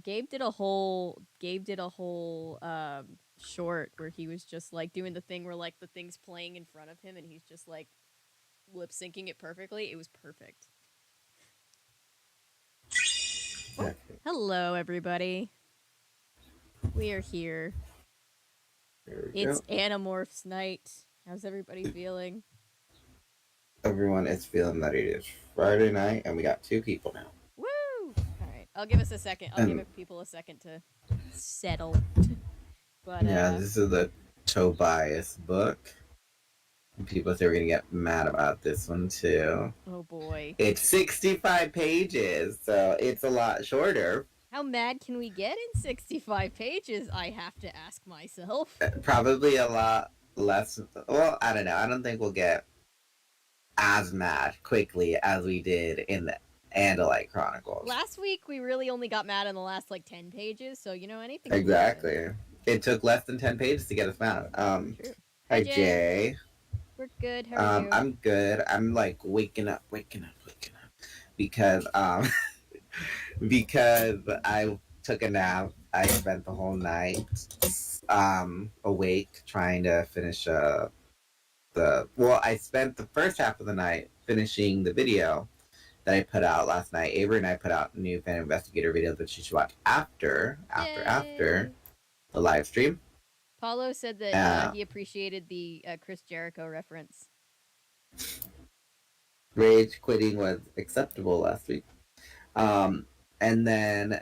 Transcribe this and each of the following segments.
Gabe did a whole short where he was just like doing the thing where like the thing's playing in front of him and he's just like lip syncing it perfectly. It was perfect. Oh, hello everybody. We are here. It's Animorphs night. How's everybody feeling? Everyone is feeling that it is Friday night and we got 2 people now. Woo! Alright. I'll give us a second. I'll give people a second to settle. But yeah, this is the Tobias book. People say we're gonna get mad about this one too. Oh boy. It's 65 pages, so it's a lot shorter. How mad can we get in 65 pages? I have to ask myself. Probably a lot less. Well, I don't know. I don't think we'll get as mad quickly as we did in the Andalite Chronicles. Last week, we really only got mad in the last, like, 10 pages, so, you know, anything. Exactly. It took less than 10 pages to get us mad. True. Hi, Jay. We're good. How are you? I'm good. I'm, like, waking up. Because, because I took a nap. I spent the whole night, awake trying to finish, I spent the first half of the night finishing the video that I put out last night. Avery and I put out new fan investigator videos that you should watch after the live stream. Paulo said that he appreciated the Chris Jericho reference. Rage quitting was acceptable last week. And then,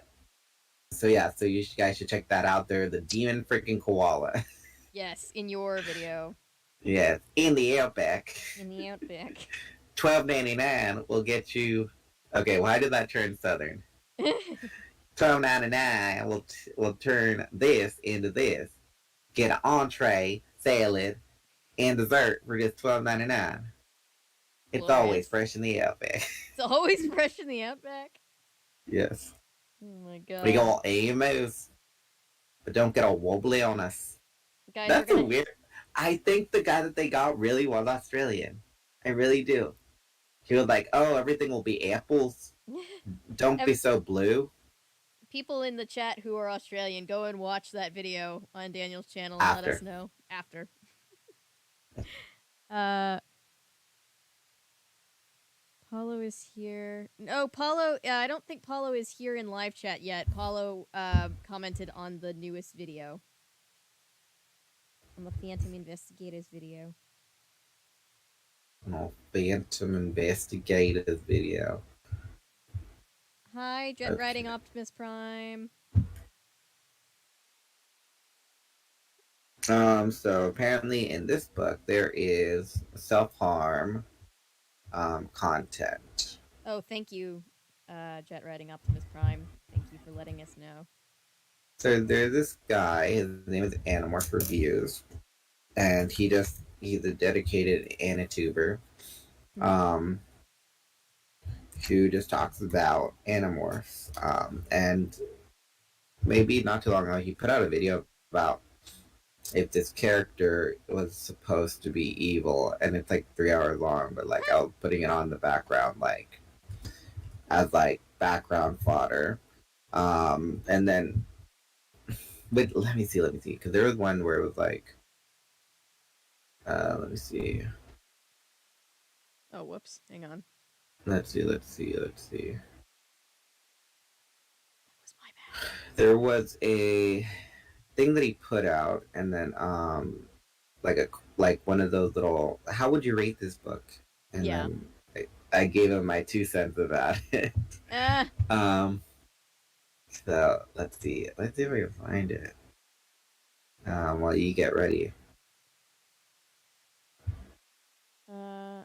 so you guys should check that out there. The demon freaking koala. Yes, in your video. Yes, in the outback. In the outback. $12.99 will get you. Okay, why did that turn southern? $12.99 will turn this into this. Get an entree, salad, and dessert for just $12.99. It's always fresh in the outback. It's always fresh in the outback. Yes. Oh my god. We go AMOs, but don't get all wobbly on us. Guys, that's weird. I think the guy that they got really was Australian. I really do. He was like, "Oh, everything will be apples. Don't be so blue." People in the chat who are Australian, go and watch that video on Daniel's channel and let us know after. Paulo is here. No, Paulo, I don't think Paulo is here in live chat yet. Paulo commented on the newest video. On the Phantom Investigators video. No, Phantom Investigators video. Hi, Jet Riding Optimus Prime. So apparently in this book there is self-harm content. Oh, thank you, Jet Riding Optimus Prime. Thank you for letting us know. So there's this guy, his name is Animorphs Reviews, and he's a dedicated Anituber, who just talks about Animorphs. And maybe not too long ago, he put out a video about if this character was supposed to be evil, and it's like 3 hours long, but like I was putting it on the background, like as like background fodder. And then, but let me see, because there was one where it was like, let me see. Oh, whoops! Hang on. Let's see. That was my bad. There was a thing that he put out, and then like one of those little, how would you rate this book? And then I gave him my 2 cents about it. So let's see if we can find it. While you get ready.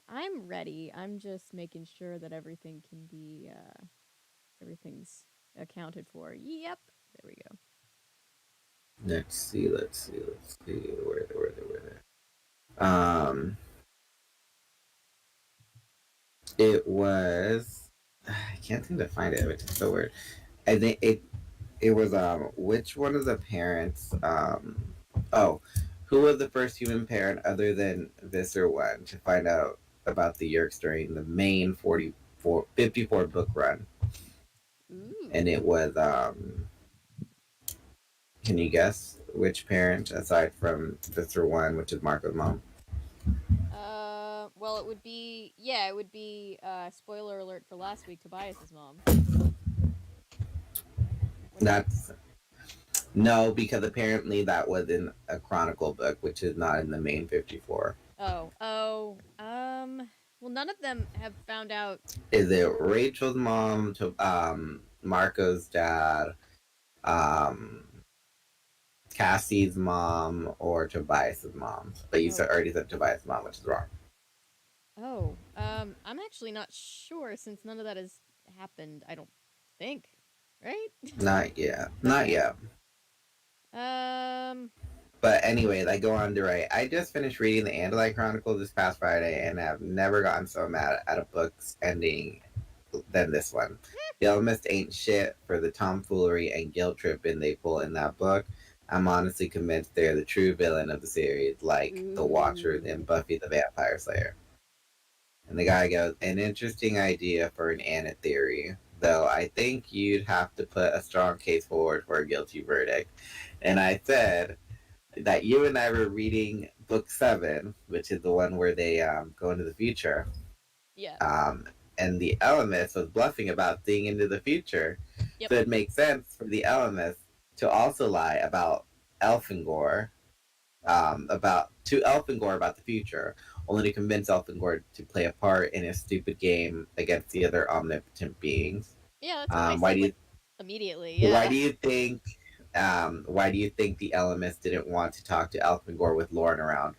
I'm ready. I'm just making sure that everything can be everything's accounted for. Yep. There we go. Let's see. Where it was, I can't seem to find it, which is so weird. I think it was which one of the parents who was the first human parent other than Visser one to find out about the Yeerks during the main 54 book run. Ooh. And it was Can you guess which parent, aside from Sister One, which is Marco's mom? Well, it would be spoiler alert for last week, Tobias's mom. Wouldn't it? That's no, because apparently that was in a Chronicle book, which is not in the main 54. Well, none of them have found out. Is it Rachel's mom, to Marco's dad, um, Cassie's mom, or Tobias's mom? But you Oh, already said Tobias' mom, which is wrong. I'm actually not sure since none of that has happened. I don't think, right? Not yet. Not Okay. yet. Um, But anyway, I go on to write. I just finished reading the Andalite Chronicle this past Friday, and have never gotten so mad at a book's ending than this one. The Ellimist ain't shit for the tomfoolery and guilt tripping they pull in that book. I'm honestly convinced they're the true villain of the series, like the Watchers in ooh, Buffy the Vampire Slayer. And the guy goes, an interesting idea for an Anna theory, though I think you'd have to put a strong case forward for a guilty verdict. And I said that you and I were reading book 7, which is the one where they go into the future. yeah, Um, and the Ellimist was bluffing about seeing into the future. yep, So it makes sense for the Ellimist to also lie about Elfingor, to Elfingor about the future, only to convince Elfingor to play a part in his stupid game against the other omnipotent beings. yeah. That's what I Why said do you like immediately. why Yeah, do you think why do you think the Ellimist didn't want to talk to Elfingor with Lauren around?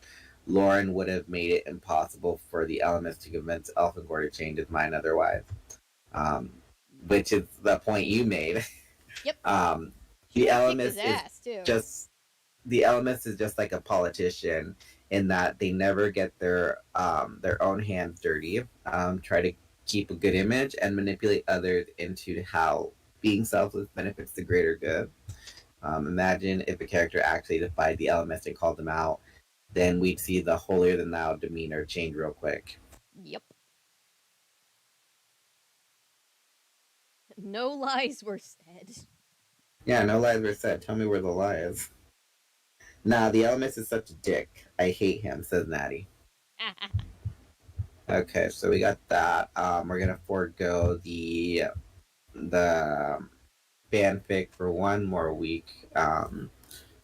Lauren would have made it impossible for the Ellimist to convince Elfingor to change his mind otherwise. Um, which is the point you made. yep. Um, She the would have kicked his Ellimist is ass too. just the Ellimist is just like a politician in that they never get their own hands dirty. Try to keep a good image and manipulate others into how being selfless benefits the greater good. Imagine if a character actually defied the Ellimist and called them out, then we'd see the holier than thou demeanor change real quick. Yep. No lies were said. Yeah, no lies were said. Tell me where the lie is. Nah, the Ellimist is such a dick. I hate him, says Natty. Okay, so we got that. We're gonna forego the fanfic for one more week.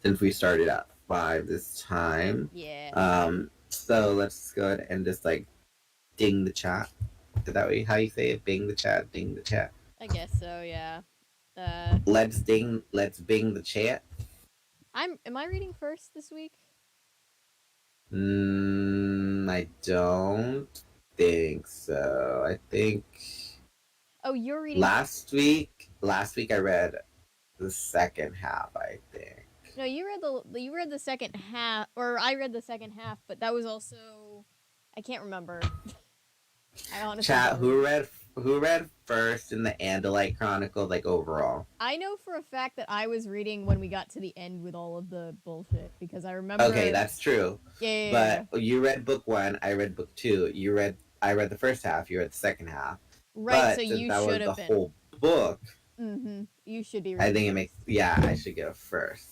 Since we started at 5 this time. Yeah, So let's go ahead and just like ding the chat. Is that how you say it? Bing the chat, ding the chat. I guess so. Yeah. Uh, Let's bing the chat. am I reading first this week? I don't think so. I think Oh, you're reading. last week I read the second half, I think. No, you read the second half, or I read the second half, but that was also I can't remember. I honestly Chat, don't remember. who read first in the Andalite Chronicle, like overall? I know for a fact that I was reading when we got to the end with all of the bullshit because I Okay, remember. that's true. Yeah. But you read book 1, I read book 2. I read the first half, you read the second half. Right. So But since you that should was the have been. whole book, Mm-hmm. You should be I reading think it makes first. I should go first.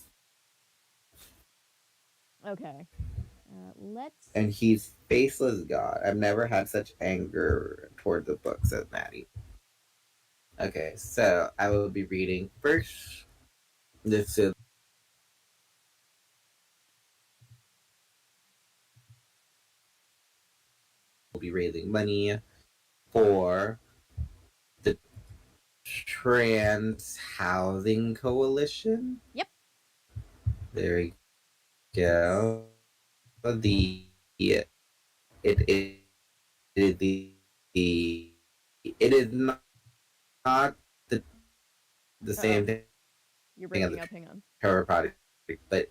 Okay. Let's. And he's faceless God. I've never had such anger toward the book, says Maddie. Okay, so I will be reading first. This is will be raising money for the Trans Housing Coalition. Yep. There we go. It is the it is not the Oh, same thing you're as breaking the up. Hang on. Terror Project, but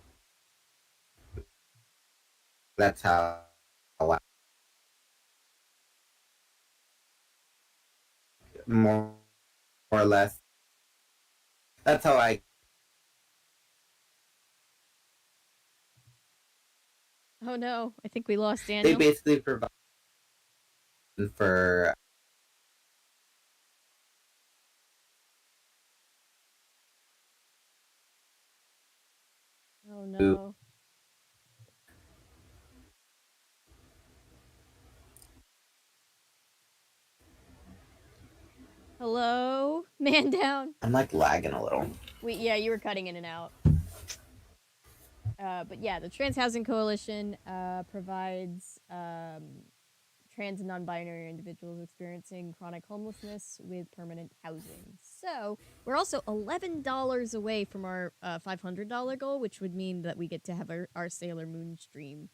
that's how I, more or less that's how I Oh no, I think we lost they Daniel. basically provide for Oh no. Hello? Man down. I'm like lagging a little. Yeah, you were cutting in and out. But yeah, the Trans Housing Coalition provides trans and non-binary individuals experiencing chronic homelessness with permanent housing. So we're also $11 away from our $500 goal, which would mean that we get to have our Sailor Moon stream.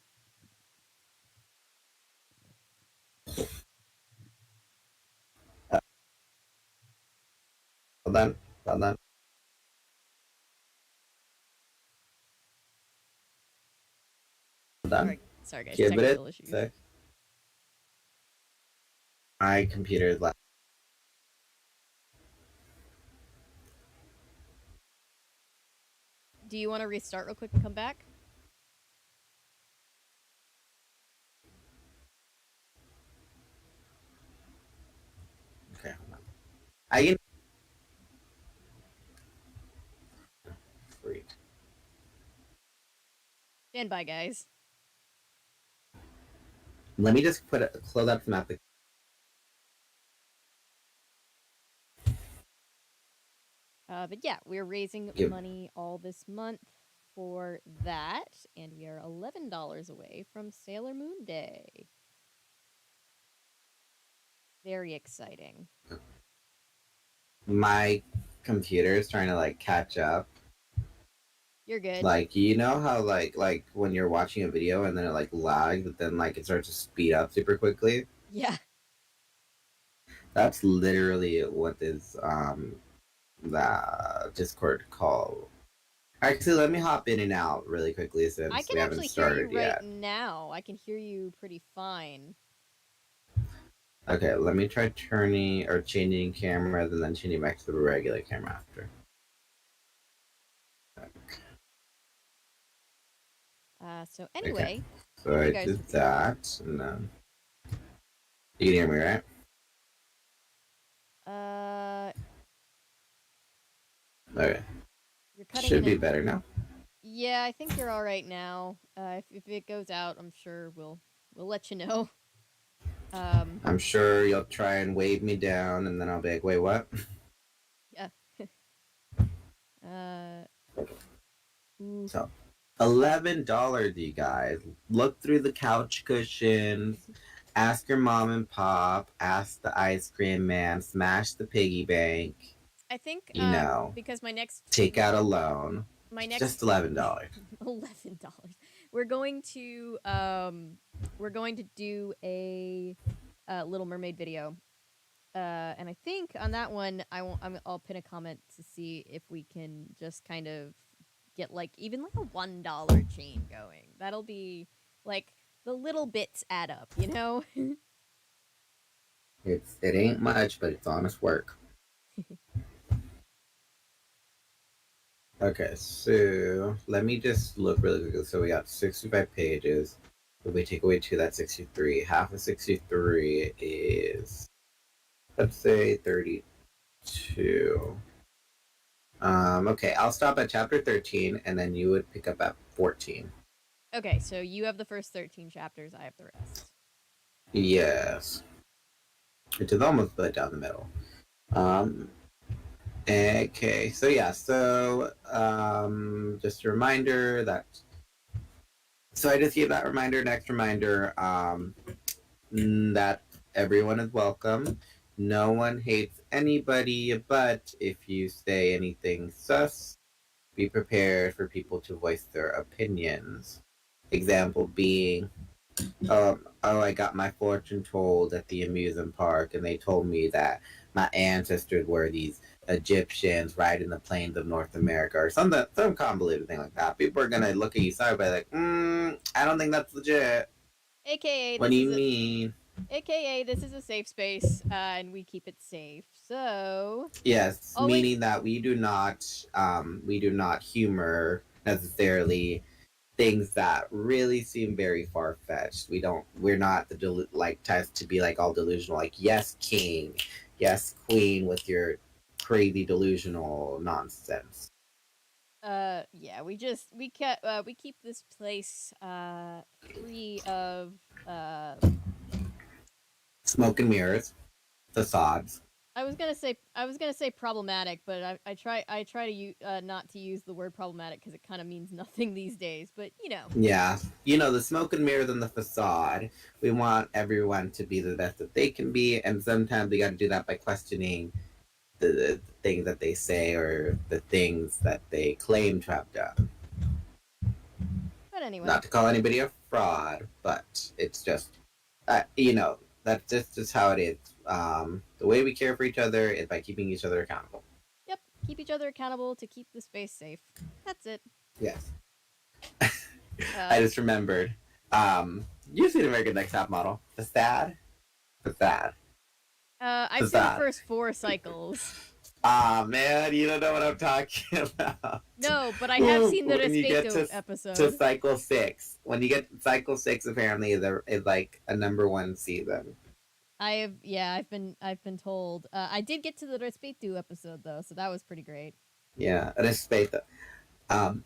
Hold on. Hold on. Hold on. Sorry guys, Give it technical issues. a sec. My computer is lagging. Do you want to restart real quick and come back? Okay, hold on. I can. Freak. Stand by, guys. Let me just close up some applications. But yeah, we're raising money all this month for that, and we are $11 away from Sailor Moon Day. Very exciting. My computer is trying to like catch up. You're good. Like, you know how like when you're watching a video and then it like lags, but then like it starts to speed up super quickly? Yeah. That's literally what is the Discord call. Actually, let me hop in and out really quickly since we haven't started hear you yet. right now. I can hear you pretty fine. Okay, let me try turning or changing camera and then changing back to the regular camera after. So anyway. Okay. So I did that, and then you can hear me, right? Okay. You're cutting Should be better now. Yeah, I think you're all right now. If it goes out, I'm sure we'll let you know. I'm sure you'll try and wave me down, and then I'll be like, "Wait, what?" Yeah. So, $11, you guys. Look through the couch cushions. Ask your mom and pop. Ask the ice cream man. Smash the piggy bank. I think because my next take out a loan. Just $11. $11. We're going to do a Little Mermaid video. And I think on that one, I'll pin a comment to see if we can just kind of get like even like a $1 chain going. That'll be like the little bits add up, you know? It ain't much, but it's honest work. Okay, so let me just look really quickly. So we got 65 pages. If we take away 2, that's 63. Half of 63 is, let's say, 32. Okay, I'll stop at chapter 13, and then you would pick up at 14. Okay, so you have the first 13 chapters, I have the rest. Yes. It is almost split down the middle. Okay, so yeah, so just a reminder that. So I just gave that reminder, next reminder, that everyone is welcome. No one hates anybody, but if you say anything sus, be prepared for people to voice their opinions. Example being, I got my fortune told at the amusement park, and they told me that my ancestors were these Egyptians riding the plains of North America, or some convoluted thing like that. People are gonna look at you sideways like, I don't think that's legit. AKA, what do you mean? AKA, this is a safe space, and we keep it safe. So yes, meaning that we do not humor necessarily things that really seem very far fetched. We're not the types to be like all delusional, like yes king, yes queen with your crazy delusional nonsense. Yeah, we keep this place free of uh Smoke and mirrors, facades. I was gonna say problematic, but I try to not to use the word problematic because it kind of means nothing these days. But you know, Yeah, the smoke and mirrors and the facade. We want everyone to be the best that they can be, and sometimes we got to do that by questioning the things that they say or the things that they claim to have done. but anyway, Not to call anybody a fraud, but it's just, that's just how it is. The way we care for each other is by keeping each other accountable. yep, keep each other accountable to keep the space safe. That's it. Yes. I Uh, just remembered. You've seen American Next Top Model. Facade? Facade. I've seen the Facade. first 4 cycles. Ah, man, you don't know what I'm talking about. No, but I have seen the When you get Respeto to episode. cycle 6, when you get to cycle 6, apparently there is like a #1 season. I've been told. I did get to the Respeto episode though, so that was pretty great. Yeah, respeto. Um,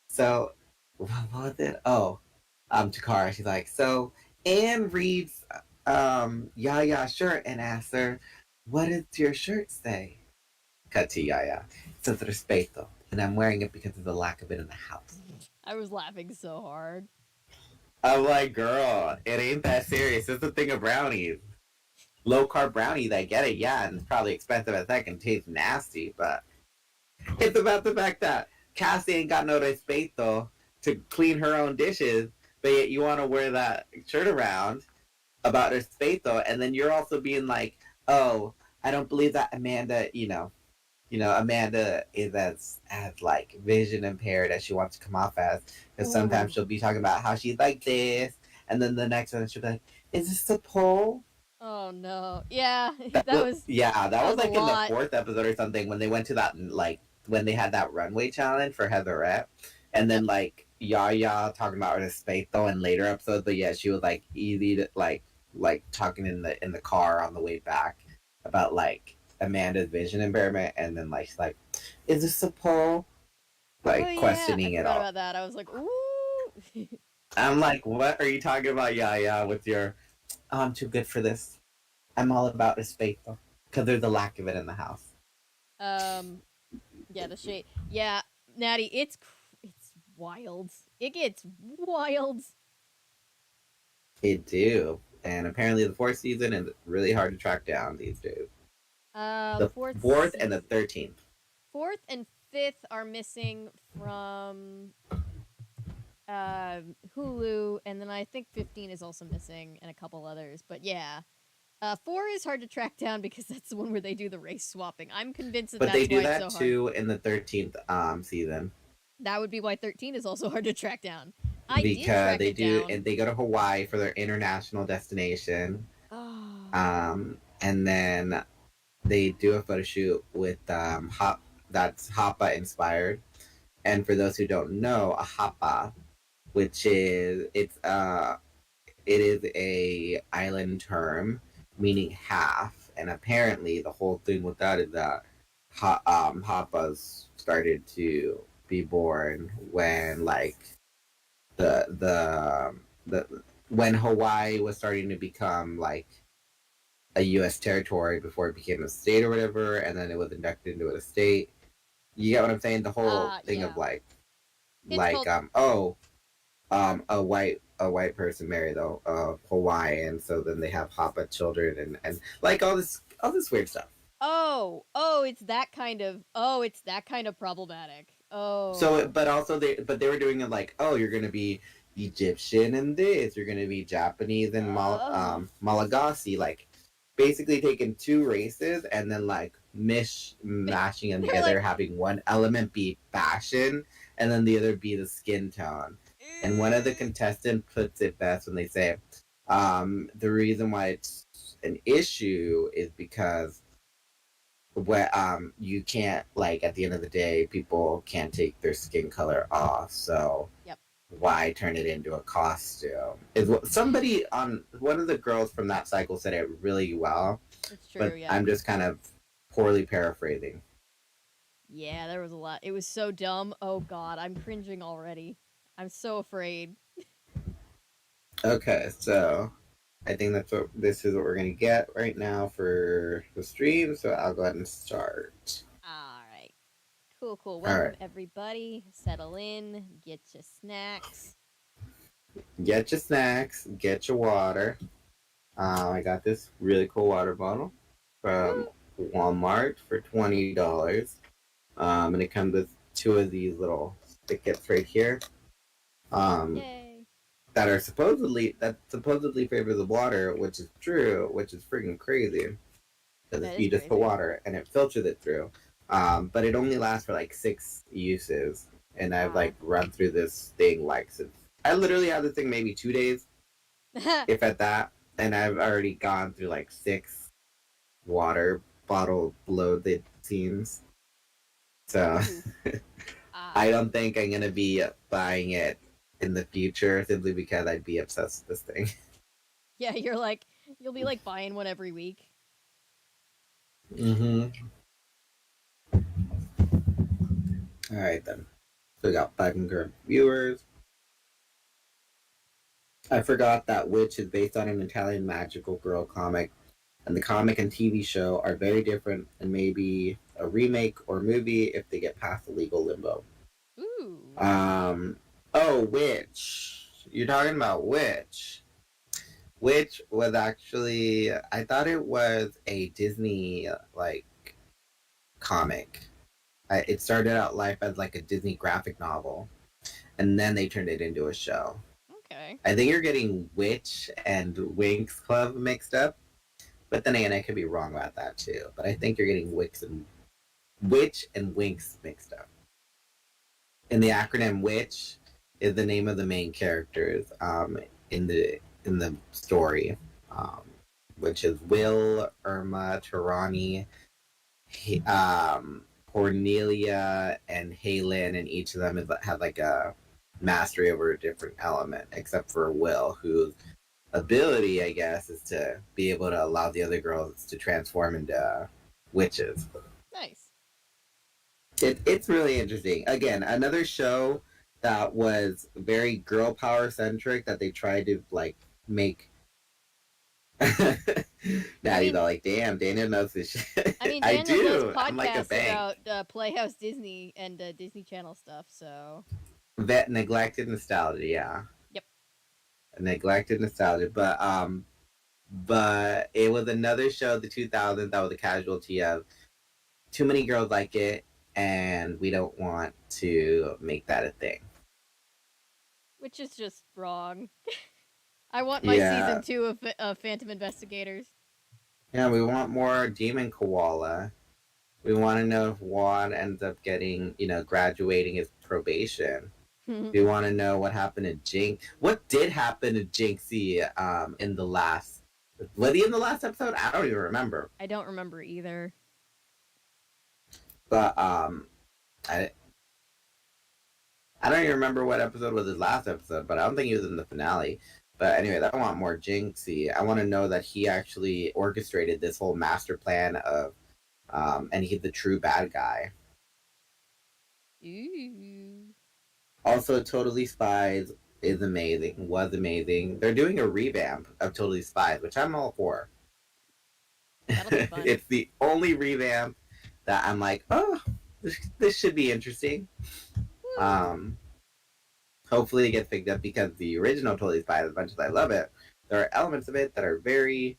so what was it? Oh, Takara. She's like, so Anne reads, Yaya shirt and asks her, "What does your shirt say?" Cut to Yaya. It says respeto, and I'm wearing it because of the lack of it in the house. I was laughing so hard. I'm like, girl, it ain't that serious. It's a thing of brownies. Low carb brownies, I get it, yeah, and it's probably expensive as heck and tastes nasty, but it's about the fact that Cassie ain't got no respeto to clean her own dishes, but yet you want to wear that shirt around about respeto, and then you're also being like, oh, I don't believe that Amanda, Amanda is as like vision impaired as she wants to come off as, because sometimes she'll be talking about how she's like this, and then the next one she'll be like, "Is this a pole?" Oh no. Yeah, That that was, was yeah, that that was was a like in the lot. 4th episode or something when they went to that like when they had that runway challenge for Heatherette, and Yep. then like Yaya talking about respeto in later episodes, but yeah, she was like easy to like talking in the car on the way back about like Amanda's vision impairment, and then like she's like, "Is this a pole?" Oh Like yeah, I questioning it forgot all. about that. I was like, ooh. I'm like, what are you talking about, Yaya, with your "Oh, I'm too good for this. I'm all about respeto," because there's a lack of it in the house. um, yeah, the shade. Yeah, Natty, it's wild. It gets wild. It do. And apparently the 4th season is really hard to track down these days. The Fourth 4th and the season, 13th. 4th and 5th are missing from Hulu, and then I think 15 is also missing, and a couple others. But yeah, 4 is hard to track down because that's the one where they do the race swapping. I'm convinced that But they that's do why it's that so hard. too in the 13th season. That would be why 13 is also hard to track down. I did Because track they it do, down. and they go to Hawaii for their international destination. Oh. And then they do a photo shoot with that's Hapa inspired. And for those who don't know, a Hapa, which is it is a island term meaning half, and apparently the whole thing with that is that Hapas started to be born when like the when Hawaii was starting to become like a U.S. territory before it became a state or whatever, and then it was inducted into a state. You get what I'm saying? The whole thing of Yeah. like It's like called a white person married a Hawaiian, so then they have Hapa children and like all this weird stuff. it's that kind of problematic. So, Oh. but also they were doing it like, oh, you're gonna be Egyptian and this, you're gonna be Japanese and Uh, Malagasy, like basically taking 2 races and then like mashing them they're together, like having one element be fashion and then the other be the skin tone. And one of the contestants puts it best when they say, the reason why it's an issue is because where you can't, like, at the end of the day people can't take their skin color off, so Yep. why turn it into a costume is what somebody on one of the girls from that cycle said it really well, It's true, but yeah. I'm just kind of poorly paraphrasing. Yeah, there was a lot. It was so dumb. Oh god, I'm cringing already. I'm so afraid. Okay, so I think this is what we're gonna get right now for the stream. So I'll go ahead and start. All right. Cool, cool. All Welcome right, everybody. Settle in, get your snacks. get your snacks, get your water. I got this really cool water bottle from Woo! Walmart for $20. And it comes with two of these little spigots right here. Um, Yay. that supposedly favors the water, which is true, which is freaking crazy. Because That is you just put crazy. water and it filters it through. But it only lasts for like 6 uses, and I've Ah. like run through this thing like since I literally had this thing maybe 2 days, if at that, and I've already gone through like 6 water bottle loads. It seems so. Ooh. Ah. I don't think I'm gonna be buying it in the future simply because I'd be obsessed with this thing. Yeah, you'll be like buying one every week. Mm-hmm. All right then. So we got 500 viewers. I forgot that Witch is based on an Italian magical girl comic, and the comic and TV show are very different and maybe a remake or movie if they get past the legal limbo. Ooh. Oh, Witch. You're talking about Witch. Which was actually, I thought it was a Disney like comic. It started out life as like a Disney graphic novel, and then they turned it into a show. Okay. I think you're getting Witch and Winx Club mixed up, but then again, I could be wrong about that too. But I think you're getting Witch and Winx mixed up. And the acronym Witch is the name of the main characters in the story, um, which is Will, Irma, Tarani, Cornelia, and Halen, and each of them have like a mastery over a different element, except for Will, whose ability, I guess, is to be able to allow the other girls to transform into witches. Nice. It's really interesting. Again, another show that was very girl power centric that they tried to like make. I Now he's mean, all like, "Damn, Daniel knows this shit." I Daniel does do. I'm like a podcasts bank. about Playhouse Disney and Disney Channel stuff, so Vet neglected nostalgia, yeah, yep. neglected nostalgia. But it was another show, the 2000s, that was a casualty of too many girls like it, and we don't want to make that a thing. Which is just wrong. I want my Yeah, season 2 of Phantom Investigators. yeah, we want more Demon Koala. We want to know if Juan ends up getting, graduating his probation. We want to know what happened to Jinx. What did happen to Jinxie in the last? Was he in the last episode? I don't even remember. I don't remember either. But I I don't even remember what episode was his last episode. But I don't think he was in the finale. But anyway, I want more Jinxie. I want to know that he actually orchestrated this whole master plan of, and he's the true bad guy. Ooh. Also, Totally Spies is amazing. Was amazing. They're doing a revamp of Totally Spies, which I'm all for. That'll be fun. It's the only revamp that I'm like, oh, this should be interesting. Woo. Hopefully it gets picked up because the original Totally Spies, as much as I love it, there are elements of it that are very,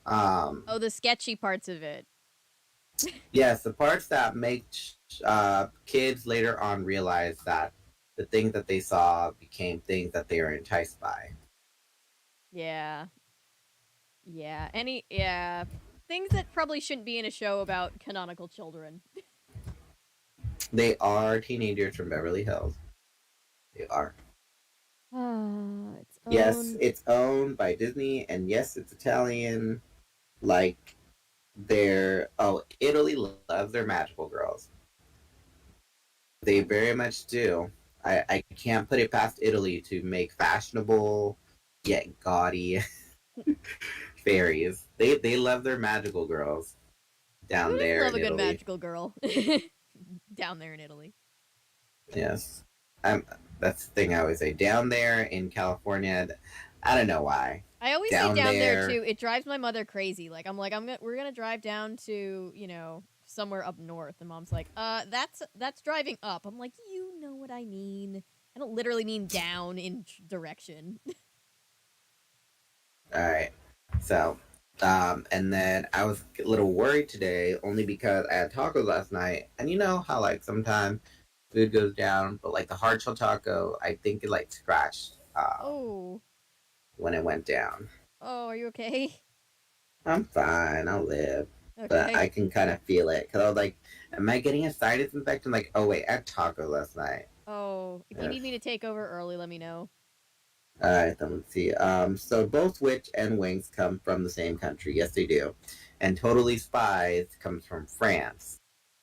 Oh, the sketchy parts of it. yes, the parts that make kids later on realize that the things that they saw became things that they are enticed by. Yeah. Yeah. Yeah. Things that probably shouldn't be in a show about canonical children. They are teenagers from Beverly Hills. They are. It's Yes, own. it's owned by Disney, and yes, it's Italian. Like, Italy loves their magical girls. They very much do. I can't put it past Italy to make fashionable yet gaudy fairies. They love their magical girls Who down doesn't there love in a good Italy. magical girl? Down there in Italy. Yes. That's the thing I always say. Down there in California, I don't know why. I always say Down down there there, too. It drives my mother crazy. Like we're gonna drive down to somewhere up north, and mom's like, that's driving up. I'm like, you know what I mean. I don't literally mean down in direction. all right. So, and then I was a little worried today only because I had tacos last night, and you know how like sometimes food goes down, but like the hard shell taco, I think it like scratched Oh, when it went down. oh, are you okay? I'm fine. I'll live. But Okay. I can kind of feel it because I was like, "Am I getting a sinus infection?" Like, oh wait, I had taco last night. Oh, if you Ugh. need me to take over early, let me know. All right, then let's see. So both witch and wings come from the same country. Yes, they do. And totally spies comes from France.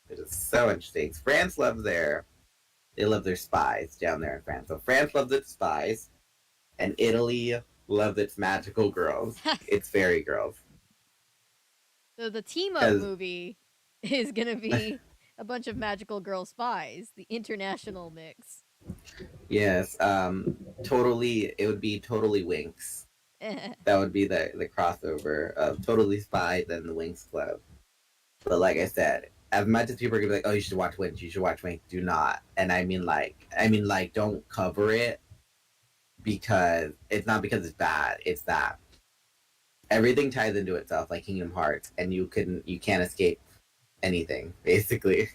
It is so interesting. France loves they love their spies down there in France. So France loves its spies, and Italy loves its magical girls, its fairy girls. So the team up Because movie is gonna be a bunch of magical girl spies, the international mix. yes, totally, it would be totally Winx. That would be the crossover of Totally Spies and the Winx Club. But like I said, as much as people are gonna be like, "Oh, you should watch Winx," you should watch Winx. Do not, and I mean, don't cover it because it's not because it's bad. It's that everything ties into itself, like Kingdom Hearts, and you can't escape anything basically.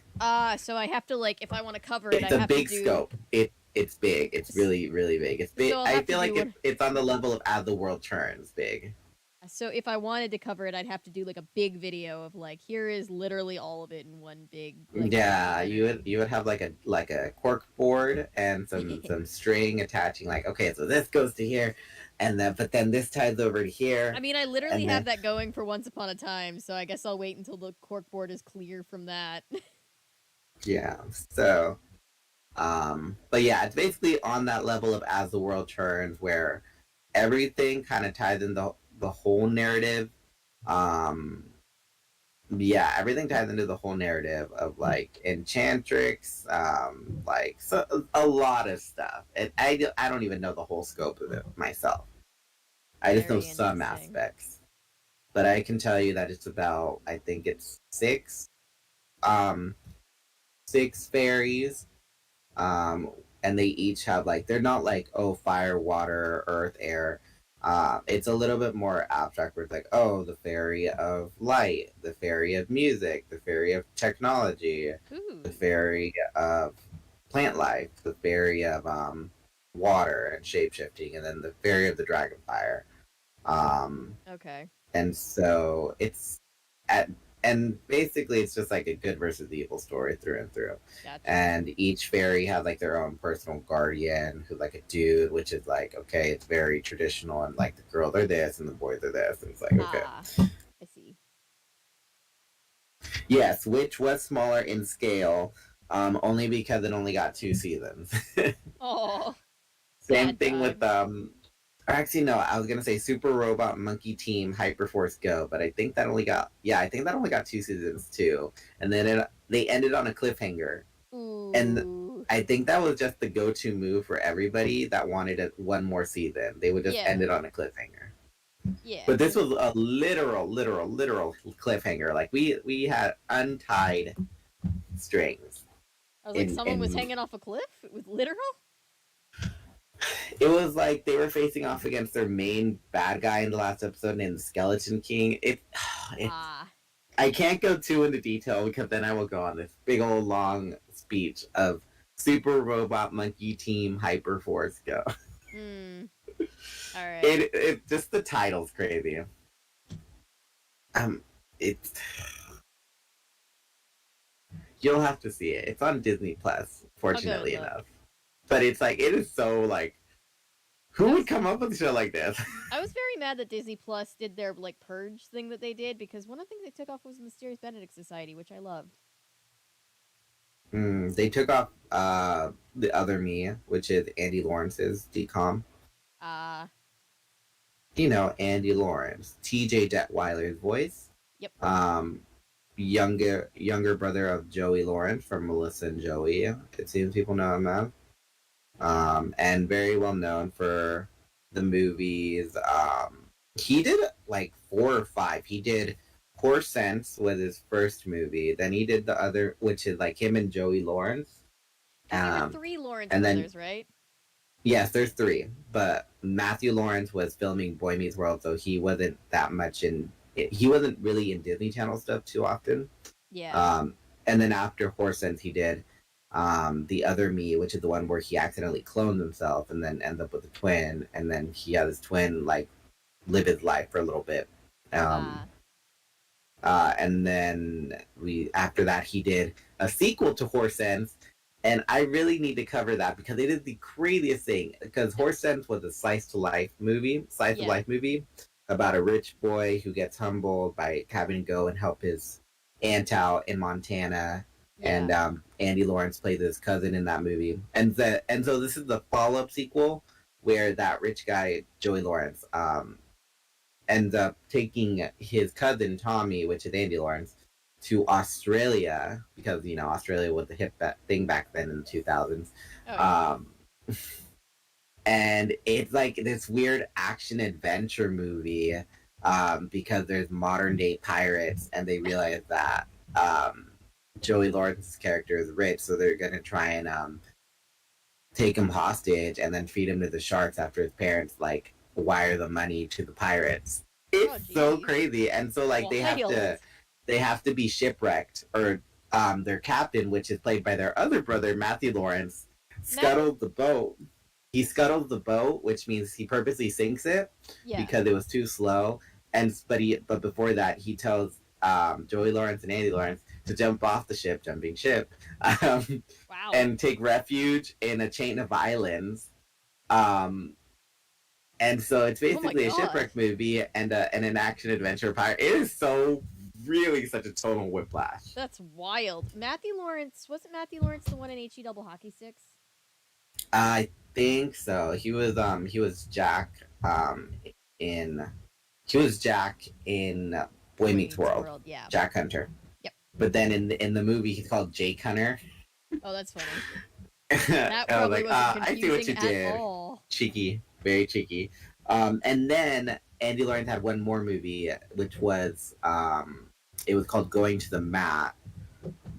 So I have to like if I want to cover it, I It's a have to big do. scope. It's big. It's really really big. It's big. So I'll I have to feel do like what. it's on the level of As the World Turns. Big. So if I wanted to cover it, I'd have to do like a big video of like here is literally all of it in one big like Yeah, documentary. you would have like a cork board and some string attaching like okay, so this goes to here and then but then this ties over to here I mean, I literally and have then that going for Once Upon a Time, so I guess I'll wait until the corkboard is clear from that. yeah. So but yeah, it's basically on that level of As the World Turns where everything kind of ties in the whole narrative. Um yeah, everything ties into the whole narrative of like Enchantrix, like so, a lot of stuff. And I don't even know the whole scope of it myself. I just know Very some interesting. aspects, but I can tell you that it's about I think it's um, six fairies, um, and they each have like they're not like oh fire, water, earth, air. It's a little bit more abstract where it's like, oh, the fairy of light, the fairy of music, the fairy of technology, the Ooh. fairy of plant life, the fairy of water and shape shifting, and then the fairy of the dragon fire. Um, Okay. and so it's at and basically it's just like a good versus evil story through and through. Gotcha. And each fairy has like their own personal guardian who's like a dude, which is like okay, it's very traditional and like the girls are this and the boys are this, and it's like okay. Ah, I see. Yes, which was smaller in scale, only because it only got 2 seasons. Oh, Same sad thing with times. actually no, I was gonna say Super Robot Monkey Team Hyperforce Go, but I think that only got I think that only got 2 seasons too, and then they ended on a cliffhanger, and Ooh. I think that was just the go-to move for everybody that wanted one more season. They would just end Yeah. it on a cliffhanger. Yeah, But this because was a literal cliffhanger. Like we had untied strings. I was like, someone was In hanging off a cliff? It was literal? it was like they were facing off against their main bad guy in the last episode named the Skeleton King. It Ah. I can't go too into detail because then I will go on this big old long speech of Super Robot Monkey Team Hyperforce Go. Hmm. Alright. It just the title's crazy. Um, it's you'll have to see it. It's on Disney Plus, I'll go and fortunately look. enough. But it's like it is so like who I would was come up with a show like this? I was very mad that Disney Plus did their like purge thing that they did because one of the things they took off was Mysterious Benedict Society, which I loved. They took off the other me, which is Andy Lawrence's decom. Ah. You know, Andy Lawrence, TJ Detweiler's voice. Yep. Um younger brother of Joey Lawrence from Melissa and Joey. It seems people know him as. And very well known for the movies. He did like 4 or 5. He did Poor Sense was his first movie. Then he did the other, which is like him and Joey Lawrence. Because there were 3 Lawrence And brothers, then right? yes, there's 3, but Matthew Lawrence was filming Boy Meets World, so he wasn't that much in. He wasn't really in Disney Channel stuff too often. Yeah. And then after Horse Sense, he did The Other Me, which is the one where he accidentally cloned himself and then ended up with a twin, and then he had his twin like live his life for a little bit. And then after that he did a sequel to Horse Sense, and I really need to cover that because it is the craziest thing. Because Horse Sense was a slice of life movie about a rich boy who gets humbled by having to go and help his aunt out in Montana. Yeah. And Andy Lawrence plays his cousin in that movie. And so this is the follow-up sequel where that rich guy, Joey Lawrence, ends up taking his cousin, Tommy, which is Andy Lawrence, to Australia, because, you know, Australia was the hip thing back then in the 2000s. Oh, yeah. And it's like this weird action-adventure movie because there's modern-day pirates, and they realize that Joey Lawrence's character is rich, so they're going to try and take him hostage and then feed him to the sharks after his parents, like, wire the money to the pirates. It's so crazy. And so, like, they have to be shipwrecked, or their captain, which is played by their other brother, Matthew Lawrence, scuttles the boat. He scuttles the boat, which means he purposely sinks it because it was too slow. But before that, he tells Joey Lawrence and Andy Lawrence to jump off the ship, and take refuge in a chain of islands. And so it's basically a shipwreck movie and an action adventure pirate. It is so really such a total whiplash. That's wild. Matthew Lawrence, wasn't Matthew Lawrence the one in HE double hockey sticks? I think so. He was Jack in Boy Meets World. Yeah. Jack Hunter. Yep. But then in the movie he's called Jake Hunter. Oh, that's funny. That probably wasn't confusing I see what you did. All. Cheeky. Very cheeky. And then Andy Lawrence had one more movie, which was it was called Going to the Mat,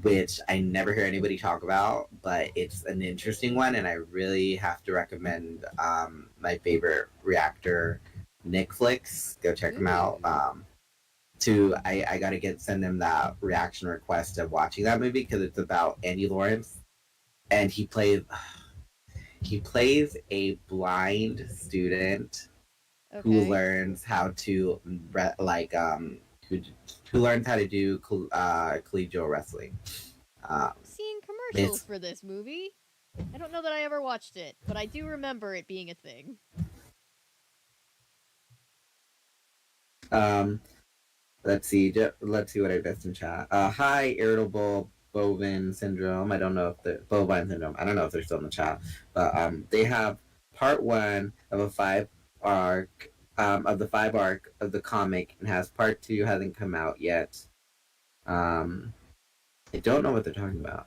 which I never hear anybody talk about, but it's an interesting one, and I really have to recommend my favorite reactor, Nick Flicks. Go check him out. I gotta send him that reaction request of watching that movie because it's about Andy Lawrence, and he plays a blind student who learns how to who learns how to do collegial wrestling. Seeing commercials for this movie. I don't know that I ever watched it, but I do remember it being a thing. Let's see what I missed in chat. Hi, irritable bovine syndrome. I don't know if the bovine syndrome. I don't know if they're still in the chat, but they have part 1 of a 5-arc of the 5-arc of the comic, and has part 2 hasn't come out yet. I don't know what they're talking about.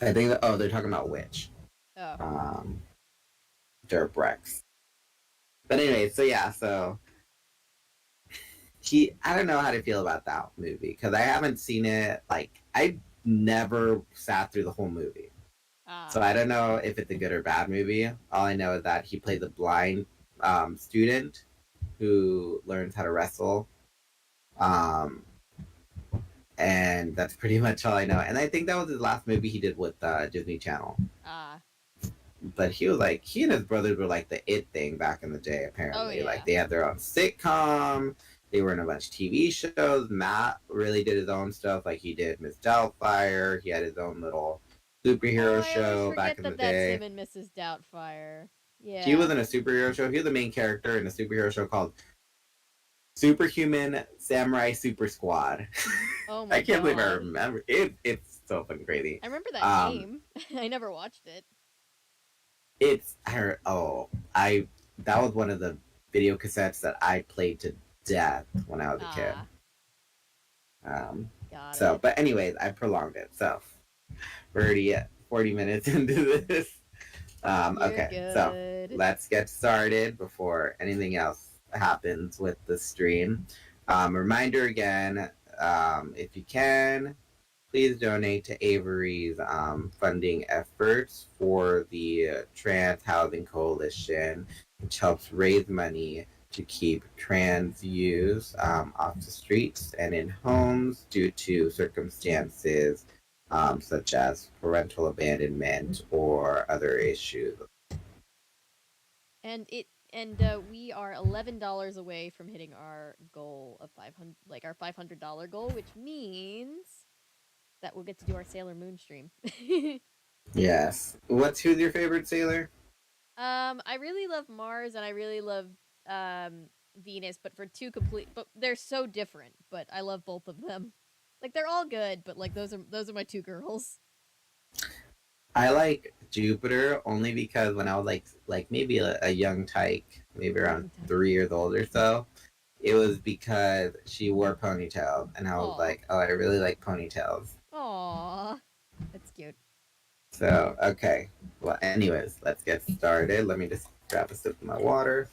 I think they're talking about Witch. Durbrex. But anyway, so I don't know how to feel about that movie because I haven't seen it. Like, I never sat through the whole movie, so I don't know if it's a good or bad movie. All I know is that he plays a blind student who learns how to wrestle, and that's pretty much all I know. And I think that was his last movie he did with Disney Channel. But he and his brothers were like the it thing back in the day, apparently. Like, they had their own sitcom. They were in a bunch of TV shows. Matt really did his own stuff. Like, he did Miss Doubtfire. He had his own little superhero show back in the day. That's him and Mrs. Doubtfire. Yeah. He was in a superhero show. He was the main character in a superhero show called Superhuman Samurai Super Squad. Oh my I can't believe I remember it. It's so fucking crazy. I remember that name. I never watched it. That was one of the video cassettes that I played to death when I was a kid. Ah, Um, got so, it. but anyways, I prolonged it. So we're already at 40 minutes into this. You're Okay, so good. let's get started before anything else happens with the stream. Reminder again, if you can, please donate to Avery's funding efforts for the Trans Housing Coalition, which helps raise money to keep trans youths off the streets and in homes due to circumstances such as parental abandonment or other issues. We are $11 away from hitting our goal of 500, like our $500 goal, which means that we'll get to do our Sailor Moon stream. Yes. Who's your favorite sailor? I really love Mars and I really love um Venus, but for two complete, but they're so different. But I love both of them. Like they're all good, but like those are my two girls. I like Jupiter only because when I was like maybe a young tyke, maybe around Young type. 3 years old or so, it was because she wore ponytails, and I was Aw, like, oh, I really like ponytails. aw, that's cute. So okay, well, anyways, let's get started. Let me just grab a sip of my water,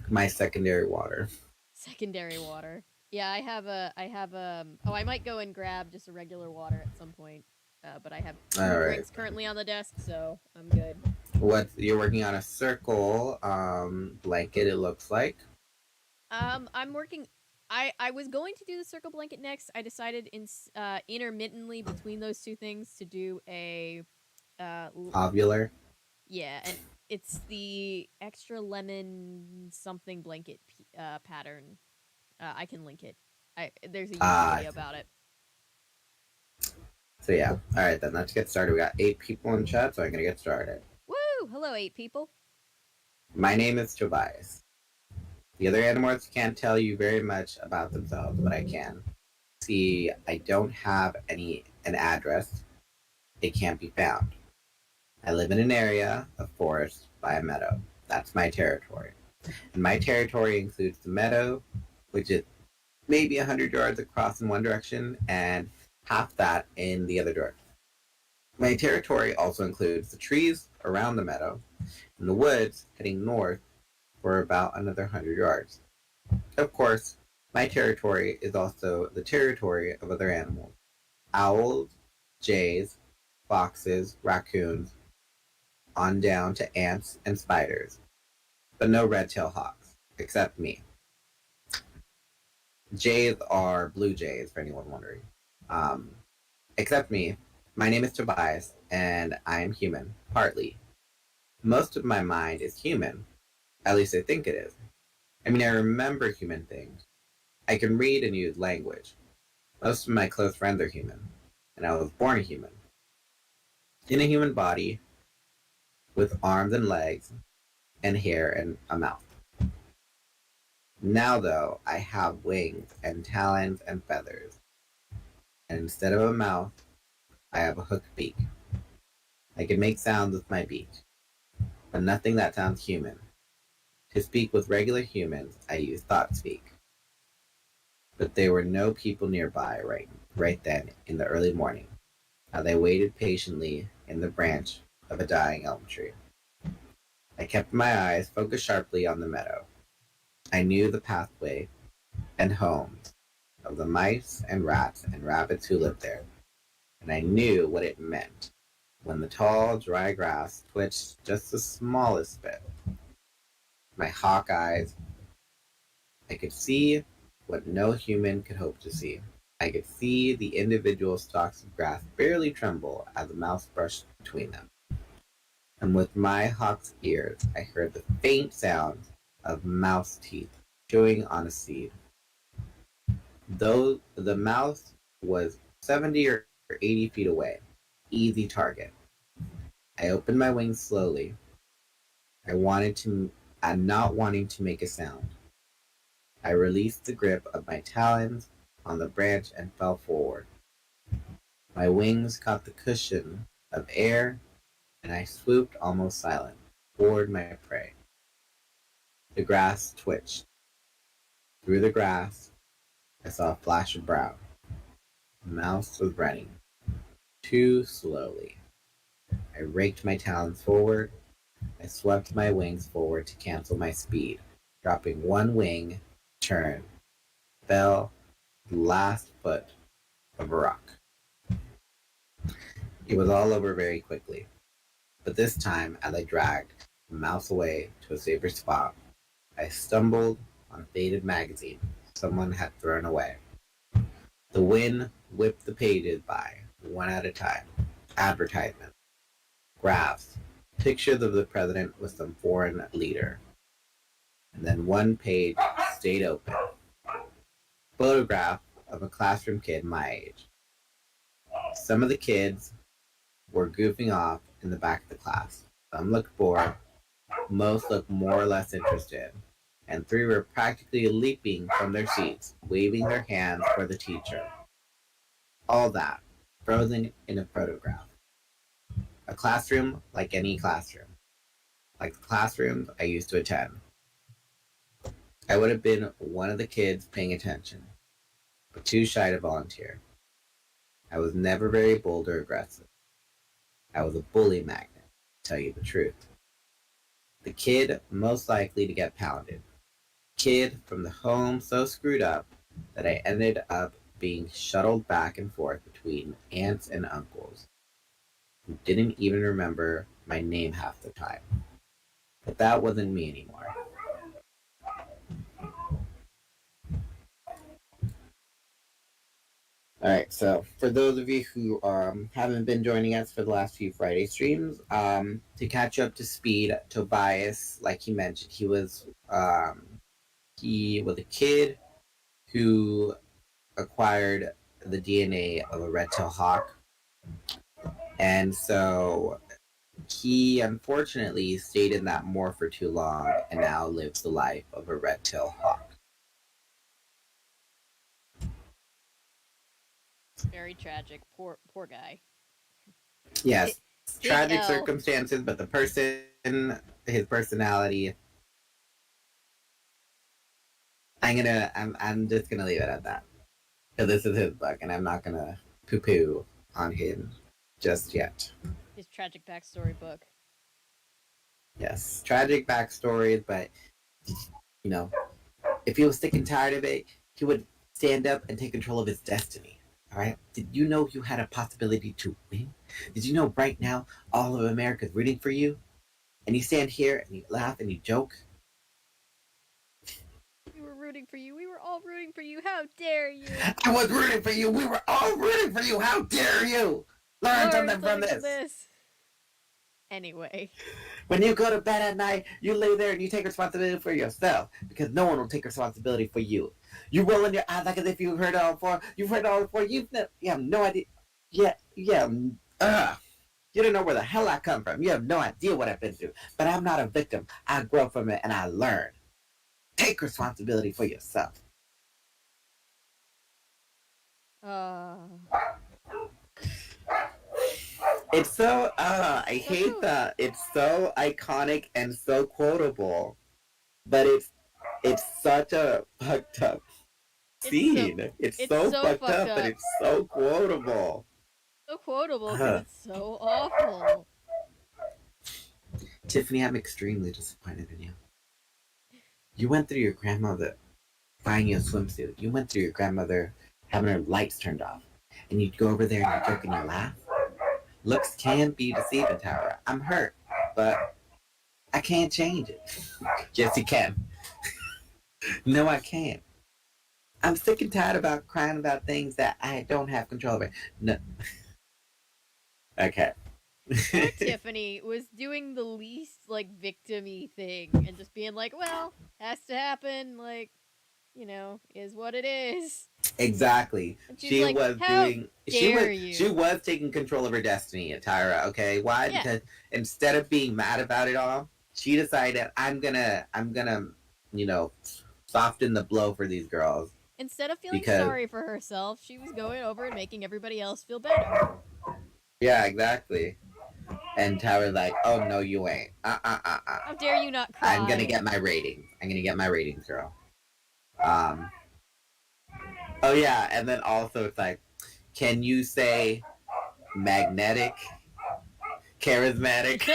my secondary water. Secondary water. Yeah, oh, I might go and grab just a regular water at some point. But I have two All right. drinks currently on the desk, so I'm good. What you're working on a circle blanket? It looks like. I'm working. I was going to do the circle blanket next. I decided intermittently between those two things to do a uh l- Ovular. yeah, and it's the extra lemon something blanket pattern. I can link it. There's a YouTube Ah, video about it. so yeah. All right, then let's get started. We got 8 people in chat, so I'm gonna get started. Woo! Hello, 8 people. My name is Tobias. The other Animorphs can't tell you very much about themselves, but I can. See, I don't have an address. It can't be found. I live in an area of forest by a meadow. That's my territory. And my territory includes the meadow, which is maybe 100 yards across in one direction and half that in the other direction. My territory also includes the trees around the meadow and the woods heading north for about another 100 yards. Of course, my territory is also the territory of other animals: owls, jays, foxes, raccoons, on down to ants and spiders, but no red-tailed hawks, except me. Jays are blue jays, for anyone wondering. Um, except me. My name is Tobias, and I am human, partly. Most of my mind is human. At least I think it is. I mean, I remember human things. I can read and use language. Most of my close friends are human, and I was born a human. In a human body, with arms and legs, and hair and a mouth. Now, though, I have wings and talons and feathers, and instead of a mouth, I have a hooked beak. I can make sounds with my beak, but nothing that sounds human. To speak with regular humans, I use thought speak. But there were no people nearby right then in the early morning, as I waited patiently in the branch of a dying elm tree. I kept my eyes focused sharply on the meadow. I knew the pathway and homes of the mice and rats and rabbits who lived there, and I knew what it meant when the tall, dry grass twitched just the smallest bit. My hawk eyes, I could see what no human could hope to see. I could see the individual stalks of grass barely tremble as a mouse brushed between them. And with my hawk's ears, I heard the faint sound of mouse teeth chewing on a seed. Though the mouse was 70 or 80 feet away, easy target. I opened my wings slowly. I wanted to, and not wanting to make a sound. I released the grip of my talons on the branch and fell forward. My wings caught the cushion of air, and I swooped almost silent toward my prey. The grass twitched. Through the grass, I saw a flash of brown. The mouse was running too slowly. I raked my talons forward. I swept my wings forward to cancel my speed. Dropping one wing, turn, fell the last foot of a rock. It was all over very quickly, but this time, as I dragged the mouse away to a safer spot, I stumbled on a faded magazine someone had thrown away. The wind whipped the pages by, one at a time. Advertisements, graphs, pictures of the president with some foreign leader. And then one page stayed open. Photograph of a classroom kid my age. Some of the kids were goofing off in the back of the class. Some looked bored, most looked more or less interested, and three were practically leaping from their seats, waving their hands for the teacher. All that, frozen in a photograph. A classroom like any classroom. Like the classrooms I used to attend. I would have been one of the kids paying attention, but too shy to volunteer. I was never very bold or aggressive. I was a bully magnet, to tell you the truth. The kid most likely to get pounded. Kid from the home so screwed up that I ended up being shuttled back and forth between aunts and uncles who didn't even remember my name half the time. But that wasn't me anymore. Alright, so for those of you who haven't been joining us for the last few Friday streams, to catch up to speed, Tobias, like he mentioned, he was a kid who acquired the DNA of a red-tailed hawk. And so he unfortunately stayed in that morph for too long and now lives the life of a red-tailed hawk. Very tragic. Poor guy. Yes, tragic L. circumstances, but the person, his personality, I'm just gonna leave it at that. Because this is his book, and I'm not gonna poo-poo on him just yet. His tragic backstory book. Yes, tragic backstories, but you know, if he was sick and tired of it, he would stand up and take control of his destiny. All right? Did you know you had a possibility to win? Did you know right now all of America's rooting for you? And you stand here and you laugh and you joke? We were rooting for you. We were all rooting for you. How dare you? I was rooting for you. We were all rooting for you. How dare you? Learn something from this. Anyway. When you go to bed at night, you lay there and you take responsibility for yourself because no one will take responsibility for you. You rolling your eyes like as if you've heard it all before. You've heard it all before. You have no idea. You don't know where the hell I come from. You have no idea what I've been through. But I'm not a victim. I grow from it and I learn. Take responsibility for yourself. It's so I hate that. It's so iconic and so quotable, but it's such a fucked up scene. It's so fucked up, but it's so quotable. So quotable because it's so awful. Tiffany, I'm extremely disappointed in you. You went through your grandmother buying you a swimsuit. You went through your grandmother having her lights turned off. And you go over there and you joke and you laugh. Looks can be deceiving, Tara. I'm hurt, but I can't change it. Yes, you can. No, I can't. I'm sick and tired about crying about things that I don't have control over. No. Okay. Poor Tiffany was doing the least, like, victim-y thing and just being like, well, has to happen, like, you know, is what it is. Exactly. She like, was doing. She was taking control of her destiny, Tyra. Okay, why? Yeah. Because instead of being mad about it all, she decided I'm gonna, you know, soften the blow for these girls. Instead of feeling sorry for herself, she was going over and making everybody else feel better. Yeah, exactly. And Tyra's like, oh no, you ain't. How dare you not cry? I'm gonna get my ratings. I'm gonna get my ratings, girl. Um. Oh yeah, and then also it's like, can you say magnetic, charismatic?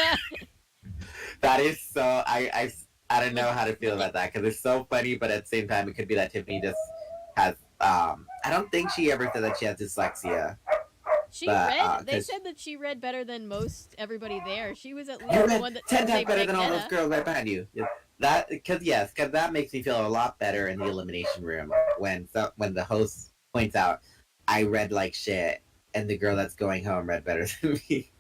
That is so. I don't know how to feel about that because it's so funny, but at the same time, it could be that Tiffany just has. I don't think she ever said that she has dyslexia. She read. They said that she read better than most everybody there. She was at least the one that 10 times better than all Magna. those girls right behind you. That because that makes me feel a lot better in the elimination room when the host points out I read like shit and the girl that's going home read better than me.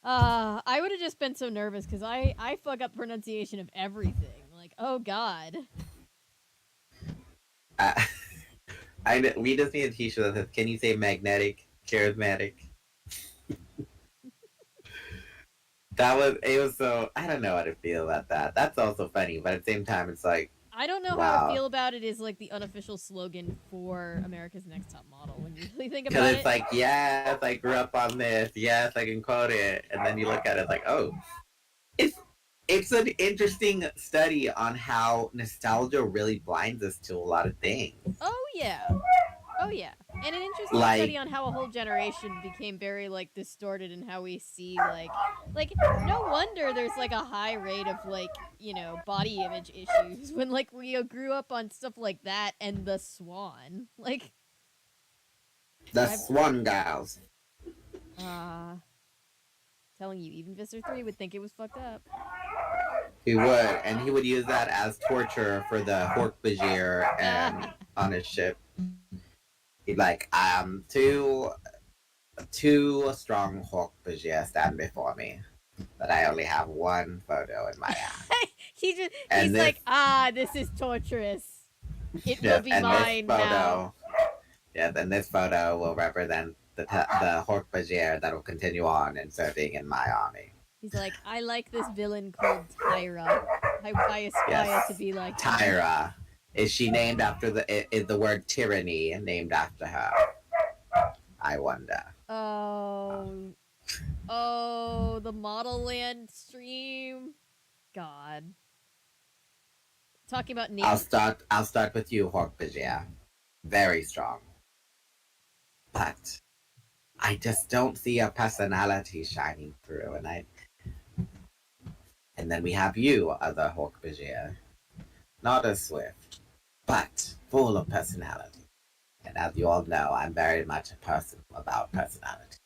I would have just been so nervous because I fuck up pronunciation of everything. Like, oh god. We just need a t-shirt that says, "Can you say magnetic, charismatic?" It was so, I don't know how to feel about that. That's also funny, but at the same time, it's like, I don't know how I feel about it is like the unofficial slogan for America's Next Top Model when you really think about it. Because it's like, yes, I grew up on this. Yes, I can quote it. And then you look at it like, oh. It's an interesting study on how nostalgia really blinds us to a lot of things. Oh, yeah. Oh, yeah. And an interesting study on how a whole generation became very, like, distorted in how we see, like, no wonder there's, like, a high rate of, like, you know, body image issues when, like, we grew up on stuff like that and the Swan. Like, the Swan Gals. Telling you, even Visser 3 would think it was fucked up. He would, and he would use that as torture for the Hork-Bajir and on his ship. He'd like, two strong Hork-Bajir stand before me, but I only have one photo in my hand. He's like, this is torturous. It will be mine now. Yeah, then this photo will represent the Hork-Bajir that will continue on and serving in my army. He's like, I like this villain called Tyra. I aspire to be like Tyra. Is she named after is the word tyranny named after her? I wonder. Oh, the Model Land stream. God. Talking about names. I'll start with you, Hork-Bajir. Very strong. But I just don't see a personality shining through, and then we have you, other Hork-Bajir. Not as swift, but full of personality. And as you all know, I'm very much a person about personality.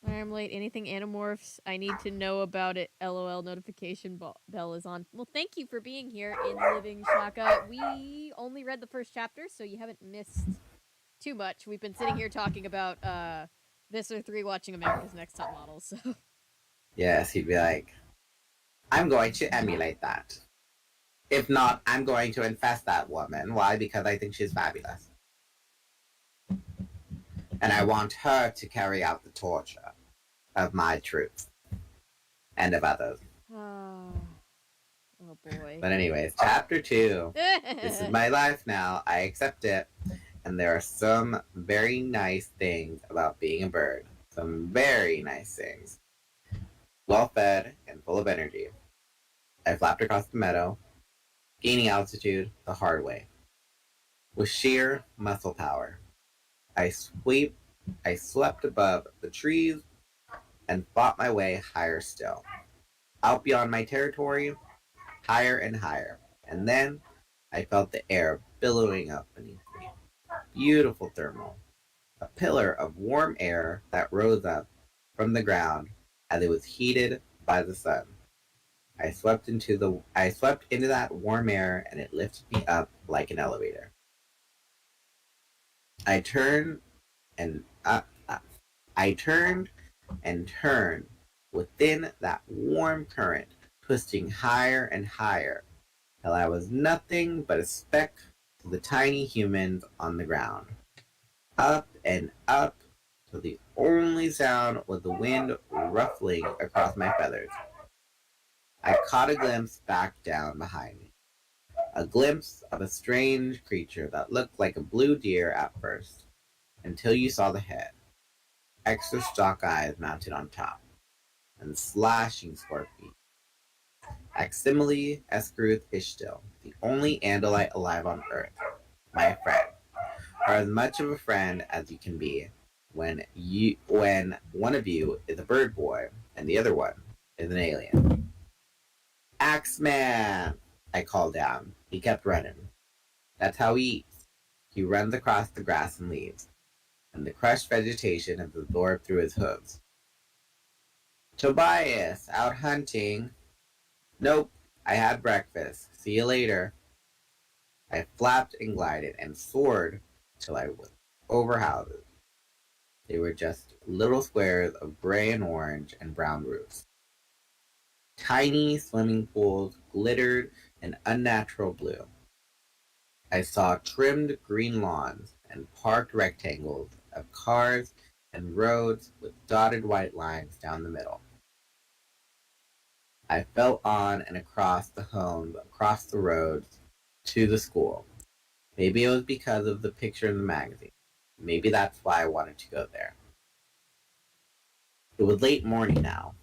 I'm late. Anything Animorphs? I need to know about it. LOL, notification bell is on. Well, thank you for being here in Living Shaka. We only read the first chapter, so you haven't missed too much. We've been sitting here talking about Visser 3 watching America's Next Top Model, so. Yes, he'd be like, I'm going to emulate that. If not, I'm going to infest that woman. Why? Because I think she's fabulous. And I want her to carry out the torture of my troops. And of others. Oh boy. But anyways, chapter 2. This is my life now. I accept it. And there are some very nice things about being a bird. Some very nice things. Well fed and full of energy. I flapped across the meadow, gaining altitude the hard way. With sheer muscle power, I swept above the trees and fought my way higher still. Out beyond my territory, higher and higher. And then I felt the air billowing up beneath me. Beautiful thermal. A pillar of warm air that rose up from the ground as it was heated by the sun. I swept into that warm air and it lifted me up like an elevator. I turned and turned within that warm current, twisting higher and higher, till I was nothing but a speck to the tiny humans on the ground. Up and up, till the only sound was the wind ruffling across my feathers. I caught a glimpse back down behind me. A glimpse of a strange creature that looked like a blue deer at first, until you saw the head. extra stalk eyes mounted on top, and slashing scorpion. Aximile Escaruth Ishtil, the only Andalite alive on Earth, my friend, are as much of a friend as you can be when one of you is a bird boy and the other one is an alien. Axeman! I called down. He kept running. That's how he eats. He runs across the grass and leaves, and the crushed vegetation is absorbed through his hooves. Tobias, out hunting. Nope, I had breakfast. See you later. I flapped and glided and soared till I was over houses. They were just little squares of gray and orange and brown roofs. Tiny swimming pools glittered in unnatural blue. I saw trimmed green lawns and parked rectangles of cars and roads with dotted white lines down the middle. I fell on and across the homes, across the roads, to the school. Maybe it was because of the picture in the magazine. Maybe that's why I wanted to go there. It was late morning now.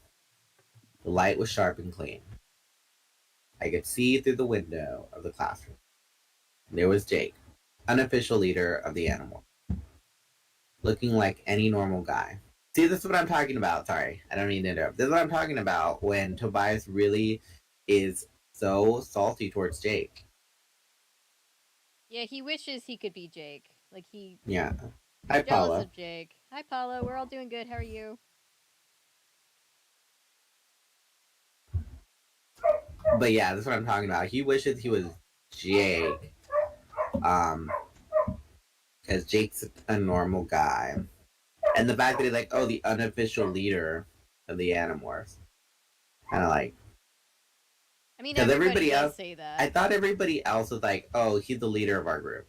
The light was sharp and clean. I could see through the window of the classroom. There was Jake, unofficial leader of the Animorphs, looking like any normal guy. See, this is what I'm talking about. Sorry, I don't mean to interrupt. This is what I'm talking about when Tobias really is so salty towards Jake. Yeah, he wishes he could be Jake. Like he's Yeah. Hi, jealous Paula. of Jake. Hi, Paula. We're all doing good. How are you? But yeah, this is what I'm talking about. He wishes he was Jake. Because Jake's a normal guy. And the fact that he's like, oh, the unofficial leader of the Animorphs. Kind of like, I mean, because everybody everybody does else, say that. I thought everybody else was like, oh, he's the leader of our group.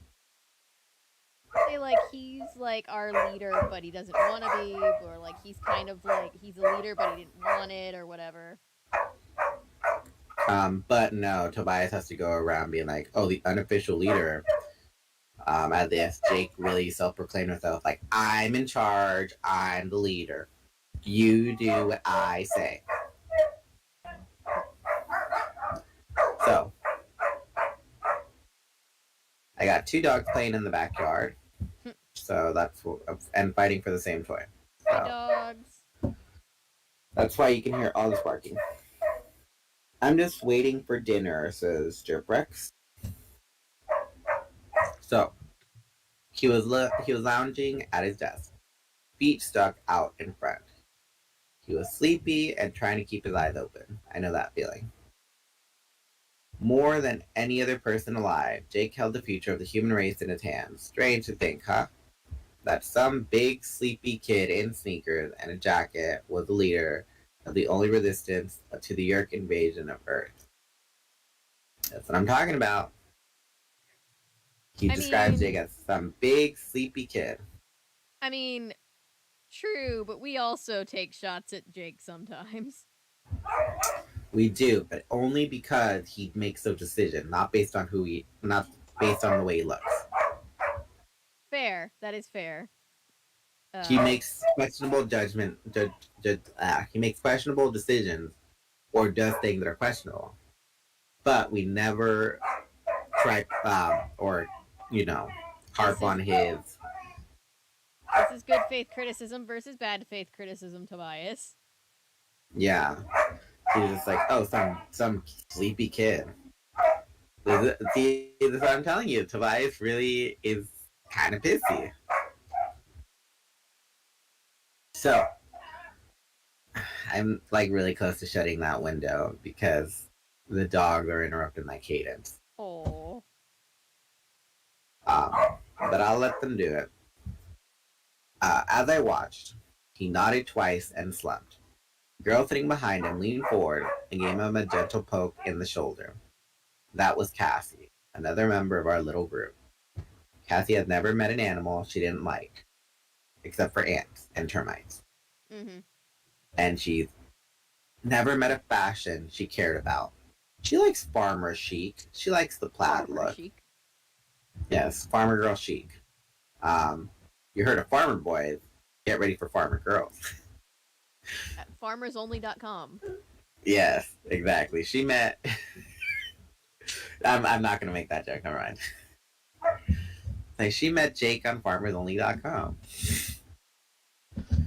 Say like he's like our leader, but he doesn't want to be, or like he's kind of like he's a leader, but he didn't want it, or whatever. But no, Tobias has to go around being like, oh, the unofficial leader. As if Jake really self-proclaimed himself like, I'm in charge, I'm the leader. You do what I say. So, I got two dogs playing in the backyard. So that's and fighting for the same toy. Hi, So dogs. that's why you can hear all this barking. I'm just waiting for dinner, says Jerprex. So he was lounging at his desk, feet stuck out in front. He was sleepy and trying to keep his eyes open. I know that feeling. More than any other person alive, Jake held the future of the human race in his hands. Strange to think, huh? That some big sleepy kid in sneakers and a jacket was the leader of the only resistance to the Yeerk invasion of Earth. That's what I'm talking about. He describes Jake as some big sleepy kid. I mean, true, but we also take shots at Jake sometimes. We do, but only because he makes those decisions, not based on not based on the way he looks. Fair. That is fair. He makes questionable judgment. He makes questionable decisions, or does things that are questionable. But we never try, or harp on his. This is good faith criticism versus bad faith criticism, Tobias. Yeah, he's just like, oh, some sleepy kid. See, this is what I'm telling you. Tobias really is kind of pissy. So, I'm like really close to shutting that window because the dogs are interrupting my cadence. Oh. But I'll let them do it. As I watched, he nodded twice and slumped. The girl sitting behind him leaned forward and gave him a gentle poke in the shoulder. That was Cassie, another member of our little group. Cassie had never met an animal she didn't like, except for ants and termites. Mm-hmm. And she's never met a fashion she cared about. She likes farmer chic. She likes the plaid look. Chic. Yes, farmer girl chic. You heard of farmer boys. get ready for Farmer Girls. At farmersonly.com. Yes, exactly. She met. I'm not gonna make that joke. Never mind. Like she met Jake on FarmersOnly.com.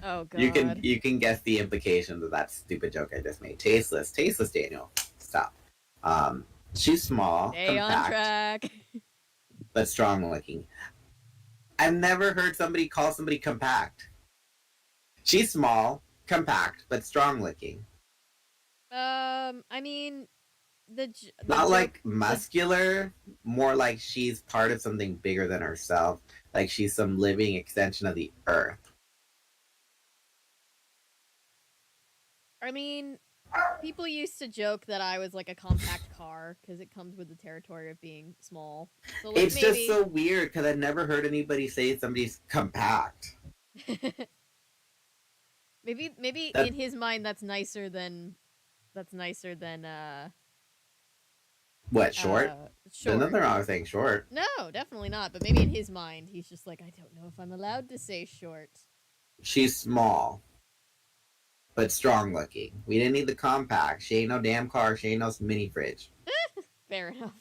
Oh You god. can guess the implications of that stupid joke I just made. Tasteless, Daniel. Stop. She's small, Stay on compact, track. but strong looking. I've never heard somebody call somebody compact. She's small, compact, but strong looking. I mean, the Not joke. like muscular, more like she's part of something bigger than herself. Like she's some living extension of the earth. I mean, people used to joke that I was like a compact car because it comes with the territory of being small. So like It's just maybe so weird because I've never heard anybody say somebody's compact. maybe That in his mind that's nicer than what short? There's short. nothing wrong with saying short. No, definitely not. But maybe in his mind he's just like, I don't know if I'm allowed to say short. She's small, but strong looking. We didn't need the compact. She ain't no damn car. She ain't no mini fridge. Fair enough.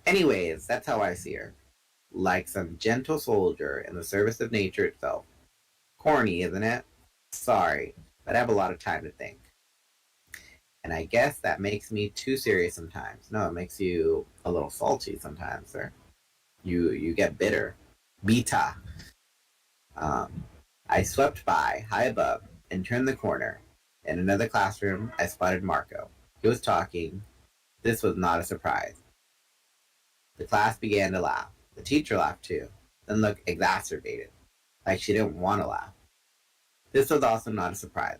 Anyways, that's how I see her. Like some gentle soldier in the service of nature itself. Corny, isn't it? Sorry, but I have a lot of time to think. And I guess that makes me too serious sometimes. No, it makes you a little salty sometimes, sir. You get bitter. Beta. I swept by, high above, and turned the corner. In another classroom, I spotted Marco. He was talking. This was not a surprise. The class began to laugh. The teacher laughed too, then looked exacerbated, like she didn't want to laugh. This was also not a surprise.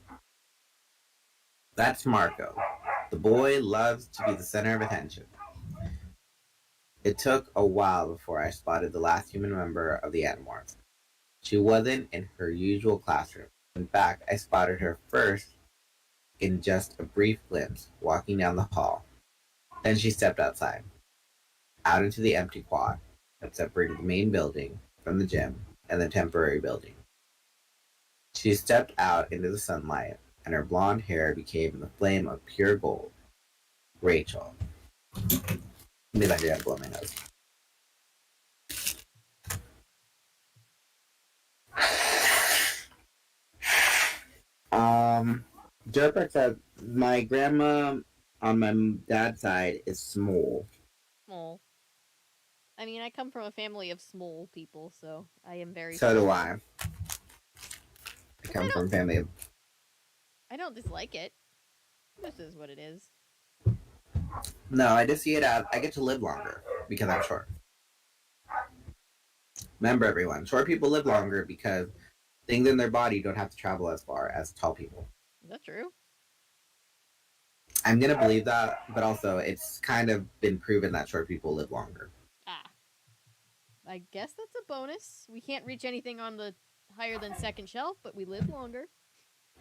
That's Marco. The boy loves to be the center of attention. It took a while before I spotted the last human member of the Animorphs. She wasn't in her usual classroom. In fact, I spotted her first in just a brief glimpse, walking down the hall. Then she stepped outside, out into the empty quad that separated the main building from the gym and the temporary building. She stepped out into the sunlight, and her blonde hair became the flame of pure gold. Rachel. Maybe I gotta blow my nose. Joe says, my grandma on my dad's side is small. Small. I mean, I come from a family of small people, so I am very. So small. do I. I come from a family of... I don't dislike it. This is what it is. No, I just see it as I get to live longer because I'm short. Remember, everyone, short people live longer because things in their body don't have to travel as far as tall people. Is that true? I'm gonna believe that, but also it's kind of been proven that short people live longer. Ah. I guess that's a bonus. We can't reach anything on the higher than second shelf, but we live longer.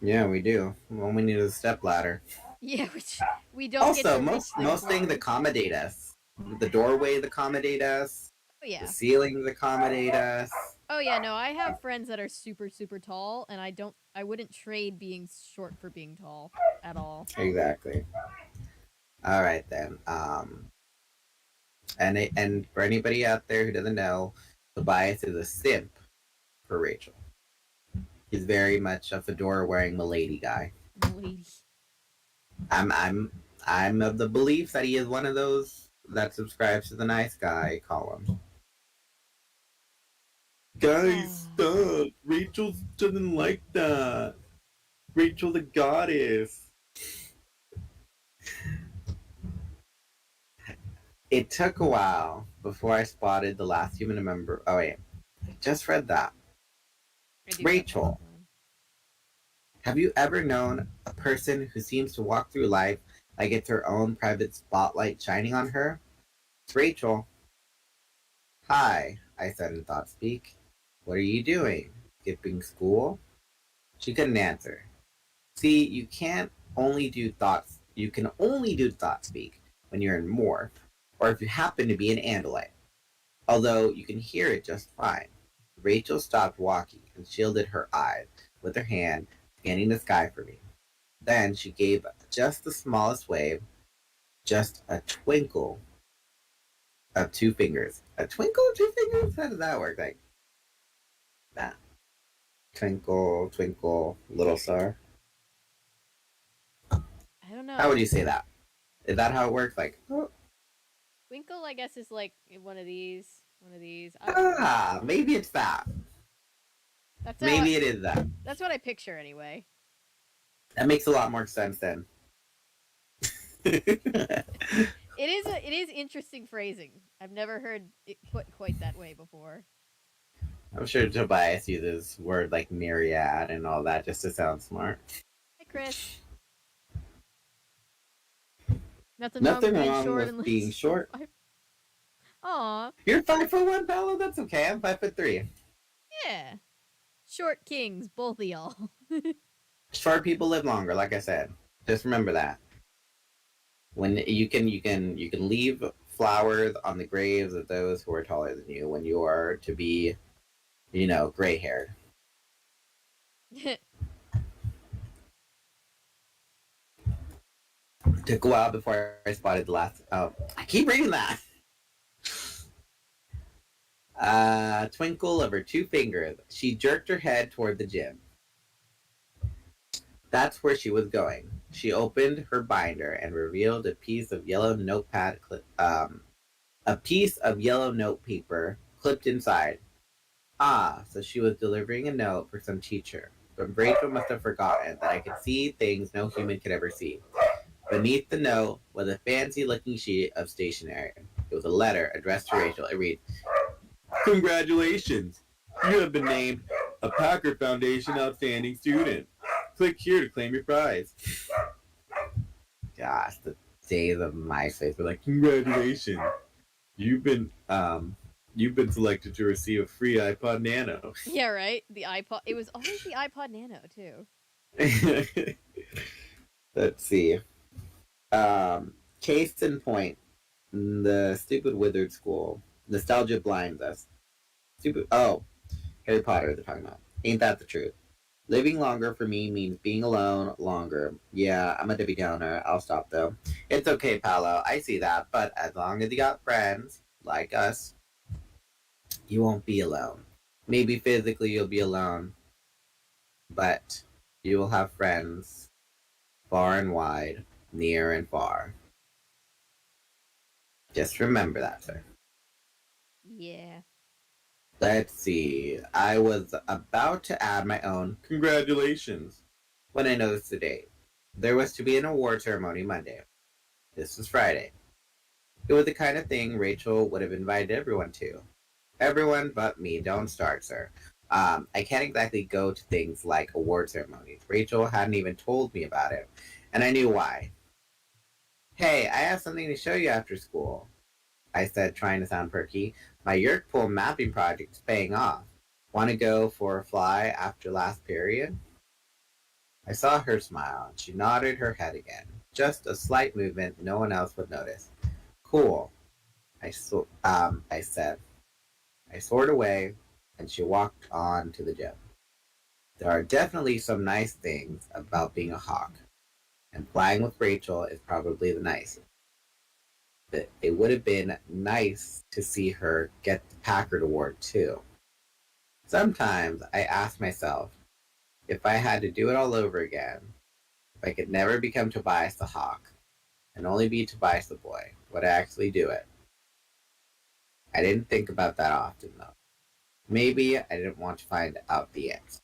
Yeah, we do. All we need is a step ladder. Yeah, which we don't Also, get to most things accommodate us. The doorways accommodate us. Oh yeah. The ceilings accommodate us. Oh yeah, no, I have friends that are super super tall and I wouldn't trade being short for being tall at all. Exactly. All right then. And for anybody out there who doesn't know, Tobias is a simp for Rachel. He's very much a fedora wearing milady guy. Lady. I'm of the belief that he is one of those that subscribes to the nice guy column. Guys, stop! Rachel doesn't like that. Rachel the goddess. It took a while before I spotted the last human member. Oh wait, I just read that. Rachel. Have you ever known a person who seems to walk through life like it's her own private spotlight shining on her? It's Rachel. Hi, I said in thought speak. What are you doing? Skipping school? She couldn't answer. See, you can only do thought speak when you're in morph, or if you happen to be an Andalite. Although you can hear it just fine. Rachel stopped walking and shielded her eyes with her hand, scanning the sky for me. Then she gave just the smallest wave, just a twinkle of two fingers. A twinkle of two fingers? How does that work? Like that. Twinkle, twinkle, little star. I don't How would know. you say that? Is that how it works? Like, oh, Twinkle, I guess, is like one of these. One of these. I don't know. ah, maybe it's that. That's how. Maybe it is that. That's what I picture anyway. That makes a lot more sense then. It is interesting phrasing. I've never heard it put quite that way before. I'm sure Tobias uses word like myriad and all that just to sound smart. Hi, Chris. Nothing wrong Nothing with being wrong short with unless being short. Aw, You're 5'1", Paolo. That's okay. I'm 5'3". yeah. Short kings, both of y'all. Short people live longer, like I said. Just remember that. When you can leave flowers on the graves of those who are taller than you when you are to be, gray haired. Took a while before I spotted the last. Oh, I keep reading that. Twinkle of her two fingers. She jerked her head toward the gym. That's where she was going. She opened her binder and revealed a piece of yellow notepad, a piece of yellow note paper clipped inside. Ah, so she was delivering a note for some teacher. But Rachel must have forgotten that I could see things no human could ever see. Beneath the note was a fancy-looking sheet of stationery. It was a letter addressed to Rachel. It read, "Congratulations! You have been named a Packer Foundation Outstanding Student. Click here to claim your prize." Gosh, the days of MySpace were like, "Congratulations! You've been selected to receive a free iPod Nano." Yeah, right? The iPod. It was always the iPod Nano, too. Let's see. Case in point, the stupid wizard school. Nostalgia blinds us. Stupid. Oh, Harry Potter, they're talking about. Ain't that the truth? Living longer for me means being alone longer. Yeah, I'm a Debbie Downer. I'll stop though. It's okay, Paolo. I see that. But as long as you got friends like us, you won't be alone. Maybe physically you'll be alone, but you will have friends far and wide, near and far. Just remember that, sir. Yeah. Let's see. I was about to add my own congratulations when I noticed the date. There was to be an award ceremony Monday. This was Friday. It was the kind of thing Rachel would have invited everyone to. Everyone but me. Don't start, sir. I can't exactly go to things like award ceremonies. Rachel hadn't even told me about it, and I knew why. "Hey, I have something to show you after school," I said, trying to sound perky. "My Yerk Pool mapping project is paying off. Want to go for a fly after last period?" I saw her smile, and she nodded her head again. Just a slight movement no one else would notice. "Cool," I said. I soared away, and she walked on to the gym. There are definitely some nice things about being a hawk, and flying with Rachel is probably the nicest. But it would have been nice to see her get the Packard Award too. Sometimes I ask myself, if I had to do it all over again, if I could never become Tobias the Hawk, and only be Tobias the Boy, would I actually do it? I didn't think about that often though. Maybe I didn't want to find out the answer.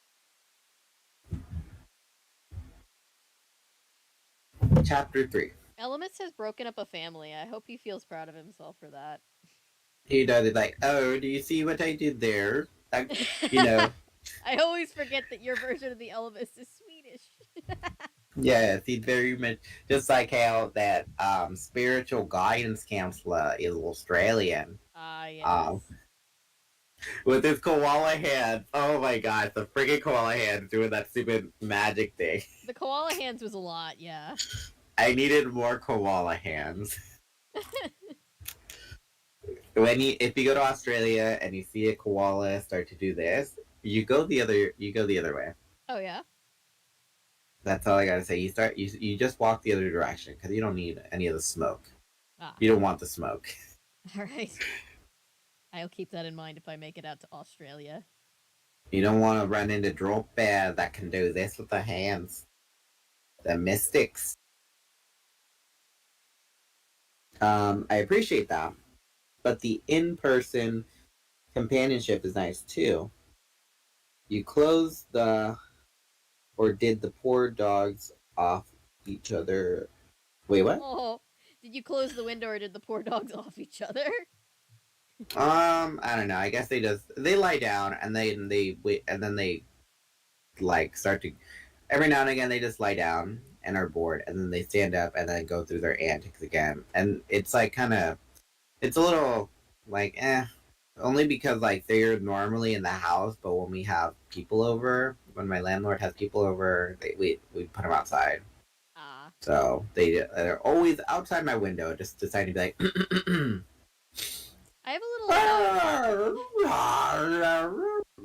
Chapter 3. Ellimist has broken up a family. I hope he feels proud of himself for that. He does it like, "Oh, do you see what I did there?" You know, I always forget that your version of the Ellimist is Swedish. yes, he's very much just like how that spiritual guidance counselor is Australian. Ah, yes. With his koala hands. Oh my god, the freaking koala hands doing that stupid magic thing. The koala hands was a lot, yeah. I needed more koala hands. if you go to Australia and you see a koala start to do this, you go the other way. Oh yeah. That's all I gotta say. You just walk the other direction because you don't need any of the smoke. Ah. You don't want the smoke. All right. I'll keep that in mind if I make it out to Australia. You don't want to run into drop bear that can do this with their hands. The mystics. I appreciate that, but the in-person companionship is nice too. You close the or did the poor dogs off each other? Wait, what? Oh, did you close the window or did the poor dogs off each other? I don't know. I guess they lie down and they wait and then they like start to every now and again they just lie down and are bored and then they stand up and then go through their antics again and it's like kind of it's a little like only because like they're normally in the house but when we have people over when my landlord has people over we put them outside Ah. so they're always outside my window just deciding to be like I have a little.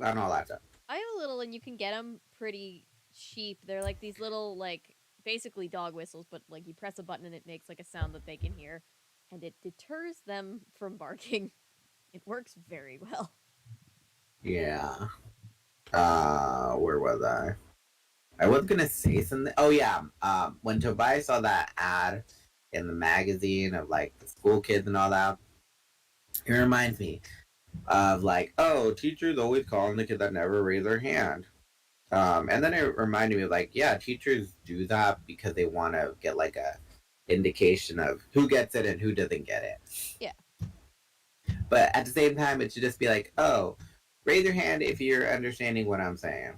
and all that stuff. I have a little, and you can get them pretty cheap. They're like these little, like, basically dog whistles, but like you press a button and it makes like a sound that they can hear, and it deters them from barking. It works very well. Yeah. Where was I? I was gonna say something. Oh yeah. When Tobias saw that ad in the magazine of like the school kids and all that, it reminds me of like, oh, teachers always calling the kids that never raise their hand. And then it reminded me of like, yeah, teachers do that because they want to get like a indication of who gets it and who doesn't get it. Yeah. But at the same time, it should just be like, oh, raise your hand if you're understanding what I'm saying.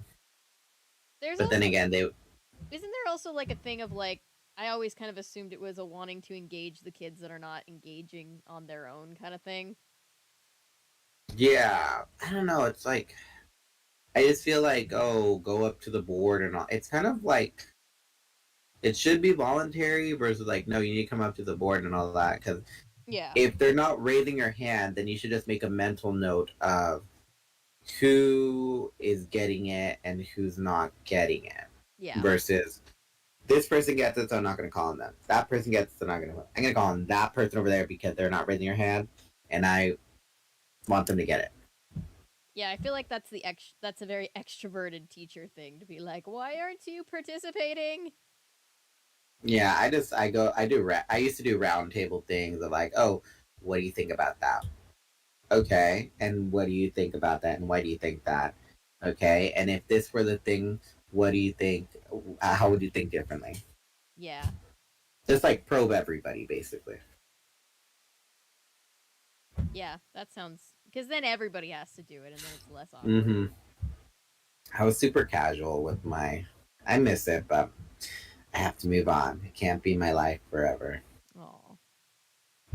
There's But also, then again, they isn't there also like a thing of like I always kind of assumed it was a wanting to engage the kids that are not engaging on their own kind of thing. yeah, I don't know. It's like I just feel like oh, go up to the board and all. It's kind of like it should be voluntary versus like no, you need to come up to the board and all that. Because Yeah. if they're not raising your hand, then you should just make a mental note of who is getting it and who's not getting it. Yeah. Versus this person gets it, so I'm not going to call on them. That person gets it, so I'm going to call on that person over there because they're not raising your hand, and I want them to get it. Yeah, I feel like that's that's a very extroverted teacher thing to be like, "Why aren't you participating?" Yeah, I used to do round table things of like, oh, what do you think about that? Okay, and what do you think about that? And why do you think that? Okay, and if this were the thing, what do you think? How would you think differently? Yeah. Just like probe everybody, basically. Yeah, that sounds because then everybody has to do it and then it's less awkward. Mm-hmm. I was super casual with my. I miss it, but I have to move on. It can't be my life forever. Oh.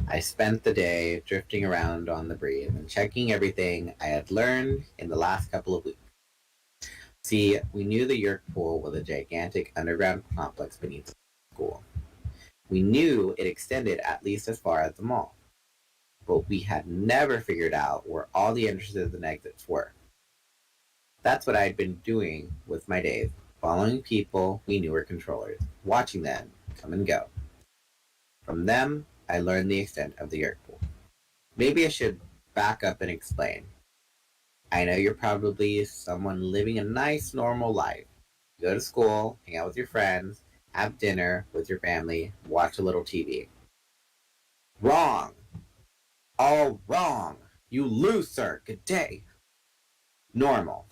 I spent the day drifting around on the breeze and checking everything I had learned in the last couple of weeks. See, we knew the Yerk Pool was a gigantic underground complex beneath the school. We knew it extended at least as far as the mall, but we had never figured out where all the entrances and exits were. That's what I'd been doing with my days, following people we knew were controllers, watching them come and go. From them, I learned the extent of the Yerk Pool. Maybe I should back up and explain. I know you're probably someone living a nice, normal life. You go to school, hang out with your friends, have dinner with your family, watch a little TV. Wrong! All wrong! You lose, sir. Good day. Normal.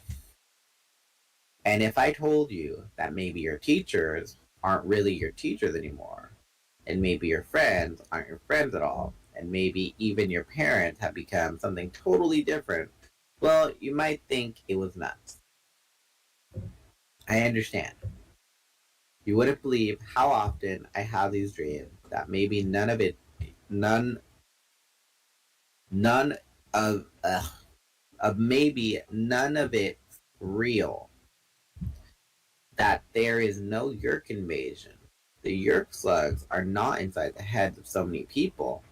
And if I told you that maybe your teachers aren't really your teachers anymore, and maybe your friends aren't your friends at all, and maybe even your parents have become something totally different, well, you might think it was nuts. I understand. You wouldn't believe how often I have these dreams that maybe none of maybe none of it's real. That there is no Yerk invasion. The Yerk slugs are not inside the heads of so many people.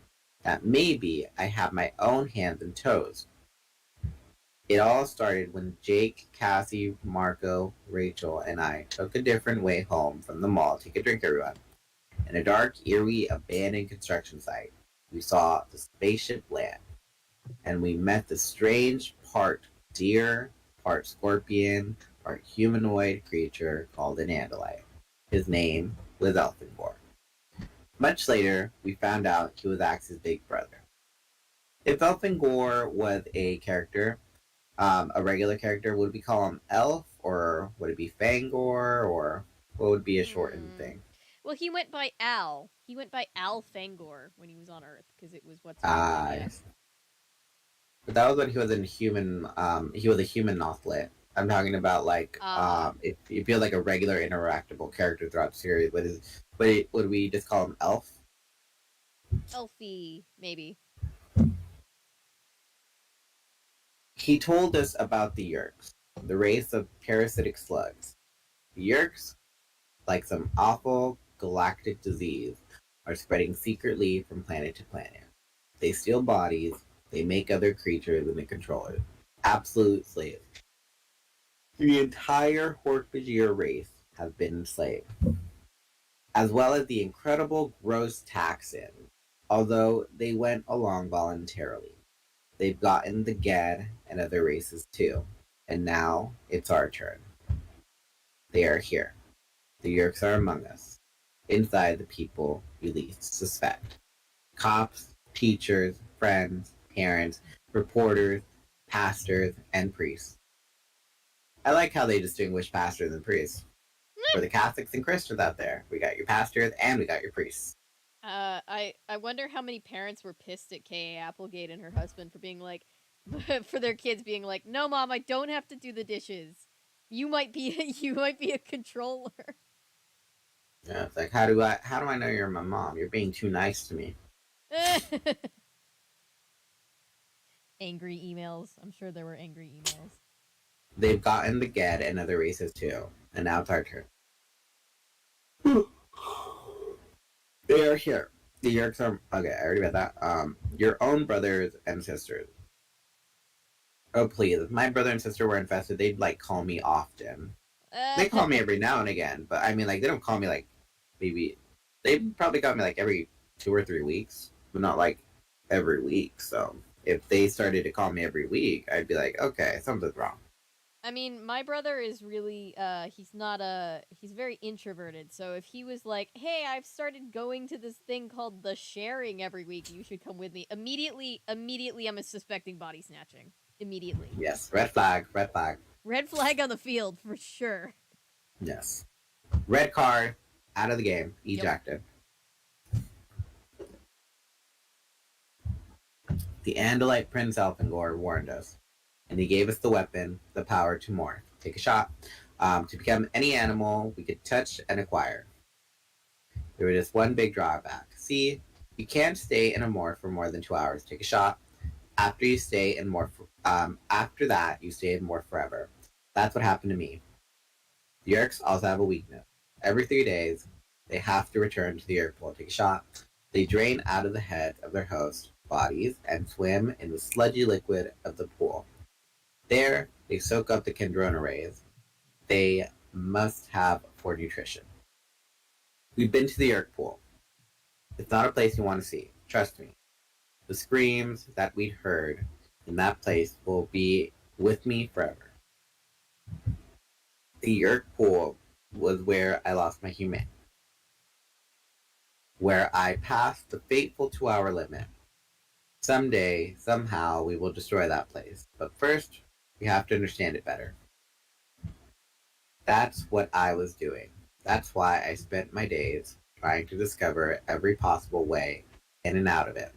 that maybe I have my own hands and toes. It all started when Jake, Cassie, Marco, Rachel, and I took a different way home from the mall to take a drink, everyone. In a dark, eerie, abandoned construction site, we saw the spaceship land, and we met the strange part deer, part scorpion, part humanoid creature called an Andalite. His name was Elfingor. Much later, we found out he was Axe's big brother. If Elfingor was a character, a regular character, would we call him Elf, or would it be Fangor, or what would be a shortened Hmm. thing? Well, he went by Al. He went by Al Fangor when he was on Earth because it was what's her name's idea. But that was when he was in human. He was a human Nothlit. I'm talking about like Ah, if you feel like a regular interactable character throughout the series, would we just call him Elf? Elfie, maybe. He told us about the Yerks, the race of parasitic slugs. The Yerks, like some awful galactic disease, are spreading secretly from planet to planet. They steal bodies, they make other creatures, and they control it. Absolute slaves. The entire Hork-Bajir race has been enslaved, as well as the incredible gross taxon, although they went along voluntarily. They've gotten the Gad and other races too, and now it's our turn. They are here. The Yerks are among us, inside the people you least suspect. Cops, teachers, friends, parents, reporters, pastors, and priests. I like how they distinguish pastors and priests. For the Catholics and Christians out there, we got your pastors and we got your priests. I wonder how many parents were pissed at K.A. Applegate and her husband for being like, for their kids being like, "No, mom, I don't have to do the dishes. You might be, you might be a controller." Yeah, it's like how do I know you're my mom? You're being too nice to me. Angry emails. I'm sure there were angry emails. They've gotten the Ged and other races too, and now it's our turn. They are here. The Yerks are okay. I already read that. Your own brothers and sisters. Oh please, if my brother and sister were infested, they'd like call me often. They call me every now and again, but I mean, like they don't call me like maybe they probably call me like every 2 or 3 weeks, but not like every week. So if they started to call me every week, I'd be like, okay, something's wrong. I mean, my brother is really he's not he's very introverted. So if he was like, "Hey, I've started going to this thing called the sharing every week. You should come with me." Immediately I'm suspecting body snatching. Immediately. Yes, red flag, red flag. Red flag on the field for sure. Yes, red card, out of the game, Yep. ejected. The Andalite Prince Elfingor warned us, and he gave us the weapon, the power to morph. Take a shot. To become any animal we could touch and acquire. There was just one big drawback. See, you can't stay in a morph for more than 2 hours. Take a shot. After you stay in morph, after that, you stay in morph forever. That's what happened to me. The Yerks also have a weakness. Every 3 days, they have to return to the Yerk pool. Take a shot. They drain out of the heads of their host bodies and swim in the sludgy liquid of the pool. There, they soak up the Kendrona rays they must have for nutrition. We've been to the Yerk pool. It's not a place you want to see. Trust me. The screams that we'd heard in that place will be with me forever. The Yerk pool was where I lost my humanity, where I passed the fateful 2 hour limit. Someday, somehow, we will destroy that place. But first, we have to understand it better. That's what I was doing. That's why I spent my days trying to discover every possible way in and out of it.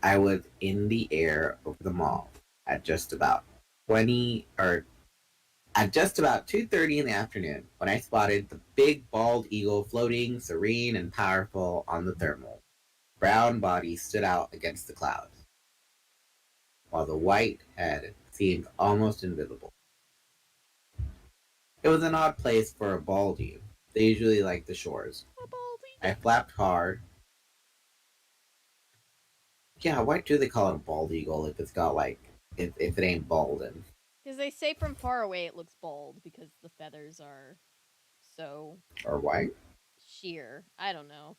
I was in the air over the mall at just about 20 or at just about 2:30 in the afternoon when I spotted the big bald eagle floating serene and powerful on the thermal. Brown body stood out against the clouds, while the white head seemed almost invisible. It was an odd place for a baldy. They usually like the shores. A baldy. I flapped hard. Yeah, why do they call it a bald eagle if it's got like if it ain't bald and Because they say from far away it looks bald because the feathers are so or white? sheer. I don't know.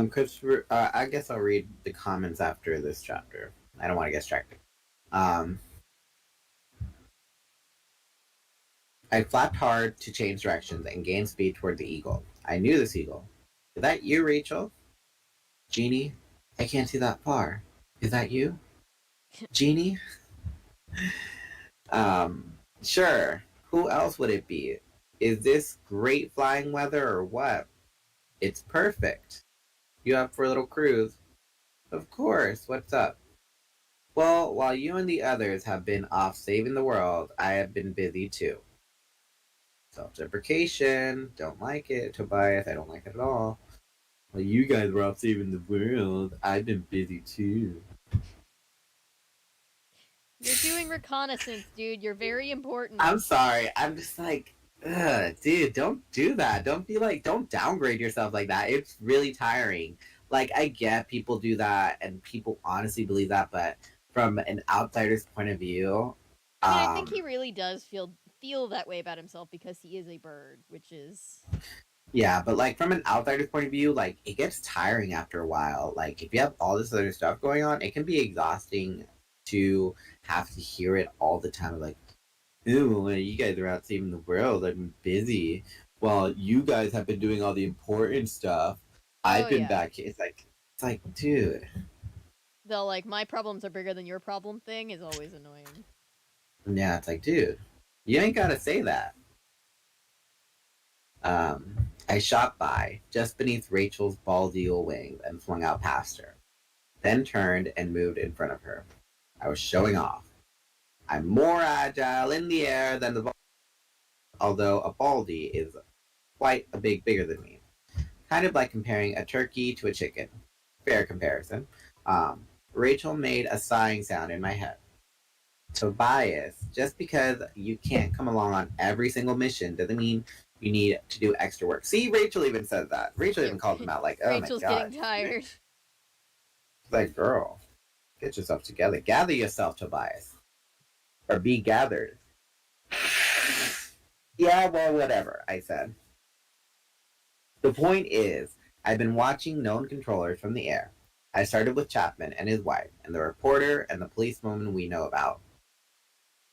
Christopher, I guess I'll read the comments after this chapter. I don't want to get distracted. Um, I flapped hard to change directions and gain speed toward the eagle. I knew this eagle. Is that you, Rachel? Jeannie? I can't see that far. Is that you? Jeannie? Sure. Who else would it be? Is this great flying weather or what? It's perfect. You up for a little cruise? Of course. What's up? Well, while you and the others have been off saving the world, I have been busy too. Self-deprecation. Don't like it, Tobias. I don't like it at all. Well, you guys were off saving the world. I've been busy too. You're doing reconnaissance, dude. You're very important. I'm sorry. I'm just like, ugh, dude, don't do that. Don't be like, don't downgrade yourself like that. It's really tiring. Like, I get people do that and people honestly believe that, but from an outsider's point of view, I mean, I think he really does feel that way about himself because he is a bird, which is yeah, but like from an outsider's point of view, like it gets tiring after a while. Like if you have all this other stuff going on, it can be exhausting to have to hear it all the time. Like, ooh, you guys are out saving the world. I've been busy. Well, you guys have been doing all the important stuff. I've been back. It's like, dude. The like my problems are bigger than your problem thing is always annoying. Yeah, it's like, dude, you ain't gotta say that. I shot by just beneath Rachel's bald eagle wings and flung out past her, then turned and moved in front of her. I was showing off. I'm more agile in the air than the although a baldy is quite a bigger than me. Kind of like comparing a turkey to a chicken. Fair comparison. Rachel made a sighing sound in my head. Tobias, just because you can't come along on every single mission doesn't mean you need to do extra work. See, Rachel even says that. Rachel even calls him out like, oh Rachel's my god. getting tired. Like, girl, get yourself together. Gather yourself, Tobias. Or be gathered. Yeah, well, whatever, I said. The point is, I've been watching known controllers from the air. I started with Chapman and his wife, and the reporter and the policewoman we know about.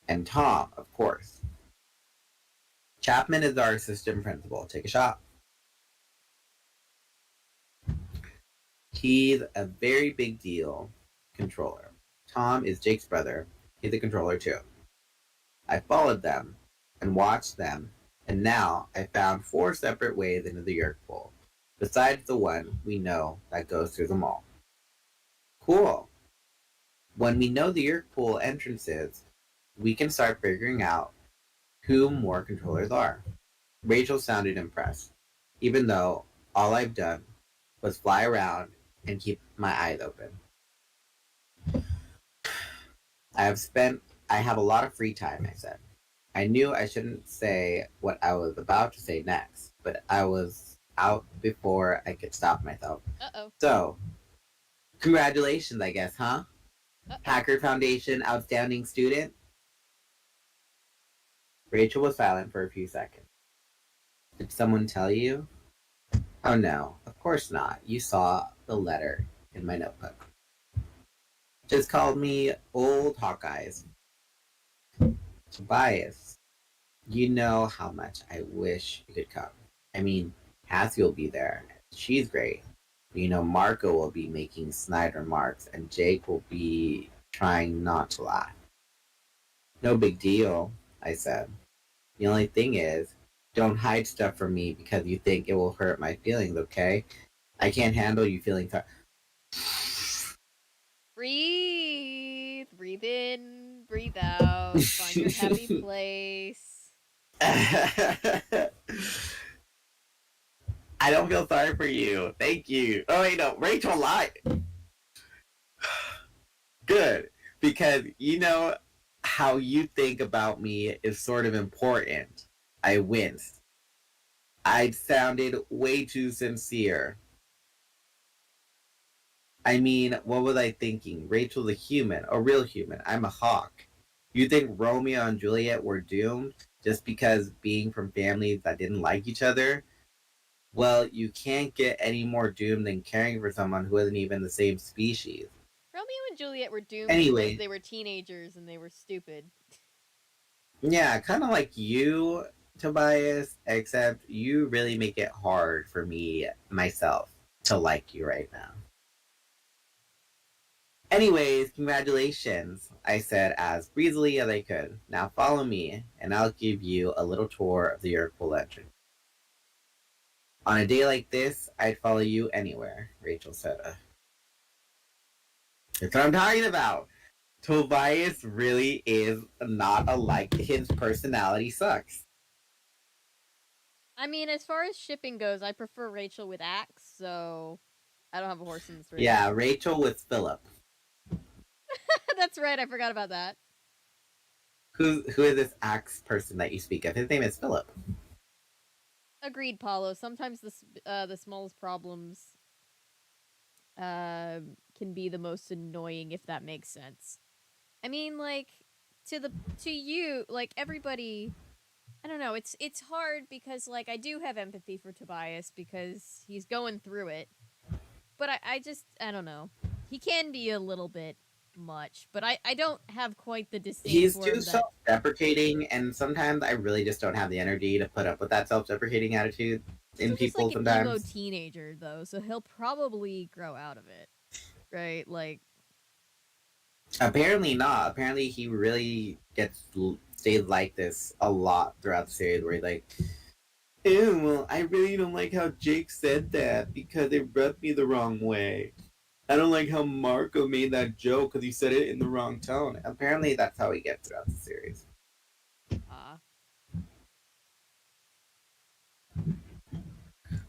And Tom, of course. Chapman is our assistant principal. Take a shot. He's a very big deal controller. Tom is Jake's brother. He's a controller too. I followed them and watched them, and now I found 4 separate ways into the Yerk pool, besides the one we know that goes through the mall. Cool. When we know the Yerk pool entrances, we can start figuring out who more controllers are. Rachel sounded impressed, even though all I've done was fly around and keep my eyes open. I have a lot of free time, I said. I knew I shouldn't say what I was about to say next, but I was out before I could stop myself. Uh-oh. So, congratulations, I guess, huh? Uh-oh. Hacker Foundation Outstanding Student? Rachel was silent for a few seconds. Did someone tell you? Oh no, of course not. You saw the letter in my notebook. Just called me Old Hawkeyes. Tobias, you know how much I wish you could come. I mean, Cassie will be there. She's great. You know, Marco will be making snide remarks, and Jake will be trying not to laugh. No big deal, I said. The only thing is, don't hide stuff from me because you think it will hurt my feelings, okay? I can't handle you feeling tired. Breathe. Breathe in. Breathe out. Find your happy place. I don't feel sorry for you. Thank you. Oh, wait, no. Rachel lied. Good. Because you know how you think about me is sort of important. I winced. I'd sounded way too sincere. I mean, what was I thinking? Rachel's a human, a real human. I'm a hawk. You think Romeo and Juliet were doomed just because being from families that didn't like each other? Well, you can't get any more doomed than caring for someone who isn't even the same species. Romeo and Juliet were doomed because Anyway, they were teenagers and they were stupid. yeah, kind of like you, Tobias, except you really make it hard for me, myself, to like you right now. Anyways, congratulations, I said as breezily as I could. Now follow me, and I'll give you a little tour of the Urkel entrance. On a day like this, I'd follow you anywhere, Rachel said. That's what I'm talking about. Tobias really is not alike. His personality sucks. I mean, as far as shipping goes, I prefer Rachel with Axe, so I don't have a horse in this race. Yeah, Rachel with Philip. That's right, I forgot about that. Who is this axe person that you speak of? His name is Philip. Agreed, Paulo. Sometimes the smallest problems can be the most annoying, if that makes sense. I mean, like to you, like everybody. I don't know. It's hard because like I do have empathy for Tobias because he's going through it, but I don't know. He can be a little bit much, but I don't have quite the disdain He's for too him that. self-deprecating, and sometimes I really just don't have the energy to put up with that self-deprecating attitude in Still just like people. an emo Sometimes, teenager though, so he'll probably grow out of it, right? Like, apparently not. Apparently, he really stays like this a lot throughout the series, where he's like, "Ew, well, I really don't like how Jake said that because it rubbed me the wrong way. I don't like how Marco made that joke because he said it in the wrong tone." Apparently, that's how he gets throughout the series.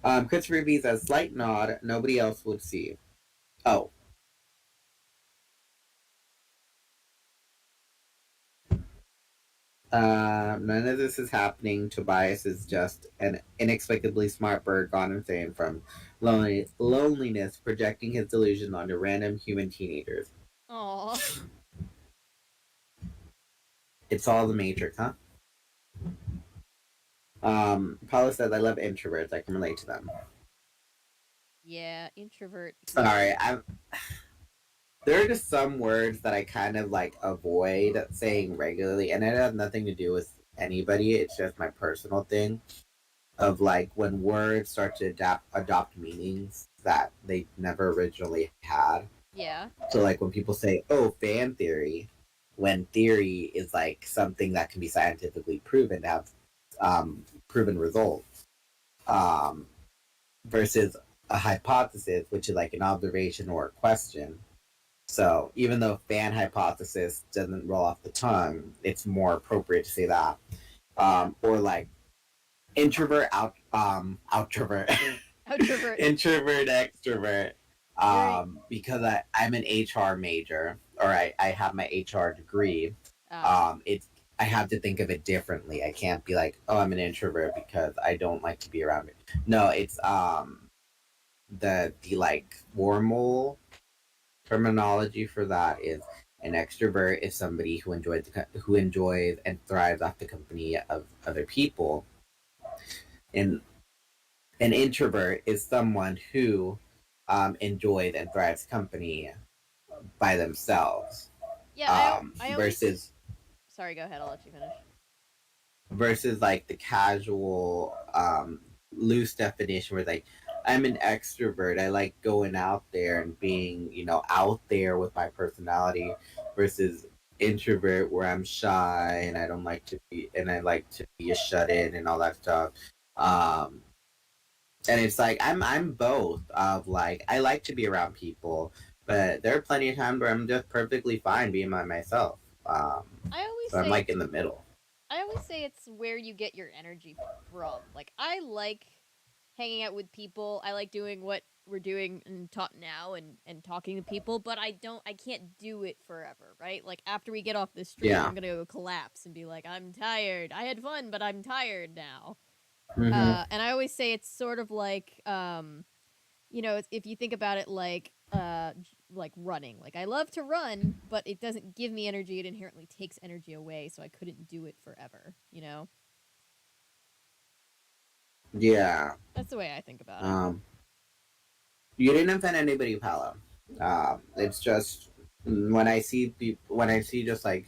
ah, Christopher V's a slight nod nobody else would see. Oh. None of this is happening. Tobias is just an inexplicably smart bird gone insane from loneliness, projecting his delusion onto random human teenagers. aw, It's all the Matrix, huh? Paula says, I love introverts. I can relate to them. yeah, introvert. Sorry, there are just some words that I kind of like avoid saying regularly, and it has nothing to do with anybody. It's just my personal thing of like when words start to adopt meanings that they never originally had. Yeah, So like when people say, "Oh, fan theory," when theory is like something that can be scientifically proven to have proven results, um, versus a hypothesis, which is like an observation or a question. So even though fan hypothesis doesn't roll off the tongue, it's more appropriate to say that. yeah, Or like introvert outtrovert outrovert. introvert extrovert. You're Because I'm an HR major, or I have my HR degree. ah, It's I have to think of it differently. I can't be like, oh, I'm an introvert because I don't like to be around it. No, it's the like formal terminology for that is an extrovert is somebody who enjoys and thrives off the company of other people, and an introvert is someone who enjoys and thrives company by themselves. yeah. I always. Versus Sorry, go ahead. I'll let you finish. like the casual loose definition where like I'm an extrovert. I like going out there and being, out there with my personality versus introvert where I'm shy and I don't like to be and I like to be a shut in and all that stuff. Um and it's like I'm both of like I like to be around people, but there are plenty of times where I'm just perfectly fine being by myself. I always So I'm say like it's in the middle. I always say it's where you get your energy from. Like I like hanging out with people. I like doing what we're doing and talk now and talking to people, but I can't do it forever, right? Like after we get off this stream, Yeah. I'm gonna go collapse and be like, I'm tired. I had fun, but I'm tired now. Mm-hmm. And I always say it's sort of like you know, if you think about it like running. Like I love to run, but it doesn't give me energy. It inherently takes energy away, so I couldn't do it forever, you know? Yeah. That's the way I think about it. Um, you didn't offend anybody, Paolo. It's just when I see just like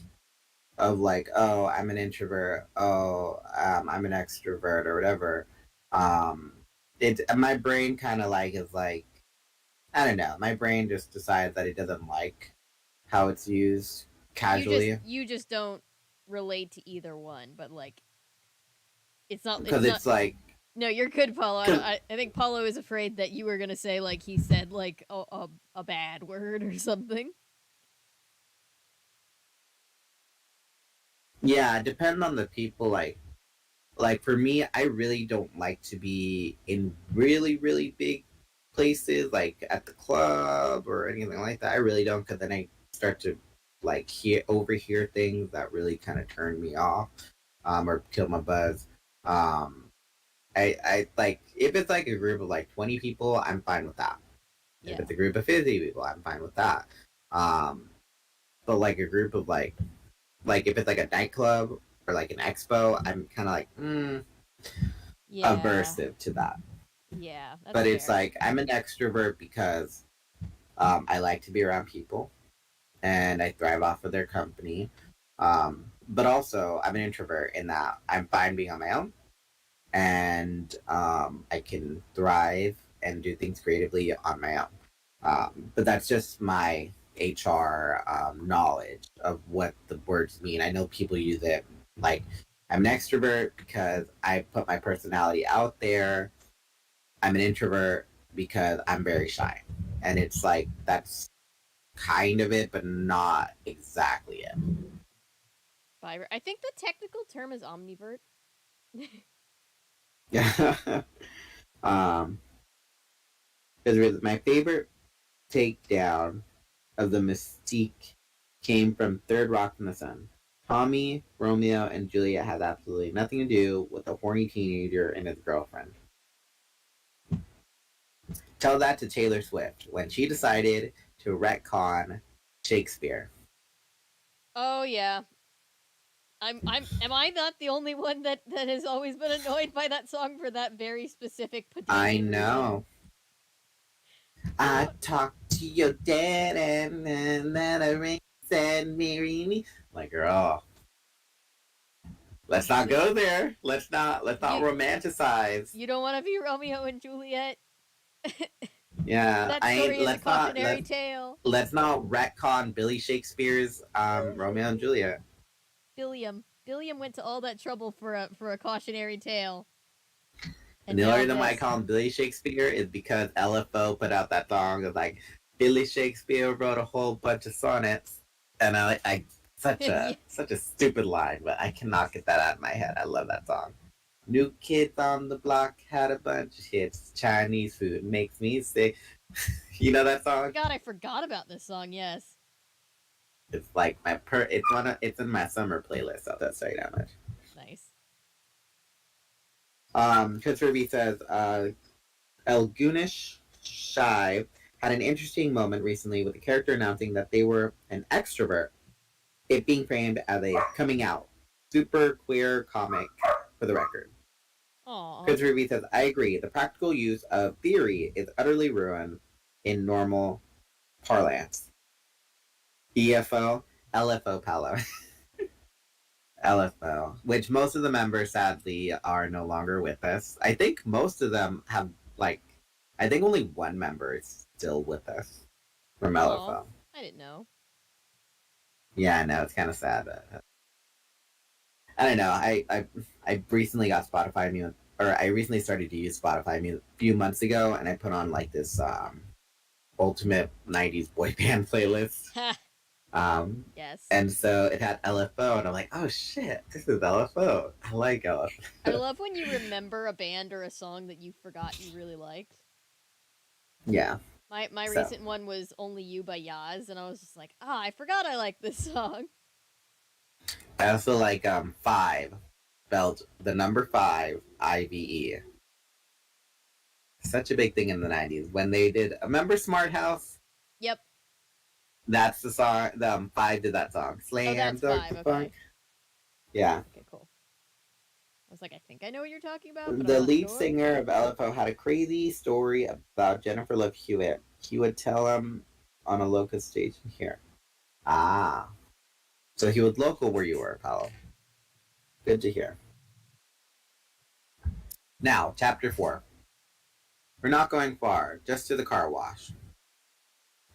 of like, oh, I'm an introvert, oh, I'm an extrovert or whatever. Um, it my brain kind of like is like, I don't know. My brain just decides that it doesn't like how it's used casually You just don't relate to either one, but like it's because not it's like, no, you're good, Paulo. cause, I think Paulo is afraid that you were gonna say like he said like a bad word or something. yeah, depending on the people, like for me, I really don't like to be in really really big places like at the club or anything like that. I really don't, because then I start to like overhear things that really kind of turn me off, or kill my buzz. Um, I like if it's like a group of like 20 people, I'm fine with that. If Yeah. it's a group of 50 people, I'm fine with that. Um, but like a group of like if it's like a nightclub or like an expo, I'm kind of like Yeah. aversive to that. Yeah, that's But it's fair. like I'm an extrovert because I like to be around people and I thrive off of their company. But also, I'm an introvert in that I'm fine being on my own and I can thrive and do things creatively on my own. But that's just my HR knowledge of what the words mean. I know people use it like I'm an extrovert because I put my personality out there. I'm an introvert because I'm very shy. And it's like that's kind of it, but not exactly it. I think the technical term is omnivert. Yeah. um, because my favorite takedown of the mystique came from Third Rock from the Sun. Tommy, Romeo, and Juliet has absolutely nothing to do with a horny teenager and his girlfriend. Tell that to Taylor Swift when she decided to retcon Shakespeare. Oh yeah. Am I not the only one that has always been annoyed by that song for that very specific I pedestrian reason? know. You I don't talked to your dad and then a ring said marry me. Like, girl, let's not really go there. Let's not you romanticize. you don't want to be Romeo and Juliet? Yeah, That I ain't. story is a cautionary tale. Let's not retcon Billy Shakespeare's Romeo and Juliet. Billiam went to all that trouble for a cautionary tale, And and the only now reason why I this. call him Billy Shakespeare is because LFO put out that song of like Billy Shakespeare wrote a whole bunch of sonnets, and I Yeah. such a stupid line, but I cannot get that out of my head. I love that song. New kids on the block had a bunch of hits. Chinese food makes me sick. You know that song? God, I forgot about this song. Yes, It's like it's in my summer playlist. I'll just say that much. nice. Christopher B says, El Gunish Shy had an interesting moment recently with a character announcing that they were an extrovert, it being framed as a coming out, super queer comic for the record. Aw. Christopher B says, I agree. The practical use of theory is utterly ruined in normal parlance. EFO, LFO Palo. LFO, which most of the members sadly are no longer with us. I think most of them have like, I think only one member is still with us from Aw. LFO. I didn't know. Yeah, I know it's kind of sad. I don't know. I recently got Spotify Music, or I recently started to use Spotify Music a few months ago, and I put on like this ultimate '90s boy band playlist. Ha. Um, Yes. and so it had LFO, and I'm like, oh shit, this is LFO. I like I LFO. love when you remember a band or a song that you forgot you really liked. Yeah. My So recent one was Only You by Yaz, and I was just like, I forgot I like this song. I also like five, spelled the number five IVE. Such a big thing in the 90s when they did. Remember Smart House? Yep. That's the song. The five did that song. Oh, Slam that's dunk five. the funk. Okay. Yeah. Okay, cool. I was like, I think I know what you're talking about, but I'm The not lead sure. singer of LFO had a crazy story about Jennifer Love Hewitt. He would tell him on a locust stage here. Ah. So he was local where you were, Apollo. Good to hear. Now, chapter 4. We're not going far, just to the car wash.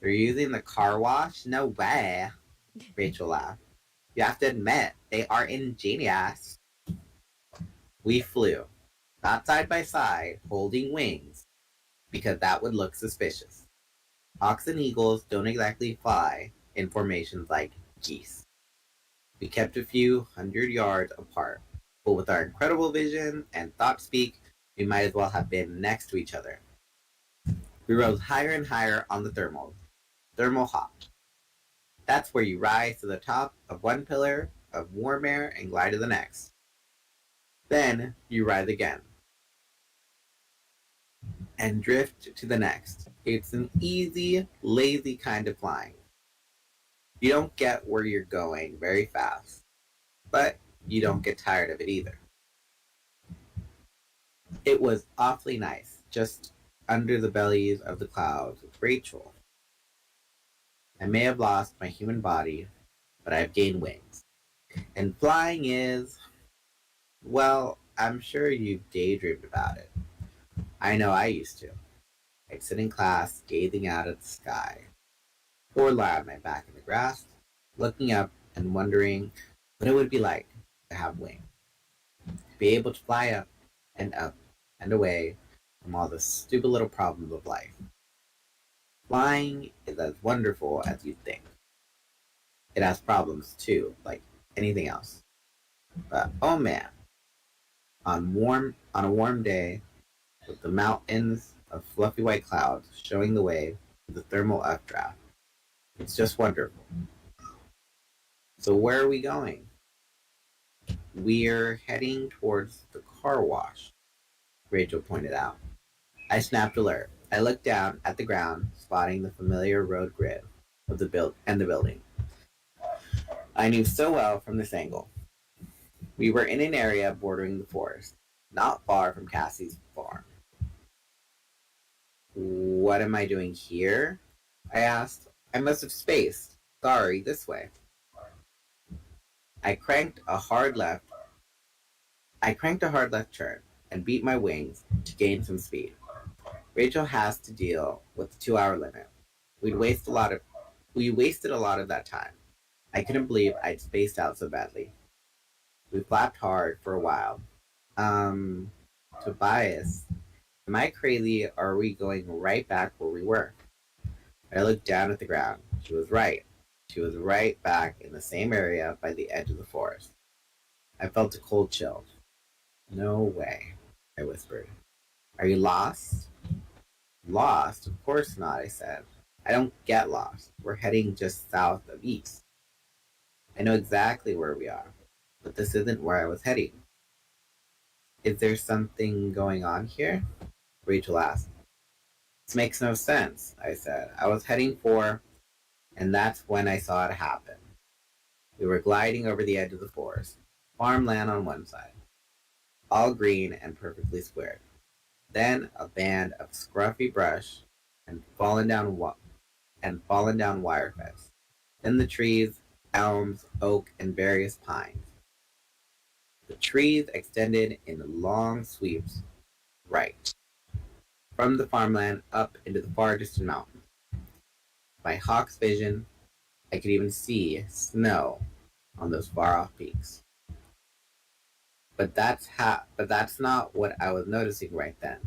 You're using the car wash? No way. Rachel laughed. You have to admit, they are ingenious. We flew, not side by side, holding wings, because that would look suspicious. Hawks and eagles don't exactly fly in formations like geese. We kept a few hundred yards apart, but with our incredible vision and thought speak, we might as well have been next to each other. We rose higher and higher on the thermal hop. That's where you rise to the top of one pillar of warm air and glide to the next. Then you rise again and drift to the next. It's an easy, lazy kind of flying. You don't get where you're going very fast, but you don't get tired of it either. It was awfully nice, just under the bellies of the clouds with Rachel. I may have lost my human body, but I've gained wings. And flying is, well, I'm sure you've daydreamed about it. I know I used to. I'd sit in class, gazing out at the sky, or lie on my back in the grass, looking up and wondering what it would be like to have wings, to be able to fly up and away from all the stupid little problems of life. Flying is as wonderful as you think. It has problems too, like anything else. But oh man, on a warm day, with the mountains of fluffy white clouds showing the way to the thermal updraft, it's just wonderful. So where are we going? We're heading towards the car wash, Rachel pointed out. I snapped alert. I looked down at the ground, spotting the familiar road grid of the building. I knew so well from this angle. We were in an area bordering the forest, not far from Cassie's farm. What am I doing here? I asked. I must have spaced. Sorry, this way. I cranked a hard left. I cranked a hard left turn and beat my wings to gain some speed. Rachel has to deal with the 2 hour limit. We wasted a lot of that time. I couldn't believe I'd spaced out so badly. We flapped hard for a while. Um, Tobias, am I crazy or are we going right back where we were? I looked down at the ground. She was right. She was right back in the same area by the edge of the forest. I felt a cold chill. No way, I whispered. Are you lost? Lost? Of course not, I said. I don't get lost. We're heading just south of east. I know exactly where we are, but this isn't where I was heading. Is there something going on here? Rachel asked. This makes no sense, I said. I was heading for, and that's when I saw it happen. We were gliding over the edge of the forest, farmland on one side, all green and perfectly squared. Then a band of scruffy brush and fallen down wire fence. Then the trees, elms, oak, and various pines. The trees extended in long sweeps right from the farmland up into the far distant mountains. By hawk's vision, I could even see snow on those far off peaks. But that's not what I was noticing right then.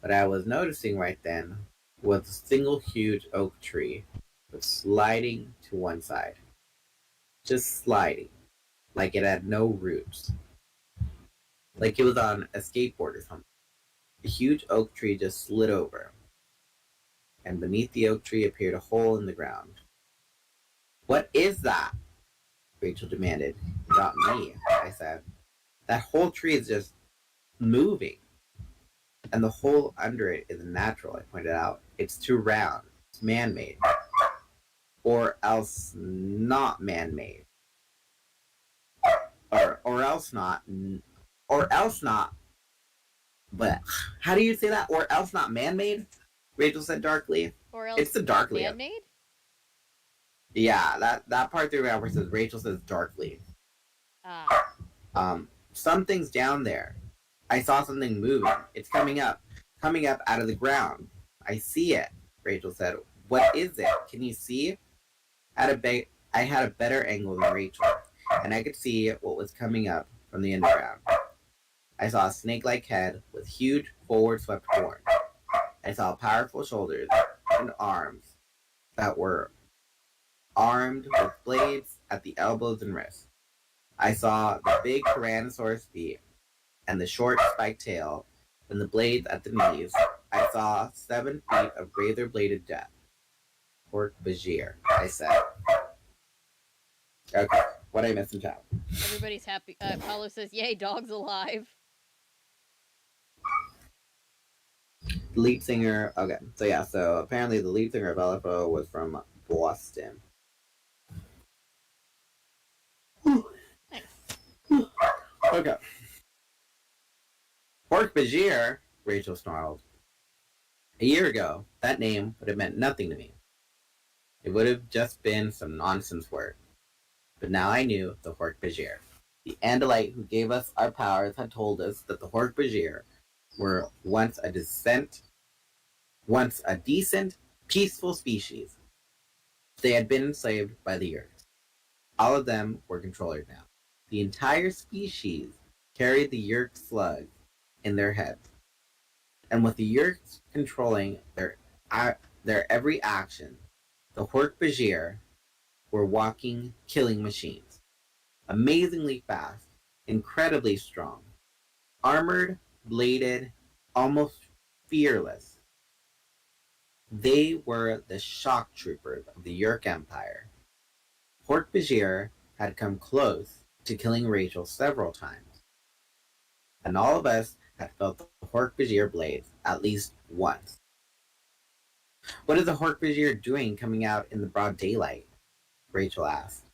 What I was noticing right then was a single huge oak tree was sliding to one side. Just sliding, like it had no roots. Like it was on a skateboard or something. The huge oak tree just slid over. and beneath the oak tree appeared a hole in the ground. "What is that?" Rachel demanded. "Not me," I said. "That whole tree is just moving." "And the hole under it isn't natural," I pointed out. "It's too round. It's man-made. Or else not man-made. Or else not. Or else not. But how do you say that? Or else not man-made?" Rachel said darkly. Or else It's the not darkly. man-made? Yeah, that part through where it says Rachel says darkly. Something's down there. I saw something moving. It's coming up out of the ground. "I see it," Rachel said. "What is it? Can you see?" I had a better angle than Rachel, and I could see what was coming up from the underground. I saw a snake-like head with huge forward-swept horns. I saw powerful shoulders and arms that were armed with blades at the elbows and wrists. I saw the big Tyrannosaurus feet and the short spiked tail and the blades at the knees. I saw 7 feet of razor-bladed death. "Hork-Bajir," I said. Okay, what I missed in chat? Everybody's happy. Paulo says, "Yay, dog's alive." The lead singer. Okay, so apparently the lead singer of LFO was from Boston. Nice. Okay. "Hork-Bajir," Rachel snarled. "A year ago, that name would have meant nothing to me. It would have just been some nonsense word. But now I knew the Hork-Bajir. The Andalite who gave us our powers had told us that the Hork-Bajir were once a decent, peaceful species. They had been enslaved by the Yeerks. All of them were controllers now. The entire species carried the Yeerk slug in their heads. And with the Yeerks controlling their every action, the Hork-Bajir were walking killing machines. Amazingly fast, incredibly strong, armored, bladed, almost fearless. They were the shock troopers of the Yeerk Empire. Hork-Bajir had come close to killing Rachel several times, and all of us had felt the Hork-Bajir blades at least once. "What is the Hork-Bajir doing coming out in the broad daylight?" Rachel asked.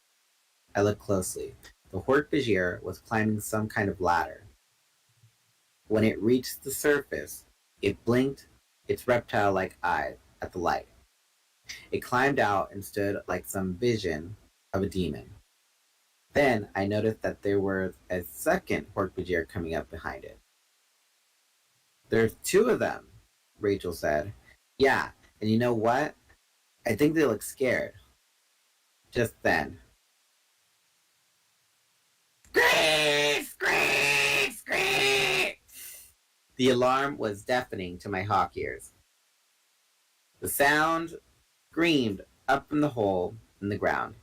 I looked closely. The Hork-Bajir was climbing some kind of ladder. When it reached the surface, it blinked its reptile-like eyes at the light. It climbed out and stood like some vision of a demon. Then I noticed that there was a second Hork-Bajir coming up behind it. "There's 2 of them," Rachel said. "Yeah, and you know what? I think they look scared." Just then. Squeak! Squeak! Squeak! The alarm was deafening to my hawk ears. The sound screamed up from the hole in the ground.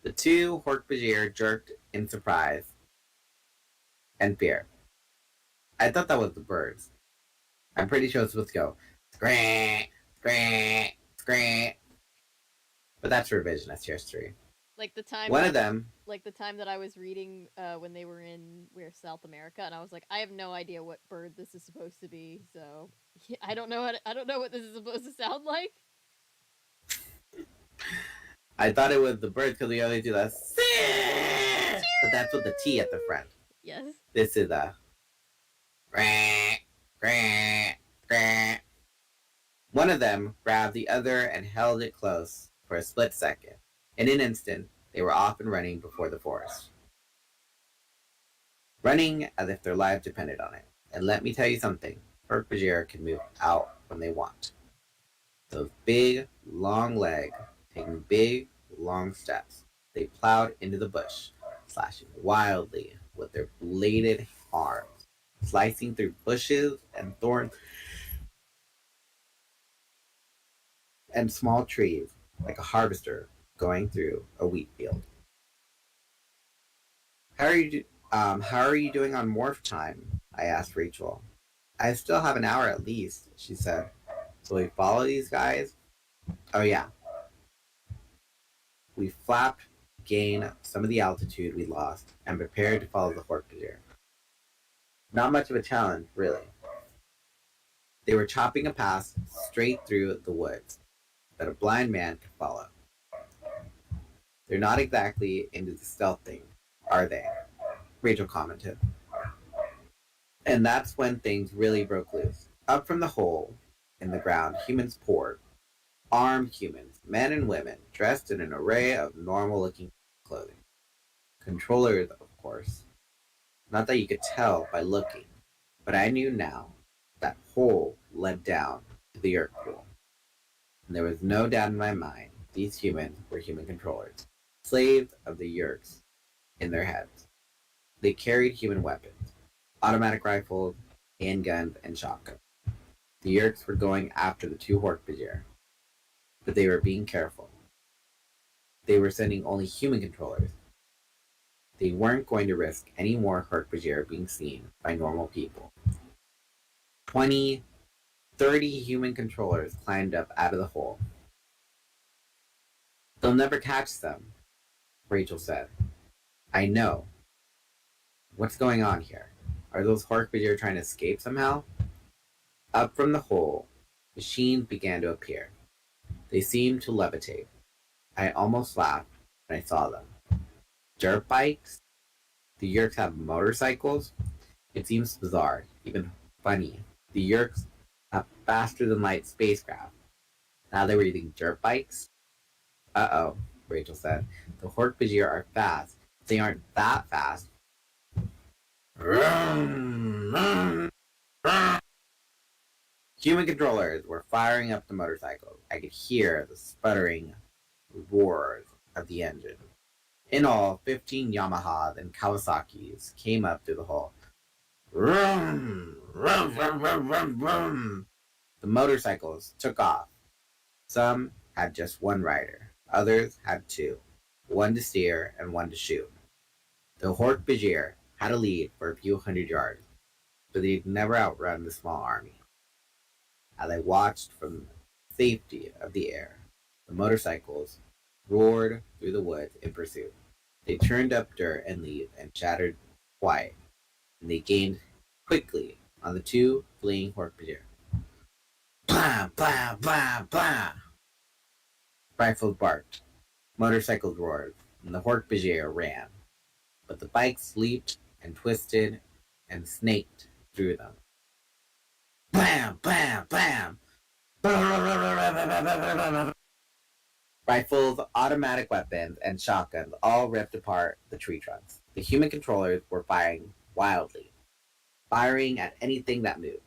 The 2 Hork-Bajir jerked in surprise and fear. I thought that was the birds. I'm pretty sure it's supposed to go scream, scream, scream. But that's revisionist history. Like the time One of them. Like the time that I was reading when they were in South America, and I was like, I have no idea what bird this is supposed to be, so I don't know what this is supposed to sound like. I thought it was the birds because we always do that. But that's with the T at the front. Yes. This is a. One of them grabbed the other and held it close for a split second. In an instant, they were off and running before the forest. Running as if their lives depended on it. And let me tell you something, Hork-Bajir can move out when they want. Those big, long legs, taking big, long steps, they plowed into the bush, slashing wildly with their bladed arms, slicing through bushes and thorns and small trees like a harvester going through a wheat field. How are you doing on morph time? I asked Rachel. I still have an hour at least, she said. So we follow these guys. Oh yeah, we flapped, gain some of the altitude we lost, and prepared to follow the Hork-Bajir. Not much of a challenge, really. They were chopping a path straight through the woods that a blind man could follow. They're not exactly into the stealth thing, are they? Rachel commented. And that's when things really broke loose. Up from the hole in the ground, humans poured. Armed humans, men and women, dressed in an array of normal looking clothing. Controllers, of course. Not that you could tell by looking, but I knew now that hole led down to the Yerk pool. And there was no doubt in my mind these humans were human controllers, slaves of the Yerks in their heads. They carried human weapons, automatic rifles, handguns, and shotguns. The Yerks were going after the two Hork-Bajir, but they were being careful. They were sending only human controllers. They weren't going to risk any more Hork-Bajir being seen by normal people. 20, 30 human controllers climbed up out of the hole. They'll never catch them, Rachel said. I know. What's going on here? Are those Hork-Bajir trying to escape somehow? Up from the hole, machines began to appear. They seemed to levitate. I almost laughed when I saw them. Dirt bikes? The Yerks have motorcycles? It seems bizarre, even funny. The Yerks have faster than light spacecraft. Now they were using dirt bikes? Uh-oh, Rachel said. The Hork-Bajir are fast. They aren't that fast. Human controllers were firing up the motorcycles. I could hear the sputtering roars of the engine. In all, 15 Yamahas and Kawasaki's came up through the hole. Vroom, vroom, vroom, vroom, vroom, vroom. The motorcycles took off. Some had just one rider. Others had two. One to steer and one to shoot. The Hork-Bajir had a lead for a few hundred yards, but they'd never outrun the small army. As I watched from the safety of the air, the motorcycles roared through the woods in pursuit. They churned up dirt and leaves and chattered quiet, and they gained quickly on the two fleeing Hork-Bajir. Blah, blah, blah, blah. Rifles barked, motorcycles roared, and the Hork-Bajir ran. But the bikes leaped and twisted and snaked through them. Blam, blam, blam. Rifles, automatic weapons, and shotguns all ripped apart the tree trunks. The human controllers were firing wildly, firing at anything that moved.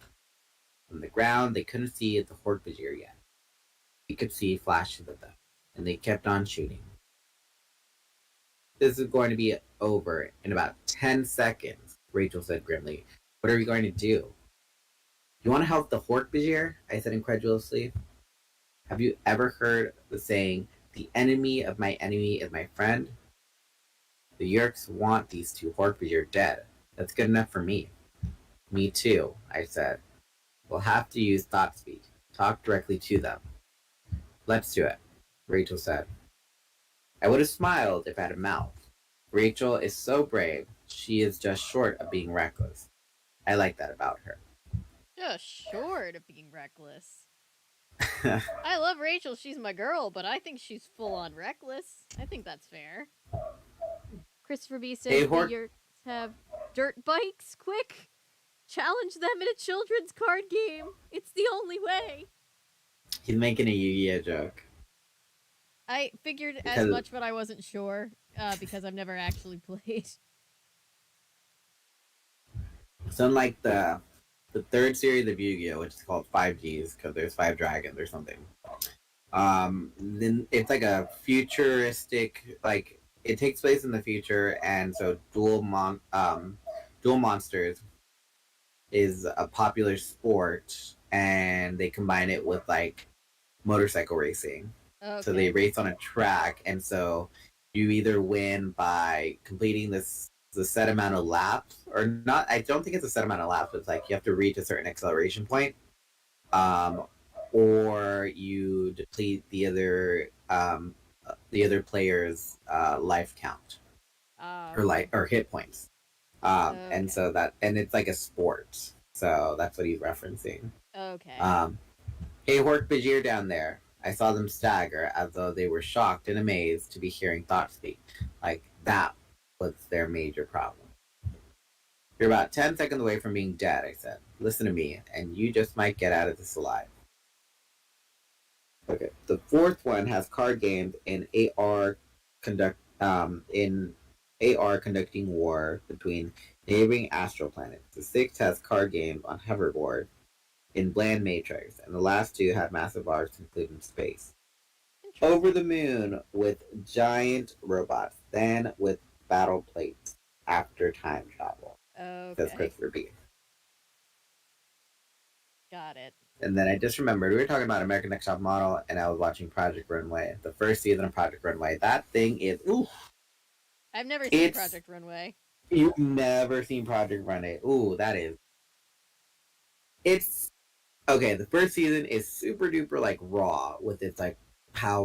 From the ground, they couldn't see the Hork-Bajir yet. We could see flashes of them, and they kept on shooting. This is going to be over in about 10 seconds, Rachel said grimly. What are we going to do? You want to help the Hork-Bajir? I said incredulously. Have you ever heard the saying, the enemy of my enemy is my friend? The Yerks want these two Hork-Bajir dead. That's good enough for me. Me too, I said. We'll have to use thought speak. Talk directly to them. Let's do it, Rachel said. I would have smiled if I had a mouth. Rachel is so brave, she is just short of being reckless. I like that about her. Just short of being reckless. I love Rachel, she's my girl, but I think she's full on reckless. I think that's fair. Christopher B says Hey, the Yerks have dirt bikes. Quick! Challenge them in a children's card game. It's the only way. He's making a Yu-Gi-Oh joke. I figured as much, but I wasn't sure because I've never actually played. So unlike the third series of Yu-Gi-Oh, which is called 5Gs because there's 5 dragons or something. Then it's like a futuristic, like it takes place in the future, and so dual monsters is a popular sport, and they combine it with like motorcycle racing. Okay. So they race on a track, and so you either win by completing the set amount of laps, or not. I don't think it's a set amount of laps, but it's like you have to reach a certain acceleration point, or you deplete the other player's life count Okay. or hit points. And Okay. so that and it's like a sport, so that's what he's referencing. Okay. Um, hey, Hork Bajir down there. I saw them stagger as though they were shocked and amazed to be hearing thought speak. Like that was their major problem. You're about 10 seconds away from being dead, I said. Listen to me, and you just might get out of this alive. Okay. The fourth one has card games in AR conducting war between neighboring astral planets. The sixth has card games on hoverboard in bland matrix, and the last two have massive arcs including space. Over Interesting. the moon with giant robots, then with battle plates after time travel, says Okay. Christopher B. Got it. And then I just remembered we were talking about American Next Top Model, and I was watching Project Runway, the first season of Project Runway. That thing is, ooh, I've never seen it's Project Runway. you've never seen Project Runway. Ooh, that is, it's okay. The first season is super duper like raw with its like how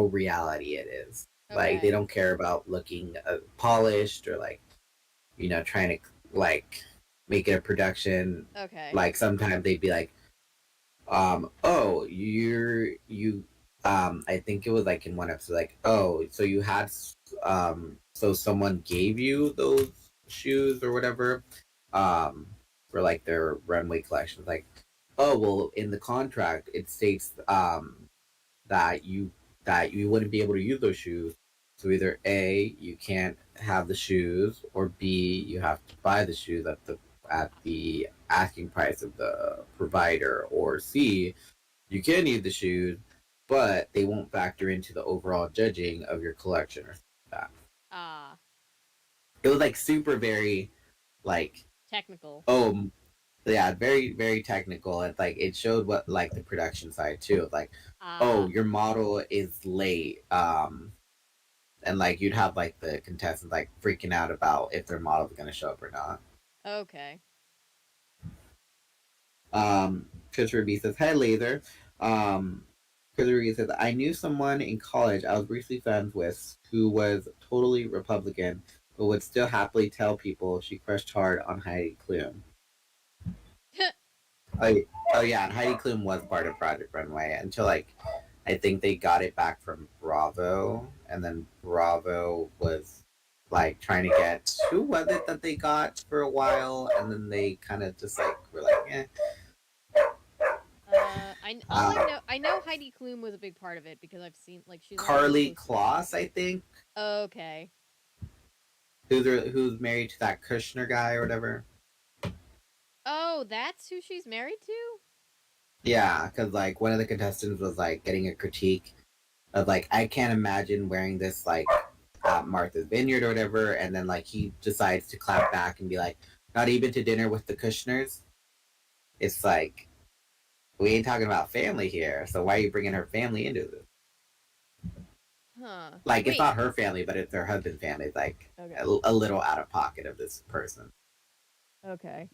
reality it is. Like they Okay. don't care about looking polished or like trying to like make it a production. Okay. Like sometimes they'd be like, oh, I think it was like in one episode, like, oh, so you had so someone gave you those shoes or whatever, um for like their runway collection. Like, oh well, in the contract it states that you wouldn't be able to use those shoes. So either A, you can't have the shoes, or B, you have to buy the shoes at the asking price of the provider, or C, you can use the shoes, but they won't factor into the overall judging of your collection or something like that. Ah. It was like super very like Technical. oh yeah, very very technical. It's like it showed what like the production side too. Like, oh, Ah. your model is late. And like you'd have like the contestants like freaking out about if their model's gonna show up or not. Okay. Christopher B says, "Hey, Laser." Um, Christopher B says, "I knew someone in college I was briefly friends with who was totally Republican, but would still happily tell people she crushed hard on Heidi Klum." Like, oh yeah, and Heidi Klum was part of Project Runway until like I think they got it back from Bravo, and then Bravo was like trying to get who was it that they got for a while, and then they kind of just like were like, eh. I know, I know Heidi Klum was a big part of it because I've seen like she's on all the Carly posters. Kloss, I think, Okay. who's married to that Kushner guy or whatever. Oh, that's who she's married to? Yeah, because like one of the contestants was like getting a critique of like I can't imagine wearing this like at Martha's Vineyard or whatever, and then like he decides to clap back and be like, not even to dinner with the Kushners. It's like we ain't talking about family here, so why are you bringing her family into this? Huh. Like it's Wait. not her family, but it's her husband's family. It's like Okay. a little out of pocket of this person. Okay.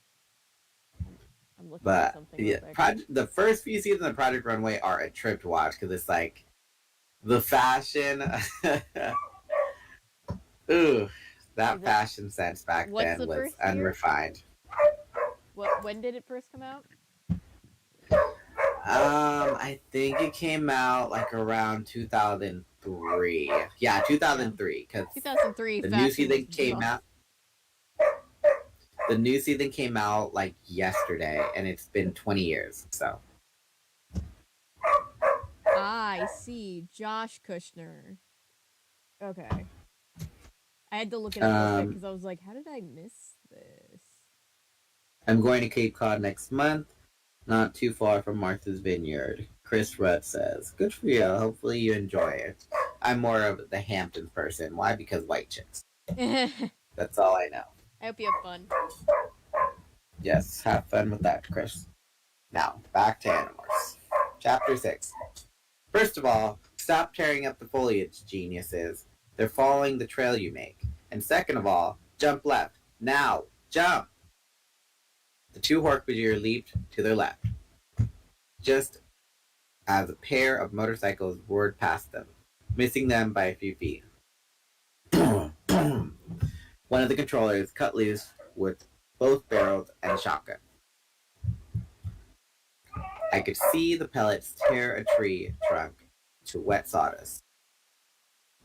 I'm looking at But something real yeah, quick. the first few seasons of Project Runway are a trip to watch because it's like the fashion. Ooh, that fashion sense back What's then the was first year? unrefined. When did it first come out? I think it came out like around 2003. Yeah, 2003 because 2003 the new fashion was season came rough. out. The new season came out like yesterday, and it's been 20 years. So I see. Josh Kushner. Okay. I had to look it up real quick because I was like, how did I miss this? I'm going to Cape Cod next month, not too far from Martha's Vineyard. Chris Rudd says, "Good for you. Hopefully you enjoy it." I'm more of the Hamptons person. Why? Because white chicks. I That's all I know. hope you have fun. Yes, have fun with that, Chris. Now, back to Animorphs. Chapter 6. First of all, stop tearing up the foliage, geniuses. They're following the trail you make. And second of all, jump left. Now, jump! The two Hork-Bajir leaped to their left. Just as a pair of motorcycles roared past them, missing them by a few feet. One of the controllers cut loose with both barrels and a shotgun. I could see the pellets tear a tree trunk to wet sawdust.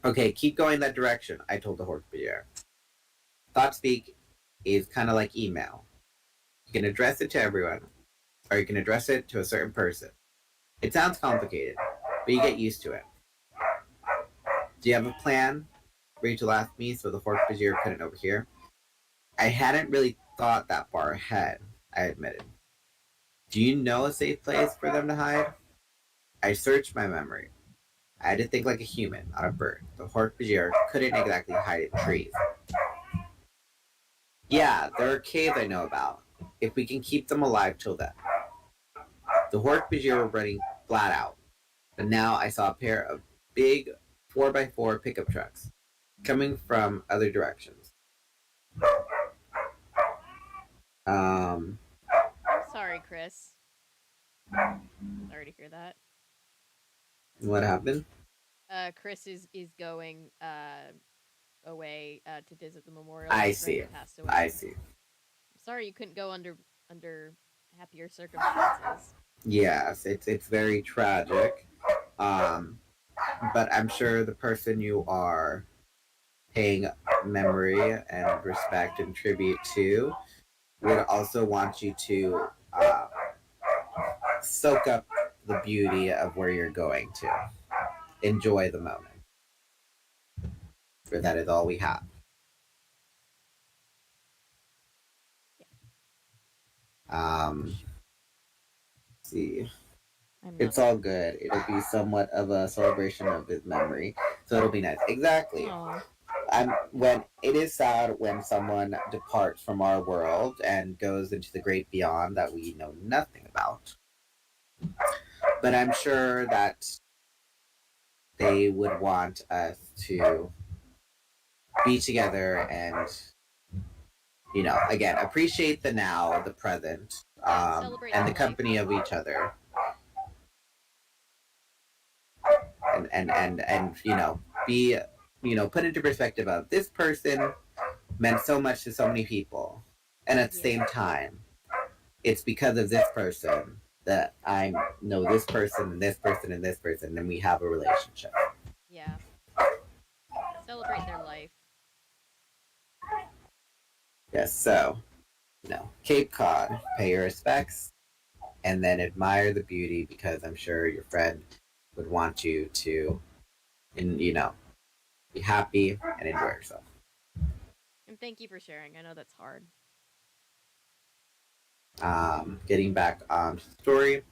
Okay, keep going that direction, I told the horse brigadier. Thought speak is kind of like email. You can address it to everyone, or you can address it to a certain person. It sounds complicated, but you get used to it. Do you have a plan? Rachel asked me, so the horse brigadier couldn't overhear. I hadn't really thought that far ahead, I admitted. Do you know a safe place for them to hide? I searched my memory. I had to think like a human, not a bird. The horse brigadier couldn't exactly hide in trees. Yeah, there are caves I know about, if we can keep them alive till then. The horse brigadier were running flat out, but now I saw a pair of big 4x4 pickup trucks coming from other directions. Sorry, Chris. Sorry to hear that. What happened? Chris is going away to visit the memorial. I see. Passed away. I see. I'm sorry you couldn't go under happier circumstances. Yes, it's very tragic. But I'm sure the person you are paying memory and respect and tribute to would also want you to soak up the beauty of where you're going to. Enjoy the moment. For that is all we have. Let's see. It's all good. It'll be somewhat of a celebration of his memory, so it'll be nice. Exactly. When it is sad when someone departs from our world and goes into the great beyond that we know nothing about. But I'm sure that they would want us to be together and, you know, again, appreciate the now, the present, and the company of each other. And you know, be, you know, put into perspective of this person meant so much to so many people, and at the same time, it's because of this person that I know this person and this person and this person, and we have a relationship. Yeah. Celebrate their life. Yes, so, you know, Cape Cod, pay your respects, and then admire the beauty, because I'm sure your friend would want you to, and you know, be happy and enjoy yourself. And thank you for sharing. I know that's hard. Getting back to the story.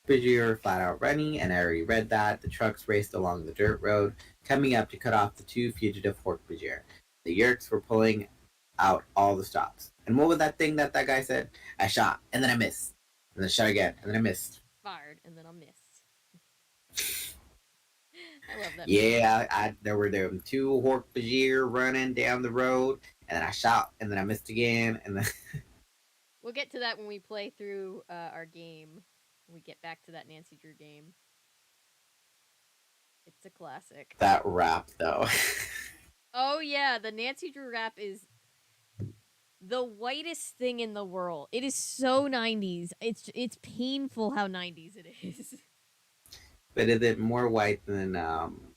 Bridger flat out running, and I already read that. The trucks raced along the dirt road, coming up to cut off the two fugitive horse Bridger. The Yerks were pulling out all the stops. And what was that thing that guy said? I shot, and then I missed. And then shot again, and then I missed. Fired, and then I missed. I love that. Yeah, there were two horse Bridger running down the road, and then I shot, and then I missed again, and then... We'll get to that when we play through our game. When we get back to that Nancy Drew game. It's a classic. That rap, though. Oh, yeah. The Nancy Drew rap is the whitest thing in the world. It is so 90s. It's painful how 90s it is. But is it more white than I'm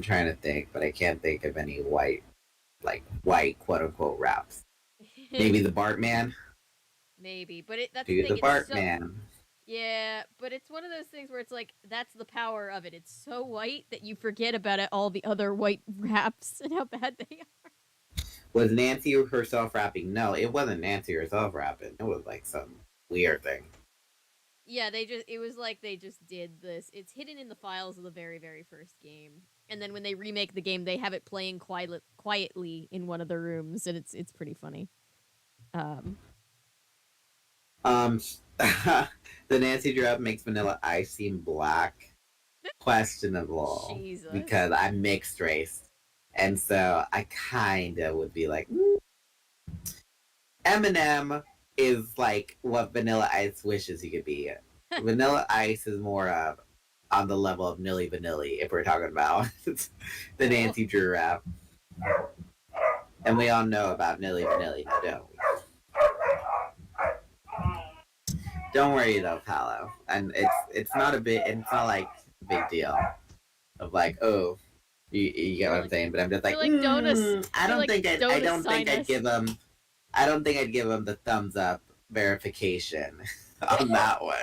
trying to think, but I can't think of any white quote unquote raps. Maybe the Bartman. Maybe, but that's the thing. The Bartman. So, yeah, but it's one of those things where it's like that's the power of it. It's so white that you forget about all the other white raps and how bad they are. Was Nancy herself rapping? No, it wasn't Nancy herself rapping. It was like some weird thing. Yeah, it was like they just did this. It's hidden in the files of the very, very first game. And then when they remake the game, they have it playing quietly in one of the rooms, and it's pretty funny. The Nancy Drew makes Vanilla Ice seem black. Questionable. Jesus. Because I'm mixed race. And so I kind of would be like, Eminem is like what Vanilla Ice wishes he could be. Vanilla Ice is more of on the level of Nilly Vanilli, if we're talking about the Nancy Drew rap. And we all know about Nilly Vanilli, don't we? Don't worry though, Paolo. And it's not a bit. It's not like a big deal of like, oh, you get what I'm saying. But I'm just like, like, I don't think I'd give give him. I don't think I'd give him the thumbs up verification on that one.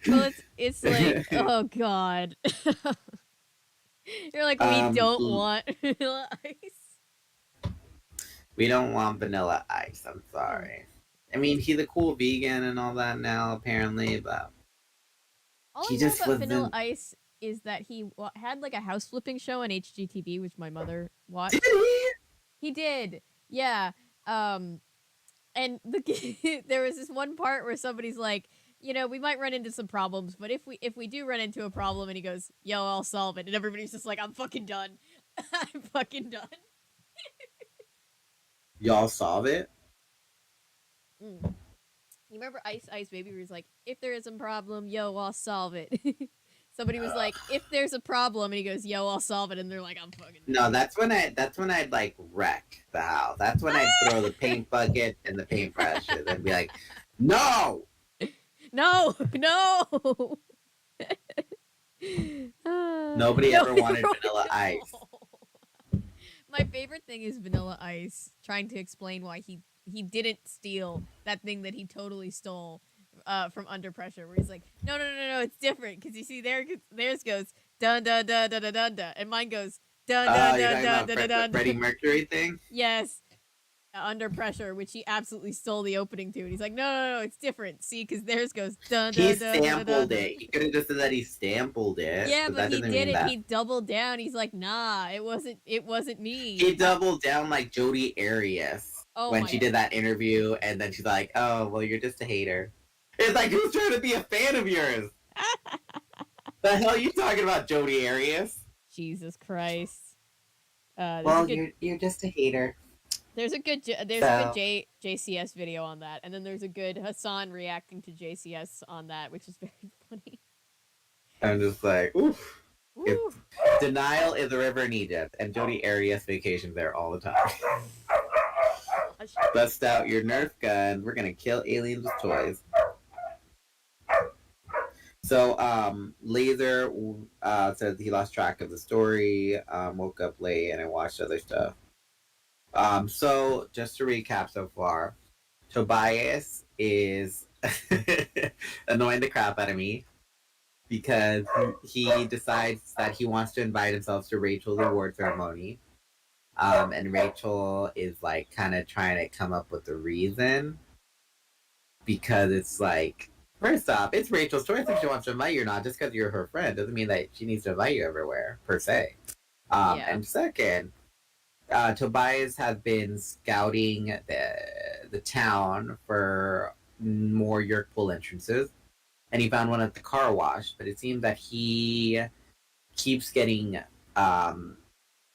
Well, it's like, oh god. You're like, we don't want Vanilla Ice. We don't want Vanilla Ice. I'm sorry. I mean, he's a cool vegan and all that now, apparently, but all he I know just about Vanilla wasn't. Ice is that he had like a house flipping show on HGTV, which my mother watched. Did he? He did, yeah. And there was this one part where somebody's like, you know, we might run into some problems, but if we do run into a problem, and he goes, yo, I'll solve it, and everybody's just like, I'm fucking done. I'm fucking done. Y'all solve it? You remember Ice Ice Baby, where he's like, if there is a problem, yo, I'll solve it. Somebody was like, if there's a problem, and he goes, yo, I'll solve it, and they're like, I'm fucking done. No, that's when I'd like wreck the house. That's when I'd throw the paint bucket and the paintbrushes and be like, no! No! Nobody ever wanted Vanilla Ice. My favorite thing is Vanilla Ice trying to explain why he didn't steal that thing that he totally stole from Under Pressure, where he's like, no, it's different, because you see theirs goes dun dun dun dun dun dun dun, and mine goes dun dun dun dun dun dun. Freddie Mercury thing? Yes. Under Pressure, which he absolutely stole the opening to, and he's like, no, it's different. See, because theirs goes dun dun. He dun, sampled dun, dun, it. He could have just said that he sampled it. Yeah, but he did it. That. He doubled down. He's like, nah, it wasn't me. He doubled down like Jodi Arias when she did that interview, and then she's like, oh, well, you're just a hater. It's like, who's trying to be a fan of yours? The hell are you talking about, Jodi Arias? Jesus Christ. Well, you're just a hater. There's a good JCS video on that, and then there's a good Hassan reacting to JCS on that, which is very funny. I'm just like, oof. Denial is a river in Egypt, and Jodi Arias vacations there all the time. Bust out your Nerf gun. We're gonna kill aliens with toys. So, Laser says he lost track of the story, woke up late, and I watched other stuff. So just to recap so far, Tobias is annoying the crap out of me because he decides that he wants to invite himself to Rachel's award ceremony. And Rachel is like kind of trying to come up with a reason because it's like, first off, it's Rachel's choice if she wants to invite you or not. Just because you're her friend doesn't mean that she needs to invite you everywhere, per se. And second, Tobias has been scouting the town for more Yerk Pool entrances, and he found one at the car wash, but it seems that he keeps getting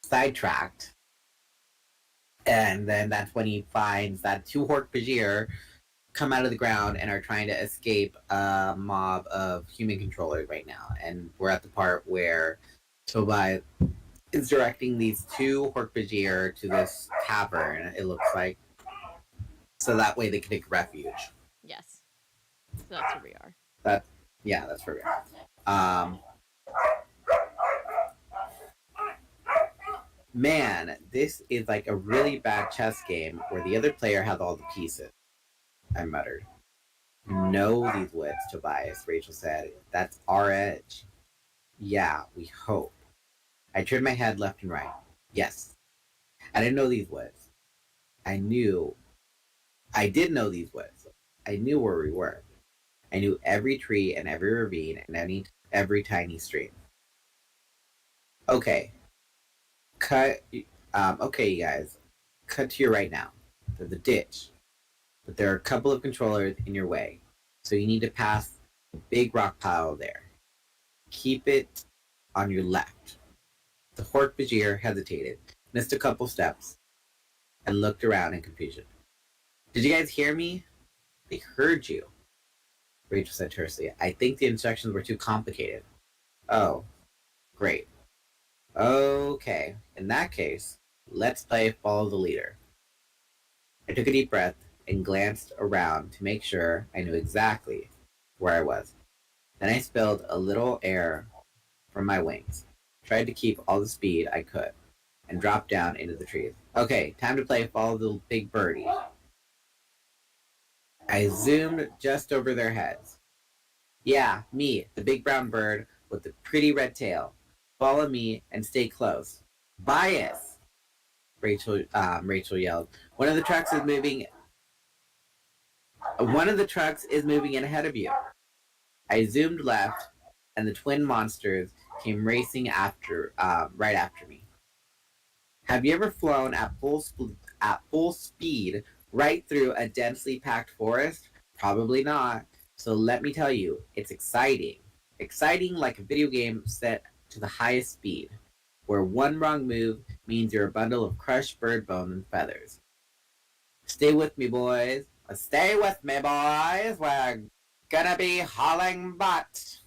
sidetracked, and then that's when he finds that two Hork-Bajir come out of the ground and are trying to escape a mob of human controllers right now, and we're at the part where Tobias is directing these two Hork-Bajir to this cavern, it looks like, so that way they can take refuge. Yes. So that's where we are. That's where we are. Man, this is like a really bad chess game where the other player has all the pieces, I muttered. Know these woods, Tobias, Rachel said. That's our edge. Yeah, we hope. I turned my head left and right. Yes. I didn't know these woods. I did know these woods. I knew where we were. I knew every tree and every ravine and every tiny stream. Okay. Okay, you guys. Cut to your right now. There's a ditch. But there are a couple of controllers in your way. So you need to pass the big rock pile there. Keep it on your left. The Hork-Bajir hesitated, missed a couple steps, and looked around in confusion. Did you guys hear me? They heard you, Rachel said tersely. I think the instructions were too complicated. Oh, great. Okay, in that case, let's play Follow the Leader. I took a deep breath and glanced around to make sure I knew exactly where I was. Then I spilled a little air from my wings, tried to keep all the speed I could, and dropped down into the trees. Okay, time to play Follow the Big Birdie. I zoomed just over their heads. Yeah, me, the big brown bird with the pretty red tail. Follow me and stay close. Bias! Rachel yelled. One of the trucks is moving in ahead of you. I zoomed left, and the twin monsters came racing right after me. Have you ever flown at full speed right through a densely packed forest? Probably not. So let me tell you, it's exciting. Exciting like a video game set to the highest speed, where one wrong move means you're a bundle of crushed bird bone and feathers. Stay with me, boys. Stay with me, boys. We're gonna be hauling butt.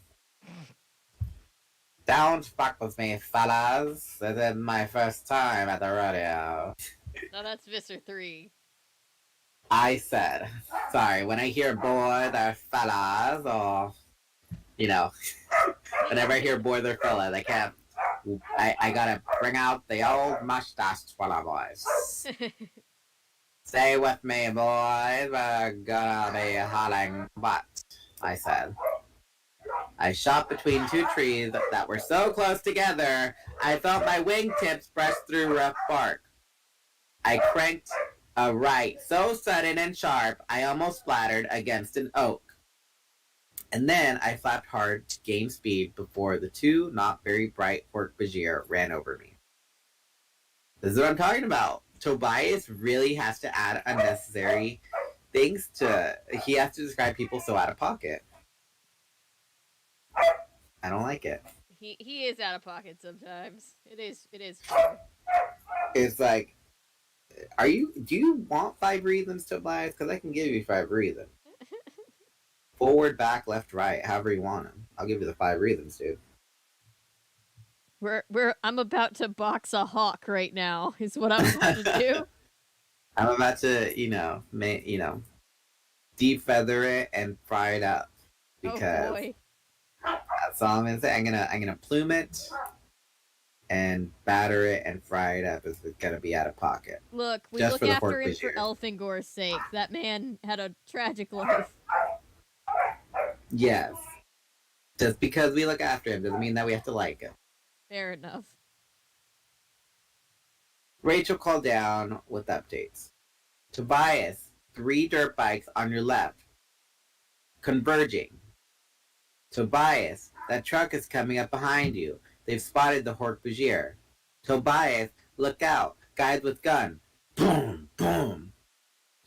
Don't fuck with me, fellas. This is my first time at the rodeo. No, that's Visser 3. I said. Sorry, when I hear boy, they're fellas, or, whenever I hear boy, they're fellas, I can't. I gotta bring out the old mustache fella voice. Stay with me, boys. We're gonna be hauling butt, I said. I shot between two trees that were so close together, I felt my wingtips brush through rough bark. I cranked a right so sudden and sharp, I almost splattered against an oak. And then I flapped hard to gain speed before the two not very bright Hork-Bajir ran over me. This is what I'm talking about. Tobias really has to add unnecessary things he has to describe people so out of pocket. I don't like it. He is out of pocket sometimes. It is fair. It's like, do you want 5 reasons, Tobias? Because I can give you 5 reasons. Forward, back, left, right, however you want them. I'll give you the 5 reasons, dude. I'm about to box a hawk right now, is what I'm about to do. I'm about to, defeather it and fry it up. Because oh boy. That's all I'm gonna say. I'm gonna plume it and batter it and fry it up. It's gonna be out of pocket. Look, we look after him for Elfingor's sake. That man had a tragic life. Yes. Just because we look after him doesn't mean that we have to like him. Fair enough. Rachel called down with updates. Tobias, 3 dirt bikes on your left. Converging. Tobias, that truck is coming up behind you. They've spotted the Hork-Bajir. Tobias, look out. Guys with gun. Boom, boom.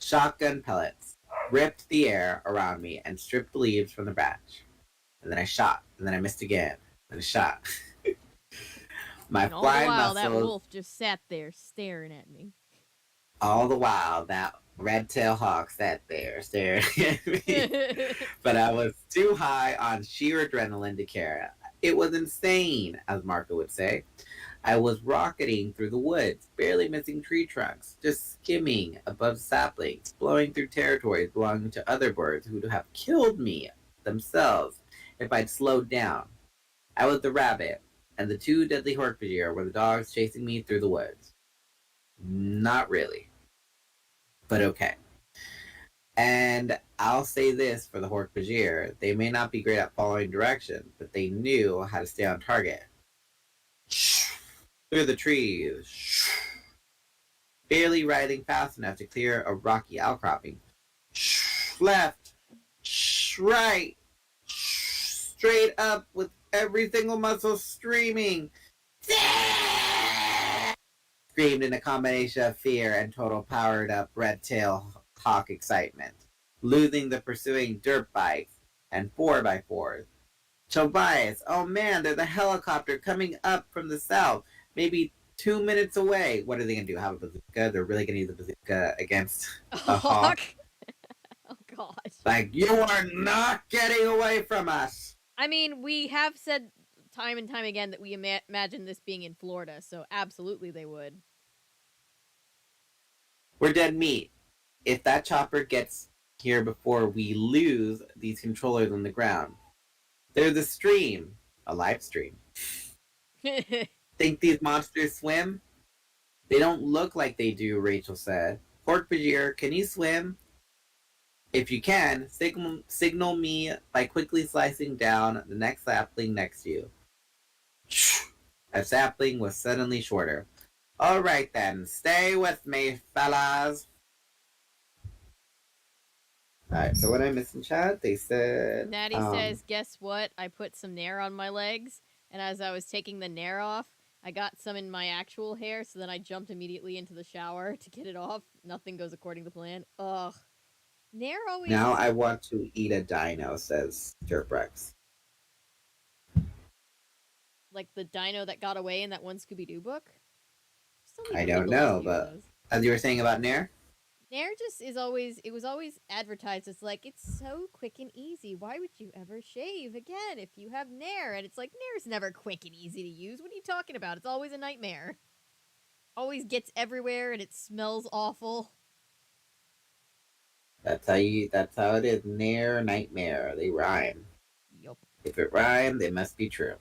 Shotgun pellets ripped the air around me and stripped the leaves from the branch. And then I shot. And then I missed again. And I shot. My and all flying the while, muscles, that wolf just sat there staring at me. All the while, that red-tailed hawk sat there staring at me. But I was too high on sheer adrenaline to care. It was insane, as Marco would say. I was rocketing through the woods, barely missing tree trunks, just skimming above saplings, blowing through territories belonging to other birds who would have killed me themselves if I'd slowed down. I was the rabbit, and the 2 deadly Hork-Bajir were the dogs chasing me through the woods. Not really. But okay. And I'll say this for the Hork-Bajir. They may not be great at following direction, but they knew how to stay on target. Through the trees. Barely riding fast enough to clear a rocky outcropping. Left. Right. Straight up with every single muscle streaming. Screamed in a combination of fear and total powered up red tail hawk excitement, losing the pursuing dirt bikes and 4x4s. Tobias, oh man, there's a helicopter coming up from the south. maybe 2 minutes away. What are they gonna do? Have a bazooka? They're really gonna use a bazooka against A a hawk? hawk? Oh god. Like, you are not getting away from us. I mean, we have said time and time again that we imagine this being in Florida, so absolutely they would. We're dead meat. If that chopper gets here before we lose these controllers on the ground, there's a stream, a live stream. Think these monsters swim? They don't look like they do, Rachel said. Pork Bajir, can you swim? If you can, signal me by quickly slicing down the next sapling next to you. A sapling was suddenly shorter. All right then, stay with me, fellas. Alright, so what I missed in chat, they said... Natty says, guess what? I put some nair on my legs, and as I was taking the nair off, I got some in my actual hair, so then I jumped immediately into the shower to get it off. Nothing goes according to plan. Ugh. Nair always... Now I want to eat a dino, says Dirtbrex. Like the dino that got away in that one Scooby-Doo book? I don't know, but as you were saying about Nair? Nair just is always, it was always advertised as like, it's so quick and easy. Why would you ever shave again if you have Nair? And it's like, Nair's never quick and easy to use. What are you talking about? It's always a nightmare. Always gets everywhere and it smells awful. That's how it is. Nair, nightmare. They rhyme. Yup. If it rhymes, it must be true.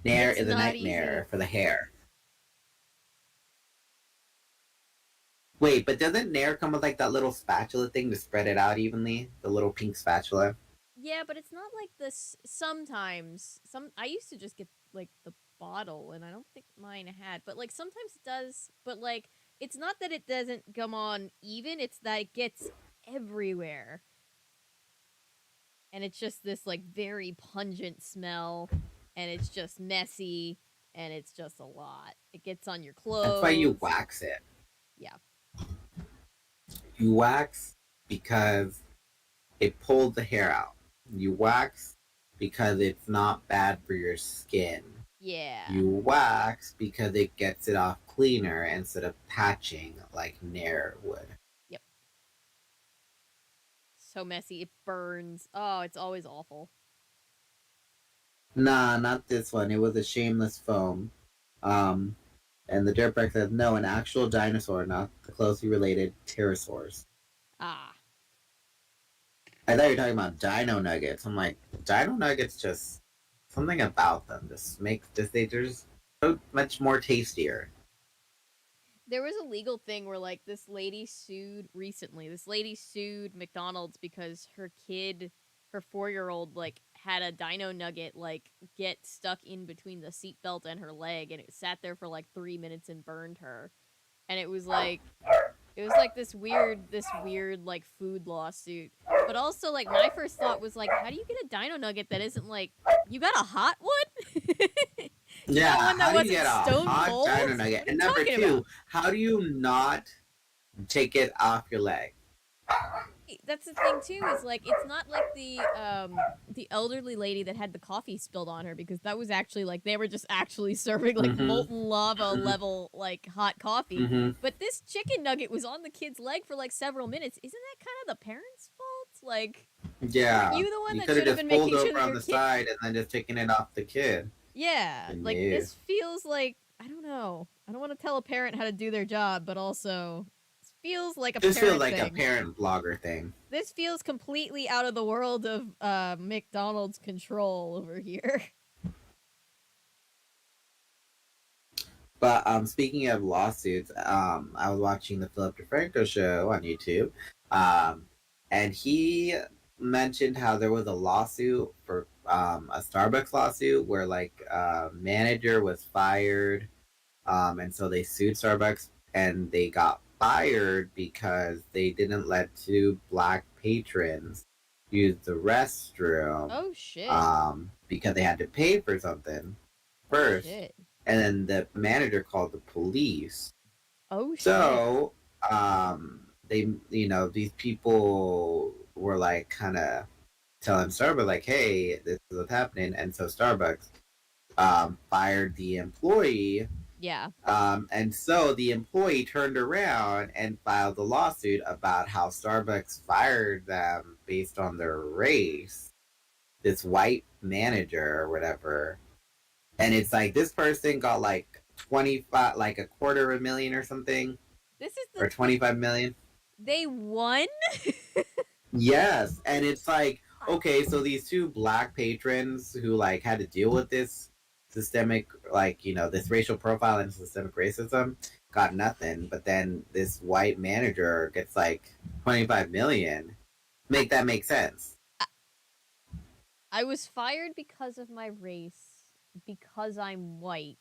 Nair is a nightmare for the hair. Wait, but doesn't Nair come with like that little spatula thing to spread it out evenly? The little pink spatula? Yeah, but it's not like this. Sometimes. I used to just get like the bottle, and I don't think mine had. But like sometimes it does. But like, it's not that it doesn't come on even, it's that it gets everywhere. And it's just this like very pungent smell, and it's just messy, and it's just a lot. It gets on your clothes. That's why you wax it. Yeah. You wax because it pulls the hair out. You wax because it's not bad for your skin. Yeah. You wax because it gets it off cleaner instead of patching like Nair would. Yep. So messy. It burns. Oh, it's always awful. Nah, not this one. It was a shameless foam. And the Dirtbag says, no, an actual dinosaur, not the closely related pterosaurs. Ah. I thought you were talking about dino nuggets. I'm like, dino nuggets just... something about them just makes... they're just so much more tastier. There was a legal thing where, like, this lady sued McDonald's because her kid, her 4-year-old, like, had a dino nugget, like, get stuck in between the seatbelt and her leg, and it sat there for, like, 3 minutes and burned her. And it was like this weird, like, food lawsuit. But also, like, my first thought was, like, how do you get a dino nugget that isn't, like, you got a hot one? Yeah, one that how do you get a hot cold? dino nugget? And number two, how do you not take it off your leg? That's the thing too, is like it's not like the elderly lady that had the coffee spilled on her, because that was actually like they were just actually serving like molten lava level like hot coffee. But this chicken nugget was on the kid's leg for like several minutes. Isn't that kind of the parents' fault? Like, yeah, you the one you that could should have have just been pulled making over sure on the side and then just taking it off the kid. Yeah, like this feels like, I don't know. I don't want to tell a parent how to do their job, but also this feels like a parent thing. This feels like a parent blogger thing. This feels completely out of the world of McDonald's control over here. But speaking of lawsuits, I was watching the Philip DeFranco show on YouTube, and he mentioned how there was a lawsuit for a Starbucks lawsuit where like a manager was fired, and so they sued Starbucks, and they got fired because they didn't let 2 black patrons use the restroom. Oh shit! Because they had to pay for something first. Shit. And then the manager called the police. Oh shit! So, they, these people were like kind of telling Starbucks like, "Hey, this is what's happening," and so Starbucks fired the employee. Yeah. And so the employee turned around and filed a lawsuit about how Starbucks fired them based on their race. This white manager or whatever. And it's like this person got like 25, like a quarter of a million or something, This is the or 25 million. they won? Yes. And it's like, okay, so these two black patrons who like had to deal with this systemic, like, this racial profile and systemic racism got nothing. But then this white manager gets like 25 million. Make that make sense. I was fired because of my race, because I'm white.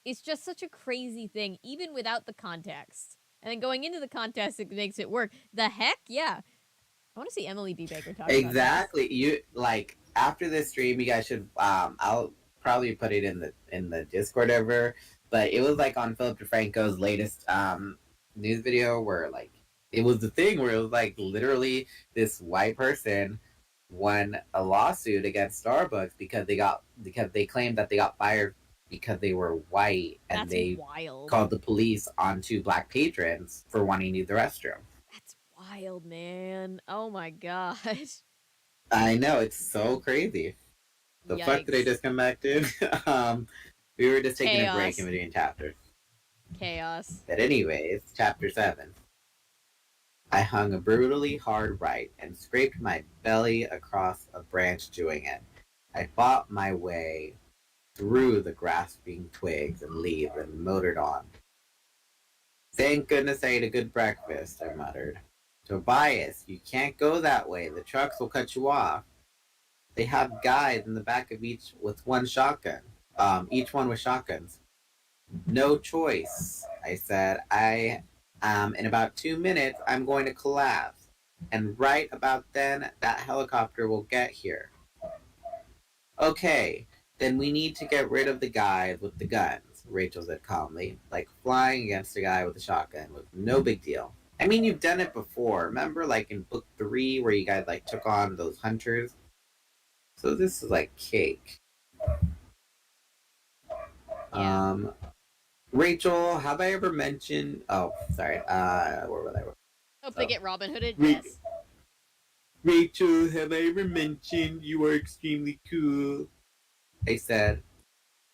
It's just such a crazy thing, even without the context. And then going into the context, it makes it work. The heck? Yeah. I want to see Emily B. Baker talk Exactly. about this. You like after this stream, you guys should. I'll probably put it in the Discord over. But it was like on Philip DeFranco's latest news video where like it was the thing where it was like literally this white person won a lawsuit against Starbucks because they claimed that they got fired because they were white and That's they wild. called the police on two black patrons for wanting to use the restroom. That's wild, man. Oh my god. I know, it's so crazy. The Yikes. fuck did I just come back to? We were just taking Chaos. a break in between chapters. Chaos. But anyways, chapter 7. I hung a brutally hard right and scraped my belly across a branch doing it. I fought my way through the grasping twigs and leaves and motored on. Thank goodness I ate a good breakfast, I muttered. Tobias, you can't go that way. The trucks will cut you off. They have guys in the back of each with one shotgun. Each one with shotguns. No choice, I said. In about 2 minutes, I'm going to collapse. And right about then, that helicopter will get here. Okay, then we need to get rid of the guys with the guns, Rachel said calmly. Like flying against a guy with a shotgun was no big deal. I mean, you've done it before. Remember, like in book 3, where you guys like took on those hunters? So this is like cake. Yeah. Rachel, have I ever mentioned? Oh, sorry. Where was I? Hope they get Robin Hooded. Ra- Yes. Rachel, have I ever mentioned you are extremely cool? I said.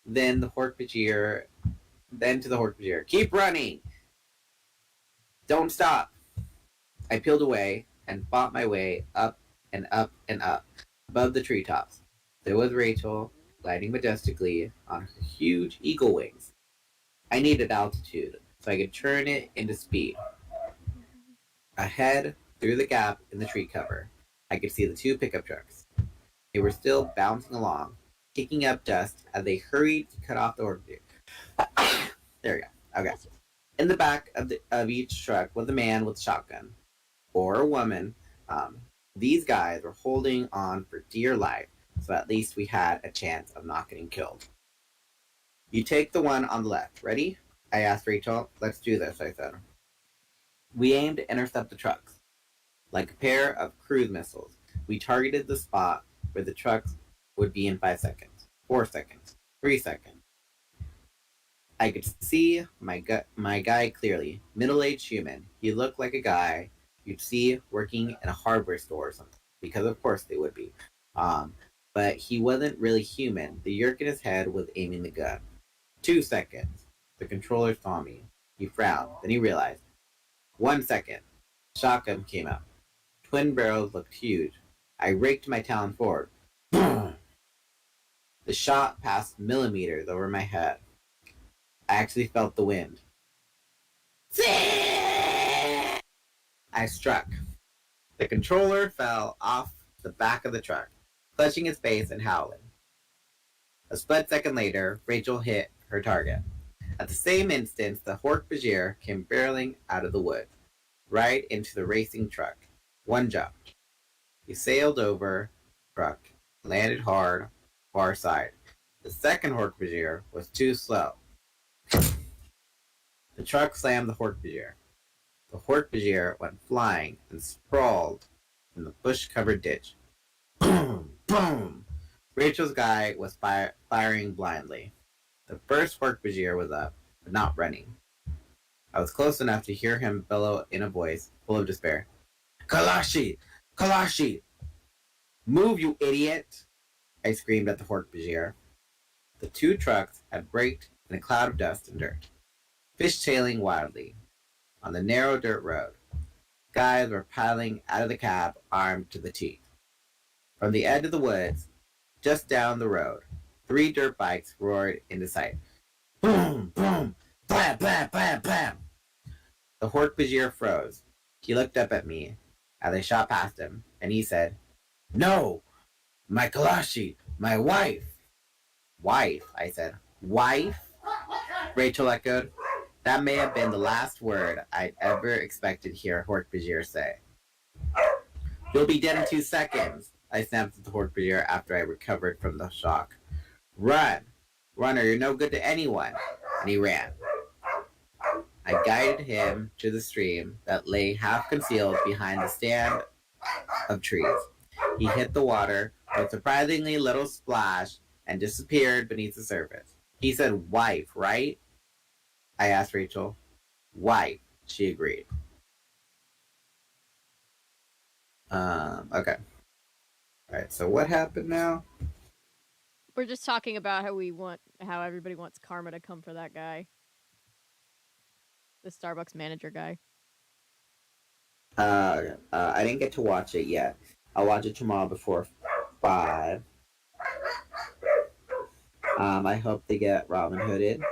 Then to the Hork-Bajir, keep running! Don't stop! I peeled away and fought my way up and up and up, above the treetops. There was Rachel, gliding majestically on her huge eagle wings. I needed altitude, so I could turn it into speed. Ahead, through the gap in the tree cover, I could see the two pickup trucks. They were still bouncing along, kicking up dust as they hurried to cut off the order. There we go. Okay. In the back of each truck was a man with a shotgun, or a woman. These guys were holding on for dear life, so at least we had a chance of not getting killed. You take the one on the left. Ready? I asked Rachel. Let's do this, I said. We aimed to intercept the trucks. Like a pair of cruise missiles, we targeted the spot where the trucks would be in 5 seconds, 4 seconds, 3 seconds. I could see my guy clearly. Middle-aged human. He looked like a guy you'd see working in a hardware store or something, because of course they would be. But he wasn't really human. The yerk in his head was aiming the gun. 2 seconds. The controller saw me. He frowned. Then he realized. 1 second. Shotgun came up. Twin barrels looked huge. I raked my talon forward. The shot passed millimeters over my head. I actually felt the wind. I struck. The controller fell off the back of the truck, clutching its face and howling. A split second later, Rachel hit her target. At the same instant, the Hork-Bajir came barreling out of the woods, right into the racing truck. One jump. He sailed over the truck, landed hard, far side. The second Hork-Bajir was too slow. The truck slammed the Hork-Bajir. The Hork-Bajir went flying and sprawled in the bush-covered ditch. Boom! Boom! Rachel's guy was firing blindly. The first Hork-Bajir was up, but not running. I was close enough to hear him bellow in a voice full of despair. Kalashi! Kalashi! Move, you idiot! I screamed at the Hork-Bajir. The two trucks had braked in a cloud of dust and dirt, fishtailing wildly on the narrow dirt road. Guys were piling out of the cab, armed to the teeth. From the edge of the woods, just down the road, 3 dirt bikes roared into sight. Boom, boom, blam, blam, blam, blam. The Hork-Bajir froze. He looked up at me as I shot past him, and he said, No! My Kalashi! My wife! Wife, I said. Wife? Rachel echoed. That may have been the last word I'd ever expected to hear Hork-Bajir say. You'll be dead in 2 seconds, I snapped at the Hork-Bajir after I recovered from the shock. Run! Runner, you're no good to anyone! And he ran. I guided him to the stream that lay half concealed behind the stand of trees. He hit the water with surprisingly little splash and disappeared beneath the surface. He said wife, right? I asked Rachel. Wife, she agreed. Okay. Alright, so what happened now? We're just talking about how everybody wants karma to come for that guy. The Starbucks manager guy. I didn't get to watch it yet. I'll watch it tomorrow before 5. I hope they get Robin Hooded.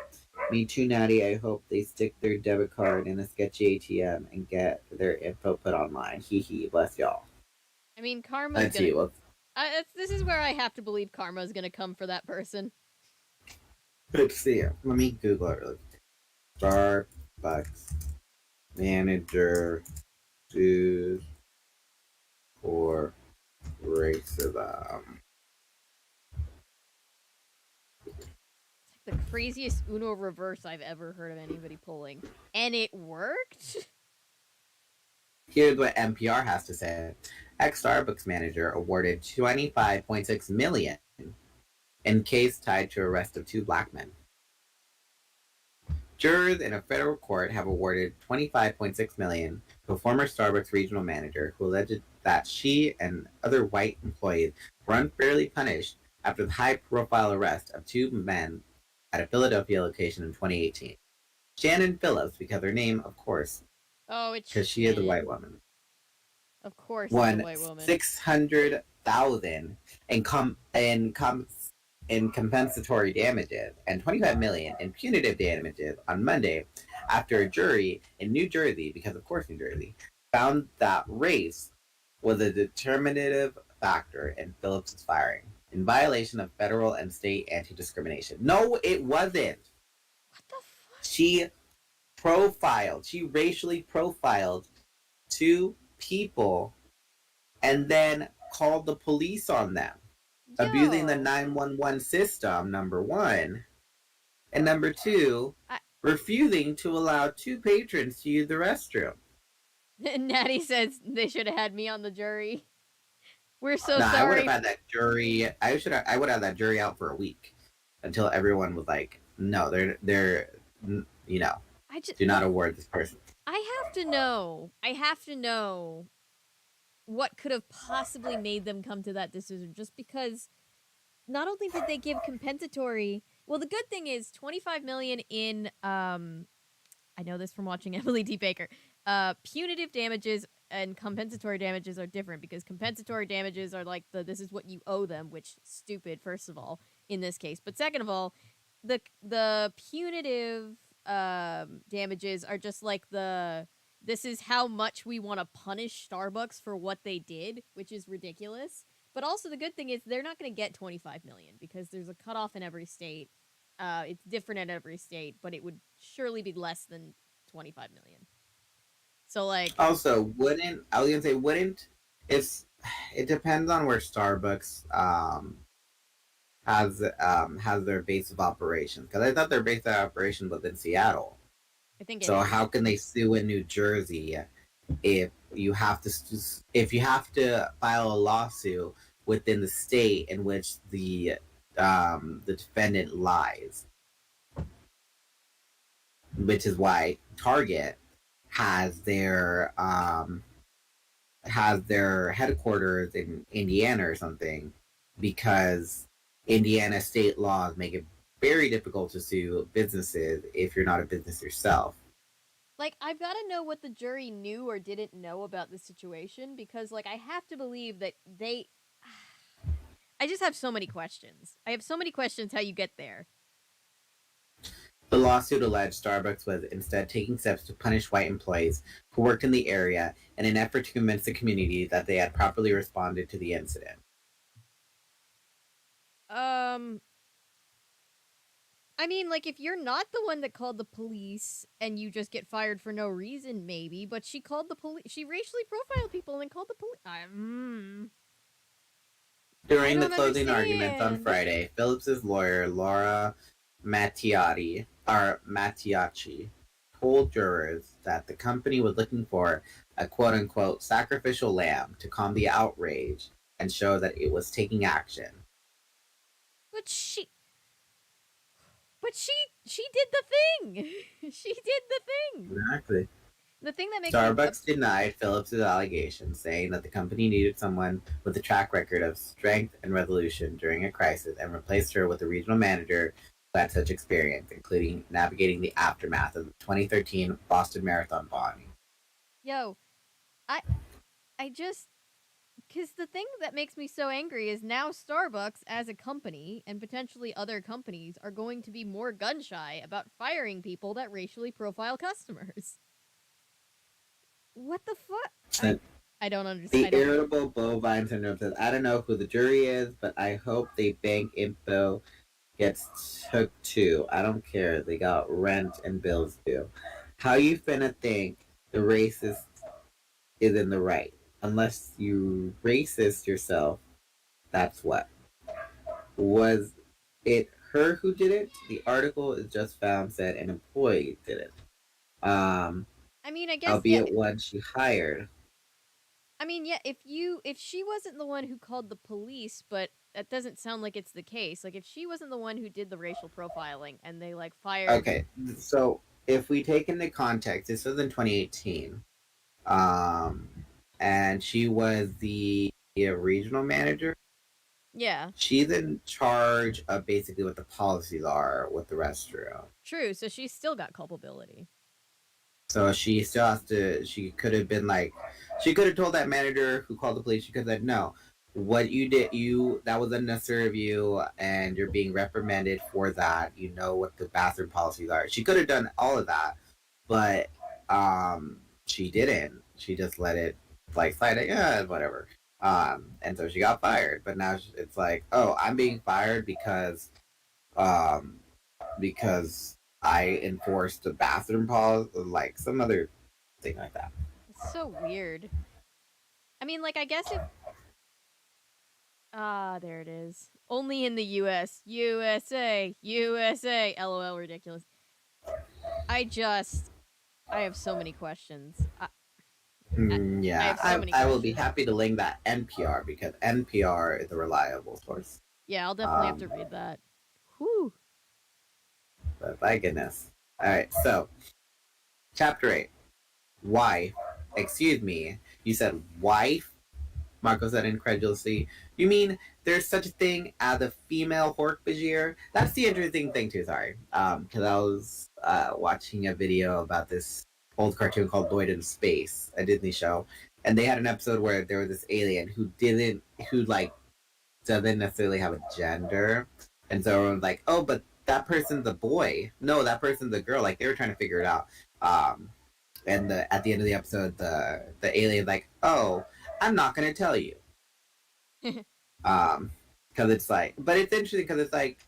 Me too, Natty. I hope they stick their debit card in a sketchy ATM and get their info put online. Hee hee. Bless y'all. I mean, karma's Let's see. this is where I have to believe karma's gonna come for that person. Let's see. Let me Google it really quick. Starbucks manager sues for racism. It's like the craziest Uno reverse I've ever heard of anybody pulling. And it worked? Here's what NPR has to say. Ex-Starbucks manager awarded $25.6 million in case tied to arrest of 2 black men. Jurors in a federal court have awarded $25.6 million to a former Starbucks regional manager who alleged that she and other white employees were unfairly punished after the high-profile arrest of 2 men at a Philadelphia location in 2018. Shannon Phillips, because her name, of course, because she is a white woman. Of course, won a white woman. $600,000 in compensatory damages and $25 million in punitive damages on Monday after a jury in New Jersey, because of course New Jersey, found that race was a determinative factor in Phillips' firing, in violation of federal and state anti-discrimination. No, it wasn't. What the fuck? She racially profiled 2 people and then called the police on them, abusing the 911 system, number 1, and number 2, refusing to allow 2 patrons to use the restroom. Natty says they should have had me on the jury. We're so sorry. I would have had that jury. I would have that jury out for a week until everyone was like, no, they're do not award this person. I have to know what could have possibly made them come to that decision, just because not only did they give compensatory, well, the good thing is $25 million in I know this from watching Emily D. Baker. Punitive damages and compensatory damages are different, because compensatory damages are like this is what you owe them, which is stupid, first of all, in this case. But second of all, the punitive damages are just like this is how much we want to punish Starbucks for what they did, which is ridiculous. But also the good thing is they're not going to get $25 million because there's a cutoff in every state. It's different in every state, but it would surely be less than $25 million. So like, also wouldn't if it depends on where Starbucks has their base of operations, because I thought their base of operations was in Seattle. I think so. How can they sue in New Jersey if you have to file a lawsuit within the state in which the defendant lies, which is why Target has their headquarters in Indiana or something, because Indiana state laws make it very difficult to sue businesses if you're not a business yourself. Like, I've got to know what the jury knew or didn't know about the situation, because, like, I have to believe that they. I just have so many questions. I have so many questions how you get there. The lawsuit alleged Starbucks was instead taking steps to punish white employees who worked in the area in an effort to convince the community that they had properly responded to the incident. I mean, like, if you're not the one that called the police and you just get fired for no reason, maybe, but she called the police. She racially profiled people and then called the police. During the don't closing arguments on understand. Friday, Phillips's lawyer, Laura Mattiacci, told jurors that the company was looking for a quote-unquote sacrificial lamb to calm the outrage and show that it was taking action. But she did the thing. She did the thing. Exactly. The thing that makes Starbucks denied Phillips' allegations, saying that the company needed someone with a track record of strength and resolution during a crisis, and replaced her with a regional manager who had such experience, including navigating the aftermath of the 2013 Boston Marathon bombing. Yo, I just, because the thing that makes me so angry is now Starbucks as a company and potentially other companies are going to be more gun shy about firing people that racially profile customers. What the fuck? I don't understand. The irritable bovine syndrome says, I don't know who the jury is, but I hope they bank info gets took too. I don't care. They got rent and bills due. How you finna think the racist is in the right? Unless you racist yourself, that's what. Was it her who did it? The article is just found said an employee did it. I mean, I guess, albeit yeah. one she hired. I mean, yeah, if she wasn't the one who called the police, but that doesn't sound like it's the case. Like, if she wasn't the one who did the racial profiling and they, like, fired. Okay, so if we take into context, this was in 2018, and she was the regional manager. Yeah. She's in charge of basically what the policies are with the restroom. True, so she's still got culpability. So she still has to. She could have been like, she could have told that manager who called the police. She could have said, "No, what you did, that was unnecessary of you, and you're being reprimanded for that. You know what the bathroom policies are." She could have done all of that, but she didn't. She just let it like slide. Yeah, whatever. And so she got fired. But now it's like, oh, I'm being fired because I enforced the bathroom policy, like some other thing like that. It's so weird. I mean, like, I guess if there it is. Only in the US. USA. USA. LOL, ridiculous. I have so many questions. Yeah, I have so many I will be questions. happy to link that NPR because NPR is a reliable source. Yeah, I'll definitely have to read that. Whew. But my goodness. All right, so chapter 8. Wife. Excuse me. You said wife? Marco said incredulously. You mean there's such a thing as a female Hork-Bajir? That's the interesting thing too, sorry. Because I was watching a video about this old cartoon called Lloyd in Space, a Disney show. And they had an episode where there was this alien who doesn't necessarily have a gender. And so everyone's like, oh, but that person's a boy. No, that person's a girl. Like, they were trying to figure it out. And at the end of the episode, the alien's like, oh, I'm not going to tell you. Because it's like, but it's interesting because it's like,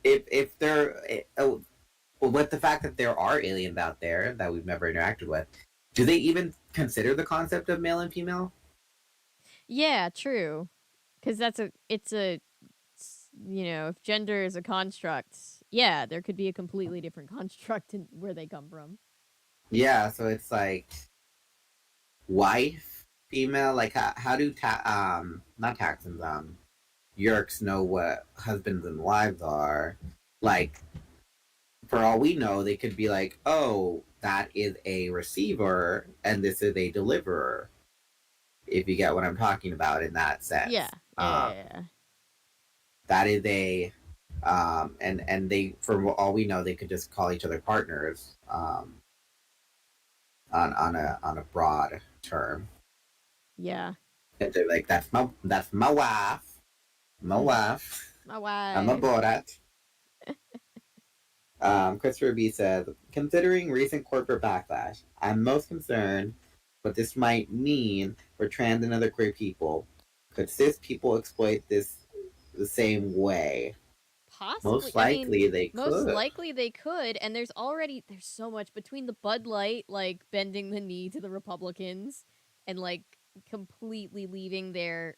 if they're, with the fact that there are aliens out there that we've never interacted with, do they even consider the concept of male and female? Yeah, true. Because it's a, if gender is a construct, yeah, there could be a completely different construct in where they come from. Yeah, so it's like, wife, female, like how do not Taxons, Yerks know what husbands and wives are? Like, for all we know, they could be like, oh, that is a receiver and this is a deliverer. If you get what I'm talking about in that Yeah. sense, Yeah. that is a and they, for all we know, they could just call each other partners, on a broad term. Yeah. And they're like, that's my wife, my wife. My I'm a wife. Borat. Christopher B says, considering recent corporate backlash, I'm most concerned what this might mean for trans and other queer people. Could cis people exploit this the same way? Possibly. Most I mean, likely they most could. likely they could, and there's so much between the Bud Light like bending the knee to the Republicans and like completely leaving their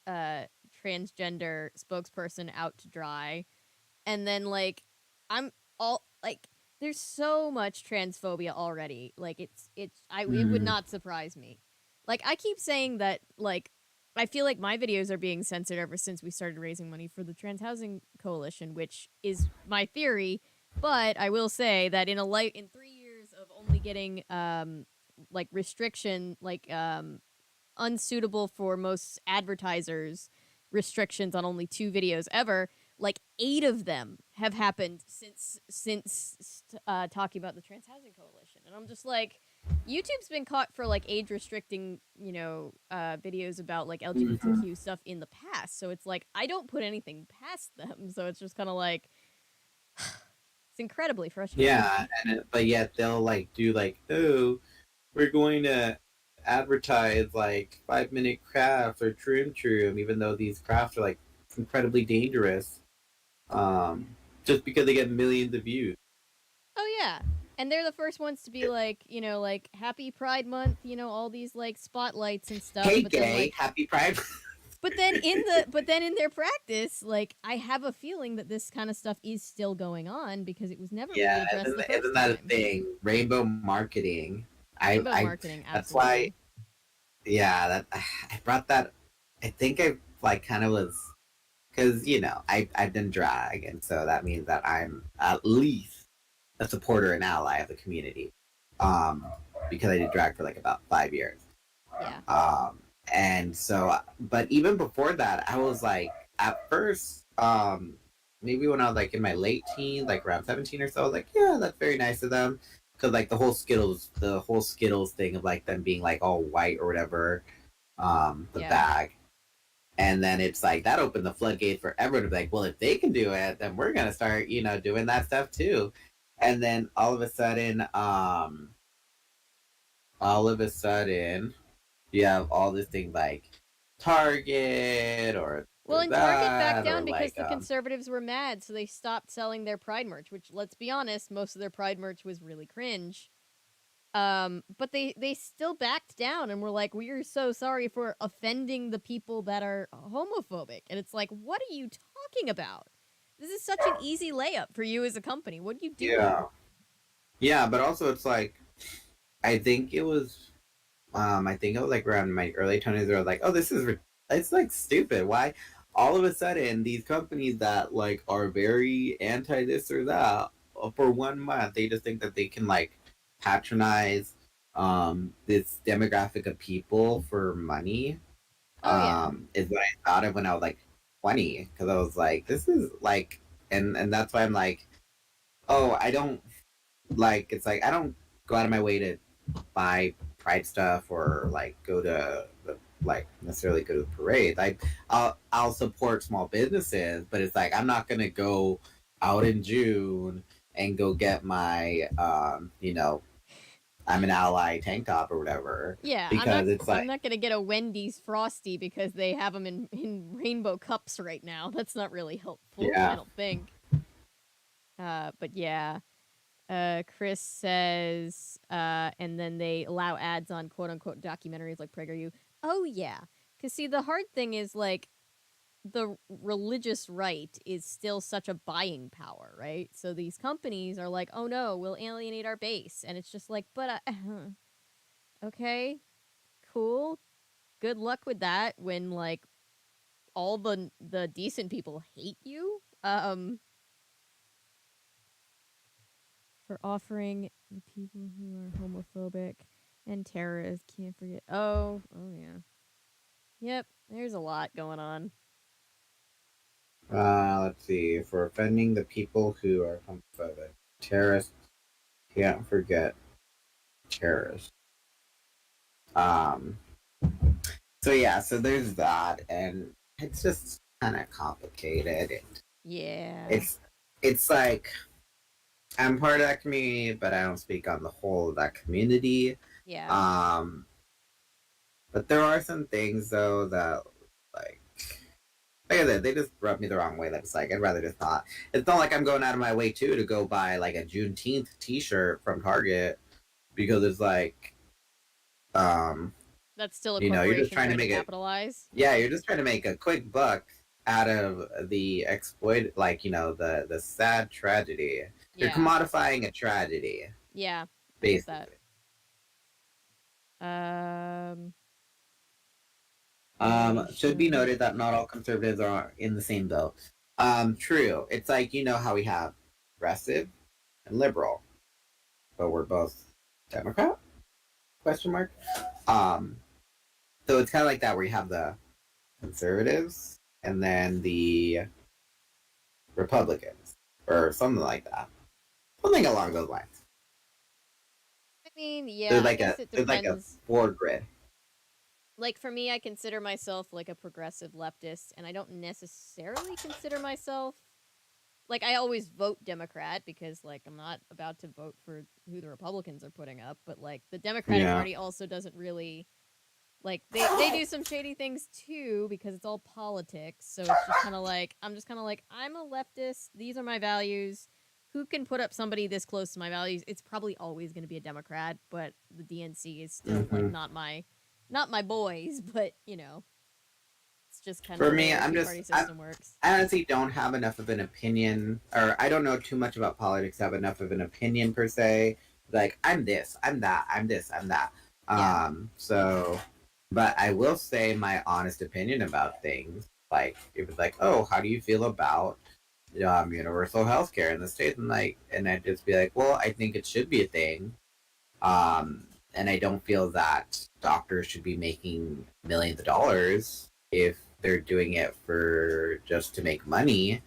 transgender spokesperson out to dry. And then like I'm all like there's so much transphobia already. Like it would Mm. not surprise me. Like I keep saying that like I feel like my videos are being censored ever since we started raising money for the Trans Housing Coalition, which is my theory. But I will say that in 3 years of only getting like restriction unsuitable for most advertisers restrictions on only 2 videos ever, like 8 of them have happened since talking about the Trans Housing Coalition. And I'm just like, YouTube's been caught for like age restricting, videos about like Mm-hmm. LGBTQ stuff in the past. So it's like I don't put anything past them. So it's just kind of like it's incredibly frustrating. Yeah, but yet they'll like do like, oh, we're going to advertise like 5 minute crafts or trim, even though these crafts are like incredibly dangerous. Just because they get millions of views. Oh yeah. And they're the first ones to be like, like happy Pride Month, all these like spotlights and stuff, Hey, but then gay, like happy Pride. but then in their practice, like I have a feeling that this kind of stuff is still going on because it was never really Yeah, addressed the isn't first that a time. thing? Rainbow marketing. Rainbow I marketing, that's why. absolutely. Yeah, that I brought that. I think I like kind of was because I've done drag, and so that means that I'm at least a supporter and ally of the community. Um, because I did drag for like about 5 years. Yeah. Um, and so, but even before that, I was like, at first, maybe when I was like in my late teens, like around 17 or so, I was like, yeah, that's very nice of them. Cause like the whole Skittles thing of like them being like all white or whatever, the Yeah. bag. And then it's like that opened the floodgate for everyone to be like, well, if they can do it, then we're gonna start, doing that stuff too. And then all of a sudden, you have all this thing like Target Well, or and Target backed that or down because like the conservatives were mad, so they stopped selling their Pride merch, which let's be honest, most of their Pride merch was really cringe. But they still backed down and were like, "We are so sorry for offending the people that are homophobic." And it's like, "What are you talking about? This is such an easy layup for you as a company. What are you doing?" yeah, yeah, but also it's like I think it was like around my early 20s where I was like, oh, it's like stupid. Why all of a sudden these companies that like are very anti this or that, for 1 month they just think that they can like patronize this demographic of people for money, Oh yeah. is what I thought of when I was like 20, because I was like, this is like, and that's why I'm like, oh, I don't like, it's like I don't go out of my way to buy Pride stuff or like go to like necessarily go to the parades. I'll support small businesses, but it's like I'm not gonna go out in June and go get my I'm an ally tank top or whatever, Yeah, because it's I'm like, not gonna get a Wendy's Frosty because they have them in rainbow cups right now. That's not really helpful, I yeah. don't think. But yeah. Chris says, and then they allow ads on quote unquote documentaries like PragerU. Oh yeah, because see, the hard thing is like the religious right is still such a buying power, right? So these companies are like, oh no, we'll alienate our base, and it's just like, but okay, cool. good luck with that when like all the decent people hate you. For offering the people who are homophobic and terrorists. Can't forget. Oh yeah. Yep, there's a lot going on. Let's see. For offending the people who are homophobic, terrorists. Can't forget terrorists. Um. So yeah. So there's that, and it's just kind of complicated. Yeah. It's like I'm part of that community, but I don't speak on the whole of that community. Yeah. Um. But there are some things though that like like I said, they just rub me the wrong way. That's like I'd rather just not. It's not like I'm going out of my way too to go buy like a Juneteenth T-shirt from Target because it's like, um, That's still a you're just corporation trying to trying to make it. capitalize. Yeah, you're just trying to make a quick buck out of the exploit, like the sad tragedy. You're Yeah. commodifying a tragedy, Yeah. I get that. basically. Um Should be racial. noted that not all conservatives are in the same boat. True. It's like how we have progressive and liberal, but we're both Democrat? Question mark. Um, so it's kind of like that where you have the conservatives and then the Republicans or something like that, something along those lines. I mean, yeah, There's I like guess a it there's like a depends. board grid. Like for me, I consider myself like a progressive leftist, and I don't necessarily consider myself like I always vote Democrat because like I'm not about to vote for who the Republicans are putting up, but like the Democratic Yeah. Party also doesn't really like they do some shady things too because it's all politics. So it's just kind of like I'm a leftist. These are my values. Who can put up somebody this close to my values? It's probably always going to be a Democrat, but the DNC is still like Hmm. not my boys, but it's just kind of For the way me, our two party I system works. honestly don't have enough of an opinion, or I don't know too much about politics. To have enough of an opinion per se. Like I'm this, I'm that, I'm this, I'm that. Yeah. So, but I will say my honest opinion about things. Like it was like, oh, how do you feel about universal healthcare in the states? And I'd just be like, well, I think it should be a thing. And I don't feel that doctors should be making millions of dollars if they're doing it for just to make money.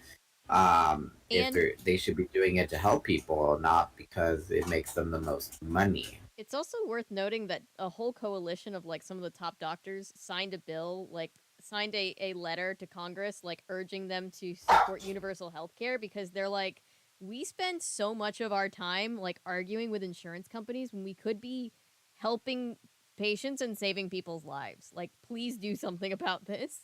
If And they should be doing it to help people, not because it makes them the most money. it's also worth noting that a whole coalition of like some of the top doctors signed a bill, like signed a letter to Congress, like urging them to support universal health care because they're like, we spend so much of our time like arguing with insurance companies when we could be helping patients and saving people's lives. Like, please do something about this.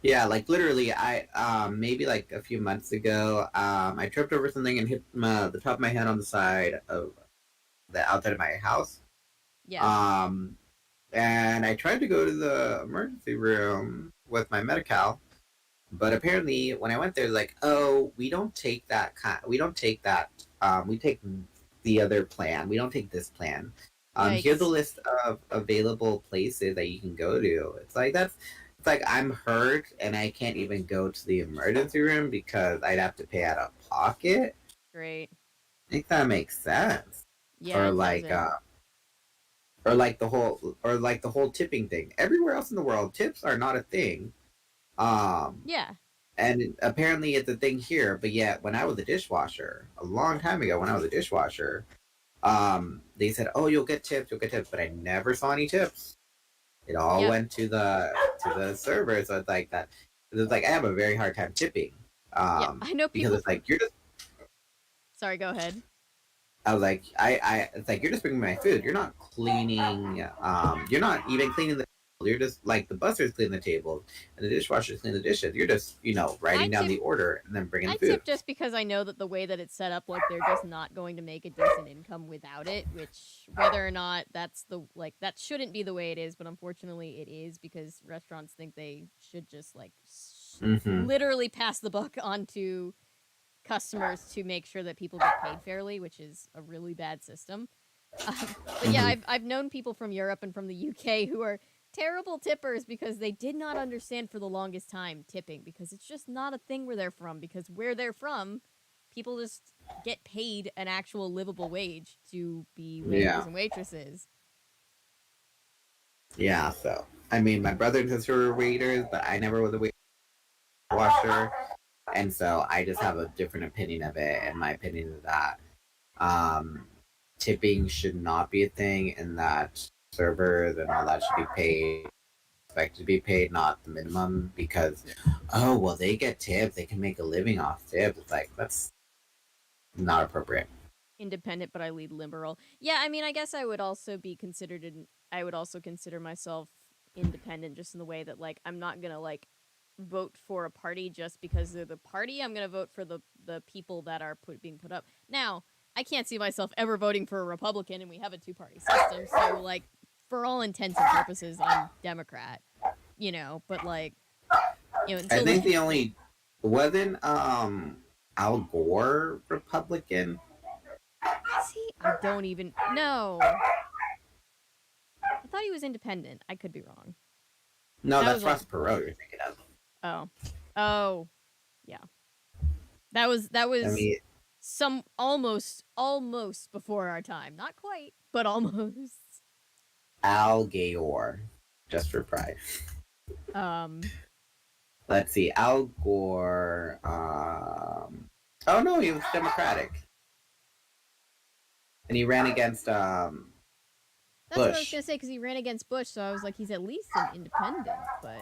Yeah, like literally, I maybe like a few months ago, I tripped over something and hit the top of my head on the side of the outside of my house. Yeah. Um, and I tried to go to the emergency room with my Medi-Cal, but apparently when I went there, like, oh, we don't take that we don't take that. We take the other plan. We don't take this plan. Here's a Yikes. list of available places that you can go to. It's like I'm hurt and I can't even go to the emergency room because I'd have to pay out of pocket. Great. I think that makes sense. Yeah, Or it like, doesn't. or like the whole tipping thing. Everywhere else in the world, tips are not a thing. Um, Yeah. and apparently it's a thing here. But yet, when I was a dishwasher a long time ago, when I was a dishwasher, they said, "Oh, you'll get tips," but I never saw any tips. It all Yep. went to the server, so it's like that. It's like I have a very hard time tipping, Yeah. I know because people it's like you're just. Sorry, go ahead. I was like, it's like you're just bringing my food. You're not cleaning. You're not even cleaning the. You're just like the busters clean the tables and the dishwashers clean the dishes. You're just I writing down tip the order and then bringing I the food. tip just because I know that the way that it's set up, like they're just not going to make a decent income without it. Which, whether or not that's that shouldn't be the way it is, but unfortunately it is because restaurants think they should just like Mm-hmm. literally pass the buck on to customers to make sure that people get paid fairly, which is a really bad system. But yeah, Mm-hmm. I've known people from Europe and from the UK who are terrible tippers because they did not understand for the longest time tipping, because it's just not a thing where they're from, because where they're from, people just get paid an actual livable wage to be waiters Yeah. and waitresses. Yeah, so I mean, my brother and sister were waiters, but I never was a washer, and so I just have a different opinion of it. And my opinion is that um, tipping should not be a thing, and that servers and all that should be paid, expected to be paid, not the minimum. Because oh well, they get tips, they can make a living off tips. It's like that's not appropriate. Independent, but I lead liberal. Yeah, I mean, I guess I would also be considered I would also consider myself independent, just in the way that, like, I'm not gonna, like, vote for a party just because they're the party. I'm gonna vote for the people that are being put up. Now, I can't see myself ever voting for a Republican, and we have a two-party system, so, like, for all intents and purposes, I'm Democrat, you know, but, like, you know, I until think the only wasn't Al Gore Republican. is he? I don't even know. I thought he was independent. I could be wrong. No, That that's was Ross Perot you're thinking of. Oh, yeah. That was I mean, some almost before our time. Not quite, but almost. Al Gore, just for pride. Um, Let's see, Al Gore. Oh no, he was Democratic, and he ran against that's what I was Bush. gonna say, because he ran against Bush, so I was like, he's at least an independent. But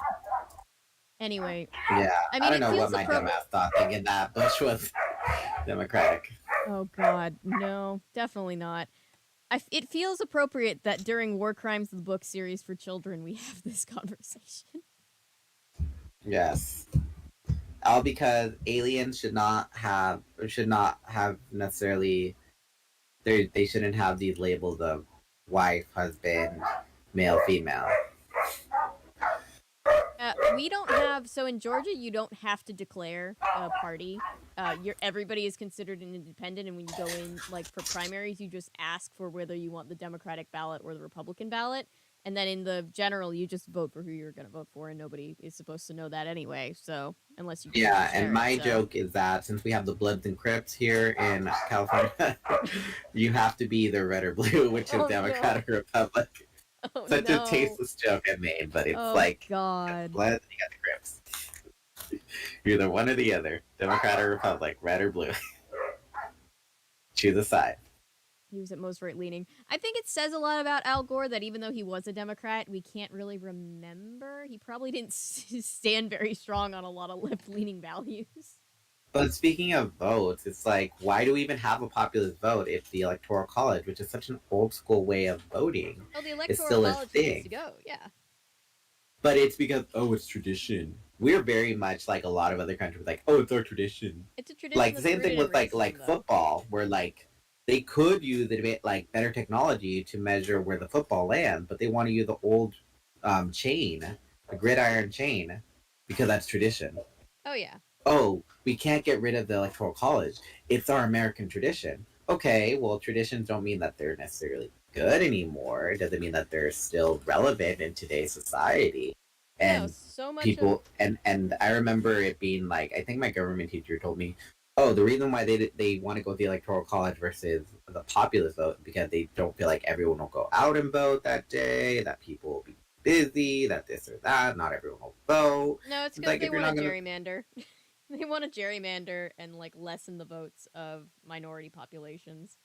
anyway, Yeah, I I mean, don't it know feels what my dumbass thought, thinking that Bush was Democratic. Oh God, no, definitely not. It feels appropriate that during War Crimes the book series for children we have this conversation. Yes, all because aliens should not have necessarily. They shouldn't have these labels of wife, husband, male, female. We don't have, so in Georgia you don't have to declare a party. Everybody is considered an independent, and when you go in, like, for primaries, you just ask for whether you want the Democratic ballot or the Republican ballot, and then in the general you just vote for who you're going to vote for, and nobody is supposed to know that anyway. So unless you Yeah, share and it, my so. joke is that since we have the Bloods and Crips here in California, you have to be either red or blue, which is Oh, Democrat or Republic. Oh Such no. a tasteless joke I made, but it's Oh like God. Bloods and you got the Crips. You're either one or the other, Democrat or Republic, red or blue. Choose a side. He was at most right leaning. I think it says a lot about Al Gore that even though he was a Democrat, we can't really remember. He probably didn't stand very strong on a lot of left leaning values. But speaking of votes, it's like, why do we even have a populist vote if the Electoral College, which is such an old school way of voting, Oh, the is Electoral still a College thing? needs to go, yeah. But it's because, oh, it's tradition. We're very much like a lot of other countries, like, oh, it's our tradition. It's a tradition. Like the that's same thing rooted with in like racism, though. football, where like they could use like better technology to measure where the football lands, but they want to use the old chain, the gridiron chain, because that's tradition. Oh yeah. Oh, we can't get rid of the Electoral College. It's our American tradition. Okay, well, traditions don't mean that they're necessarily good anymore. It doesn't mean that they're still relevant in today's society. And No, so much people of... and I remember it being like, I think my government teacher told me, oh, the reason why they want to go with the Electoral College versus the populist vote because they don't feel like everyone will go out and vote that day, that people will be busy, that this or that, not everyone will vote. No, it's because like, they if you're want not to gonna gerrymander. They want to gerrymander and, like, lessen the votes of minority populations.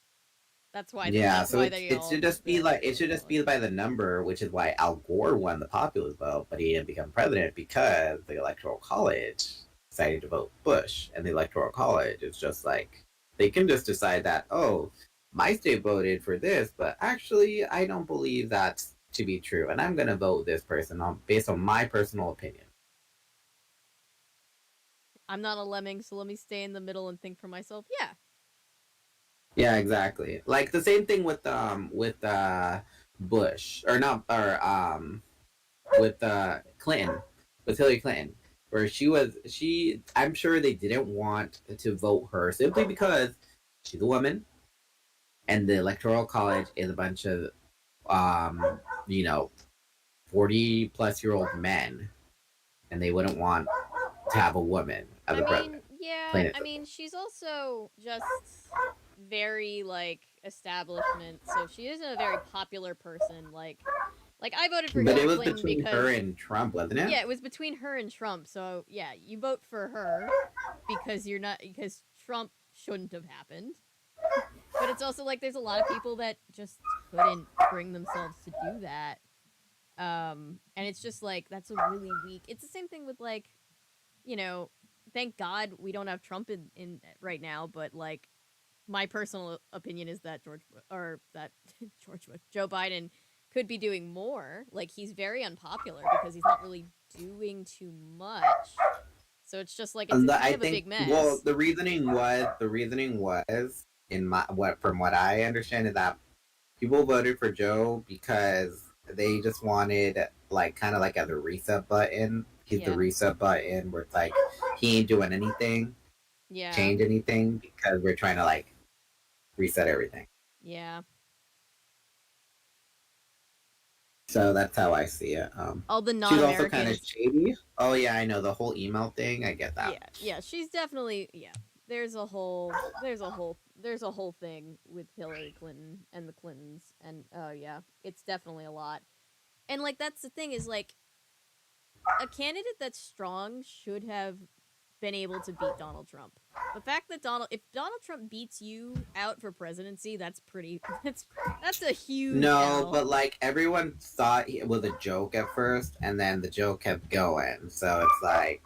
That's why. Yeah, That's so why they it all should just be like it Electoral should just be College. by the number, which is why Al Gore won the populist vote, but he didn't become president because the Electoral College decided to vote Bush, and the Electoral College is just like they can just decide that, oh, my state voted for this, but actually I don't believe that to be true, and I'm gonna vote this person based on my personal opinion. I'm not a lemming, so let me stay in the middle and think for myself. Yeah. Yeah, exactly. Like the same thing with Bush or not or with Clinton, with Hillary Clinton, where she I'm sure they didn't want to vote her simply because she's a woman and the electoral college is a bunch of you know 40-plus-year-old men, and they wouldn't want to have a woman as I a mean, president. yeah, Plain and I simple. mean, she's also just very like establishment, so she isn't a very popular person. Like I voted for But it Hillary was Clinton between her because and Trump, wasn't it? yeah, it was between her and Trump. So yeah, you vote for her because you're not because Trump shouldn't have happened. But it's also like there's a lot of people that just couldn't bring themselves to do that. And it's just like that's a really weak. It's the same thing with like, you know, thank God we don't have Trump in right now, but like my personal opinion is that Joe Biden could be doing more. Like he's very unpopular because he's not really doing too much. So it's just like it's a kind I of a think. big Well, mess. the reasoning was in my what from what I understand is that people voted for Joe because they just wanted like kind of like as a reset button. He's the Yeah. reset button where it's like he ain't doing anything, Yeah. change anything because we're trying to like reset everything. Yeah. So that's how I see it. All the She's also kind of non-Americans. shady. Oh yeah, I know the whole email thing. I get that. Yeah. Yeah, she's definitely yeah. There's a whole thing with Hillary Clinton and the Clintons and oh yeah, it's definitely a lot. And like that's the thing is like a candidate that's strong should have been able to beat Donald Trump. The fact that if Donald Trump beats you out for presidency, that's pretty that's a huge No, L. but like everyone thought it was a joke at first, and then the joke kept going. So it's like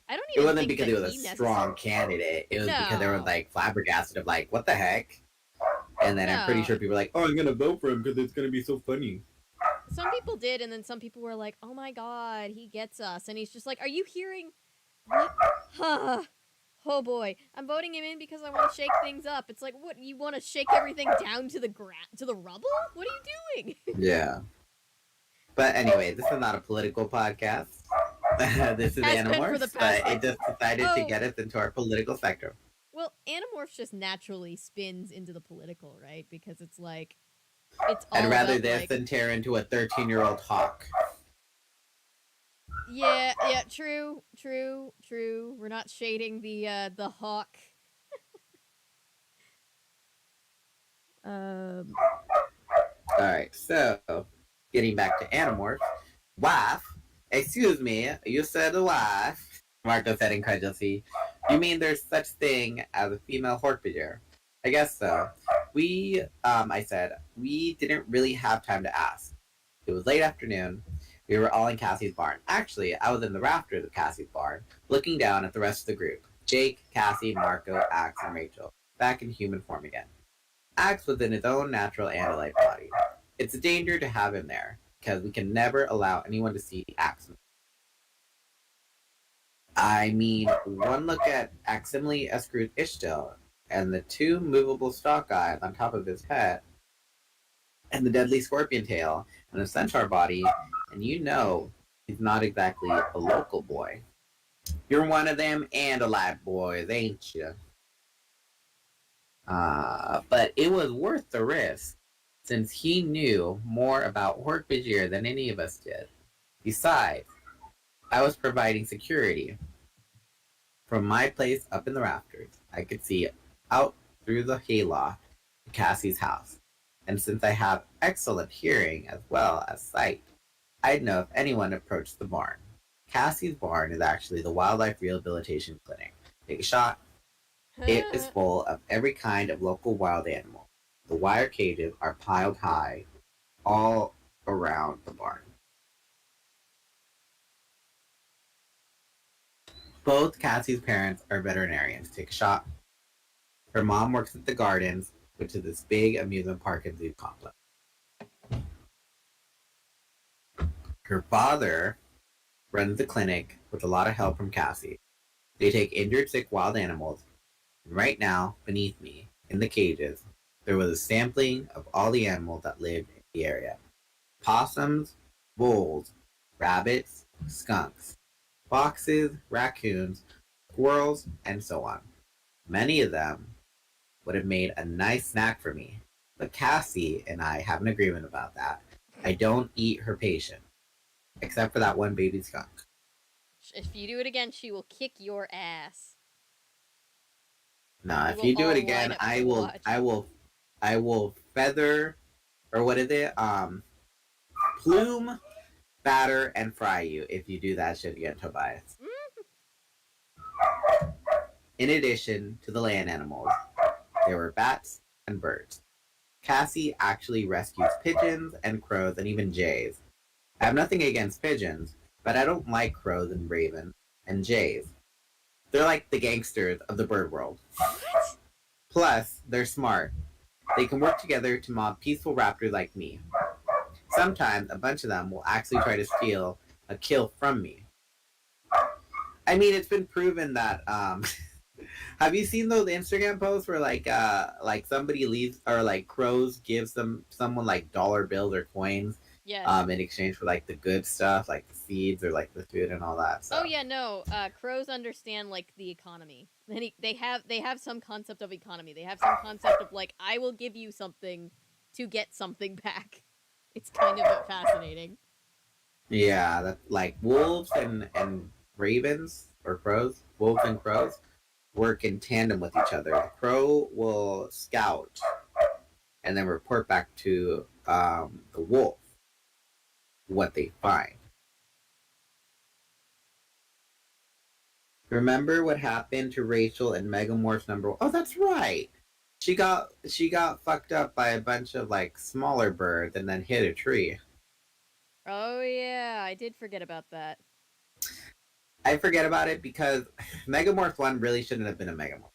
I don't it even wasn't think because that he was a he necessarily strong candidate. It was because they were No. like flabbergasted of like, what the heck? And then I'm pretty No. sure people were like, oh, I'm gonna vote for him because it's gonna be so funny. Some people did and then some people were like, "Oh my god, he gets us." And he's just like, "Are you hearing what? Huh. Oh boy, I'm voting him in because I want to shake things up." It's like, what? You want to shake everything down to the to the rubble? What are you doing? Yeah. But anyway, this is not a political podcast. This is Has been for the Animorphs, past but it like just decided to oh get us into our political spectrum. well, Animorphs just naturally spins into the political, right? Because it's like it's I'd all rather about this like than tear into a 13-year-old hawk. yeah, true. We're not shading the hawk. Um Alright, so getting back to Animorphs. Wife? Excuse me, you said wife? Marco said incredulously. You mean there's such thing as a female Hork-Bajir? I guess so. I said, we didn't really have time to ask. It was late afternoon. We were all in Cassie's barn. Actually, I was in the rafters of Cassie's barn, looking down at the rest of the group. Jake, Cassie, Marco, Axe, and Rachel, back in human form again. Axe was in his own natural Andalite body. It's a danger to have him there, because we can never allow anyone to see Axe. I mean, one look at Aximili Escruth Ishtil, and the two movable stalk eyes on top of his head, and the deadly scorpion tail, and the centaur body, and you know he's not exactly a local boy. You're one of them Andalite boys, ain't you? But it was worth the risk, since he knew more about Hork-Bajir than any of us did. Besides, I was providing security. From my place up in the rafters, I could see out through the hayloft to Cassie's house, and since I have excellent hearing as well as sight, I'd know if anyone approached the barn. Cassie's barn is actually the wildlife rehabilitation clinic. Take a shot. It is full of every kind of local wild animal. The wire cages are piled high all around the barn. Both Cassie's parents are veterinarians. Take a shot. Her mom works at the gardens, which is this big amusement park and zoo complex. Her father runs the clinic with a lot of help from Cassie. They take injured, sick wild animals, and right now, beneath me, in the cages, there was a sampling of all the animals that lived in the area. Possums, wolves, rabbits, skunks, foxes, raccoons, squirrels, and so on. Many of them would have made a nice snack for me, but Cassie and I have an agreement about that. I don't eat her patients. except for that one baby skunk. If you do it again, she will kick your ass. No, We if will you do it all line again, up to watch. I will feather, or what is it? Plume, batter, and fry you if you do that shit again, Tobias. Mm? In addition to the land animals, there were bats and birds. Cassie actually rescues pigeons and crows and even jays. I have nothing against pigeons, but I don't like crows and ravens and jays. They're like the gangsters of the bird world. What? Plus, they're smart. They can work together to mob peaceful raptors like me. Sometimes a bunch of them will actually try to steal a kill from me. I mean, it's been proven that have you seen those Instagram posts where like somebody leaves or like crows gives someone like dollar bills or coins Yes. in exchange for like the good stuff like the seeds or like the food and all that Oh stuff. yeah, no. Crows understand like the economy. They have some concept of economy. They have some concept of like I will give you something to get something back. It's kind of fascinating. Yeah, that like wolves and ravens or crows, wolves and crows work in tandem with each other. The crow will scout and then report back to the wolf what they find. Remember what happened to Rachel in Megamorphs number one? Oh, that's right. She got fucked up by a bunch of like smaller birds and then hit a tree. Oh yeah, I did forget about that. I forget about it because Megamorph 1 really shouldn't have been a Megamorph.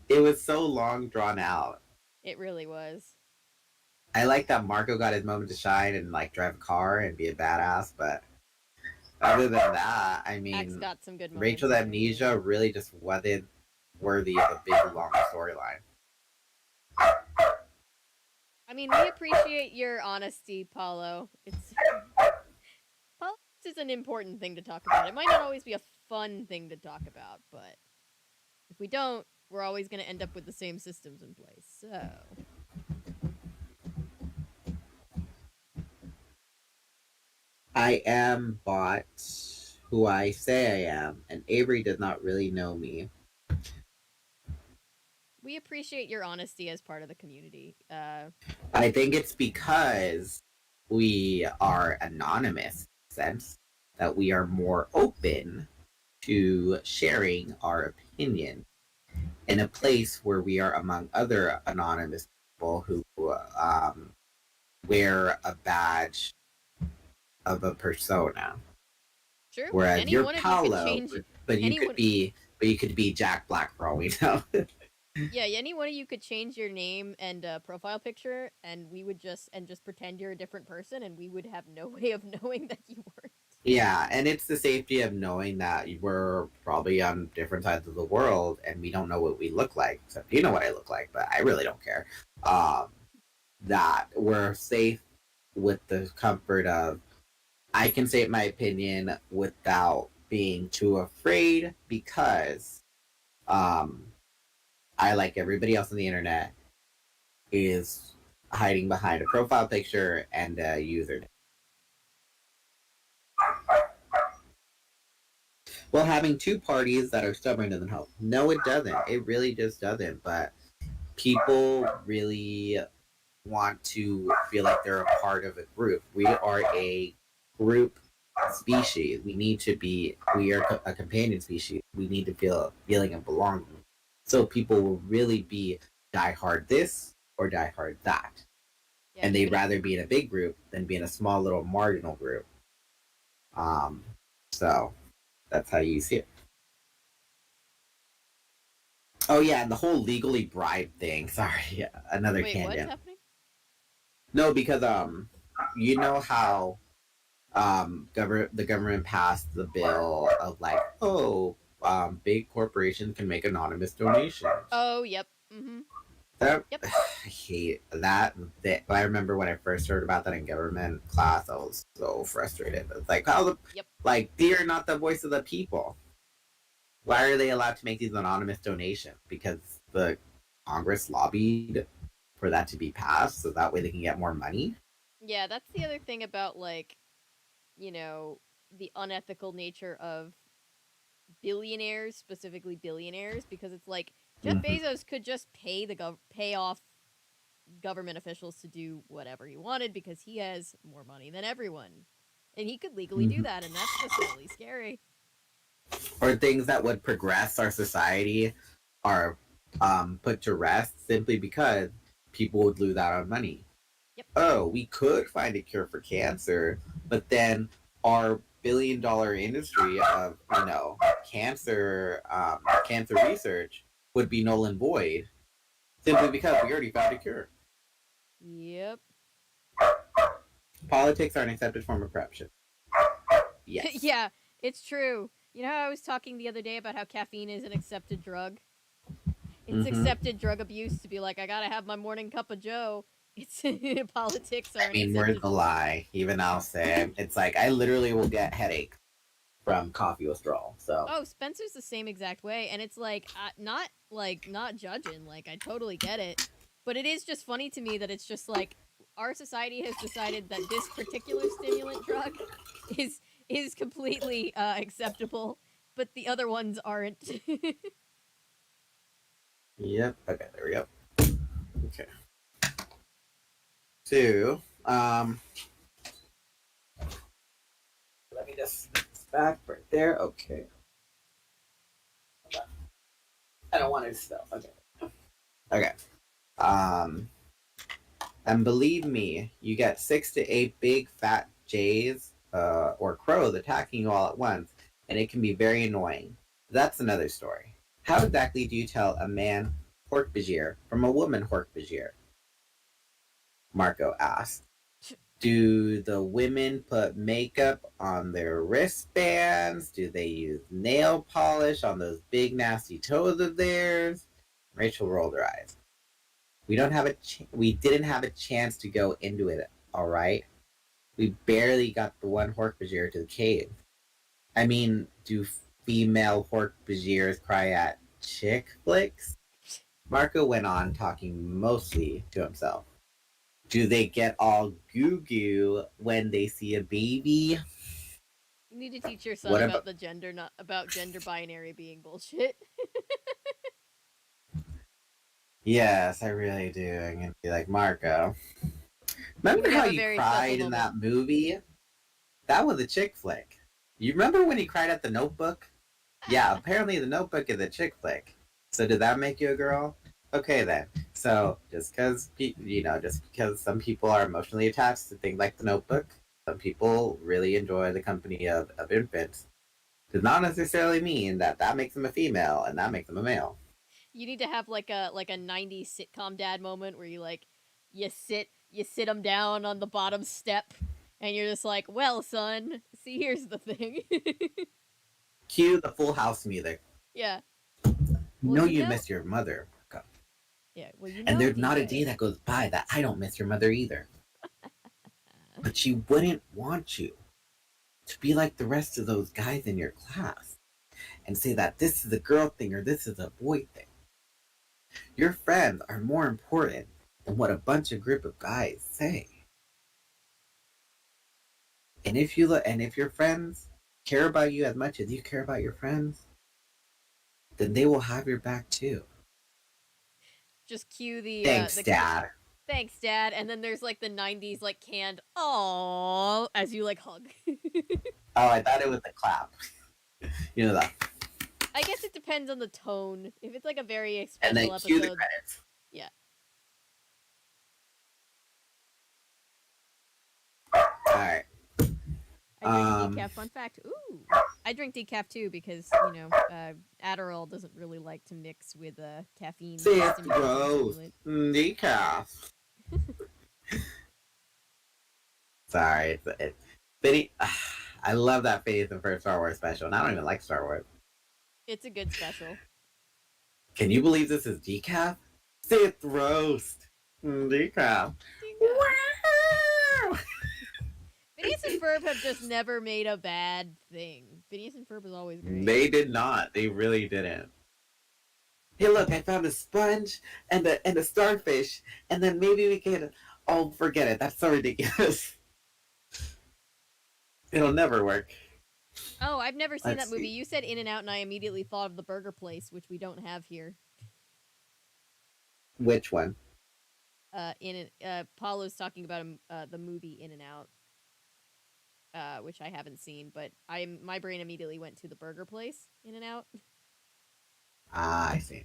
It was so long drawn out. It really was. I like that Marco got his moment to shine and like drive a car and be a badass, but other than that, I Axe mean, got some good moments. Rachel's amnesia really just wasn't worthy of a big long storyline. I mean, we appreciate your honesty, Paulo. It's politics is an important thing to talk about. It might not always be a fun thing to talk about, but if we don't, we're always going to end up with the same systems in place. So, I am Bot, who I say I am, and Avery does not really know me. we appreciate your honesty as part of the community. I think it's because we are anonymous, in the sense that we are more open to sharing our opinion in a place where we are among other anonymous people who wear a badge of a persona. True. Whereas Any you're one of you could Paolo, change but anyone. you could be Jack Black for all we know. Yeah, any one of you could change your name and profile picture, and we would just pretend you're a different person, and we would have no way of knowing that you weren't. Yeah, and it's the safety of knowing that we're probably on different sides of the world and we don't know what we look like. So you know what I look like, but I really don't care. That we're safe with the comfort of I can say my opinion without being too afraid because um, I, like everybody else on the internet, is hiding behind a profile picture and a username. Well, having two parties that are stubborn doesn't help. No, it doesn't. It really just doesn't. But people really want to feel like they're a part of a group. We are a group species. We need to be. We are a companion species. We need to feel a feeling of belonging. So people will really be die hard this or die hard that, Yeah, and they'd even if rather be in a big group than be in a small little marginal group. Um, so that's how you see it. Oh yeah, and the whole legally bribed thing. Sorry, another wait, what's tangent. happening? No, because you know how the government passed the bill of like, oh, big corporations can make anonymous donations. Oh, yep. Mm-hmm. That Yep. I hate that. I remember when I first heard about that in government class, I was so frustrated. It's like, how the Yep. like they are not the voice of the people. Why are they allowed to make these anonymous donations? Because the Congress lobbied for that to be passed, so that way they can get more money. Yeah, that's the other thing about, like, you know, the unethical nature of billionaires, specifically billionaires, because it's like Jeff Mm-hmm. Bezos could just pay off government officials to do whatever he wanted because he has more money than everyone. And he could legally do Mm-hmm. that, and that's just really scary. Or things that would progress our society are put to rest simply because people would lose out on money. Yep. Oh, we could find a cure for cancer, but then our billion-dollar industry of cancer research would be null and void simply because we already found a cure. Yep. Politics are an accepted form of corruption. Yes. Yeah, it's true. You know how I was talking the other day about how caffeine is an accepted drug? It's Mm-hmm. accepted drug abuse to be like, I gotta have my morning cup of Joe. It's politics are I an mean, where's accepted the drug. lie? Even I'll say it's like I literally will get headaches from coffee withdrawal. So Oh, Spencer's the same exact way, and it's not judging. Like, I totally get it, but it is just funny to me that it's just like our society has decided that this particular stimulant drug is is completely acceptable, but the other ones aren't. yep. Okay, there we go. Okay. So, let me just snip this back right there. Okay. I don't want it to spill. Okay. Okay. Um, and believe me, you get 6 to 8 big fat jays or crows attacking you all at once, and it can be very annoying. That's another story. How exactly do you tell a man hork-bajir from a woman hork-bajir? Marco asked. Do the women put makeup on their wristbands? Do they use nail polish on those big nasty toes of theirs? Rachel rolled her eyes. We didn't have a chance to go into it. All right, we barely got the one hork-bajir to the cave. I mean, do female hork-bajirs cry at chick flicks? Marco went on, talking mostly to himself. Do they get all goo goo when they see a baby? You need to teach your son What about about? the gender, not about gender binary being bullshit. Yes, I really do. I'm gonna be like Marco. You're Remember gonna how have a you very special cried in moment. that movie? That was a chick flick. You remember when he cried at the Notebook? Yeah, apparently the Notebook is a chick flick. So did that make you a girl? Okay then. So just because some people are emotionally attached to things like the Notebook, some people really enjoy the company of infants. Does not necessarily mean that that makes them a female and that makes them a male. You need to have like a '90s sitcom dad moment where you sit him down on the bottom step, and you're just like, well, son, see, here's the thing. Cue the Full House music. Yeah. You Well, know you miss your mother. Yeah. Well, And there's not a day DJ. that goes by that I don't miss your mother either. But she wouldn't want you to be like the rest of those guys in your class and say that this is a girl thing or this is a boy thing. Your friends are more important than what a bunch of group of guys say. And if your friends care about you as much as you care about your friends, then they will have your back too. Just cue the Thanks, Dad. thanks, dad, and then there's like the '90s like canned "aww" as you like hug. Oh, I thought it was a clap. You know that. I guess it depends on the tone. If it's like a very And then special cue the episode, credits. yeah. Alright. I drink decaf. Fun fact. Ooh, I drink decaf too because Adderall doesn't really like to mix with caffeine. Fifth Stimulant. roast. Decaf. Sorry. Benny, I love that face in the first Star Wars special, and I don't even like Star Wars. It's a good special. Can you believe this is decaf? Fifth roast. Decaf. Wow! Phineas and Ferb have just never made a bad thing. Phineas and Ferb is always great. They did not. They really didn't. Hey, look! I found a sponge and a starfish, and then maybe we can Oh, forget it. That's so ridiculous. It'll never work. Oh, I've never seen Let's that movie. see. You said In and Out, and I immediately thought of the Burger Place, which we don't have here. Which one? Paulo's talking about the movie In and Out, which I haven't seen, but my brain immediately went to the Burger Place In and Out. Ah, I see.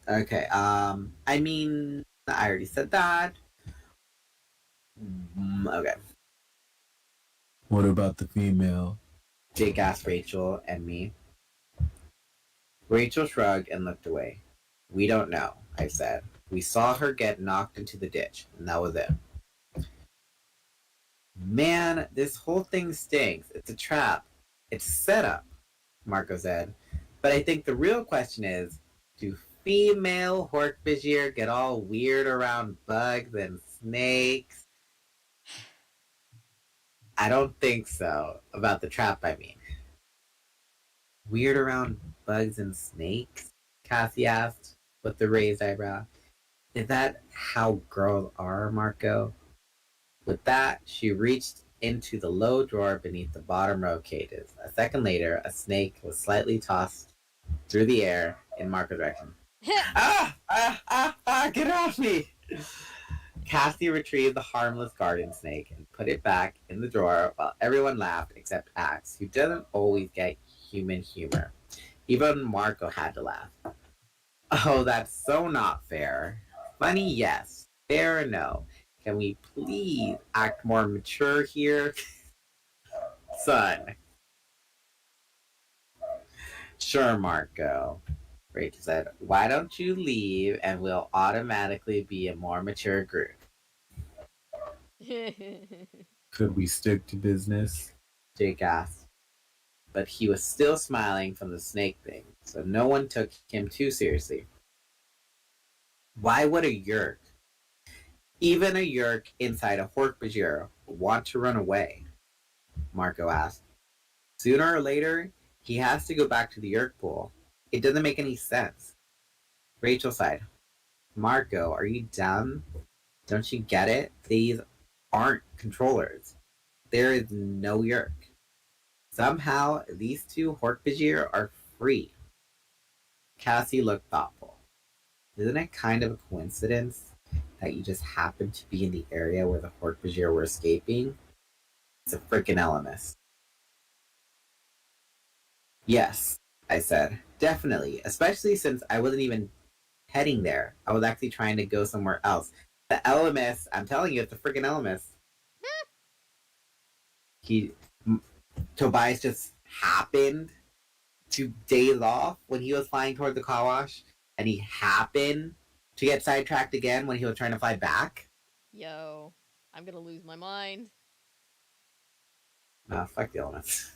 Okay. I mean, I already said that. Okay. What about the female? Jake asked Rachel and me. Rachel shrugged and looked away. We don't know, I said. We saw her get knocked into the ditch, and that was it. Man, this whole thing stinks. It's a trap. It's a setup, Marco said. But I think the real question is, do female Hork-Bajir get all weird around bugs and snakes? I don't think so. About the trap, I mean. Weird around bugs and snakes? Cassie asked, with the raised eyebrow. Is that how girls are, Marco? With that, she reached into the low drawer beneath the bottom row of cages. A second later, a snake was slightly tossed through the air in Marco's direction. Get off me! Cassie retrieved the harmless garden snake and put it back in the drawer while everyone laughed except Axe, who doesn't always get human humor. Even Marco had to laugh. Oh, that's so not fair. Funny, yes. Fair, no. Can we please act more mature here? Son. Sure, Marco, Rachel said. Why don't you leave and we'll automatically be a more mature group? Could we stick to business? Jake asked. But he was still smiling from the snake thing, so no one took him too seriously. Why would a Yerk, even a Yerk inside a Hork-Bajir, want to run away? Marco asked. Sooner or later, he has to go back to the Yerk pool. It doesn't make any sense. Rachel sighed. Marco, are you dumb? Don't you get it? These aren't controllers. There is no Yerk. Somehow, these two Hork-Bajir are free. Cassie looked thoughtful. Isn't it kind of a coincidence that you just happened to be in the area where the Hork-Bajir were escaping? It's a frickin' Ellimist. Yes, I said. Definitely. Especially since I wasn't even heading there. I was actually trying to go somewhere else. The Ellimist, I'm telling you, it's a frickin' Ellimist. Tobias just happened to daze off when he was flying toward the car wash, and he happened to get sidetracked again when he was trying to fly back. Yo, I'm gonna lose my mind. No, fuck the elements.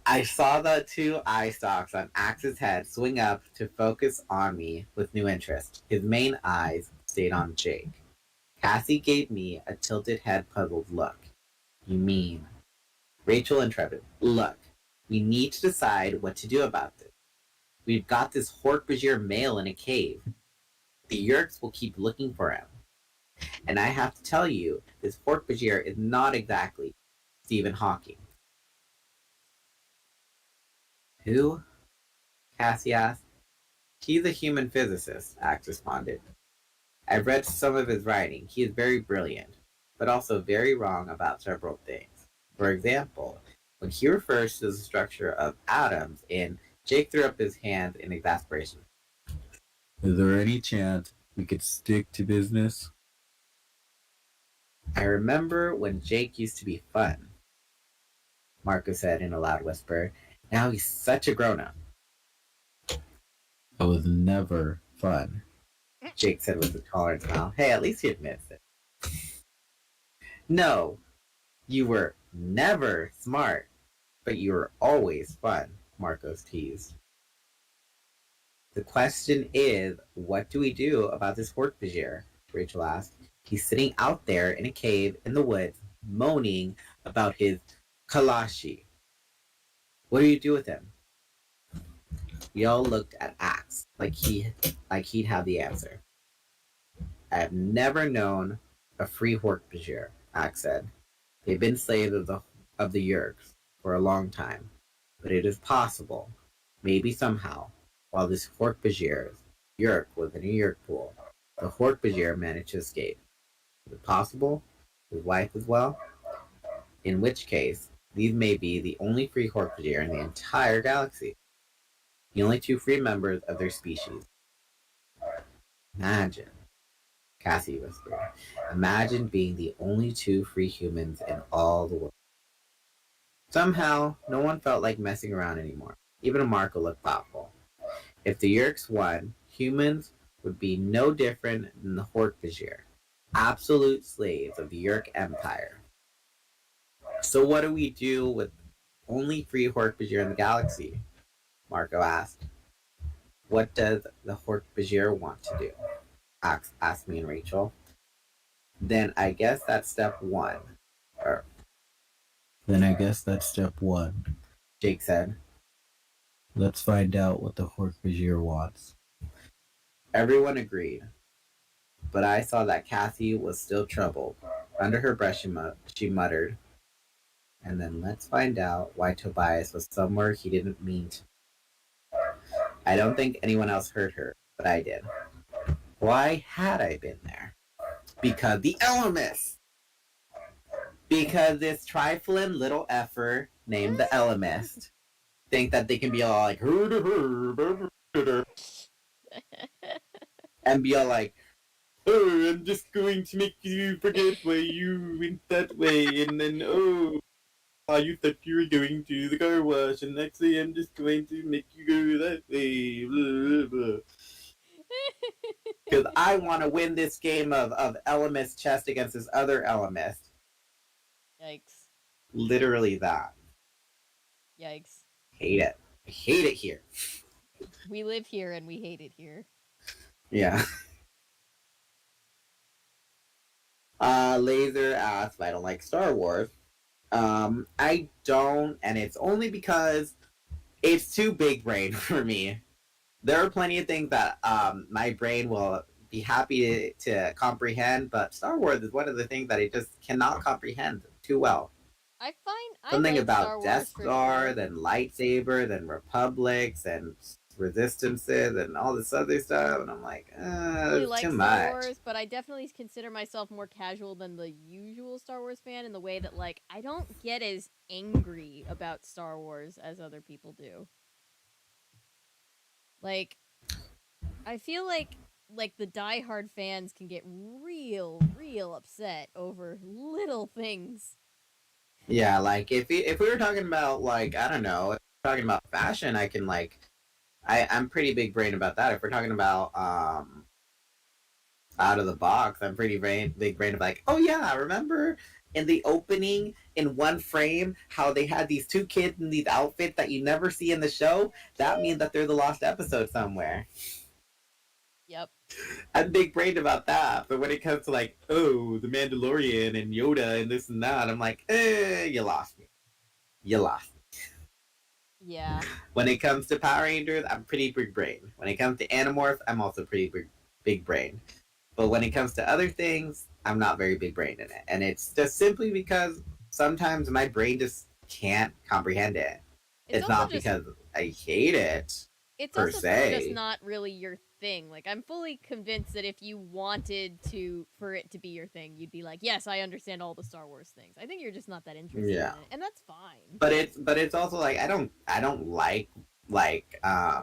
I saw the two eye stalks on Axe's head swing up to focus on me with new interest. His main eyes stayed on Jake. Cassie gave me a tilted head puzzled look. You mean? Rachel interrupted. Look, we need to decide what to do about this. We've got this Hork-Bajir male in a cave. The Yerks will keep looking for him. And I have to tell you, this Hork-Bajir is not exactly Stephen Hawking. Who? Cassie asked. He's a human physicist, Axe responded. I've read some of his writing. He is very brilliant, but also very wrong about several things. For example, when he refers to the structure of atoms in Jake threw up his hands in exasperation. Is there any chance we could stick to business? I remember when Jake used to be fun, Marco said in a loud whisper. Now he's such a grown-up. I was never fun. Jake said with a tolerant smile. Hey, at least he admits it. No, you were never smart, but you were always fun, Marcos teased. The question is, what do we do about this Hork-Bajir? Rachel asked. He's sitting out there in a cave in the woods, moaning about his Kalashi. What do you do with him? We all looked at Axe like he'd have the answer. I have never known a free Hork-Bajir, Axe said. They've been slaves of the Yeerks for a long time, but it is possible, maybe somehow, while this Hork-Bajir Yeerk was in a Yeerk pool, the Hork-Bajir managed to escape. Is it possible? His wife as well? In which case, these may be the only free Hork-Bajir in the entire galaxy. The only two free members of their species. Imagine, Cassie whispered. Imagine being the only two free humans in all the world. Somehow, no one felt like messing around anymore. Even Marco looked thoughtful. If the Yeerks won, humans would be no different than the Hork-Bajir, absolute slaves of the Yeerk Empire. So what do we do with only free Hork-Bajir in the galaxy? Marco asked. What does the Hork-Bajir want to do? Asked me and Rachel. Then I guess that's step one. Then I guess that's step one. Jake said. Let's find out what the Hork-Bajir wants. Everyone agreed. But I saw that Cassie was still troubled. Under her breath, she muttered, and then let's find out why Tobias was somewhere he didn't mean to. I don't think anyone else heard her, but I did. Why had I been there? Because the Ellimist! Because this trifling little effer named the Ellimist think that they can be all like, and be all like, oh, I'm just going to make you forget why you went that way, and then, oh, you thought you were going to the car wash, and actually I'm just going to make you go that way, blah, blah. Because I want to win this game of Ellimist chess against this other Ellimist. Yikes. Literally that. Yikes. Hate it. I hate it here. We live here and we hate it here. Yeah. Laser asked if I don't like Star Wars. I don't, and it's only because it's too big brain for me. There are plenty of things that my brain will be happy to comprehend, but Star Wars is one of the things that it just cannot comprehend too well. I find something like about Death Star, sure. then lightsaber, then republics, and resistances, and all this other stuff, and I'm like, really like too Star much. Wars, but I definitely consider myself more casual than the usual Star Wars fan in the way that, like, I don't get as angry about Star Wars as other people do. Like, I feel like the diehard fans can get real upset over little things. Yeah, like if we were talking about, like, I don't know, if we're talking about fashion, I can, like, I'm pretty big brain about that. If we're talking about out of the box, I'm pretty big brain of like, oh yeah, remember in the opening in one frame how they had these two kids in these outfits that you never see in the show? That means that they're the lost episode somewhere. Yep. I'm big brained about that, but when it comes to, like, oh, the Mandalorian and Yoda and this and that, I'm like, you lost me. You lost me. Yeah. When it comes to Power Rangers, I'm pretty big brain. When it comes to Animorphs, I'm also pretty big brain. But when it comes to other things, I'm not very big brain in it. And it's just simply because sometimes my brain just can't comprehend it. It's not because I hate it. It's per also se. just not really your thing. Like, I'm fully convinced that if you wanted for it to be your thing, you'd be like, yes, I understand all the Star Wars things. I think you're just not that interested in it, and that's fine. But it's also like I don't like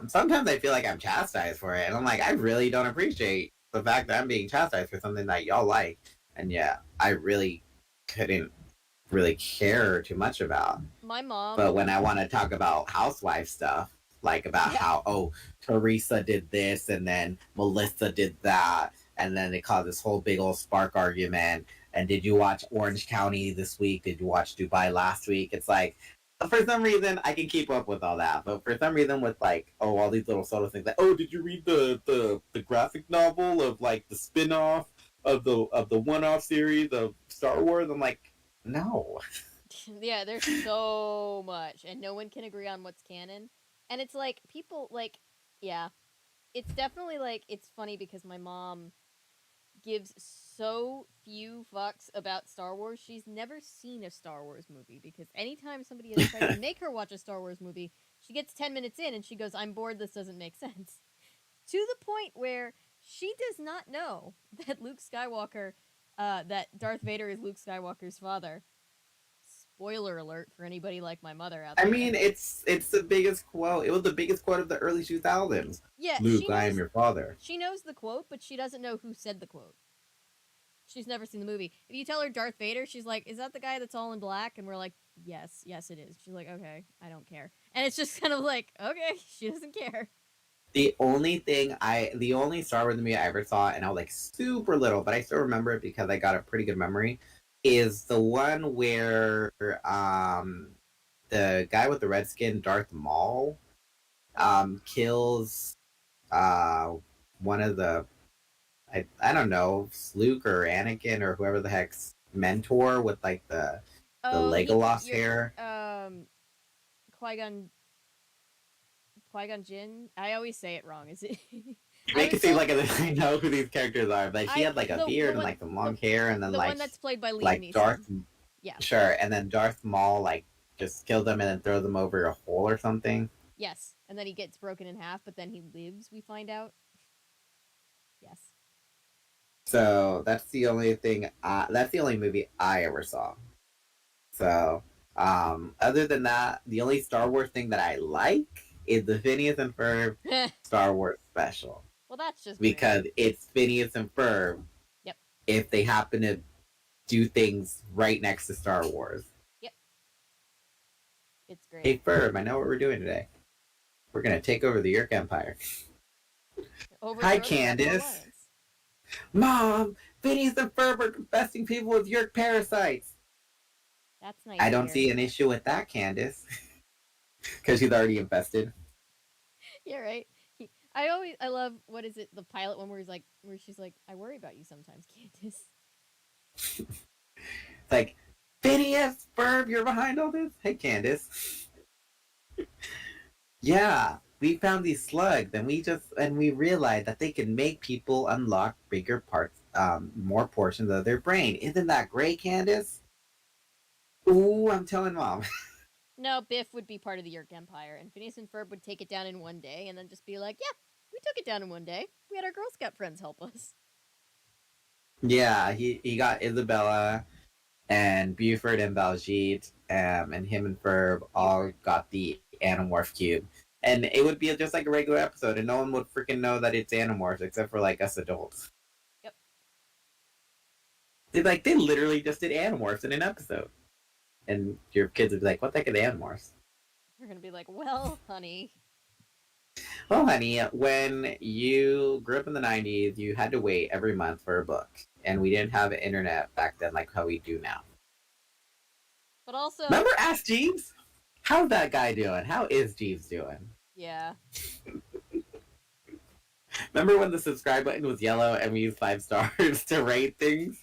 sometimes I feel like I'm chastised for it, and I'm like, I really don't appreciate the fact that I'm being chastised for something that y'all like, and yeah, I really couldn't really care too much about. My mom. But when I want to talk about housewife stuff, like about how Teresa did this and then Melissa did that, and then they caused this whole big old spark argument. And did you watch Orange County this week? Did you watch Dubai last week? It's like, for some reason, I can keep up with all that. But for some reason, with like, all these little subtle things, like, oh, did you read the graphic novel of like the spin-off of the one-off series of Star Wars? I'm like, no. Yeah, there's so much, and no one can agree on what's canon. And it's like, people, like, yeah. It's definitely, like, it's funny because my mom, gives so few fucks about Star Wars. She's never seen a Star Wars movie because anytime somebody has tried to make her watch a Star Wars movie, she gets 10 minutes in and she goes, "I'm bored, this doesn't make sense." To the point where she does not know that that Darth Vader is Luke Skywalker's father. Spoiler alert for anybody like my mother out I there. mean, it's the biggest quote. It was the biggest quote of the early 2000s. Yeah, Luke, I am your father. She knows the quote, but she doesn't know who said the quote. She's never seen the movie. If you tell her Darth Vader, she's like, "Is that the guy that's all in black?" And we're like, yes, it is. She's like, "Okay, I don't care." And it's just kind of like, okay, she doesn't care. The only Star Wars movie I ever saw, and I was like super little, but I still remember it because I got a pretty good memory, is the one where the guy with the red skin, Darth Maul, kills one of the I don't know, Luke or Anakin or whoever the heck's mentor with like the Legolas hair. Qui-Gon Jinn. I always say it wrong. Is it? You make it seem like I know who these characters are, but he had like a beard and like the long hair, and then the like one that's played by Liam like Neeson. Darth. Yeah. Sure, and then Darth Maul like just kills them and then throws them over a hole or something. Yes, and then he gets broken in half, but then he lives. We find out. Yes. So that's the only thing. That's the only movie I ever saw. So, other than that, the only Star Wars thing that I like is the Phineas and Ferb Star Wars special. Well, that's just because great. It's Phineas and Ferb. Yep. If they happen to do things right next to Star Wars. Yep. It's great. Hey Ferb, I know what we're doing today. We're gonna take over the Yerk Empire. Hi, Candace. Mom, Phineas and Ferb are infesting people with Yerk parasites. That's nice. I don't see an issue with that, Candace. Because she's already infested. Yeah, right. I love, what is it, the pilot one where she's like, "I worry about you sometimes, Candace." It's like, Phineas, Ferb, you're behind all this? Hey, Candace. Yeah, we found these slugs, and we realized that they can make people unlock bigger parts, more portions of their brain. Isn't that great, Candace? Ooh, I'm telling Mom. No, Biff would be part of the Yerk Empire, and Phineas and Ferb would take it down in one day, and then just be like, "Yeah, we took it down in one day. We had our Girl Scout friends help us." Yeah, he got Isabella and Buford and Baljeet, and him and Ferb all got the Animorph cube. And it would be just like a regular episode, and no one would freaking know that it's Animorphs except for like us adults. Yep. They literally just did Animorphs in an episode. And your kids would be like, "What the heck are the Animorphs?" You're gonna be like, "Well, honey." Well, honey, when you grew up in the 90s, you had to wait every month for a book. And we didn't have internet back then like how we do now. But also... Remember Ask Jeeves? How's that guy doing? How is Jeeves doing? Yeah. Remember when the subscribe button was yellow and we used 5 stars to rate things?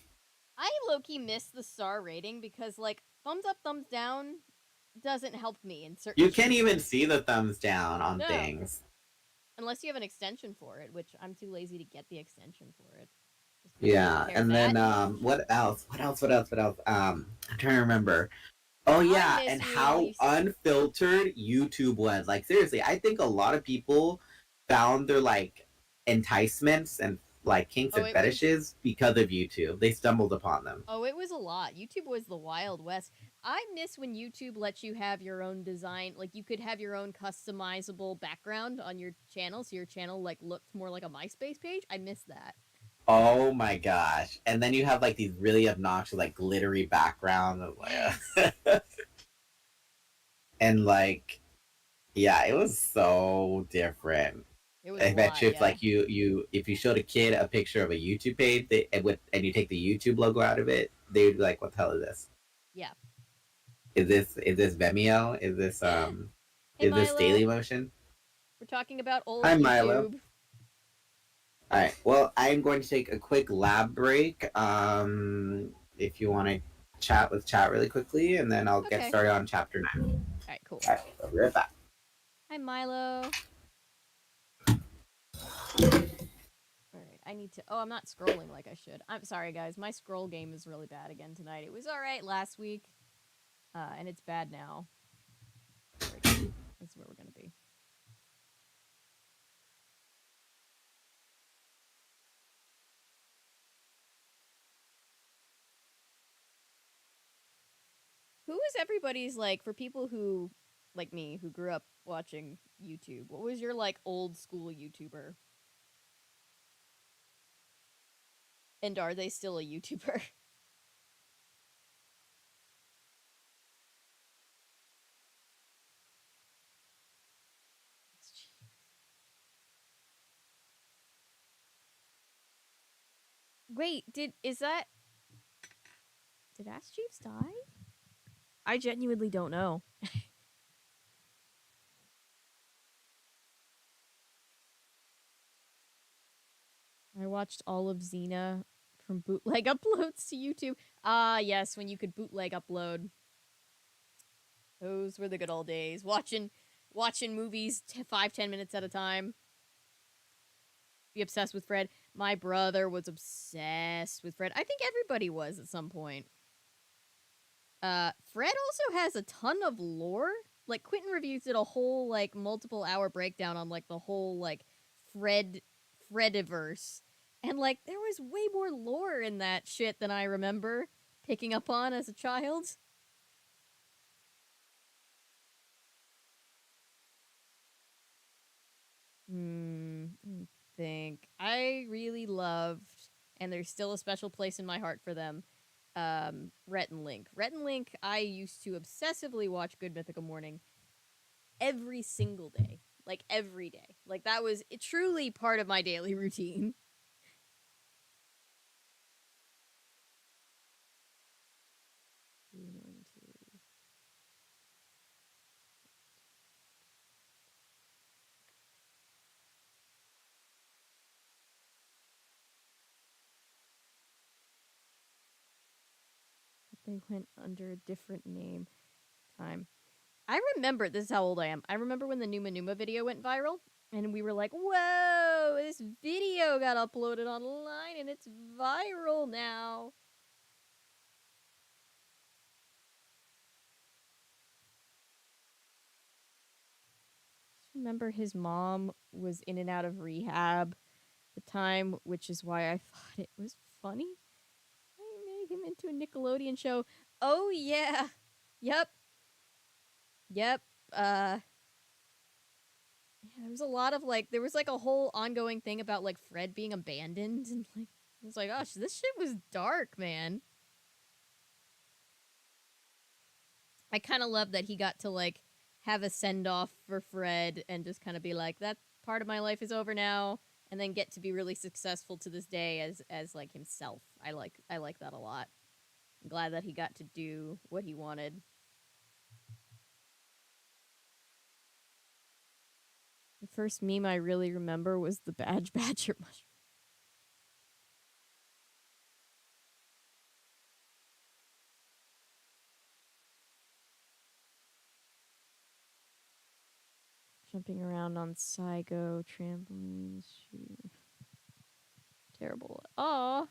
I low-key miss the star rating because, like, thumbs up, thumbs down doesn't help me in certain... You can't even see the thumbs down on things. Unless you have an extension for it, which I'm too lazy to get the extension for it. Yeah, and then, what else? I'm trying to remember. Oh, yeah, and how unfiltered YouTube was. Like, seriously, I think a lot of people found their, like, enticements and, like, kinks and fetishes because of YouTube. They stumbled upon them. Oh, it was a lot. YouTube was the Wild West. I miss when YouTube lets you have your own design. Like, you could have your own customizable background on your channel, so your channel, like, looked more like a MySpace page. I miss that. Oh my gosh. And then you have like these really obnoxious, like glittery background of like and like yeah, it was so different. I bet you if like you if you showed a kid a picture of a YouTube page and you take the YouTube logo out of it, they would be like, "What the hell is this?" Yeah. Is this Vimeo? Is this is this Dailymotion? We're talking about old Hi, YouTube. Milo. Alright, well, I'm going to take a quick lab break. If you want to chat, let's chat really quickly, and then I'll get started on chapter 9. Alright, cool. Alright, I'll be right back. Hi, Milo. Alright, I need to. Oh, I'm not scrolling like I should. I'm sorry, guys. My scroll game is really bad again tonight. It was all right last week, and it's bad now. There we go. That's where we're gonna be. Who was everybody's like for people who like me who grew up watching YouTube? What was your like old school YouTuber? And are they still a YouTuber? Wait, did Ask Jeeves die? I genuinely don't know. I watched all of Xena from bootleg uploads to YouTube. Ah, yes, when you could bootleg upload. Those were the good old days. Watching movies 5-10 minutes at a time. Be obsessed with Fred. My brother was obsessed with Fred. I think everybody was at some point. Fred also has a ton of lore. Like Quentin Reviews did a whole like multiple hour breakdown on like the whole like Frediverse. And like there was way more lore in that shit than I remember picking up on as a child. Think I really loved, and there's still a special place in my heart for them. Rhett and Link. Rhett and Link, I used to obsessively watch Good Mythical Morning every single day. Like every day. Like that was truly part of my daily routine. They went under a different name. Time. I remember, this is how old I am. I remember when the Numa Numa video went viral, and we were like, whoa, this video got uploaded online and it's viral now. Remember his mom was in and out of rehab at the time, which is why I thought it was funny. I made him into a Nickelodeon show. Oh yeah. Yep. Yep. Yeah, there was a lot of like there was like a whole ongoing thing about like Fred being abandoned and like I was like, gosh, this shit was dark, man. I kind of love that he got to like have a send off for Fred and just kind of be like, that part of my life is over now, and then get to be really successful to this day as like himself. I like that a lot. I'm glad that he got to do what he wanted. The first meme I really remember was the Badge Badger mushroom. Jumping around on Saigo, trampolines, shooting. Terrible. Aw.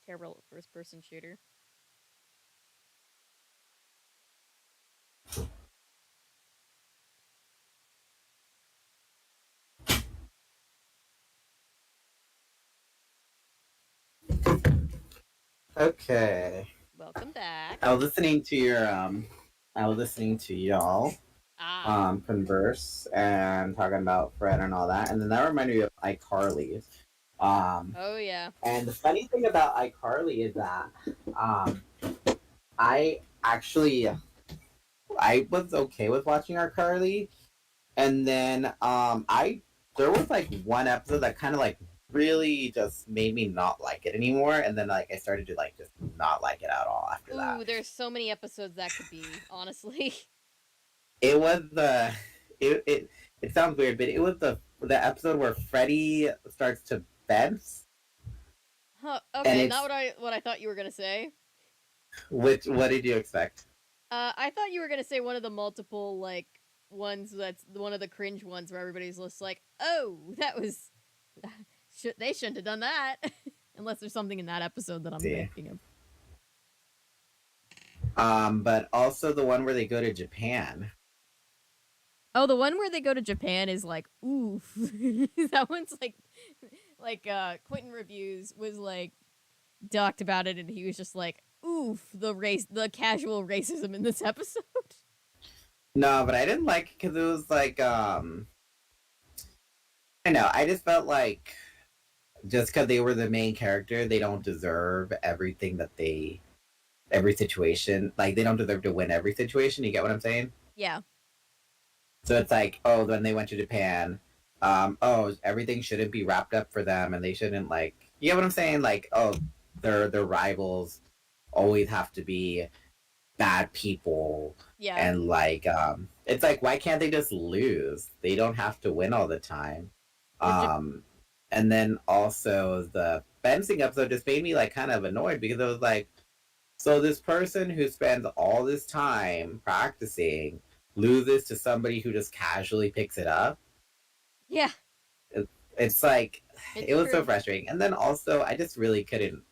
Terrible first person shooter. Okay. Welcome back. I was listening to y'all converse and talking about Fred and all that, and then that reminded me of iCarly. Oh yeah. And the funny thing about iCarly is that I actually I was okay with watching iCarly, and then there was like one episode that kind of like really just made me not like it anymore, and then like I started to like just not like it at all after that. Ooh, there's so many episodes that could be, honestly. It was the it sounds weird, but it was the episode where Freddy starts to fence. Huh, okay, not what I thought you were gonna say. What did you expect? I thought you were gonna say one of the multiple like ones that's one of the cringe ones where everybody's just like, oh, that was they shouldn't have done that. Unless there's something in that episode that I'm thinking of. But also the one where they go to Japan. Oh, the one where they go to Japan is like, oof. That one's like Quentin Reviews was like talked about it, and he was just like, oof, the casual racism in this episode. No, but I didn't like it because it was like, I know, I just felt like just because they were the main character, they don't deserve everything that every situation. Like, they don't deserve to win every situation. You get what I'm saying? Yeah. So it's like, oh, when they went to Japan, oh, everything shouldn't be wrapped up for them, and they shouldn't, like, you get what I'm saying? Like, oh, their rivals always have to be bad people. Yeah. And like, it's like, why can't they just lose? They don't have to win all the time. And then also the fencing episode just made me like kind of annoyed because it was like, so this person who spends all this time practicing loses to somebody who just casually picks it up. Yeah. It's like, it was so frustrating. And then also, I really couldn't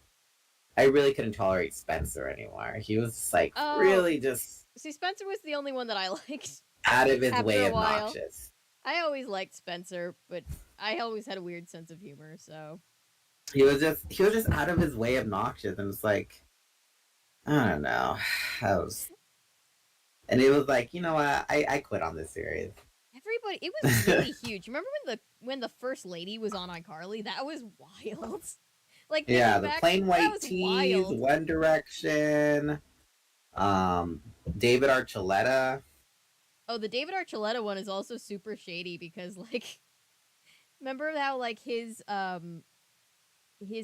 tolerate Spencer anymore. He was just like, really just... See, Spencer was the only one that I liked. Out of his way obnoxious. I always liked Spencer, but I always had a weird sense of humor, so... He was just out of his way obnoxious, and it's like, I don't know. And it was like, you know what? I quit on this series. Everybody, it was really huge. Remember when the first lady was on iCarly? That was wild. Like, yeah, the plain white tees, One Direction, David Archuleta. Oh, the David Archuleta one is also super shady because, like, remember how, like, his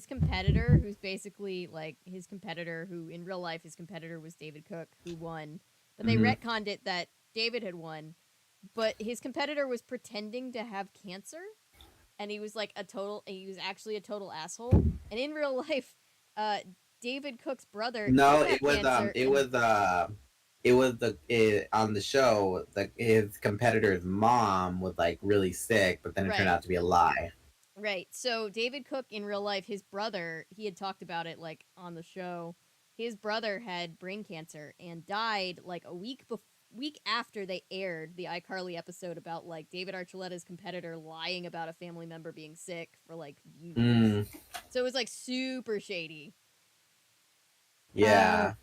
competitor, who's basically, like, his competitor, who in real life his competitor was David Cook, who won, but they retconned it that David had won, but his competitor was pretending to have cancer, and he was, like, he was actually a total asshole, and in real life, David Cook's brother... No, it was on the show, his competitor's mom was like really sick, but then it turned out to be a lie. Right. So David Cook in real life, his brother, he had talked about it like on the show. His brother had brain cancer and died like a week after they aired the iCarly episode about like David Archuleta's competitor lying about a family member being sick for like years. So it was like super shady. Yeah.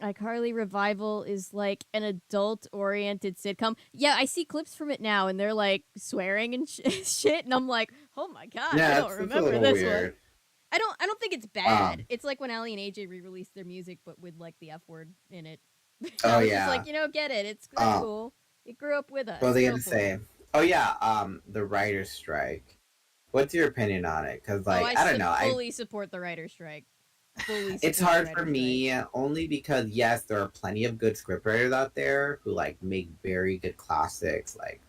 iCarly Revival is like an adult-oriented sitcom. Yeah, I see clips from it now, and they're like swearing and shit, and I'm like, oh my god, I don't remember this one. I don't think it's bad. It's like when Ali and AJ re-released their music, but with like the F word in it. Oh yeah, just like, get it. It's cool. It grew up with us. What was I gonna say? Oh yeah, the writer's strike. What's your opinion on it? Because like, I don't know. I fully support the writer's strike. It's hard for me only because yes, there are plenty of good scriptwriters out there who like make very good classics. Like,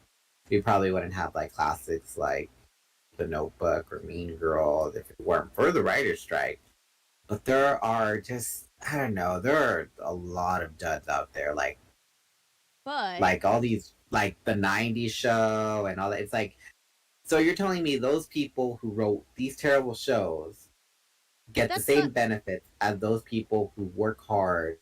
you probably wouldn't have like classics like The Notebook or Mean Girls if it weren't for the writer's strike. But there are just, I don't know, there are a lot of duds out there, like all these, like the 90s show and all that. It's like, so you're telling me those people who wrote these terrible shows get the same benefits as those people who work hard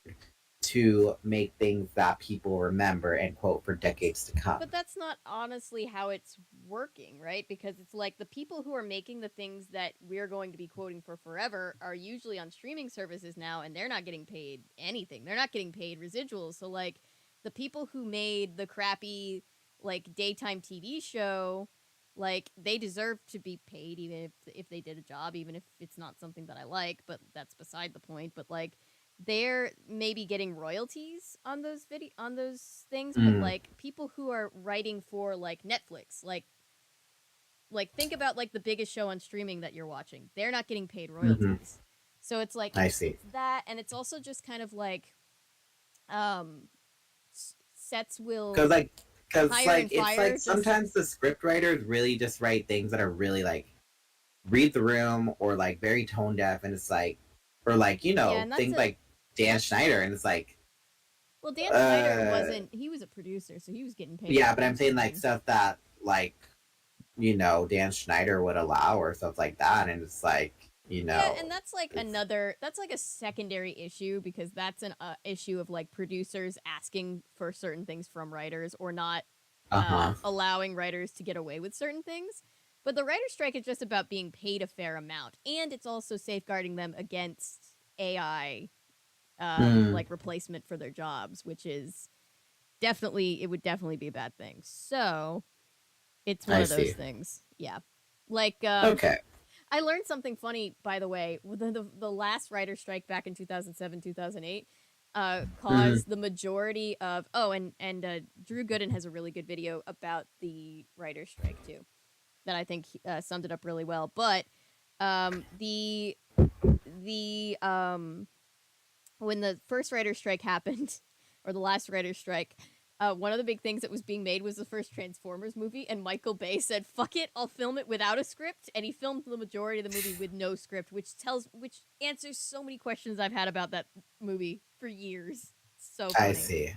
to make things that people remember and quote for decades to come. But that's not honestly how it's working, right? Because it's like the people who are making the things that we're going to be quoting for forever are usually on streaming services now, and they're not getting paid anything. They're not getting paid residuals. So like the people who made the crappy like daytime TV show, like they deserve to be paid even if they did a job, even if it's not something that I like, but that's beside the point. But like they're maybe getting royalties on those things, but like people who are writing for like Netflix, like think about like the biggest show on streaming that you're watching, they're not getting paid royalties. So it's like I see that, and it's also just kind of like sets will because it's like sometimes the script writers really just write things that are really like read the room or like very tone deaf, and it's like, or like things like Dan Schneider, and it's like, well, Dan Schneider he was a producer, so he was getting paid. Yeah, but I'm saying like stuff that like Dan Schneider would allow or stuff like that. And it's like, Yeah, and that's like that's like a secondary issue, because that's an issue of like producers asking for certain things from writers, or not uh-huh. allowing writers to get away with certain things. But the writer's strike is just about being paid a fair amount, and it's also safeguarding them against AI like replacement for their jobs, which is it would definitely be a bad thing. So it's one I of those see. things. Yeah. Like Okay. I learned something funny, by the way. The last writer strike back in 2007, 2008 caused the majority of and Drew Gooden has a really good video about the writer strike too, that I think summed it up really well. But the when the first writer strike happened, or the last writer strike, one of the big things that was being made was the first Transformers movie, and Michael Bay said, "Fuck it, I'll film it without a script," and he filmed the majority of the movie with no script, which answers so many questions I've had about that movie for years. So funny.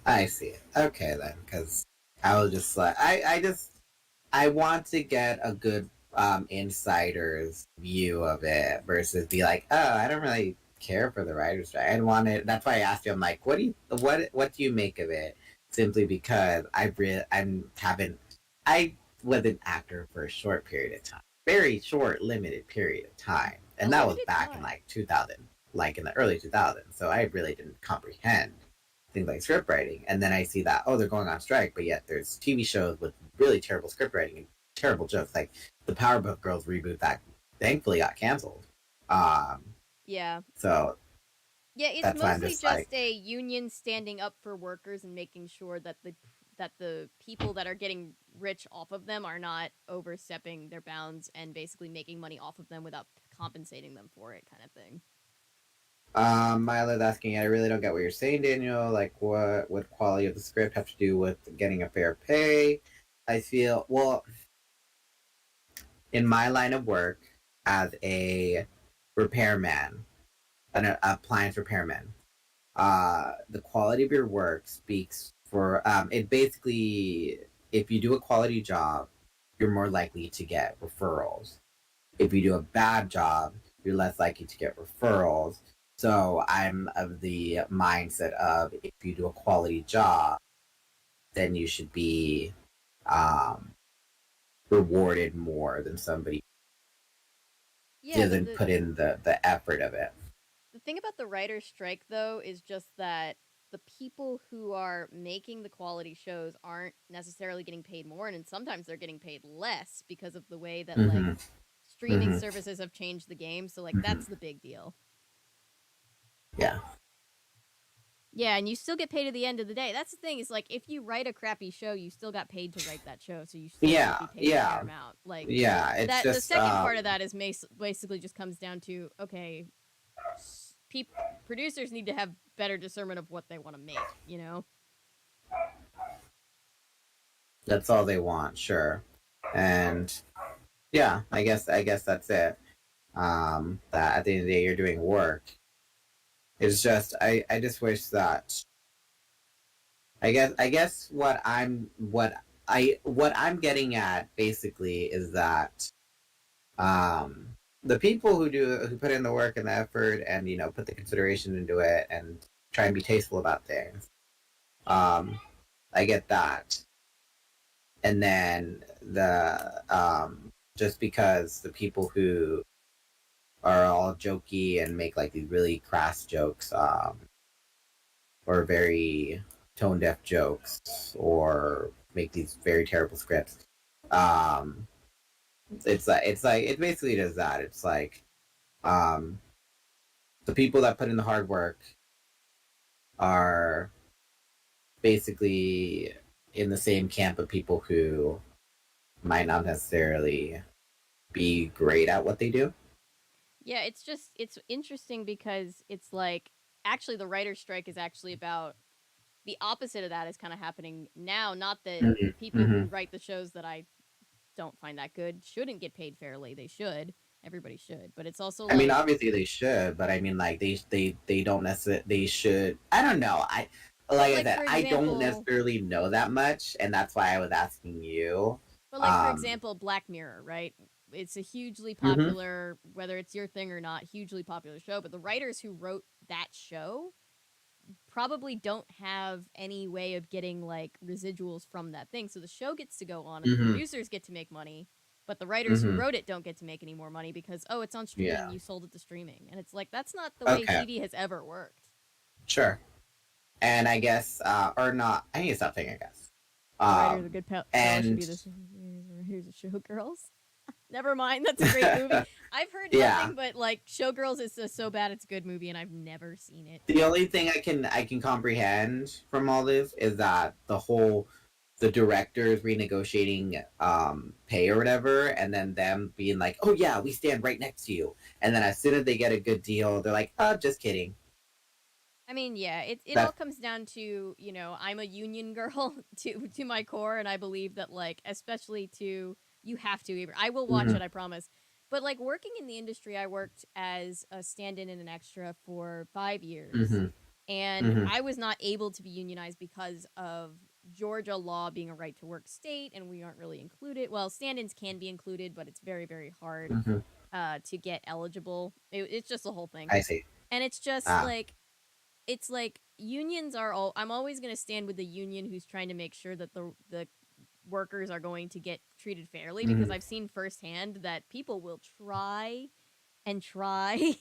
I see. Okay then, because I was just like, I want to get a good insider's view of it versus be like, oh, I don't really care for the writer's strike. I want it. That's why I asked you. I'm like, what do you make of it? Simply because I was an actor for a short period of time, very short, limited period of time, and that was back in like 2000, like in the early 2000s. So I really didn't comprehend things like script writing. And then I see that, oh, they're going on strike, but yet there's TV shows with really terrible script writing and terrible jokes, like the Powerpuff Girls reboot that thankfully got canceled. Yeah. So yeah, it's mostly just a union standing up for workers and making sure that the people that are getting rich off of them are not overstepping their bounds and basically making money off of them without compensating them for it, kind of thing. Milo's asking, I really don't get what you're saying, Daniel. Like, what would quality of the script have to do with getting a fair pay? I feel, well, in my line of work as a repairman, an appliance repairman, the quality of your work speaks for it. Basically, if you do a quality job, you're more likely to get referrals. If you do a bad job, you're less likely to get referrals. So I'm of the mindset of, if you do a quality job, then you should be rewarded more than somebody who doesn't put in the effort of it. The thing about the writer's strike, though, is just that the people who are making the quality shows aren't necessarily getting paid more, and sometimes they're getting paid less because of the way that like streaming services have changed the game. So like that's the big deal. Yeah. Yeah, and you still get paid at the end of the day. That's the thing, is like, if you write a crappy show, you still got paid to write that show, so you still get paid a fair amount. Like, it's that, just, the second part of that is basically just comes down to, okay, producers need to have better discernment of what they want to make, you know? That's all they want, sure. And yeah, I guess that's it. That at the end of the day, you're doing work. It's just, I just wish that, I guess what I'm getting at basically is that the people who put in the work and the effort and put the consideration into it and try and be tasteful about things, I get that. And then the just because the people who are all jokey and make like these really crass jokes, or very tone deaf jokes, or make these very terrible scripts, it's like it basically does that. It's like the people that put in the hard work are basically in the same camp of people who might not necessarily be great at what they do. Yeah, it's interesting because it's like, actually the writer's strike is actually about the opposite of that is kind of happening now. Not that people who write the shows that I don't find that good shouldn't get paid fairly. They should. Everybody should. But it's also, I mean, obviously they should, but I mean, like, they don't necessarily, they should. I don't know. I said, I don't necessarily know that much, and that's why I was asking you. But like, for example, Black Mirror, right? It's a hugely popular, whether it's your thing or not, hugely popular show. But the writers who wrote that show probably don't have any way of getting like residuals from that thing. So the show gets to go on and the producers get to make money, but the writers who wrote it don't get to make any more money because, oh, it's on streaming, you sold it to streaming. And it's like, that's not the way TV has ever worked. Sure. And I guess, or not, I need to stop saying I guess. The writer, the good show should be this. Here's a Showgirls. Never mind, that's a great movie. I've heard nothing but like Showgirls is so bad it's a good movie, and I've never seen it. The only thing I can comprehend from all this is that the directors renegotiating pay or whatever, and then them being like, "Oh yeah, we stand right next to you," and then as soon as they get a good deal, they're like, "Oh, just kidding." I mean, yeah, it all comes down to, you know, I'm a union girl to my core, and I believe that like, especially to you have to. I will watch it, I promise. But like working in the industry, I worked as a stand-in and an extra for 5 years, and I was not able to be unionized because of Georgia law being a right-to-work state, and we aren't really included. Well, stand-ins can be included, but it's very, very hard to get eligible. It's just a whole thing. I see. And it's just like, it's like unions are all. I'm always going to stand with the union who's trying to make sure that the workers are going to get treated fairly, because I've seen firsthand that people will try and try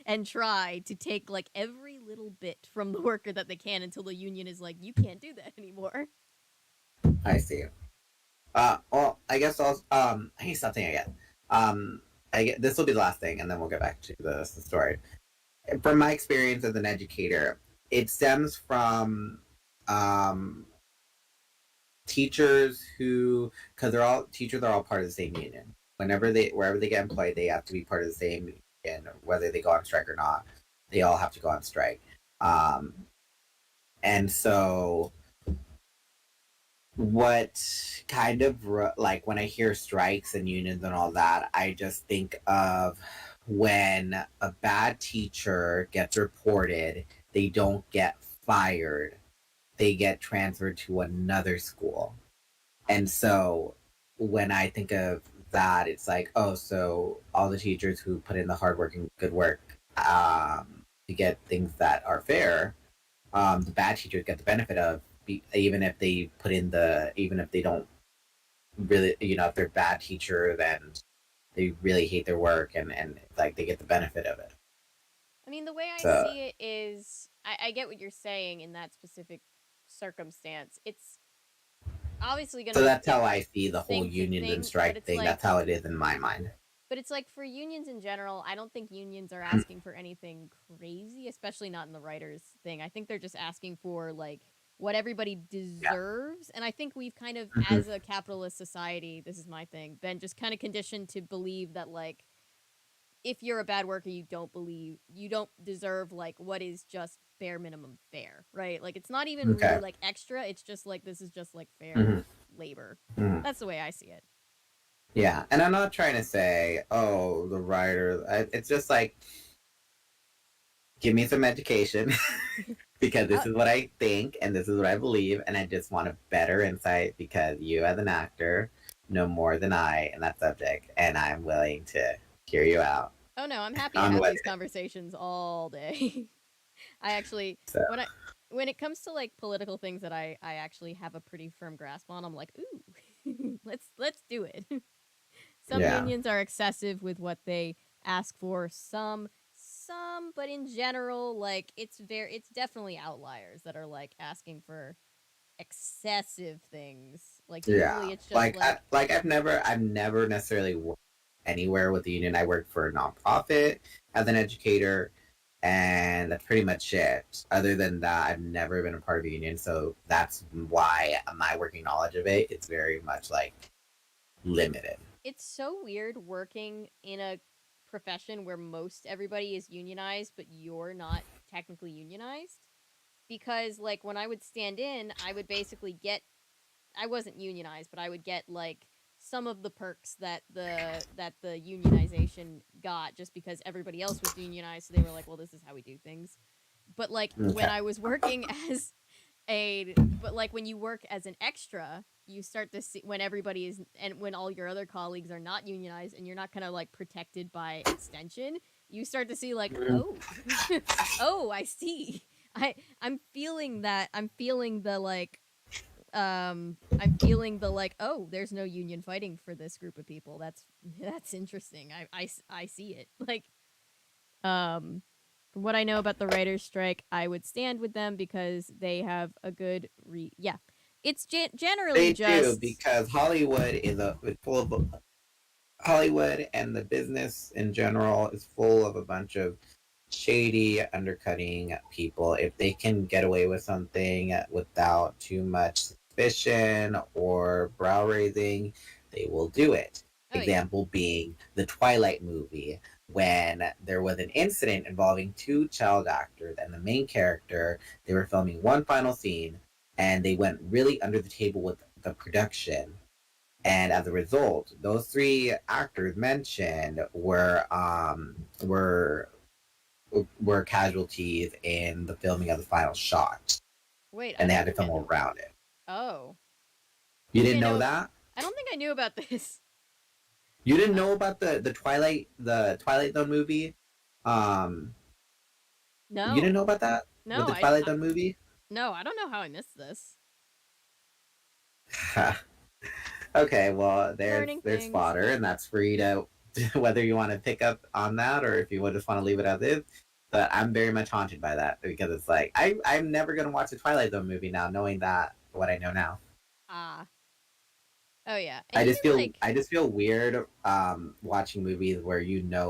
and try to take like every little bit from the worker that they can until the union is like, you can't do that anymore. I see. Well, I guess I need something again. This will be the last thing, and then we'll get back to the story. From my experience as an educator, it stems from teachers who, because teachers are all part of the same union. Wherever they get employed, they have to be part of the same union, whether they go on strike or not. They all have to go on strike. And so what kind of, like, when I hear strikes and unions and all that, I just think of when a bad teacher gets reported, they don't get fired, they get transferred to another school. And so when I think of that, it's like, oh, so all the teachers who put in the hard work and good work to get things that are fair, the bad teachers get the benefit of, even if they don't really, if they're bad teacher, then they really hate their work, and like they get the benefit of it. I mean, the way I see it is, I get what you're saying in that specific circumstance. It's obviously going to... So that's how I see the whole union and strike thing. Like, that's how it is in my mind. But it's like, for unions in general, I don't think unions are asking for anything crazy, especially not in the writers thing. I think they're just asking for, like, what everybody deserves. And I think we've kind of, as a capitalist society, this is my thing, been just kind of conditioned to believe that, like, if you're a bad worker, you don't deserve like what is just bare minimum fair, right? Like, it's not even really like extra. It's just like, this is just like fair labor. That's the way I see it. Yeah, and I'm not trying to say, oh, the writer. It's just like, give me some education because this is what I think and this is what I believe, and I just want a better insight because you, as an actor, know more than I in that subject, and I'm willing to hear you out. Oh no, I'm happy to have these conversations all day. I actually, when it comes to like political things that I actually have a pretty firm grasp on, I'm like, ooh, let's do it. Some unions are excessive with what they ask for. Some, but in general, like, it's definitely outliers that are like asking for excessive things. Like, usually it's just I've never necessarily worked anywhere with the union. I worked for a nonprofit as an educator, and that's pretty much it. Other than that, I've never been a part of a union, so that's why my working knowledge of it is very much like limited. It's so weird working in a profession where most everybody is unionized, but you're not technically unionized. Because, like, when I would stand in, I would basically I wasn't unionized, but I would get, like, some of the perks that the unionization got just because everybody else was unionized, so they were like, well, this is how we do things. But, like, when I was working when you work as an extra, you start to see when everybody is, and when all your other colleagues are not unionized and you're not kind of like protected by extension, you start to see like, Mhm. oh, oh, I see. I'm feeling that. I'm feeling the like, oh, there's no union fighting for this group of people. That's interesting. I see it. Like, from what I know about the writers' strike, I would stand with them because they have a good yeah. It's generally They do, just because Hollywood is full of Hollywood, and the business in general is full of a bunch of shady, undercutting people. If they can get away with something without too much suspicion or brow raising, they will do it. oh yeah. Example being the Twilight movie, when there was an incident involving two child actors and the main character. They were filming one final scene, and they went really under the table with the production, and as a result, those three actors mentioned were casualties in the filming of the final shot, Wait, I and they don't had to think I film know. around it. Oh, You I think I didn't know know. that? I don't think I knew about this. You didn't know about the Twilight Zone movie? Um, you didn't No, know about that with no, the Twilight Zone movie? no, I don't know how I missed this. Okay, well, there's Learning there's things. fodder, and that's for you to whether you want to pick up on that or if you would just want to leave it as is. But I'm very much haunted by that, because it's like I'm never gonna watch a Twilight Zone movie now, knowing that what I know now. Ah, oh yeah, and I even just feel like, I just feel weird watching movies where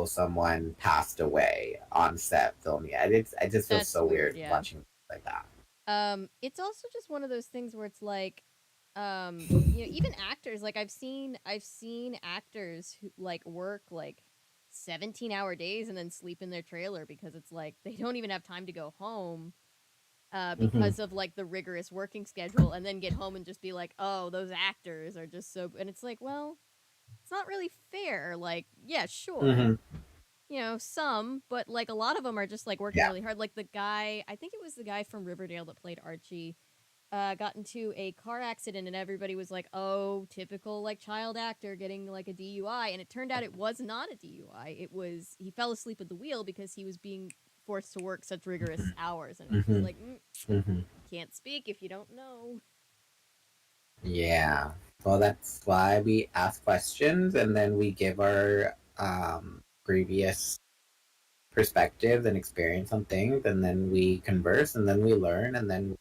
someone passed away on set filming it. I just feel that's so weird. weird Yeah. watching movies like that. It's also just one of those things where it's like, even actors, like I've seen actors who like work like 17-hour days and then sleep in their trailer because it's like they don't even have time to go home Mm-hmm. because of like the rigorous working schedule, and then get home and just be like, oh, those actors are just so, and it's like, well, it's not really fair. Like, yeah, sure, Mm-hmm. some, but like a lot of them are just like working Yeah. really hard. Like the guy, I think it was the guy from Riverdale that played Archie, got into a car accident, and everybody was like, "Oh, typical like child actor getting like a DUI," and it turned out it was not a DUI. It was he fell asleep at the wheel because he was being forced to work such rigorous hours, and it's just Mm-hmm. like, Mm-hmm. can't speak if you don't know. Yeah. Well, that's why we ask questions, and then we give our previous perspectives and experience on things, and then we converse, and then we learn, and then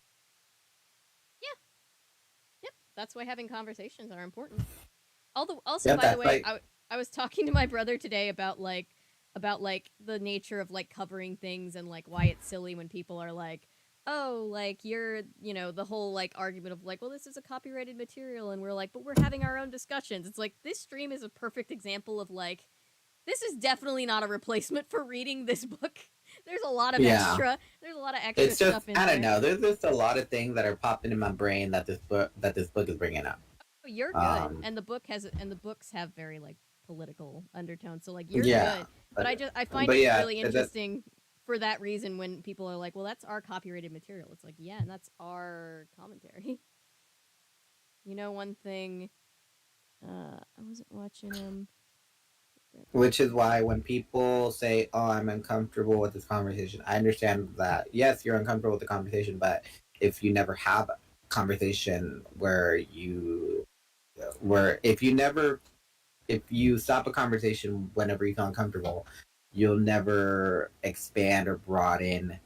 Yeah, yep. That's why having conversations are important. Although, also, yeah, by the that's way, like I was talking to my brother today about the nature of like covering things, and like why it's silly when people are like, oh, like you're, the whole like argument of like, well, this is a copyrighted material, and we're like, but we're having our own discussions. It's like this stream is a perfect example of like, this is definitely not a replacement for reading this book. There's a lot of yeah. extra. There's a lot of extra It's just stuff in I don't there. know. There's just a lot of things that are popping in my brain that this book is bringing up. Oh, you're good, Um, and the books have very like political undertones, so like you're yeah, good. But but I find it yeah, really interesting for that reason when people are like, well, that's our copyrighted material. It's like, yeah, and that's our commentary. One thing. I wasn't watching which is why when people say, "Oh, I'm uncomfortable with this conversation," I understand that. Yes, you're uncomfortable with the conversation, but if you never have a conversation where if you stop a conversation whenever you feel uncomfortable, you'll never expand or broaden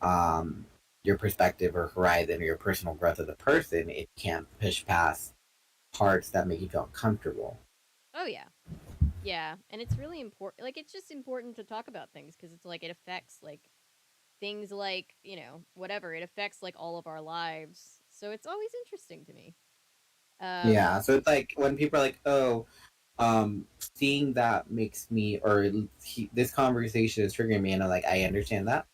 um, your perspective or horizon or your personal growth as a person. It can't push past parts that make you feel uncomfortable. Oh yeah, yeah, and it's really important. Like, it's just important to talk about things because it's like it affects like things like whatever. It affects like all of our lives, so it's always interesting to me. Yeah, so it's like when people are like, "Oh, seeing that makes me," or this conversation is triggering me, and I'm like, I understand that,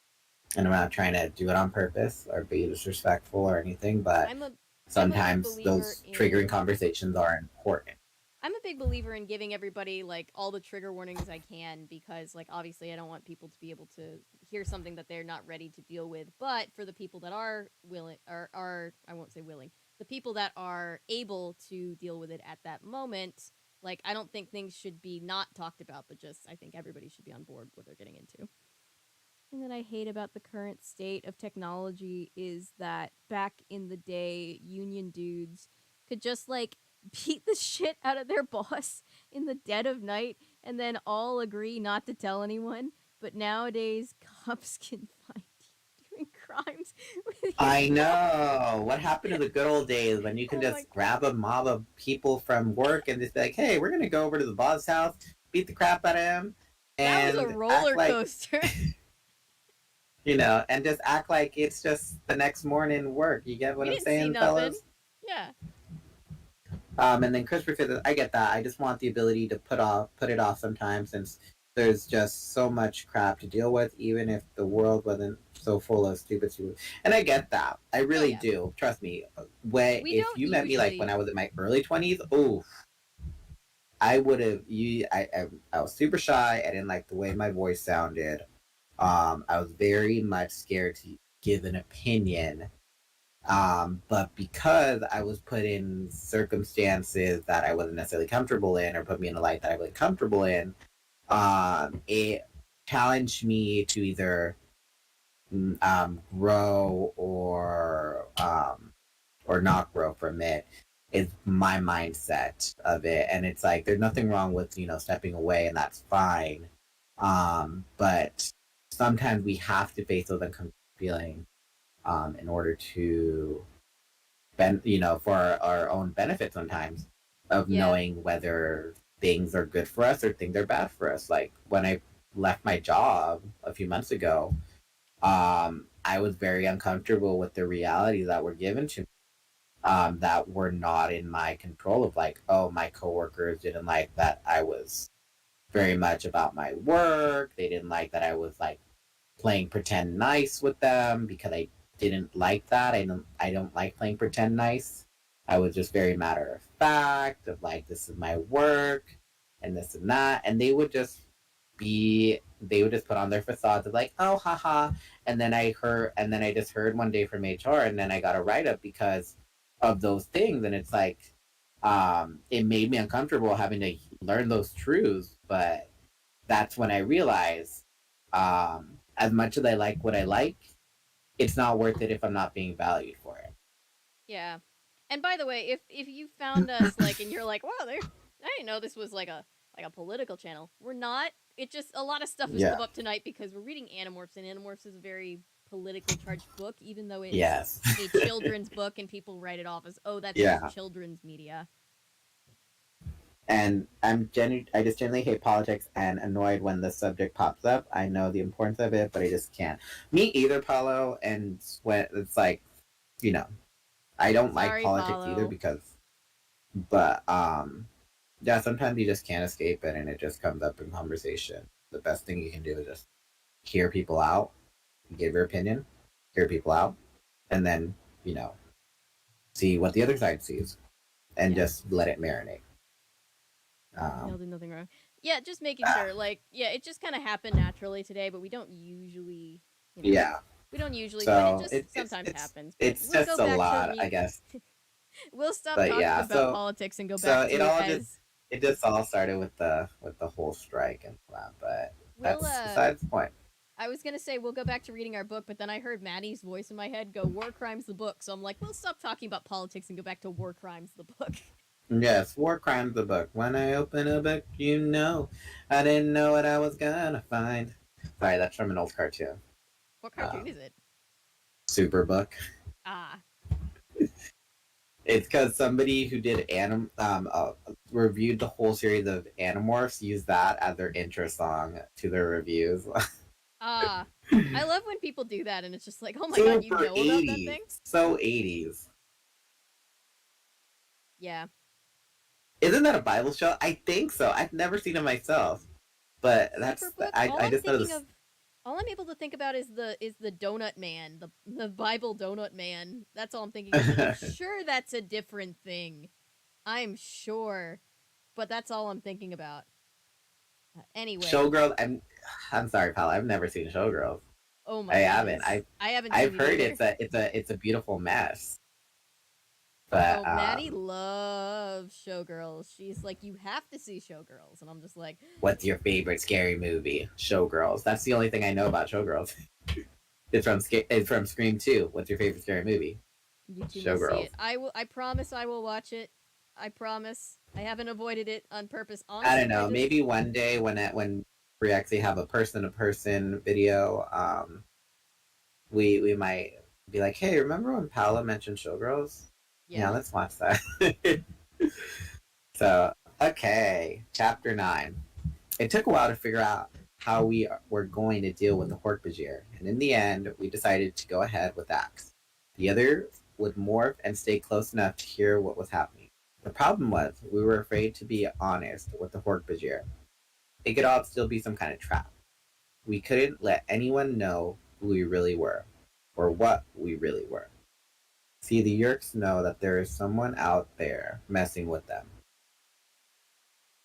and I'm not trying to do it on purpose or be disrespectful or anything, but I'm a I'm a big sometimes believer those triggering in conversations are important. I'm a big believer in giving everybody like all the trigger warnings I can, because like obviously I don't want people to be able to hear something that they're not ready to deal with. But for the people that are willing, or are, I won't say willing, the people that are able to deal with it at that moment, like, I don't think things should be not talked about, but just I think everybody should be on board what they're getting into. Thing that I hate about the current state of technology is that back in the day, union dudes could just like beat the shit out of their boss in the dead of night and then all agree not to tell anyone. But nowadays, cops can find you doing crimes with your I boss. know. What happened to the good old days when you can Oh my just god. grab a mob of people from work and just be like, hey, we're going to go over to the boss house, beat the crap out of him, That was a and act roller like, coaster. and just act like it's just the next morning work. You get what We I'm didn't see saying, nothing. fellas? Yeah. And then Christopher says, I get that. I just want the ability to put it off sometimes, since there's just so much crap to deal with, even if the world wasn't so full of stupid. And I get that. I really yeah. do. Trust me. We If don't you met me like when I was in my early 20s, oh, I would have. I was super shy. I didn't like the way my voice sounded. I was very much scared to give an opinion, but because I was put in circumstances that I wasn't necessarily comfortable in, or put me in a light that I wasn't comfortable in, it challenged me to either grow or not grow from it. Is my mindset of it, and it's like there's nothing wrong with stepping away, and that's fine. But sometimes we have to face those uncomfortable feelings in order to for our own benefit sometimes, of Yeah. knowing whether things are good for us or things are bad for us. Like when I left my job a few months ago, I was very uncomfortable with the realities that were given to me, that were not in my control. Of like, oh, my coworkers didn't like that I was very much about my work. They didn't like that I was like playing pretend nice with them, because I didn't like that. I don't like playing pretend nice. I was just very matter of fact of like, this is my work and this and that, and they would just put on their facades of like, oh, haha. And then I just heard one day from HR, and then I got a write up because of those things, and it's like, it made me uncomfortable having to learn those truths. But that's when I realized, as much as I like what I like, it's not worth it if I'm not being valued for it. Yeah. And by the way, if you found us like and you're like, wow, I didn't know this was like a political channel. We're not. It just a lot of stuff has Yeah. come up tonight because we're reading Animorphs, and Animorphs is a very politically charged book, even though it's Yes. a children's book and people write it off as, oh, that's just Yeah. children's media. And I just genuinely hate politics and annoyed when the subject pops up. I know the importance of it, but I just can't. Me either, Paulo. And when it's like, you know, I don't like Sorry, politics either, Paulo. because, but yeah, sometimes you just can't escape it, and it just comes up in conversation. The best thing you can do is just hear people out, give your opinion, hear people out, and then see what the other side sees, and Yeah. just let it marinate. Neil did nothing wrong. Yeah, just making sure. Like, yeah, it just kind of happened naturally today, but we don't usually, Yeah. we don't usually do it. It So just sometimes happens. But it's we'll just go a back to lot, I guess. we'll stop But talking yeah, about so politics and go so back it to all as just all started with the whole strike and all that, but we'll that's besides the point. I was gonna say we'll go back to reading our book, but then I heard Maddie's voice in my head go, War Crimes the book. So I'm like, we'll stop talking about politics and go back to War Crimes the book. Yes, War Crimes the book. When I open a book, I didn't know what I was gonna find. Sorry, that's from an old cartoon. What cartoon is it? Superbook. Ah. It's because somebody who did reviewed the whole series of Animorphs used that as their intro song to their reviews. Ah. I love when people do that and it's just like, oh my god, you Super know about that 80s. thing? So 80s. Yeah. Isn't that a Bible show? I think so. I've never seen it myself, but Superbook? I just know this. All I'm able to think about is the Donut Man, the Bible Donut Man. That's all I'm thinking of. I'm sure that's a different thing. I'm sure, but that's all I'm thinking about. Anyway, Showgirls. I'm sorry, pal. I've never seen Showgirls. oh my I goodness. haven't. I haven't. I've seen heard it either. it's a beautiful mess. But Maddie loves Showgirls. She's like, you have to see Showgirls, and I'm just like, what's your favorite scary movie? Showgirls. That's the only thing I know about Showgirls. It's from Scream 2. What's your favorite scary movie? you two must see Showgirls. it. I promise I will watch it. I promise. I haven't avoided it on purpose. I Honestly, don't know. Maybe one day when we actually have a person to person video, we might be like, hey, remember when Paola mentioned Showgirls? Yeah, let's watch that. So, okay, chapter 9. It took a while to figure out how we were going to deal with the Hork-Bajir, and in the end, we decided to go ahead with Axe. The others would morph and stay close enough to hear what was happening. The problem was, we were afraid to be honest with the Hork-Bajir. It could all still be some kind of trap. We couldn't let anyone know who we really were, or what we really were. See, the Yerks know that there is someone out there messing with them.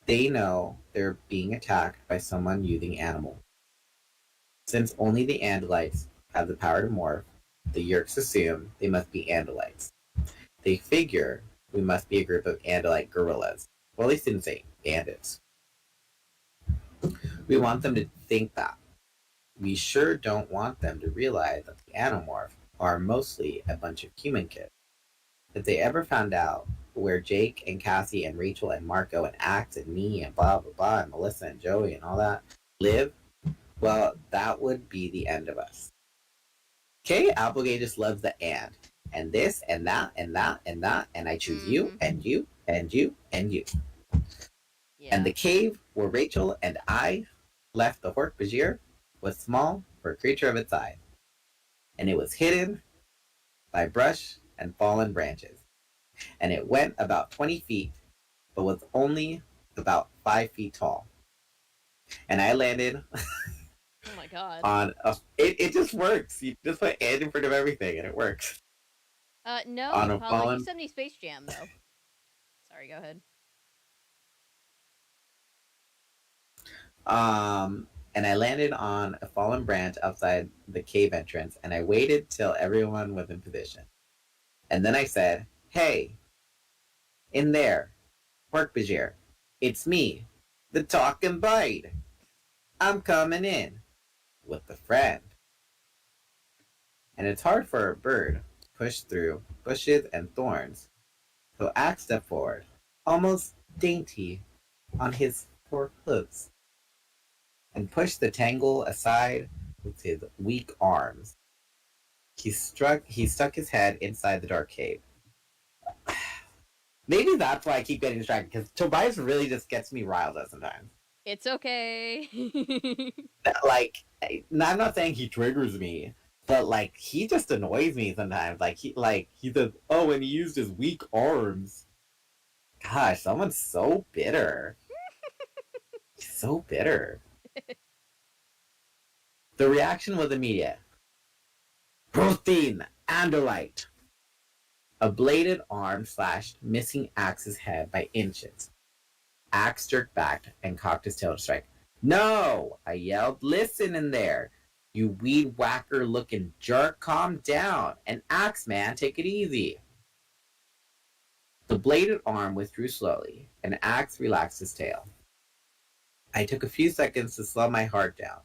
They know they're being attacked by someone using animals. Since only the Andalites have the power to morph, the Yerks assume they must be Andalites. They figure we must be a group of Andalite guerrillas. Well, at least they didn't say bandits. We want them to think that. We sure don't want them to realize that the Animorphs are mostly a bunch of human kids. If they ever found out where Jake and Cassie and Rachel and Marco and Axe and me and blah blah blah and Melissa and Joey and all that live, well, that would be the end of us. Okay, Applegate just loves the and this and that and that and that, and I choose you and you and you and you. Yeah. And the cave where Rachel and I left the Hork-Bajir was small for a creature of its size, and it was hidden by brush and fallen branches. And it went about 20 feet, but was only about 5 feet tall. And I landed oh my god. on it just works. You just put and in front of everything and it works. No, Apollo, you sent me Space Jam, though. Sorry, go ahead. And I landed on a fallen branch outside the cave entrance, and I waited till everyone was in position. And then I said, hey, in there, Hork-Bajir, it's me, the talking bite. I'm coming in with a friend. And it's hard for a bird to push through bushes and thorns. So Axe stepped forward, almost dainty on his four hooves, and pushed the tangle aside with his weak arms. He stuck his head inside the dark cave. Maybe that's why I keep getting distracted, because Tobias really just gets me riled up sometimes. It's okay. Like, I'm not saying he triggers me, but like he just annoys me sometimes. He says, oh, and he used his weak arms. Gosh, someone's so bitter. So bitter. The reaction was immediate. Protein, Andalite. A bladed arm slashed missing Axe's head by inches. Axe jerked back and cocked his tail to strike. No! I yelled. Listen in there. You weed whacker looking jerk, calm down. And Axe, man, take it easy. The bladed arm withdrew slowly, and Axe relaxed his tail. I took a few seconds to slow my heart down.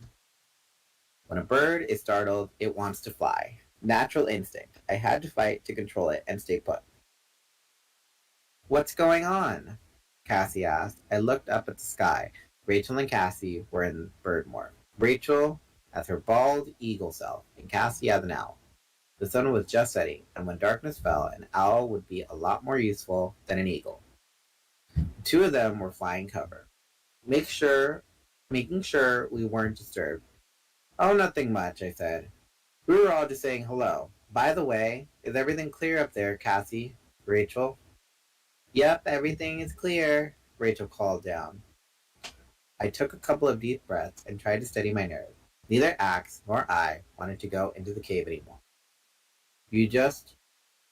When a bird is startled, it wants to fly. Natural instinct. I had to fight to control it and stay put. What's going on? Cassie asked. I looked up at the sky. Rachel and Cassie were in bird morph. Rachel as her bald eagle self, and Cassie as an owl. The sun was just setting, and when darkness fell, an owl would be a lot more useful than an eagle. The two of them were flying cover, making sure we weren't disturbed. Oh, nothing much, I said. We were all just saying hello. By the way, is everything clear up there, Cassie? Rachel? Yep, everything is clear, Rachel called down. I took a couple of deep breaths and tried to steady my nerves. Neither Axe nor I wanted to go into the cave anymore. You just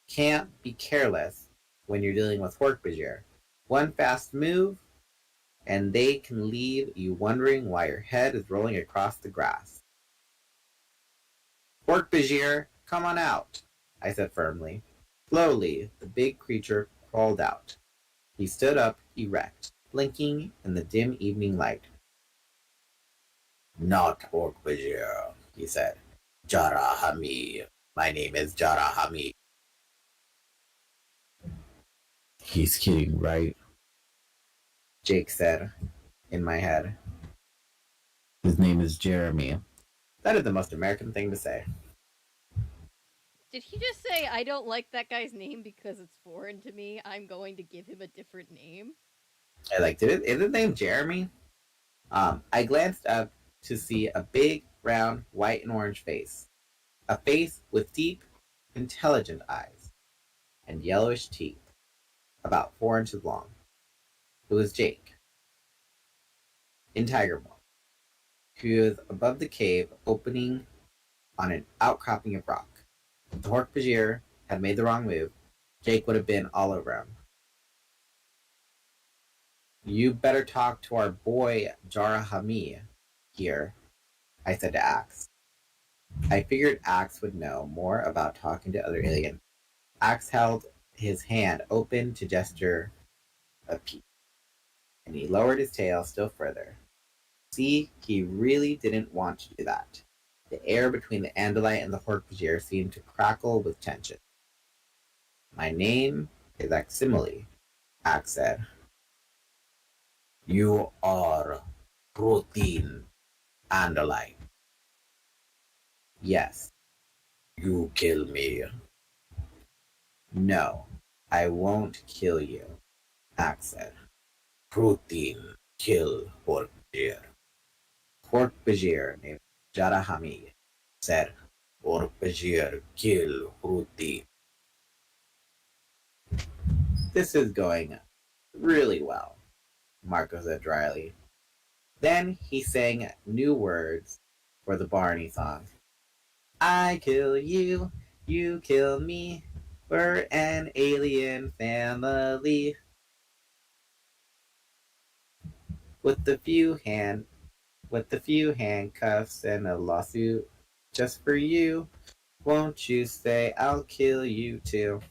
can't be careless when you're dealing with Hork-Bajir. One fast move, and they can leave you wondering why your head is rolling across the grass. Hork-Bajir, come on out, I said firmly. Slowly, the big creature crawled out. He stood up erect, blinking in the dim evening light. Not Orc-Vizier, he said. Jarahami. My name is Jarahami. He's kidding, right? Jake said, in my head. His name is Jeremy. That is the most American thing to say. Did he just say, I don't like that guy's name because it's foreign to me? I'm going to give him a different name? Is his name Jeremy? I glanced up to see a big, round, white and orange face. A face with deep, intelligent eyes and yellowish teeth, about 4 inches long. It was Jake, in tiger form. He was above the cave opening on an outcropping of rock. If the Hork-Bajir had made the wrong move, Jake would have been all over him. You better talk to our boy Jarahami here, I said to Axe. I figured Axe would know more about talking to other aliens. Axe held his hand open to gesture a peace, and he lowered his tail still further. See, he really didn't want to do that. The air between the Andalite and the Hork-Bajir seemed to crackle with tension. My name is Aximile, Axe said. You are protein Andalite. Yes. You kill me. No, I won't kill you, Axe said. Protein kill Hork-Bajir. Hork-Bajir named Jarahami said, Hork-Bajir kill Protein. This is going really well, Marco said dryly. Then he sang new words for the Barney song. I kill you, you kill me, we're an alien family. With the few handcuffs and a lawsuit just for you, won't you say I'll kill you too?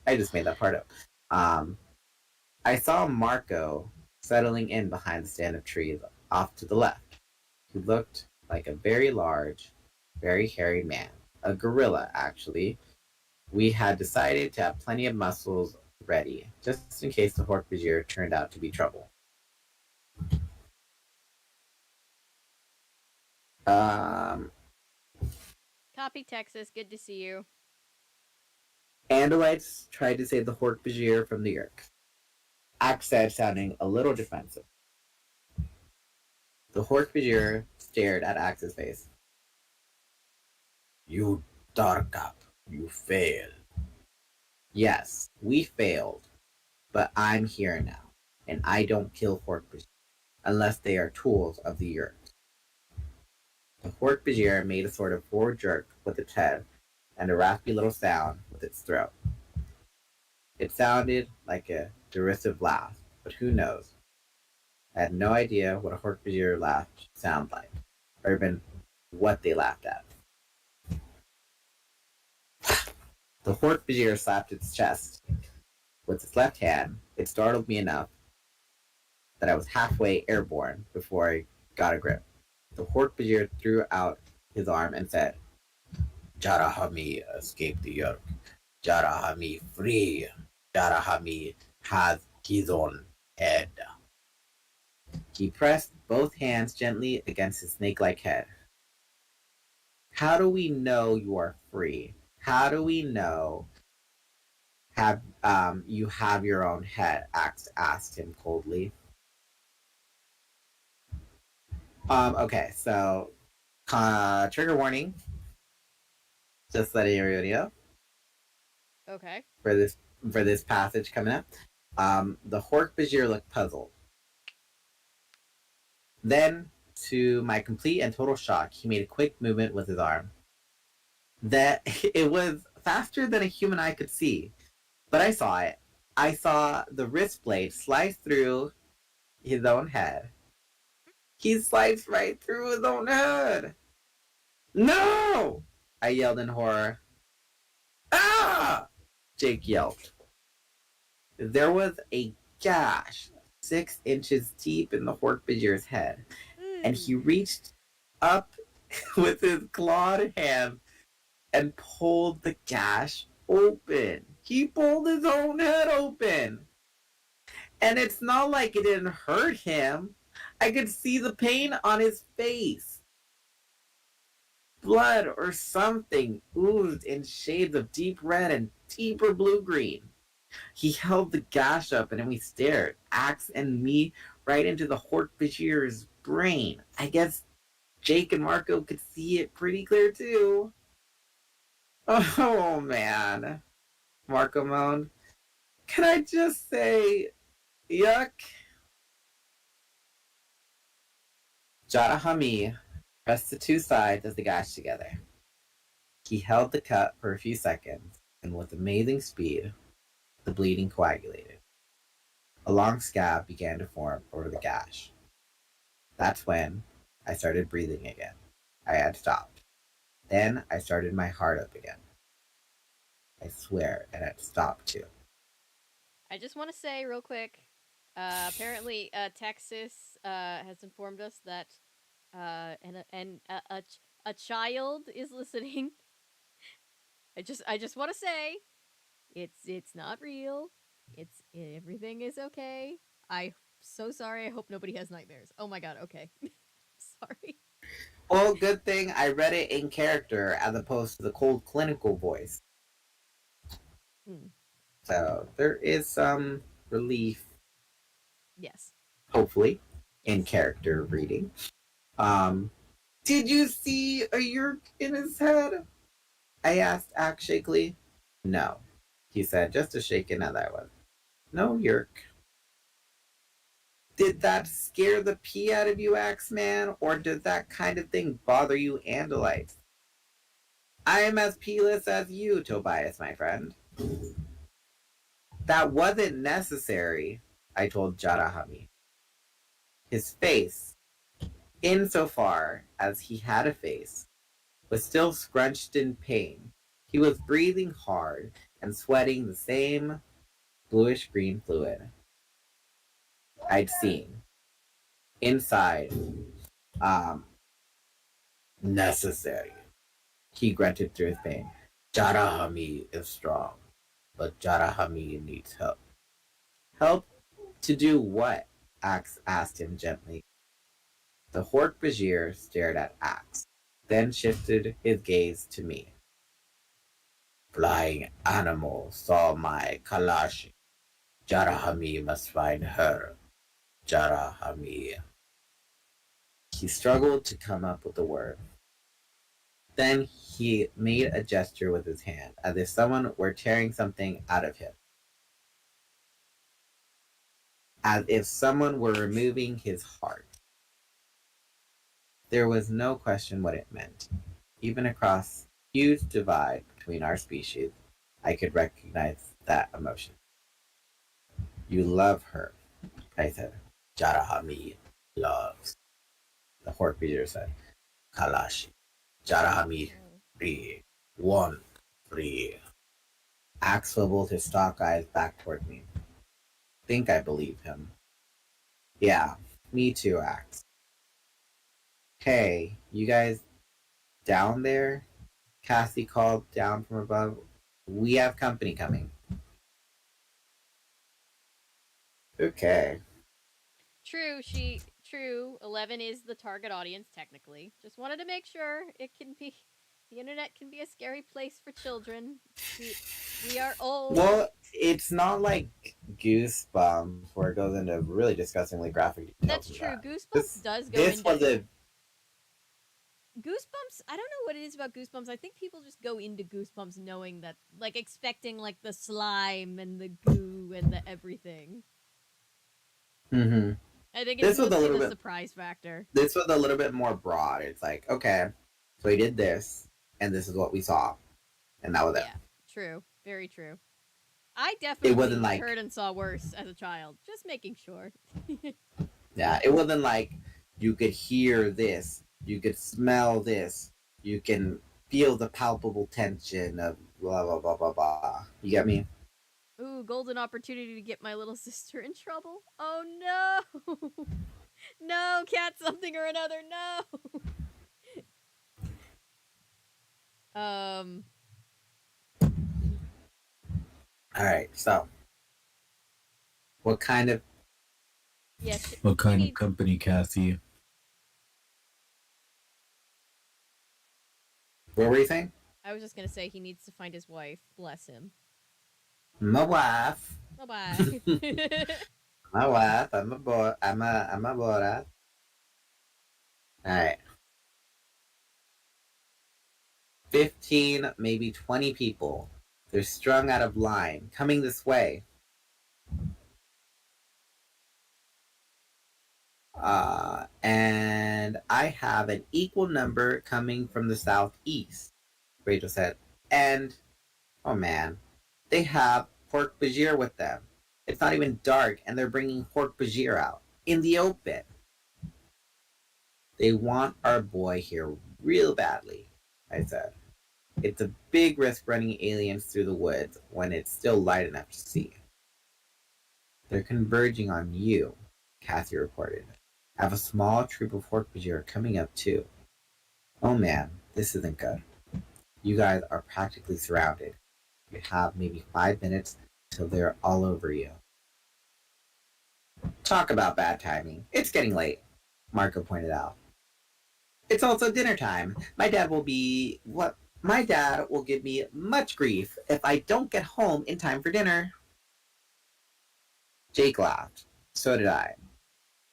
I just made that part up. I saw Marco settling in behind the stand of trees off to the left. He looked like a very large, very hairy man. A gorilla, actually. We had decided to have plenty of muscles ready, just in case the Hork-Bajir turned out to be trouble. Copy, Texas. Good to see you. Andalites tried to save the Hork-Bajir from the Yeerk. Axe said, sounding a little defensive. The Hork-Bajir stared at Axe's face. You Darkup, you failed. Yes, we failed, but I'm here now, and I don't kill Hork-Bajir unless they are tools of the Yeerk. The Hork-Bajir made a sort of forward jerk with its head and a raspy little sound with its throat. It sounded like a derisive laugh, but who knows? I had no idea what a Hork-Bajir laugh should sound like, or even what they laughed at. The Hork-Bajir slapped its chest with its left hand. It startled me enough that I was halfway airborne before I got a grip. The Hork-Bajir threw out his arm and said, Jarahami escaped the Yeerk. Jarahami free. Jarahami has his own head. He pressed both hands gently against his snake-like head. How do we know you are free? How do we know you have your own head? Axe asked him coldly. Okay, so trigger warning. Just letting everybody know. Okay. For this passage coming up. The Hork-Bajir looked puzzled. Then, to my complete and total shock, he made a quick movement with his arm. That it was faster than a human eye could see. But I saw it. I saw the wrist blade slice through his own head. He sliced right through his own head. No! I yelled in horror. Ah! Jake yelped. There was a gash 6 inches deep in the Hork-Bajir's head, and he reached up with his clawed hand and pulled the gash open. He pulled his own head open. And it's not like it didn't hurt him. I could see the pain on his face. Blood or something oozed in shades of deep red and deeper blue-green. He held the gash up and we stared, Axe and me, right into the Hork-Bajir's brain. I guess Jake and Marco could see it pretty clear too. Oh man, Marco moaned. Can I just say, yuck? Jarahami pressed the two sides of the gash together. He held the cut for a few seconds, and with amazing speed, the bleeding coagulated. A long scab began to form over the gash. That's when I started breathing again. I had stopped. Then I started my heart up again. I swear it had stopped too. I just want to say real quick, apparently Texas has informed us that a child is listening. I just want to say it's not real. Everything is okay. I'm so sorry. I hope nobody has nightmares. Oh my god, okay. Sorry. Well, good thing I read it in character as opposed to the cold clinical voice. So there is some relief. Yes. Hopefully, in character reading. Did you see a yerk in his head? I asked Axe shakily. No, he said, just as shaken as I was. No yerk. Did that scare the pee out of you, Axeman, or did that kind of thing bother you, Andalites? I am as peeless as you, Tobias, my friend. That wasn't necessary, I told Jarahami. His face, insofar as he had a face, was still scrunched in pain. He was breathing hard and sweating the same bluish-green fluid I'd seen inside. Necessary. He grunted through his pain. Jarahami is strong, but Jarahami needs help. Help to do what? Axe asked him gently. The Hork-Bajir stared at Axe, then shifted his gaze to me. Flying animal saw my Kalashi. Jarahami must find her. Jarahami. He struggled to come up with a word. Then he made a gesture with his hand, as if someone were tearing something out of him. As if someone were removing his heart. There was no question what it meant. Even across the huge divide between our species, I could recognize that emotion. You love her, I said. Jarahami loves. The Hork-Bajir said. Kalashi. Jarahami free. One free. Axe swiveled his stalk eyes back toward me. Think I believe him. Yeah, me too, Axe. Hey, you guys down there? Cassie called down from above. We have company coming. Okay. True, 11 is the target audience, technically. Just wanted to make sure the internet can be a scary place for children. We are old. Well, it's not like Goosebumps, where it goes into really disgustingly graphic details. That's true. Goosebumps does go into... Goosebumps, I don't know what it is about Goosebumps. I think people just go into Goosebumps knowing that, like, expecting, like, the slime and the goo and the everything. Mm-hmm. I think it's mostly the surprise factor. This was a little bit more broad. It's like, okay, so he did this, and this is what we saw. And that was it. Yeah, true. Very true. I definitely it wasn't like, heard and saw worse as a child. Just making sure. Yeah, it wasn't like you could hear this, you could smell this, you can feel the palpable tension of blah blah blah blah blah. You get me? Ooh, golden opportunity to get my little sister in trouble. Oh no! No, cat something or another, no! Um, Alright, so what kind of yeah, What he kind of needs. company, Cassie? what were you saying? I was just gonna say he needs to find his wife. Bless him. My wife. Bye bye. My wife. I'm a boy. Alright. 15, maybe 20 people. They're strung out of line, coming this way. And I have an equal number coming from the southeast, Rachel said. And, oh man, they have pork bajir with them. It's not even dark, and they're bringing pork bajir out in the open. They want our boy here real badly, I said. It's a big risk running aliens through the woods when it's still light enough to see. They're converging on you, Kathy reported. I have a small troop of Hork-Bajir coming up too. Oh man, this isn't good. You guys are practically surrounded. You have maybe 5 minutes till they're all over you. Talk about bad timing. It's getting late, Marco pointed out. It's also dinner time. My dad will give me much grief if I don't get home in time for dinner. Jake laughed. So did I.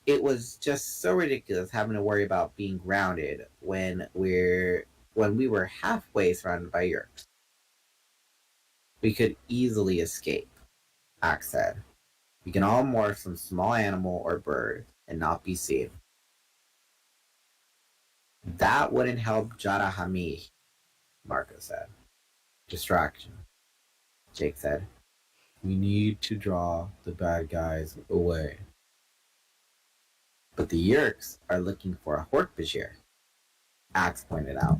It was just so ridiculous having to worry about being grounded when we were halfway surrounded by Yerks. We could easily escape, Axe said. We can all morph some small animal or bird and not be seen. That wouldn't help Jarahami, Marco said. Distraction, Jake said. We need to draw the bad guys away. But the Yerks are looking for a Hork-Bajir, Axe pointed out.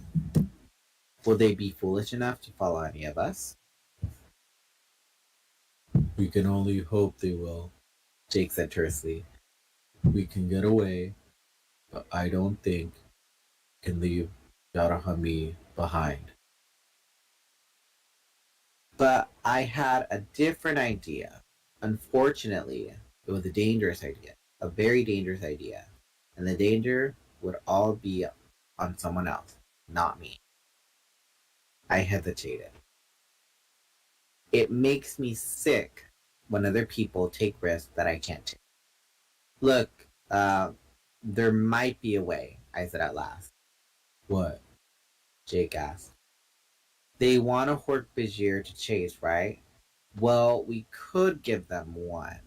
Will they be foolish enough to follow any of us? We can only hope they will. Jake said tersely. We can get away, but I don't think we can leave Yarahami behind. But I had a different idea. Unfortunately, it was a dangerous idea. A very dangerous idea. And the danger would all be on someone else, not me. I hesitated. It makes me sick when other people take risks that I can't take. Look, there might be a way, I said at last. What? Jake asked. They want a Hork-Bajir to chase, right? Well, we could give them one.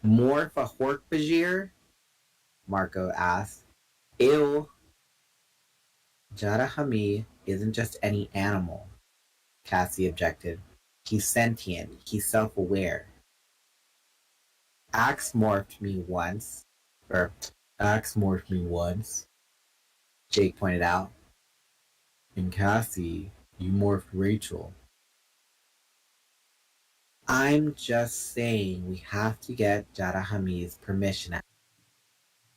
Morph a Hork-Bajir? Marco asked. Ew. Jarahami isn't just any animal, Cassie objected. He's sentient. He's self-aware. Axe morphed me once, Jake pointed out. And Cassie, you morphed Rachel. I'm just saying we have to get Jarahami's permission,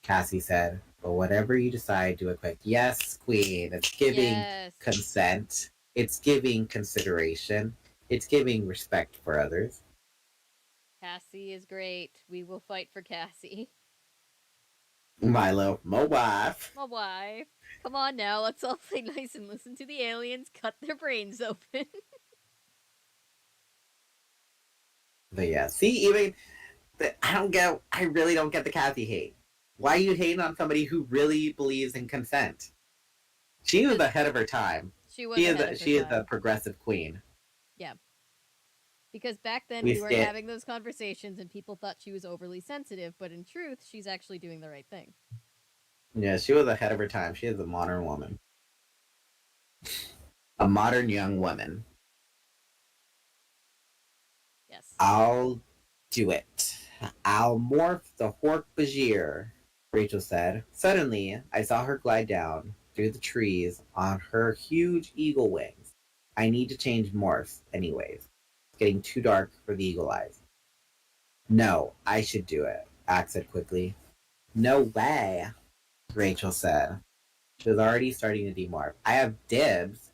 Cassie said. But whatever you decide, do it quick. Yes, Queen. It's giving consent. It's giving consideration. It's giving respect for others. Cassie is great. We will fight for Cassie. Milo, my wife. My wife. Come on now, let's all play nice and listen to the aliens cut their brains open. But yeah, see, even I really don't get the Cassie hate. Why are you hating on somebody who really believes in consent? She was ahead of her time. She is a progressive queen. Yeah. Because back then we weren't having those conversations and people thought she was overly sensitive, but in truth, she's actually doing the right thing. Yeah, she was ahead of her time. She is a modern woman. A modern young woman. Yes. I'll do it. I'll morph the Hork-Bajir, Rachel said. Suddenly, I saw her glide down, through the trees on her huge eagle wings. I need to change morphs, anyways. It's getting too dark for the eagle eyes. No, I should do it, Axe said quickly. No way, Rachel said. She was already starting to demorph. I have dibs.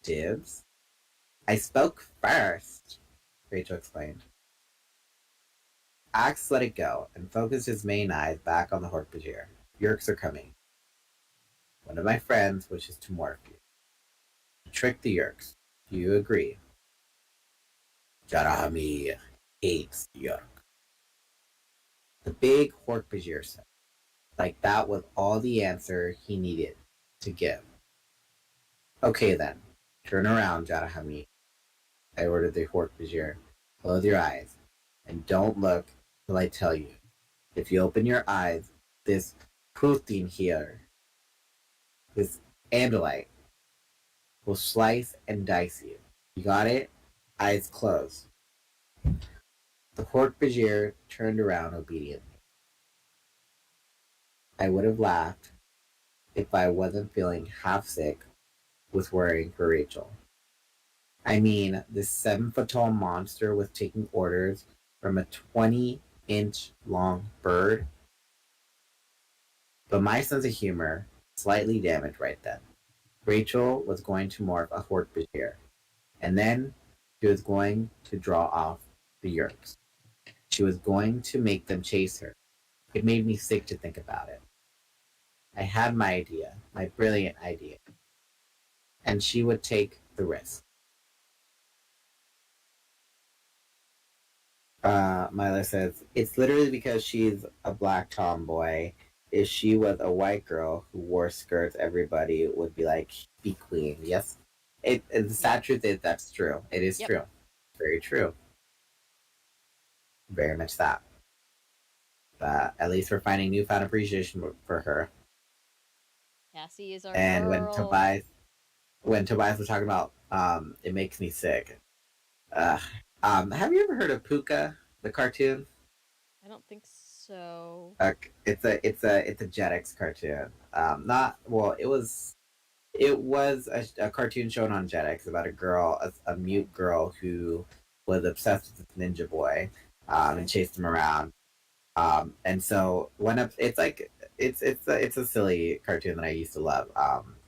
Dibs? I spoke first, Rachel explained. Axe let it go and focused his main eyes back on the Hork-Bajir. Yerks are coming. One of my friends wishes to morph you. To trick the Yerks. Do you agree? Jarahami hates Yerk. The big Hork-Bajir said. Like that was all the answer he needed to give. Okay then. Turn around, Jarahami. I ordered the Hork-Bajir. Close your eyes. And don't look till I tell you. If you open your eyes, this protein here, this andalite, will slice and dice you. You got it? Eyes closed. The Hork-Bajir turned around obediently. I would have laughed if I wasn't feeling half sick with worrying for Rachel. I mean, this 7-foot-tall monster was taking orders from a 20-inch long bird. But my sense of humor slightly damaged right then. Rachel was going to morph a Hork-Bajir, and then she was going to draw off the Yerks. She was going to make them chase her. It made me sick to think about it. I had my idea, my brilliant idea, and she would take the risk. Milo says, it's literally because she's a black tomboy. If she was a white girl who wore skirts, everybody would be like, be queen. Yes. The sad truth is that's true. It is true. Very true. Very much that. But at least we're finding newfound appreciation for her. Cassie is our and girl. when Tobias was talking about it makes me sick. Have you ever heard of Puka, the cartoon? I don't think so. It's a Jetix cartoon. It was a cartoon shown on Jetix about a girl, a mute girl who was obsessed with this ninja boy, and chased him around. And so it's a silly cartoon that I used to love.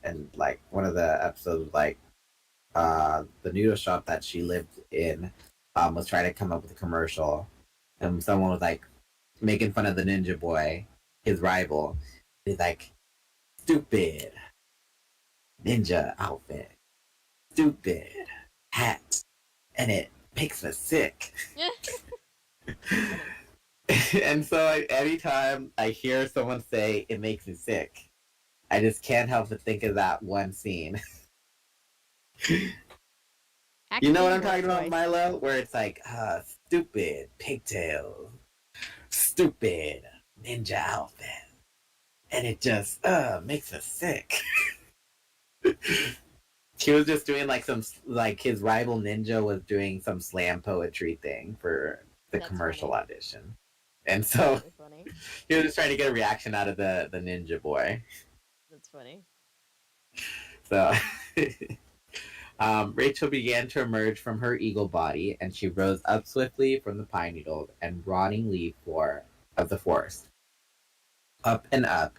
And like one of the episodes, like the noodle shop that she lived in, was trying to come up with a commercial, and someone was like making fun of the ninja boy, his rival. He's like, stupid ninja outfit, stupid hat, and it makes me sick. And so anytime I hear someone say it makes me sick, I just can't help but think of that one scene. You know what I'm talking about, Milo? Where it's like, stupid pigtails, stupid ninja outfit, and it just makes us sick. He was just doing his rival ninja was doing some slam poetry thing for the commercial audition. And so really he was just trying to get a reaction out of the ninja boy. That's funny. So Rachel began to emerge from her eagle body, and she rose up swiftly from the pine needles and rotting leaf floor of the forest. Up and up,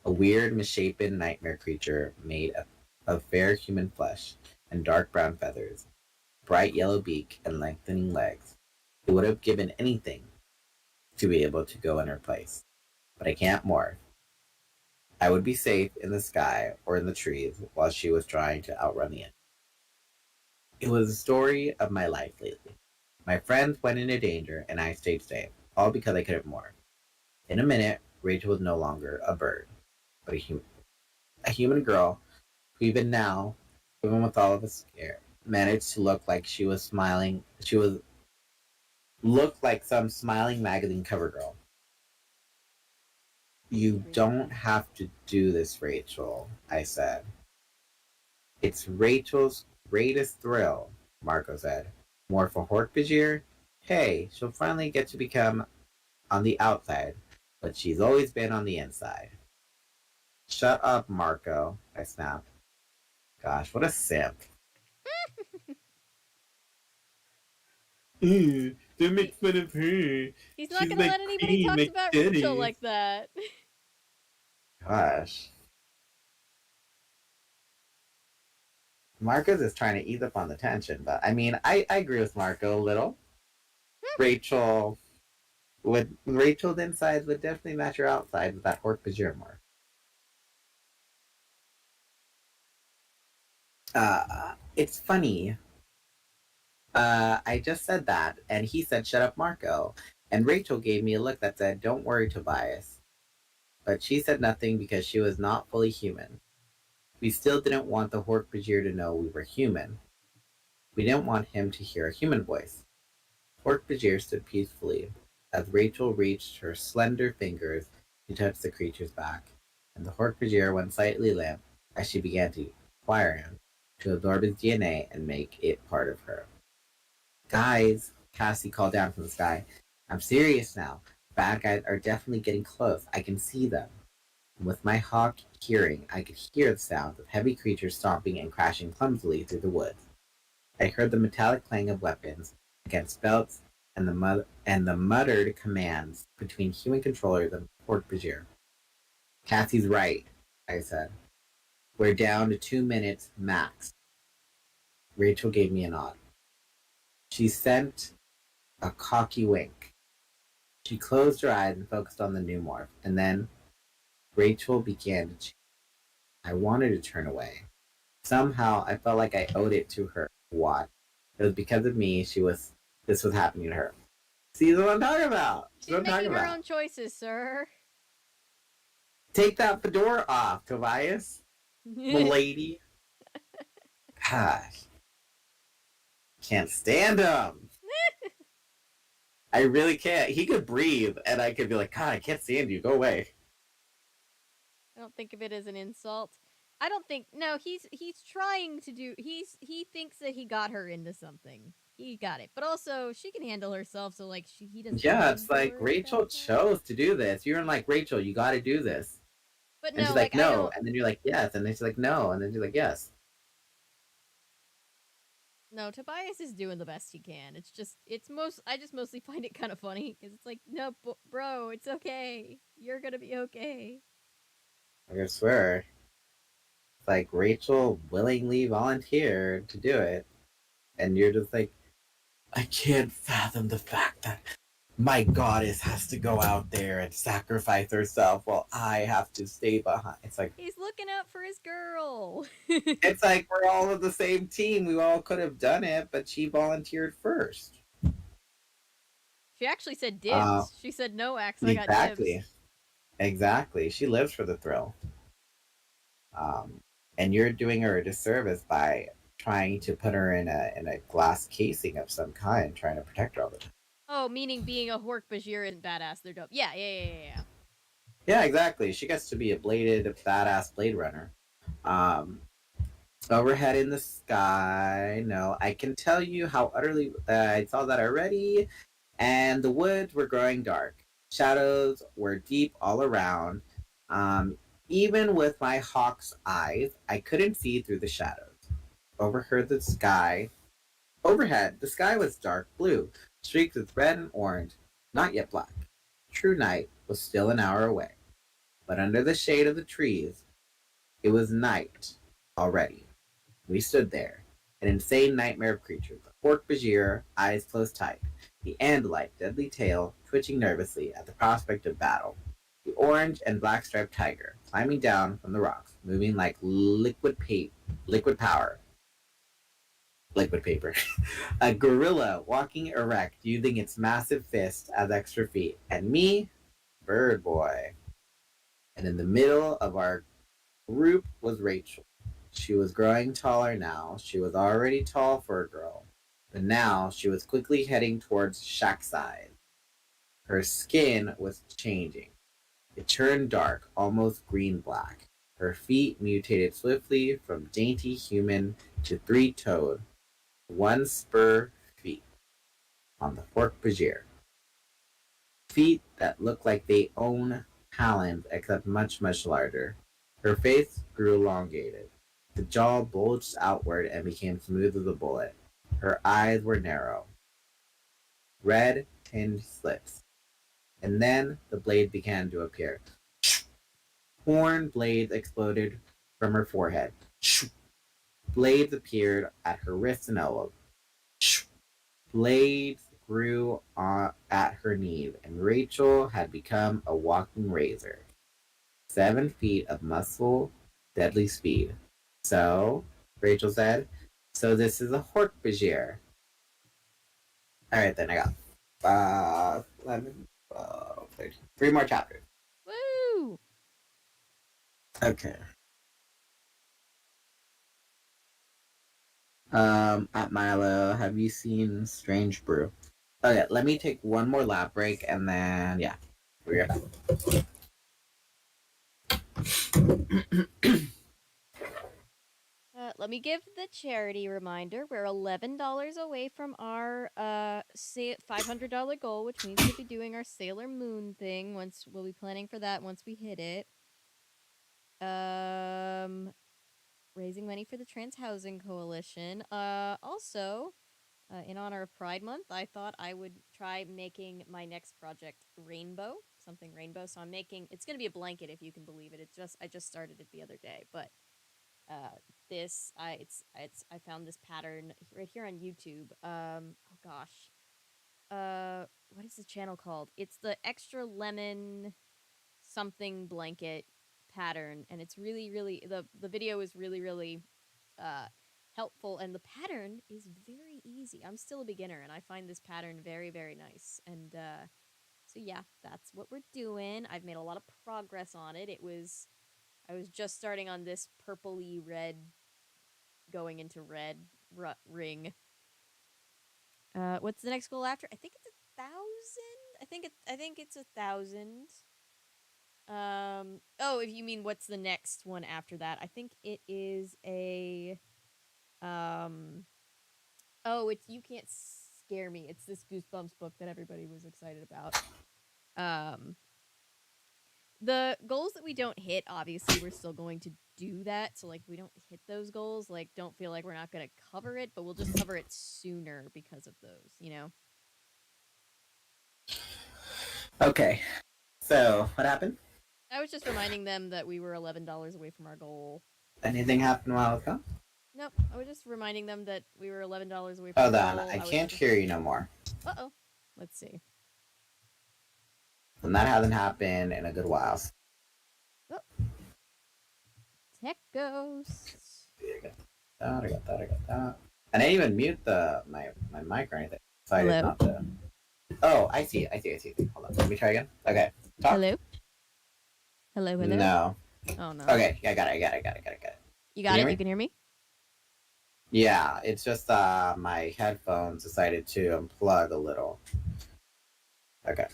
a weird, misshapen nightmare creature made of fair human flesh and dark brown feathers, bright yellow beak, and lengthening legs. It would have given anything to be able to go in her place. But I can't morph. I would be safe in the sky or in the trees while she was trying to outrun the enemy. It was the story of my life lately. My friends went into danger and I stayed safe, all because I couldn't morph. In a minute, Rachel was no longer a bird, but a human girl who even now, even with all of us scared, managed to look like she was smiling. Looked like some smiling magazine cover girl. You don't have to do this, Rachel, I said. It's Rachel's greatest thrill, Marco said. More for Hork-Bajir? Hey, she'll finally get to become on the outside, but she's always been on the inside. Shut up, Marco, I snapped. Gosh, what a simp. Don't make fun of her. He's not She's gonna my let anybody queen, talk my about Rachel daddy. like that. Gosh. Marco's just trying to ease up on the tension, but I mean, I agree with Marco a little. Rachel Rachel's insides would definitely match her outsides with that Hork Bajir more. It's funny. I just said that, and he said, "Shut up, Marco." And Rachel gave me a look that said, "Don't worry, Tobias." But she said nothing because she was not fully human. We still didn't want the Hork Bajir to know we were human. We didn't want him to hear a human voice. Hork Bajir stood peacefully as Rachel reached her slender fingers to touch the creature's back, and the Hork Bajir went slightly limp as she began to acquire him, to absorb his DNA and make it part of her. Guys, Cassie called down from the sky. I'm serious now. Bad guys are definitely getting close. I can see them. And with my hawk hearing, I could hear the sounds of heavy creatures stomping and crashing clumsily through the woods. I heard the metallic clang of weapons against belts and the muttered commands between human controllers and Port Bajir. Cassie's right, I said. We're down to 2 minutes max. Rachel gave me a nod. She sent a cocky wink. She closed her eyes and focused on the new morph, and then Rachel began to change. I wanted to turn away. Somehow I felt like I owed it to her. What? It was because of me this was happening to her. See what I'm talking about? She's making her own choices, sir. Take that fedora off, Tobias. Milady. Gosh. Can't stand him. I really can't. He could breathe, and I could be like, God, I can't stand you. Go away. I don't think of it as an insult. I don't think. No, he's trying to do. He thinks that he got her into something. He got it, but also she can handle herself. So like he doesn't. Yeah, it's like Rachel chose to do this. You're like, Rachel, you got to do this. But and no, she's like, like, I no, don't... and then you're like, yes, and then she's like, no, and then she's like, yes. No, Tobias is doing the best he can. It's just, I just mostly find it kind of funny because it's like, no, bro, it's okay. You're gonna be okay. I swear. It's like Rachel willingly volunteered to do it, and you're just like, I can't fathom the fact that my goddess has to go out there and sacrifice herself while I have to stay behind. It's like he's looking out for his girl. It's like we're all of the same team. We all could have done it, but she volunteered first. She actually said dibs. She said, no, Axe, I got dibs. Exactly. She lives for the thrill. And you're doing her a disservice by trying to put her in a glass casing of some kind, trying to protect her all the time. Oh, meaning being a Hork Bajir isn't badass. They're dope. Yeah. Yeah, exactly. She gets to be a badass Blade Runner. Overhead in the sky. No, I can tell you how utterly I saw that already. And the woods were growing dark. Shadows were deep all around. Even with my hawk's eyes, I couldn't see through the shadows. Overhead, the sky was dark blue, streaked with red and orange, not yet black. True night was still an hour away. But under the shade of the trees, it was night already. We stood there, an insane nightmare of creatures. The Hork Bajir, eyes closed tight. The Andalite, deadly tail, twitching nervously at the prospect of battle. The orange and black striped tiger, climbing down from the rocks, moving like liquid power. Liquid paper. A gorilla walking erect, using its massive fist as extra feet. And me, Bird Boy. And in the middle of our group was Rachel. She was growing taller now. She was already tall for a girl. But now she was quickly heading towards shack size. Her skin was changing. It turned dark, almost green-black. Her feet mutated swiftly from dainty human to three-toed, one-spur feet on the Hork Bajir. Feet that looked like they own talons, except much, much larger. Her face grew elongated. The jaw bulged outward and became smooth as a bullet. Her eyes were narrow, red tinged slits. And then the blade began to appear. Horn blades exploded from her forehead. Blades appeared at her wrists and elbows. Blades grew at her knees, and Rachel had become a walking razor. 7 feet of muscle, deadly speed. So, Rachel said, so this is a Hork-Bajir. Alright, then I got 11, 12, 13. 3 more chapters. Woo! Okay. At Milo, have you seen Strange Brew? Okay, let me take one more lap break and then, yeah, we're back. Let me give the charity reminder. We're $11 away from our $500 goal, which means we'll be doing our Sailor Moon thing. We'll be planning for that once we hit it. Raising money for the Trans Housing Coalition. Also, in honor of Pride Month, I thought I would try making my next project rainbow, something rainbow. So I'm making. It's gonna be a blanket, if you can believe it. I just started it the other day, but. I found this pattern right here on YouTube. Oh gosh. What is the channel called? It's the extra lemon something blanket pattern, and it's really the video is really uh helpful, and the pattern is very easy. I'm still a beginner, and I find this pattern very nice. And so yeah, that's what we're doing. I've made a lot of progress on it. I was just starting on this purpley red going into red ring. What's the next goal after? I think it's 1,000. I think it's 1,000. Oh, if you mean what's the next one after that, I think it is a oh, it's You Can't Scare Me. It's this Goosebumps book that everybody was excited about. The goals that we don't hit, obviously, we're still going to do that. So, like, we don't hit those goals. Like, don't feel like we're not going to cover it, but we'll just cover it sooner because of those, you know? Okay, so what happened? I was just reminding them that we were $11 away from our goal. Anything happened while I was gone? Nope. I was just reminding them that we were $11 away from Hold our on, goal. I can't hear you no more. Uh-oh. Let's see. And that hasn't happened in a good while. Oh. Tech ghost. I got that. I didn't even mute my mic or anything. Decided Hello? not to. Oh, I see. Hold on, let me try again. Okay, talk. Hello? Hello? No. Oh, no. Okay, yeah, I got it. You got it? You can hear me? Yeah, it's just my headphones decided to unplug a little. Okay.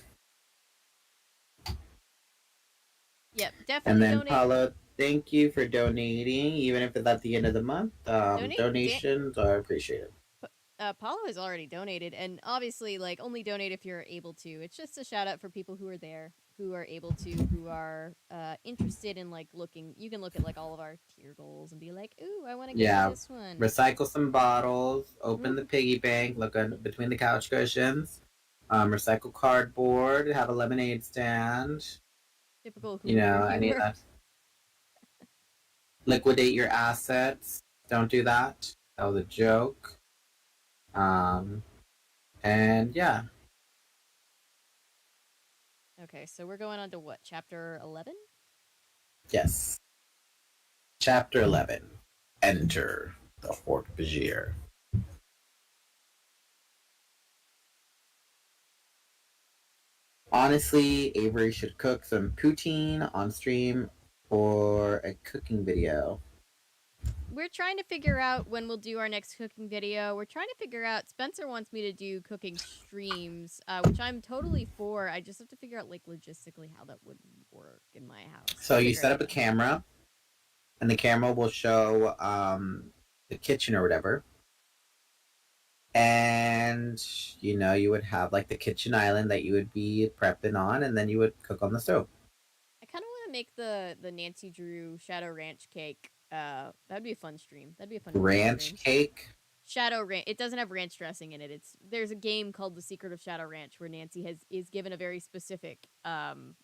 Yep, definitely And then donate. Paulo, thank you for donating, even if it's at the end of the month. Donations are appreciated. Paulo has already donated, and obviously, like, only donate if you're able to. It's just a shout out for people who are there, who are able to, who are interested in, like, looking. You can look at, like, all of our tier goals and be like, ooh, I want to get this one. Recycle some bottles, open the piggy bank, look between the couch cushions, recycle cardboard, have a lemonade stand. Typical You know, any of humor. that. Liquidate your assets. Don't do that. That was a joke. And yeah. Okay, so we're going on to what? Chapter 11? Yes. Chapter 11. Enter the Hork-Bajir. Honestly, Avery should cook some poutine on stream or a cooking video. We're trying to figure out when we'll do our next cooking video. We're trying to figure out. Spencer wants me to do cooking streams, which I'm totally for. I just have to figure out, like, logistically how that would work in my house. So you set up a camera, and the camera will show the kitchen or whatever. And, you know, you would have, like, the kitchen island that you would be prepping on, and then you would cook on the stove. I kind of want to make the Nancy Drew Shadow Ranch cake. That'd be a fun stream. That'd be a fun Ranch stream. cake. Shadow Ranch. It doesn't have ranch dressing in it. There's a game called The Secret of Shadow Ranch where Nancy is given a very specific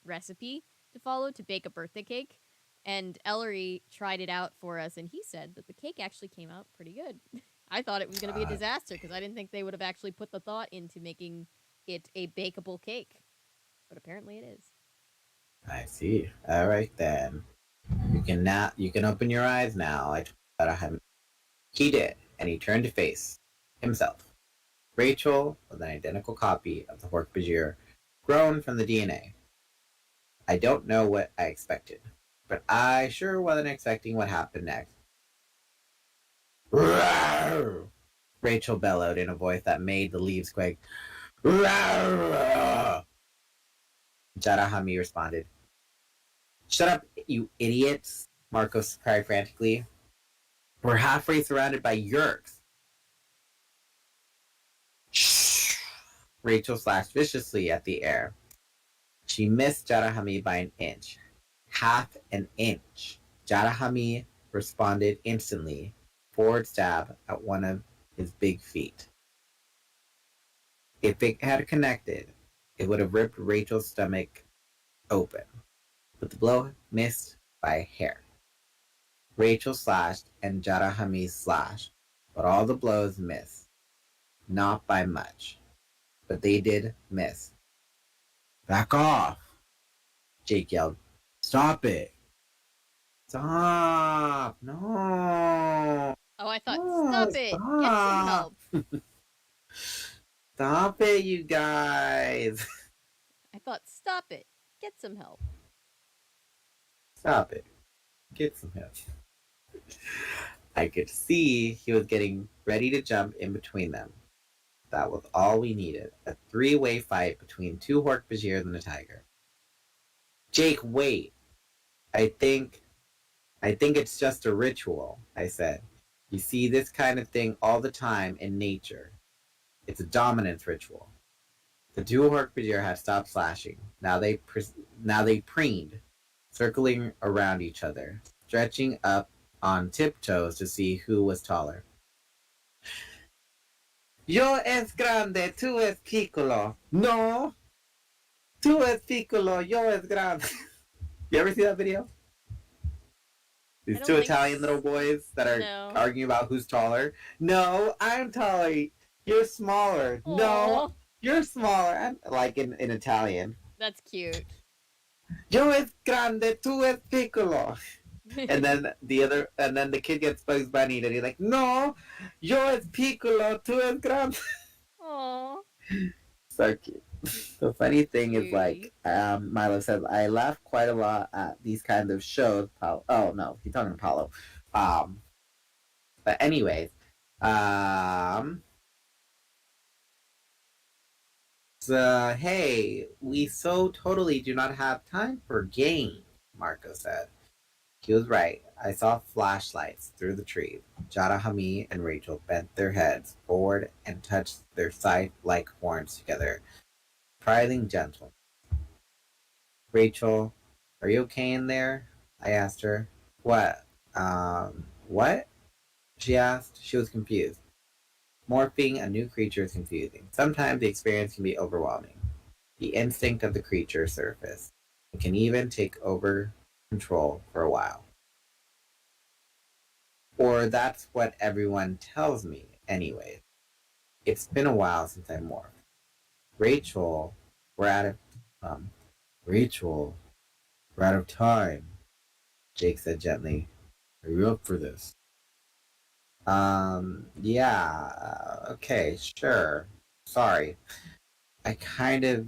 recipe to follow to bake a birthday cake, and Ellery tried it out for us, and he said that the cake actually came out pretty good. I thought it was going to be a disaster because I didn't think they would have actually put the thought into making it a bakeable cake, but apparently it is. I see. All right then. You can open your eyes now. I told him. He did, and he turned to face himself. Rachel was an identical copy of the Hork-Bajir, grown from the DNA. I don't know what I expected, but I sure wasn't expecting what happened next. Rawr! Rachel bellowed in a voice that made the leaves quake. Rawr! Jarahami responded. Shut up, you idiots, Marcos cried frantically. We're halfway surrounded by Yerks. Shh! Rachel slashed viciously at the air. She missed Jarahami by an inch. Half an inch. Jarahami responded instantly. Forward stab at one of his big feet. If it had connected, it would have ripped Rachel's stomach open. But the blow missed by a hair. Rachel slashed and Jarahami slashed, but all the blows missed. Not by much. But they did miss. Back off! Jake yelled. Stop it! Stop! No! Oh, I thought, No, stop it! Get some help! Stop it, you guys! I thought, stop it! Get some help. Stop it. Get some help. I could see he was getting ready to jump in between them. That was all we needed. A three-way fight between two Hork-Bajirs and a tiger. Jake, wait. I think it's just a ritual, I said. You see this kind of thing all the time in nature. It's a dominance ritual. The two Hork-Bajir had stopped slashing. Now they preened, circling around each other, stretching up on tiptoes to see who was taller. Yo es grande, tú es piccolo. No, tú es piccolo, yo es grande. You ever see that video? These two Italian little boys that are arguing about who's taller. No, I'm taller. You're smaller. Aww. No, you're smaller. I'm like in Italian. That's cute. Yo es grande, tú es piccolo. And then the kid gets Bugs Bunny and he's like, no, yo es piccolo, tú es grande. Aww. So cute. The funny thing is, like, Milo says, I laugh quite a lot at these kinds of shows. Oh, no, he's talking to Paulo. But anyways, so, hey, we so totally do not have time for games, Marco said. He was right. I saw flashlights through the trees. Jarahami and Rachel bent their heads forward and touched their scythe-like horns together. Prying gentle. Rachel, are you okay in there? I asked her. What? What? She asked. She was confused. Morphing a new creature is confusing. Sometimes the experience can be overwhelming. The instinct of the creature surfaces. It can even take over control for a while. Or that's what everyone tells me, anyway. It's been a while since I morphed. Rachel, we're out of time, Jake said gently. Are you up for this? Yeah, okay, sure. Sorry. I kind of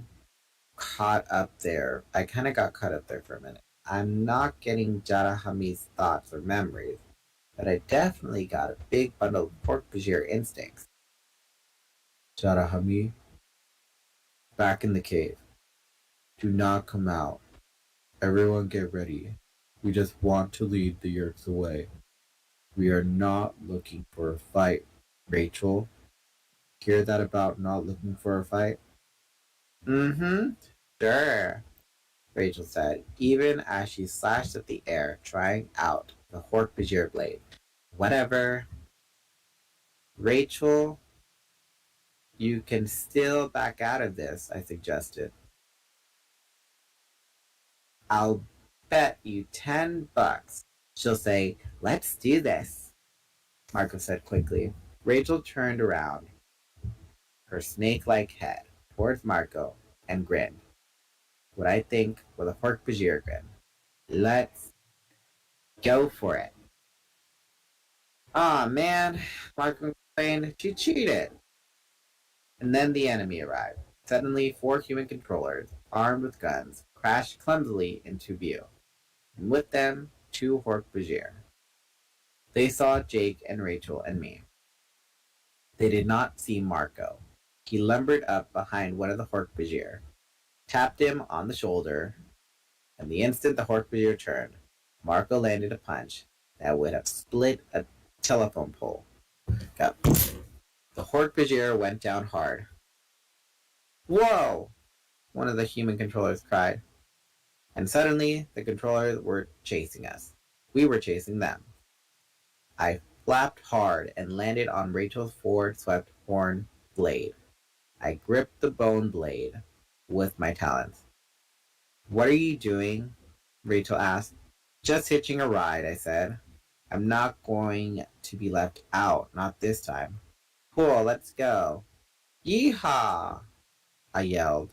got caught up there for a minute. I'm not getting Jarahami's thoughts or memories, but I definitely got a big bundle of Hork-Bajir instincts. Jarahami, back in the cave. Do not come out. Everyone get ready. We just want to lead the Yerks away. We are not looking for a fight, Rachel. Hear that about not looking for a fight? Mm-hmm. Sure. Rachel said, even as she slashed at the air, trying out the Hork-Bajir blade. Whatever. Rachel, you can still back out of this, I suggested. I'll bet you $10 she'll say, let's do this, Marco said quickly. Rachel turned around, her snake-like head, towards Marco and grinned. What I think was a Hork-Bajir grin. Let's go for it. Aw, man, Marco complained. She cheated. And then the enemy arrived. Suddenly, 4 human controllers, armed with guns, crashed clumsily into view. And with them, 2 Hork-Bajir. They saw Jake and Rachel and me. They did not see Marco. He lumbered up behind one of the Hork-Bajir, tapped him on the shoulder, and the instant the Hork-Bajir turned, Marco landed a punch that would have split a telephone pole. The Hork-Bajir went down hard. Whoa! One of the human controllers cried. And suddenly, the controllers were chasing us. We were chasing them. I flapped hard and landed on Rachel's forward-swept horn blade. I gripped the bone blade with my talons. What are you doing? Rachel asked. Just hitching a ride, I said. I'm not going to be left out, not this time. Cool, let's go. Yeehaw! I yelled.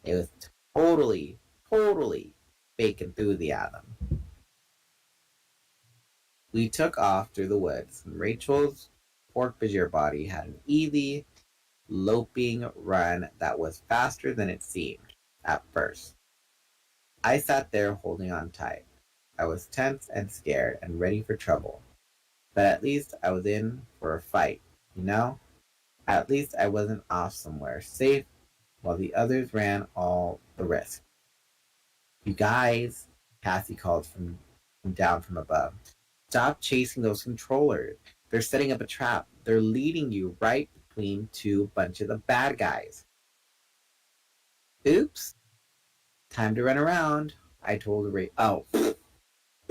It was totally fake enthusiasm. We took off through the woods, and Rachel's Hork-Bajir body had an easy, loping run that was faster than it seemed at first. I sat there holding on tight. I was tense and scared and ready for trouble. But at least I was in for a fight, you know? At least I wasn't off somewhere safe while the others ran all the risk. You guys, Cassie called from down from above. Stop chasing those controllers. They're setting up a trap. They're leading you right between 2 bunches of bad guys. Oops. Time to run around, I told Rachel.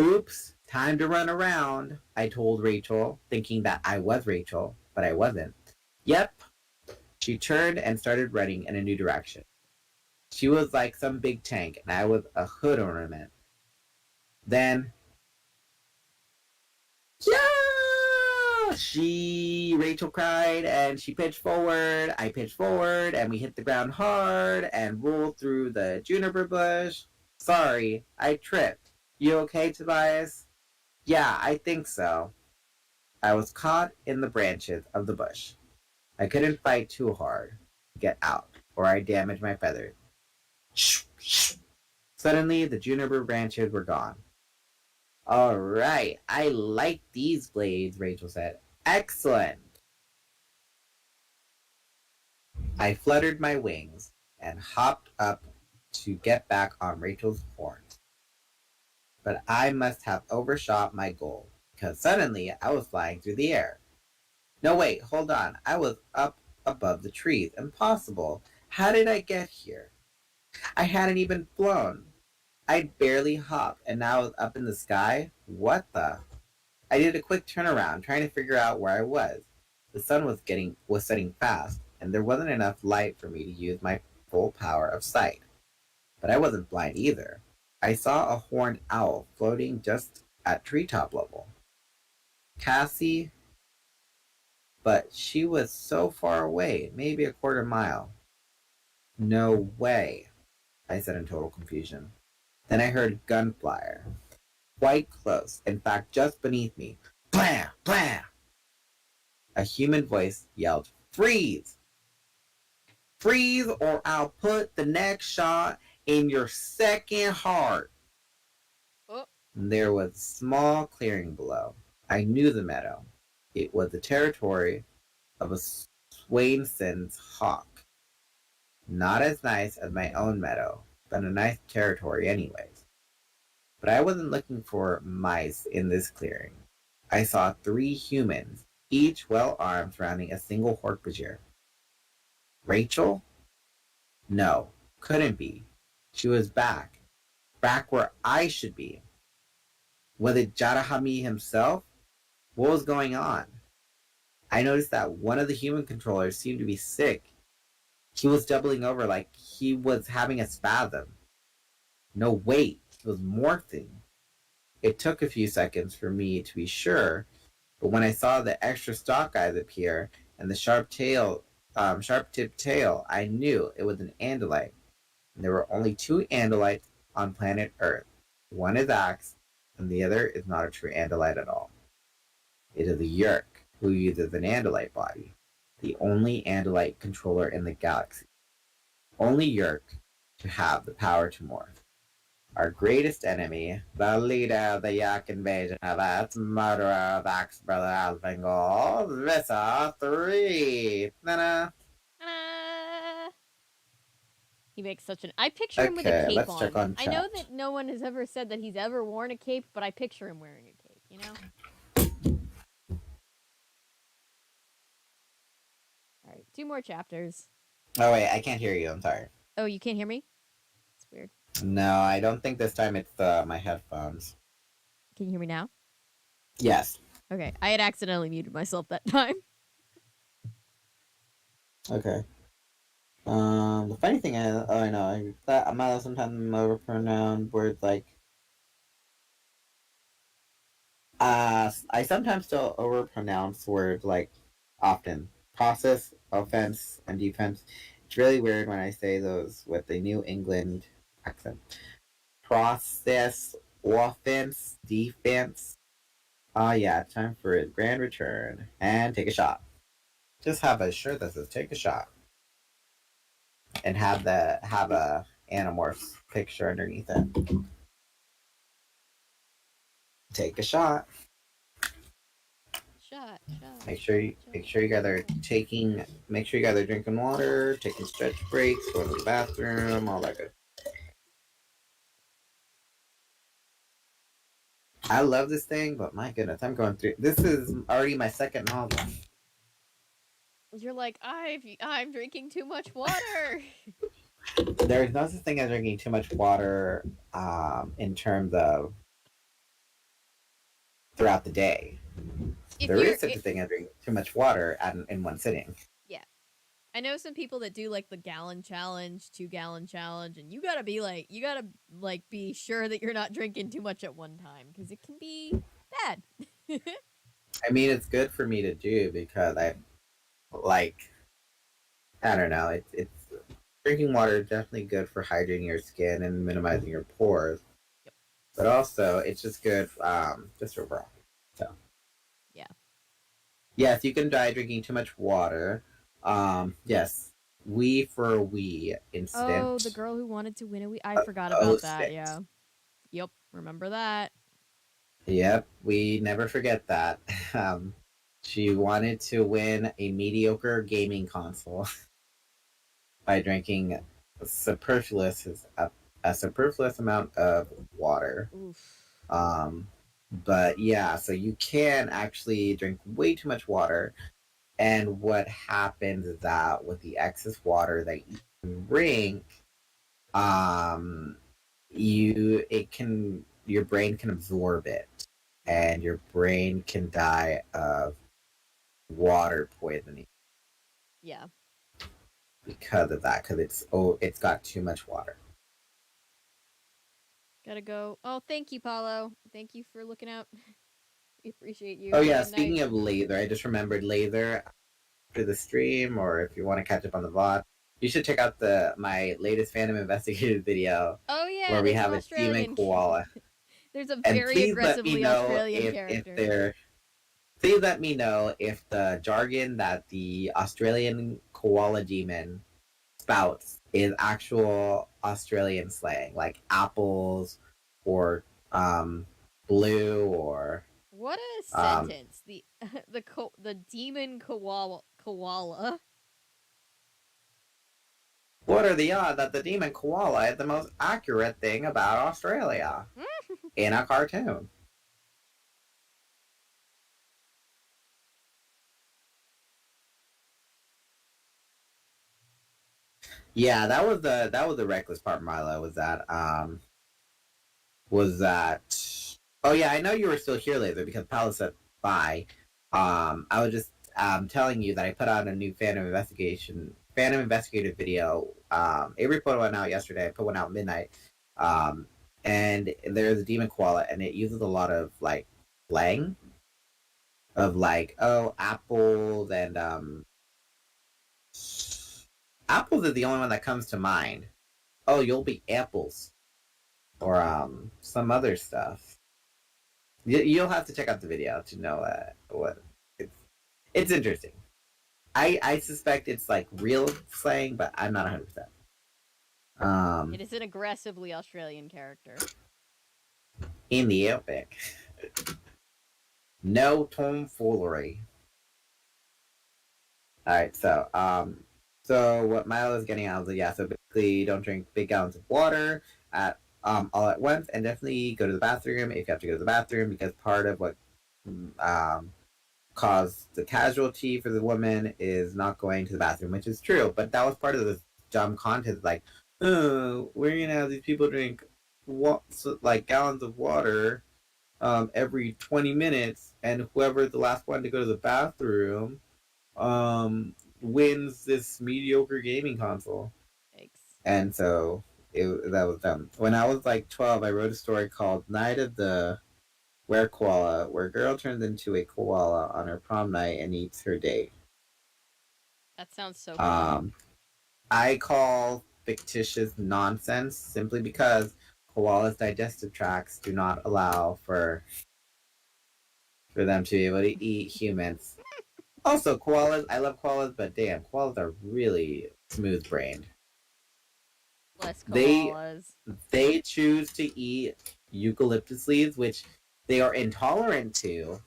Oops. Time to run around, I told Rachel, thinking that I was Rachel, but I wasn't. Yep. She turned and started running in a new direction. She was like some big tank, and I was a hood ornament. Then, yeah! Rachel cried, and she pitched forward. I pitched forward, and we hit the ground hard and rolled through the juniper bush. Sorry, I tripped. You okay, Tobias? Yeah, I think so. I was caught in the branches of the bush. I couldn't fight too hard to get out, or I damaged my feathers. Suddenly, the juniper branches were gone. All right, I like these blades, Rachel said. Excellent. I fluttered my wings and hopped up to get back on Rachel's horns. But I must have overshot my goal, because suddenly I was flying through the air. No, wait, hold on. I was up above the trees. Impossible. How did I get here? I hadn't even flown. I'd barely hopped, and now I was up in the sky? What the? I did a quick turnaround, trying to figure out where I was. The sun was setting fast, and there wasn't enough light for me to use my full power of sight. But I wasn't blind either. I saw a horned owl floating just at treetop level. Cassie, but she was so far away, maybe a quarter mile. No way, I said in total confusion. Then I heard gunfire, quite close, in fact just beneath me. Blam! Blam! A human voice yelled, Freeze! Freeze or I'll put the next shot in your second heart. Oh. There was a small clearing below. I knew the meadow. It was the territory of a Swainson's hawk. Not as nice as my own meadow, but a nice territory anyways. But I wasn't looking for mice in this clearing. I saw 3 humans, each well-armed, surrounding a single Hork-Bajir. Rachel? No, couldn't be. She was back, back where I should be. Was it Jarahami himself? What was going on? I noticed that one of the human controllers seemed to be sick. He was doubling over like he was having a spasm. No, wait, he was morphing. It took a few seconds for me to be sure, but when I saw the extra stalk eyes appear and the sharp tipped tail, I knew it was an Andalite. And there were only two Andalites on planet Earth. One is Axe, and the other is not a true Andalite at all. It is a Yeerk, who uses an Andalite body, the only Andalite controller in the galaxy. Only Yeerk to have the power to morph. Our greatest enemy, the leader of the Yeerk invasion of Earth, murderer of Axe brother Alvingol, Vissa 3. Ta-da! He makes such an. I picture him with a Okay, cape let's on. check on I chat. know that no one has ever said that he's ever worn a cape, but I picture him wearing a cape. You know. All right, 2 more chapters. Oh wait, I can't hear you. I'm sorry. Oh, you can't hear me? It's weird. No, I don't think this time it's my headphones. Can you hear me now? Yes. Okay, I had accidentally muted myself that time. Okay. The funny thing is, oh, I know that I might sometimes overpronounce words like. I sometimes still overpronounce words like often. Process, offense, and defense. It's really weird when I say those with a New England accent. Process, offense, defense. Yeah, time for a grand return. And take a shot. Just have a shirt that says take a shot. And have a Animorphs picture underneath it. Take a shot. Shot. Make sure you guys are drinking water, taking stretch breaks, going to the bathroom, all that good. I love this thing, but my goodness, I'm going through. This is already my second novel. You're like, I'm drinking too much water. There is no such thing as drinking too much water, in terms of throughout the day. There is such a thing as drinking too much water in one sitting. Yeah. I know some people that do like the gallon challenge, 2-gallon challenge, and you gotta be sure that you're not drinking too much at one time because it can be bad. I mean, it's good for me to do because I don't know. It's drinking water is definitely good for hydrating your skin and minimizing your pores. Yep. But also, it's just good, just overall. So. Yeah. Yes, you can die drinking too much water. Yes. We incident. Oh, the girl who wanted to win I forgot about that. 06. Yeah. Yep. Remember that. Yep, we never forget that. She wanted to win a mediocre gaming console by drinking a superfluous amount of water. Oof. But yeah, so you can actually drink way too much water, and what happens is that with the excess water that you drink, your brain can absorb it, and your brain can die of water poisoning. Yeah. Because of that, because it's got too much water. Gotta go. Oh, thank you, Paulo. Thank you for looking out. We appreciate you. Oh yeah, speaking of Laser, I just remembered Laser after the stream, or if you want to catch up on the VOD, you should check out my latest Phantom Investigative video. Oh yeah, where we have a demon koala. There's a very aggressively Australian character. Please let me know if the jargon that the Australian koala demon spouts is actual Australian slang, like apples or blue or. What a sentence! The demon koala. What are the odds that the demon koala is the most accurate thing about Australia in a cartoon? Yeah, that was the reckless part, Milo, was that was that. Oh yeah, I know you were still here later because Paolo said bye. I was just telling you that I put out a new Phantom Investigative video. Avery put one out yesterday. I put one out midnight. Um, and there's a demon koala, and it uses a lot of like slang of like, oh, apples and apples is the only one that comes to mind. Oh, you'll be apples or some other stuff. You'll have to check out the video to know what it's interesting. I suspect it's like real slang, but I'm not 100%. It is an aggressively Australian character. In the epic, no tomfoolery. All right, so what Milo is getting out is yeah. So basically, don't drink big gallons of water at all at once, and definitely go to the bathroom if you have to go to the bathroom because part of what um caused the casualty for the woman is not going to the bathroom, which is true. But that was part of the dumb content, like, oh, we're gonna have these people drink like gallons of water every 20 minutes, and whoever's the last one to go to the bathroom wins this mediocre gaming console. Thanks. And so that was dumb. When I was like 12, I wrote a story called Night of the Were Koala, where a girl turns into a koala on her prom night and eats her date. That sounds so cool. I call fictitious nonsense simply because koalas' digestive tracts do not allow for them to be able to eat humans. Also, koalas, I love koalas, but damn, koalas are really smooth brained. Less koalas. They choose to eat eucalyptus leaves, which they are intolerant to,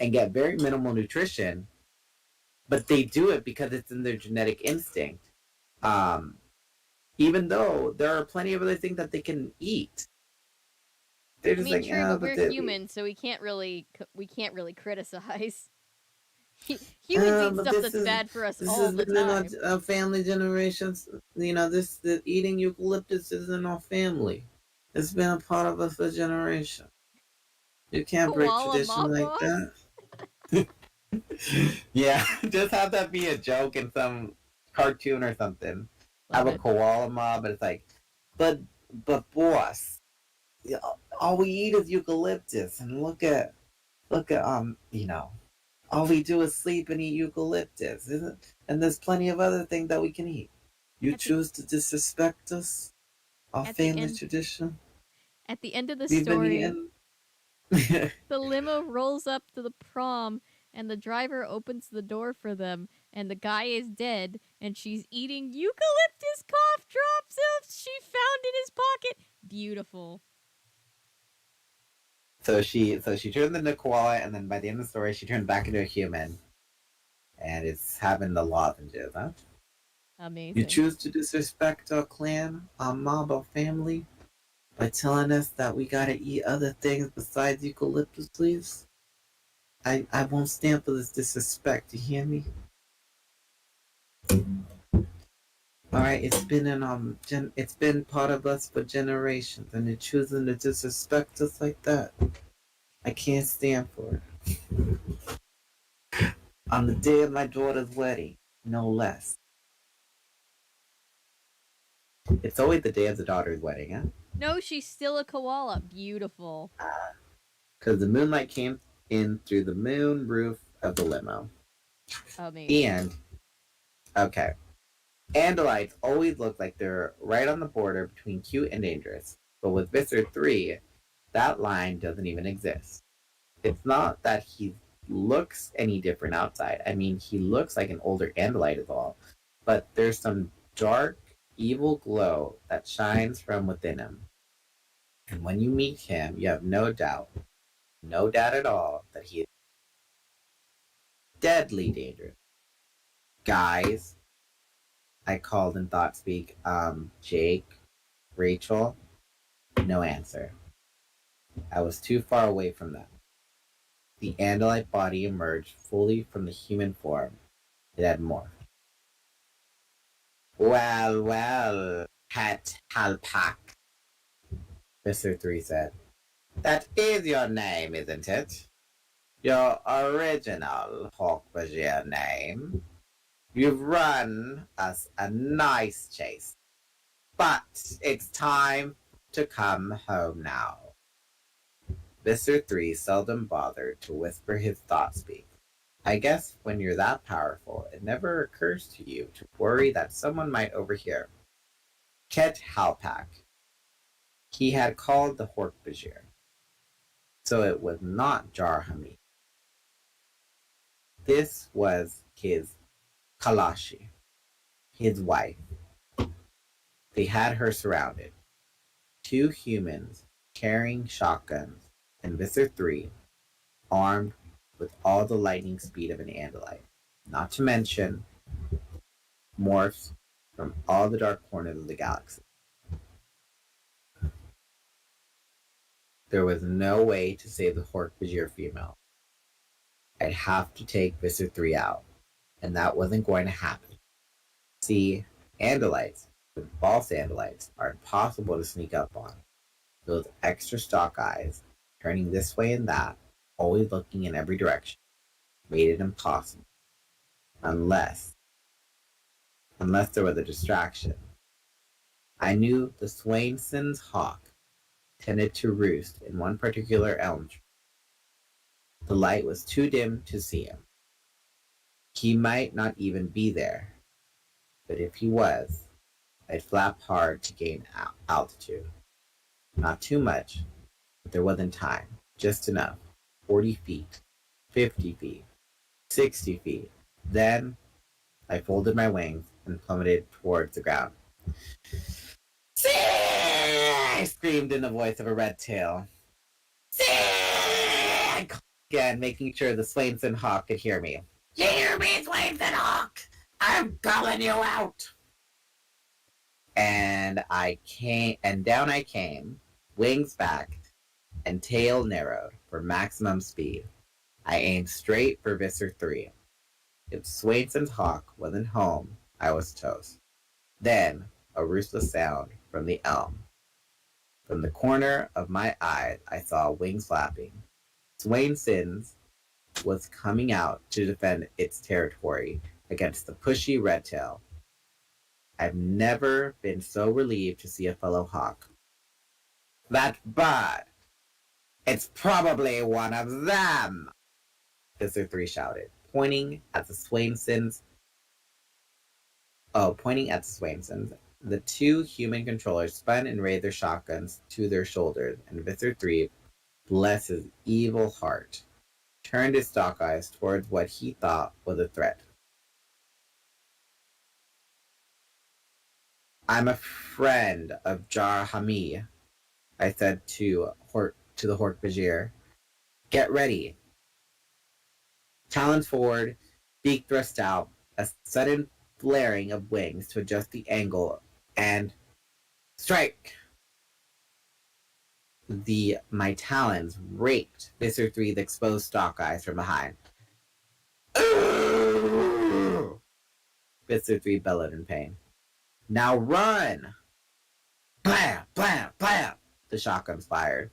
and get very minimal nutrition, but they do it because it's in their genetic instinct. Even though there are plenty of other things that they can eat. They're just like, true, yeah, but we're humans, so we can't really criticize. Humans eat stuff that's bad for us all the time. This has been in family generations. You know, the eating eucalyptus is in our family. It's been a part of us for generation. You can't break tradition like that. Yeah, just have that be a joke in some cartoon or something. Have a koala mob, and it's like, but boss, all we eat is eucalyptus, and look at you know, all we do is sleep and eat eucalyptus, isn't? And there's plenty of other things that we can eat. You choose to disrespect us, our family tradition. At the end of the story, the limo rolls up to the prom, and the driver opens the door for them, and the guy is dead, and she's eating eucalyptus cough drops she found in his pocket. Beautiful. So she turned into a koala, and then by the end of the story, she turned back into a human, and it's having the lozenges, huh? Amazing. You choose to disrespect our clan, our mob, our family, by telling us that we gotta eat other things besides eucalyptus leaves. I won't stand for this disrespect. You hear me? All right, it's been it's been part of us for generations, and you're choosing to disrespect us like that. I can't stand for it. On the day of my daughter's wedding, no less. It's always the day of the daughter's wedding, huh? No, she's still a koala. Beautiful. Because the moonlight came in through the moon roof of the limo. Amazing. And, okay. Andalites always look like they're right on the border between cute and dangerous. But with Visser 3, that line doesn't even exist. It's not that he looks any different outside. I mean, he looks like an older Andalite is all. But there's some dark, evil glow that shines from within him. And when you meet him, you have no doubt at all, that he is deadly dangerous. Guys, I called in thought speak, Jake, Rachel, no answer. I was too far away from them. The Andalite body emerged fully from the human form. It had morphed. Well, Hat Halpak, Mr. 3 said. That is your name, isn't it? Your original Hawkbajir name. You've run us a nice chase, but it's time to come home now. Mr. 3 seldom bothered to whisper his thought speak. I guess when you're that powerful, it never occurs to you to worry that someone might overhear. Ket Halpak. He had called the Hork-Bajir, so it was not Jar Hamid. This was his Kalashi, his wife. They had her surrounded. 2 humans carrying shotguns, and Visser 3 armed with all the lightning speed of an Andalite. Not to mention morphs from all the dark corners of the galaxy. There was no way to save the Hork-Bajir female. I'd have to take Visser 3 out, and that wasn't going to happen. See, Andalites, with false Andalites, are impossible to sneak up on. Those extra stalk eyes, turning this way and that, always looking in every direction, made it impossible. Unless there was a distraction. I knew the Swainson's hawk tended to roost in one particular elm tree. The light was too dim to see him. He might not even be there, but if he was, I'd flap hard to gain altitude. Not too much, but there wasn't time. Just enough. 40 feet, 50 feet, 60 feet. Then I folded my wings and plummeted towards the ground. See! I screamed in the voice of a red tail. See! I called again, making sure the Swainson hawk could hear me. You hear me, Swainson hawk? I'm calling you out. And down I came, wings back, and tail narrowed for maximum speed. I aimed straight for Visser 3. If Swainson's hawk wasn't home, I was toast. Then, a ruthless sound from the elm. From the corner of my eye, I saw wings flapping. Swainson's was coming out to defend its territory against the pushy redtail. I've never been so relieved to see a fellow hawk. That bird! It's probably one of them! Visser 3 shouted, pointing at the Swainsons. The 2 human controllers spun and raised their shotguns to their shoulders, and Visser 3, bless his evil heart, turned his stalk eyes towards what he thought was a threat. I'm a friend of Jar Hamid, I said to the Hork-Bajir. Get ready. Talons forward, beak thrust out, a sudden flaring of wings to adjust the angle, and strike! My talons raked Visser 3's exposed stalk eyes from behind. Ooh! Visser 3 bellowed in pain. Now run! Blam! Blam! Blam! The shotguns fired.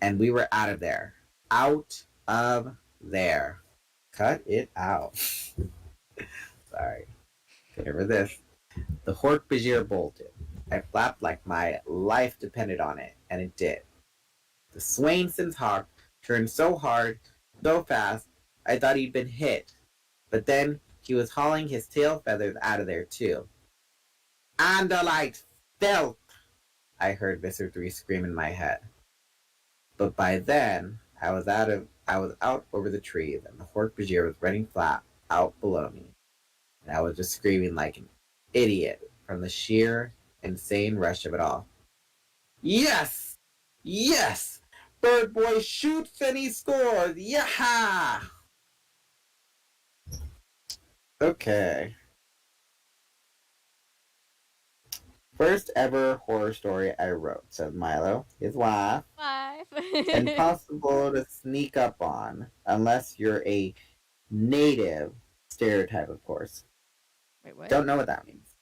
And we were out of there. Out of there. Cut it out. Sorry. Couldn't resist. The Hork-Bajir bolted. I flapped like my life depended on it, and it did. The Swainson's hawk turned so hard, so fast, I thought he'd been hit. But then he was hauling his tail feathers out of there, too. Andalite filth! I heard Visser 3 scream in my head. But by then, I was out over the trees, and the Hork-Bajir was running flat out below me. And I was just screaming like an idiot from the sheer, insane rush of it all. Yes! Yes! Bird Boy shoots and he scores! Yaha! Okay. First ever horror story I wrote, said Milo, his wife. 5. Impossible to sneak up on, unless you're a native stereotype, of course. Wait, what? Don't know what that means.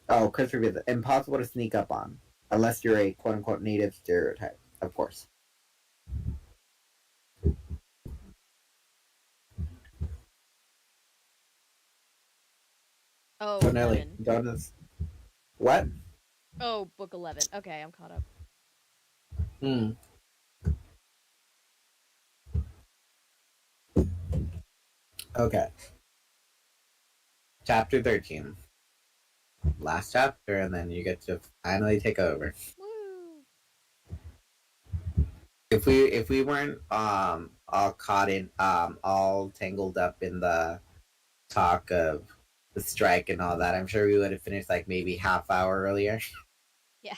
Oh, Chris reveals it. Impossible to sneak up on, unless you're a quote unquote native stereotype, of course. Oh, So Nelly, 11. donuts. What? Oh, book 11. Okay, I'm caught up. Hmm. Okay. Chapter 13. Last chapter, and then you get to finally take over. Woo! If we weren't all caught in all tangled up in the talk of the strike and all that, I'm sure we would have finished like maybe half hour earlier. Yeah,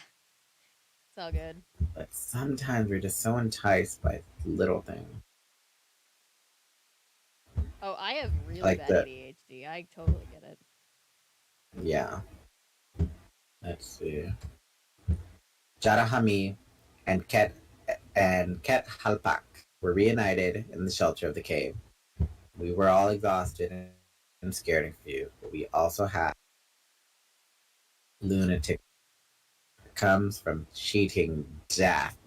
it's all good. But sometimes we're just so enticed by little things. Oh, I have really Like bad the ADHD. I totally get it. yeah. Let's see. Jarahami and Ket Halpak were reunited in the shelter of the cave. We were all exhausted and scared and confused, but we also had lunatic comes from cheating death.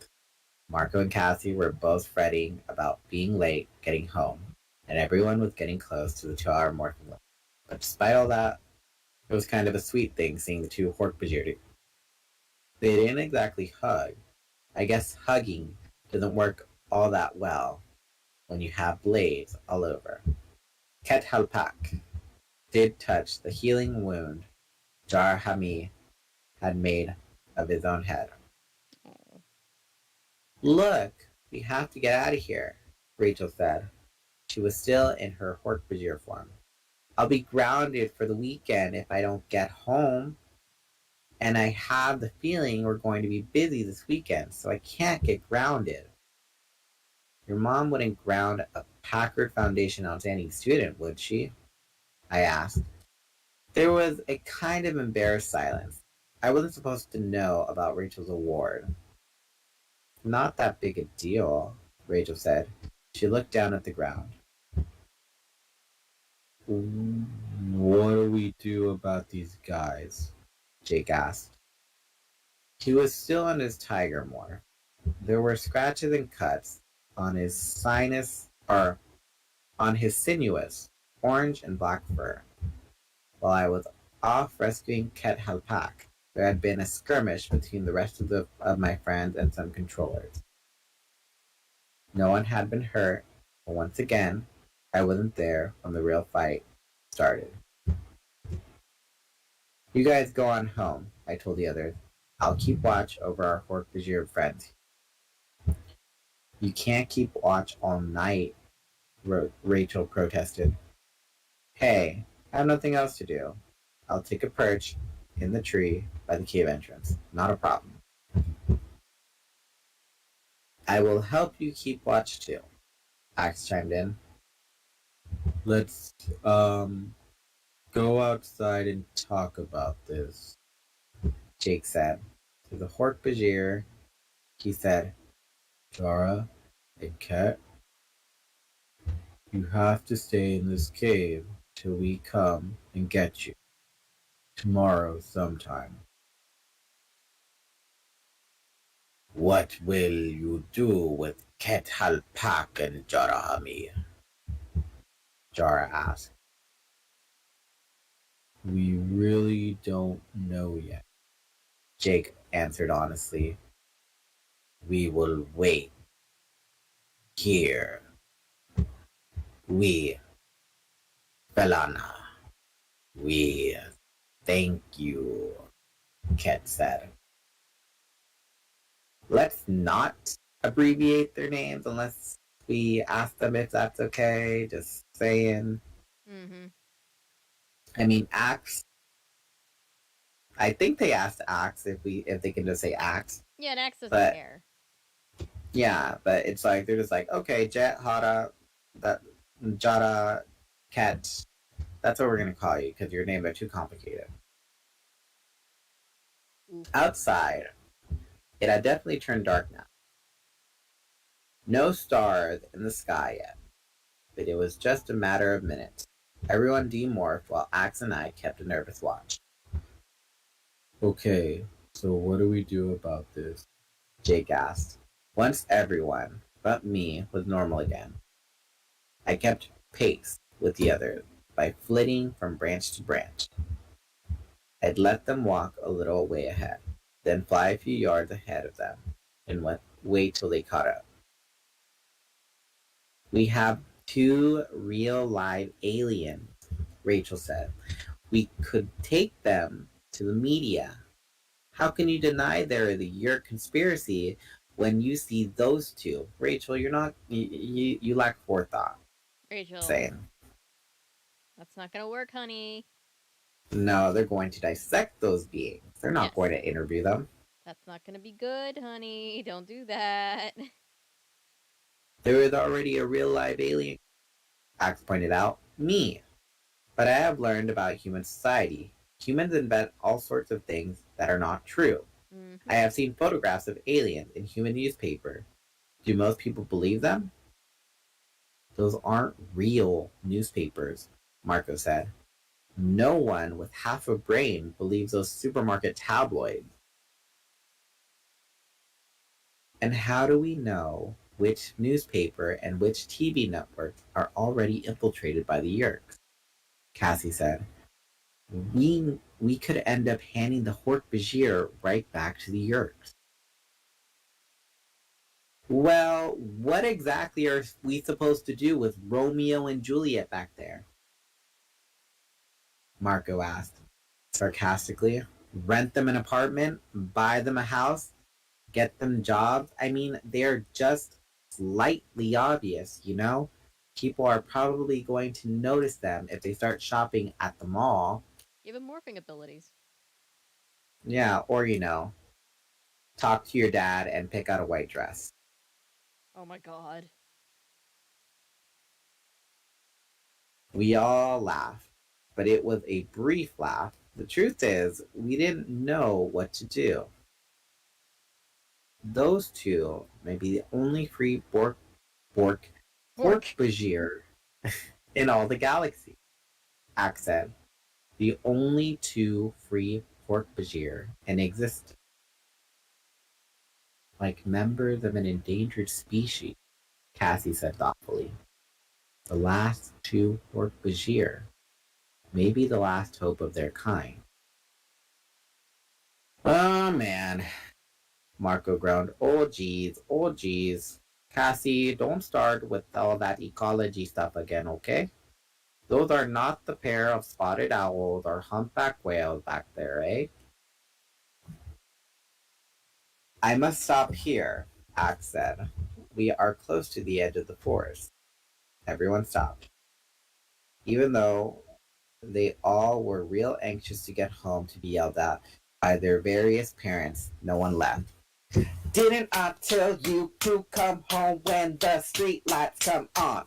Marco and Cassie were both fretting about being late getting home, and everyone was getting close to the 2-hour morphing limit. But despite all that, it was kind of a sweet thing seeing the two Hork-Bajir. They didn't exactly hug. I guess hugging doesn't work all that well when you have blades all over. Ket Halpak did touch the healing wound Jar Hami had made of his own head. Oh. Look, we have to get out of here, Rachel said. She was still in her Hork-Bajir form. I'll be grounded for the weekend if I don't get home. And I have the feeling we're going to be busy this weekend, so I can't get grounded. Your mom wouldn't ground a Packard Foundation outstanding student, would she? I asked. There was a kind of embarrassed silence. I wasn't supposed to know about Rachel's award. Not that big a deal, Rachel said. She looked down at the ground. What do we do about these guys? Jake asked. He was still on his tiger morph. There were scratches and cuts on his sinuous orange and black fur. While I was off rescuing Ket Halpak, there had been a skirmish between the rest of my friends and some controllers. No one had been hurt, but once again, I wasn't there when the real fight started. You guys go on home, I told the others. I'll keep watch over our Hork-Bajir friends. You can't keep watch all night, Rachel protested. Hey, I have nothing else to do. I'll take a perch in the tree by the cave entrance. Not a problem. I will help you keep watch too, Axe chimed in. Let's go outside and talk about this, Jake said. To the Hork-Bajir, he said, Jara and Ket, you have to stay in this cave till we come and get you. Tomorrow sometime. What will you do with Ket Halpak and Jarahami? Jara asked. We really don't know yet, Jake answered honestly. We will wait. Here. We, Belana. We thank you, Ket said. Let's not abbreviate their names unless we ask them if that's okay. Just saying. Mm-hmm. I mean, Axe. I think they asked Axe if they can just say Axe. Yeah, Nax doesn't But care. yeah, but it's like they're just like, okay, Jet, Hara, that Jada, Ket. That's what we're gonna call you because your names are too complicated. Oof. Outside, it had definitely turned dark now. No stars in the sky yet, but it was just a matter of minutes. Everyone demorphed while Axe and I kept a nervous watch. Okay, So what do we do about this? Jake asked. Once everyone, but me, was normal again, I kept pace with the others by flitting from branch to branch. I'd let them walk a little way ahead, then fly a few yards ahead of them, and wait till they caught up. We have two real live aliens, Rachel said. We could take them to the media. How can you deny they're your conspiracy when you see those two? Rachel, you're not, you lack forethought. Rachel, Saying, that's not gonna work, honey. no, they're going to dissect those beings. They're not Yes. going to interview them. That's not gonna be good, honey. Don't do that. There is already a real live alien, Axe pointed out. Me. But I have learned about human society. Humans invent all sorts of things that are not true. Mm-hmm. I have seen photographs of aliens in human newspaper. Do most people believe them? Those aren't real newspapers, Marco said. No one with half a brain believes those supermarket tabloids. And how do we know which newspaper and which TV networks are already infiltrated by the Yeerks? Cassie said. We could end up handing the Hork-Bajir right back to the Yeerks. Well, what exactly are we supposed to do with Romeo and Juliet back there? Marco asked, sarcastically. Rent them an apartment? Buy them a house? Get them jobs? I mean, they're just slightly obvious, you know? People are probably going to notice them if they start shopping at the mall. Give him morphing abilities. Yeah, or, talk to your dad and pick out a white dress. Oh my god. We all laughed, but it was a brief laugh. The truth is, we didn't know what to do. Those two may be the only free Hork-Bajir in all the galaxy, Axe said. The only two free Hork-Bajir in existence. Like members of an endangered species, Cassie said thoughtfully. The last two Hork-Bajir, maybe the last hope of their kind. Oh man, Marco groaned. Oh geez. Cassie, don't start with all that ecology stuff again, okay? Those are not the pair of spotted owls or humpback whales back there, eh? I must stop here, Axe said. We are close to the edge of the forest. Everyone stopped. Even though they all were real anxious to get home to be yelled at by their various parents, no one left. Didn't I tell you to come home when the street lights come on?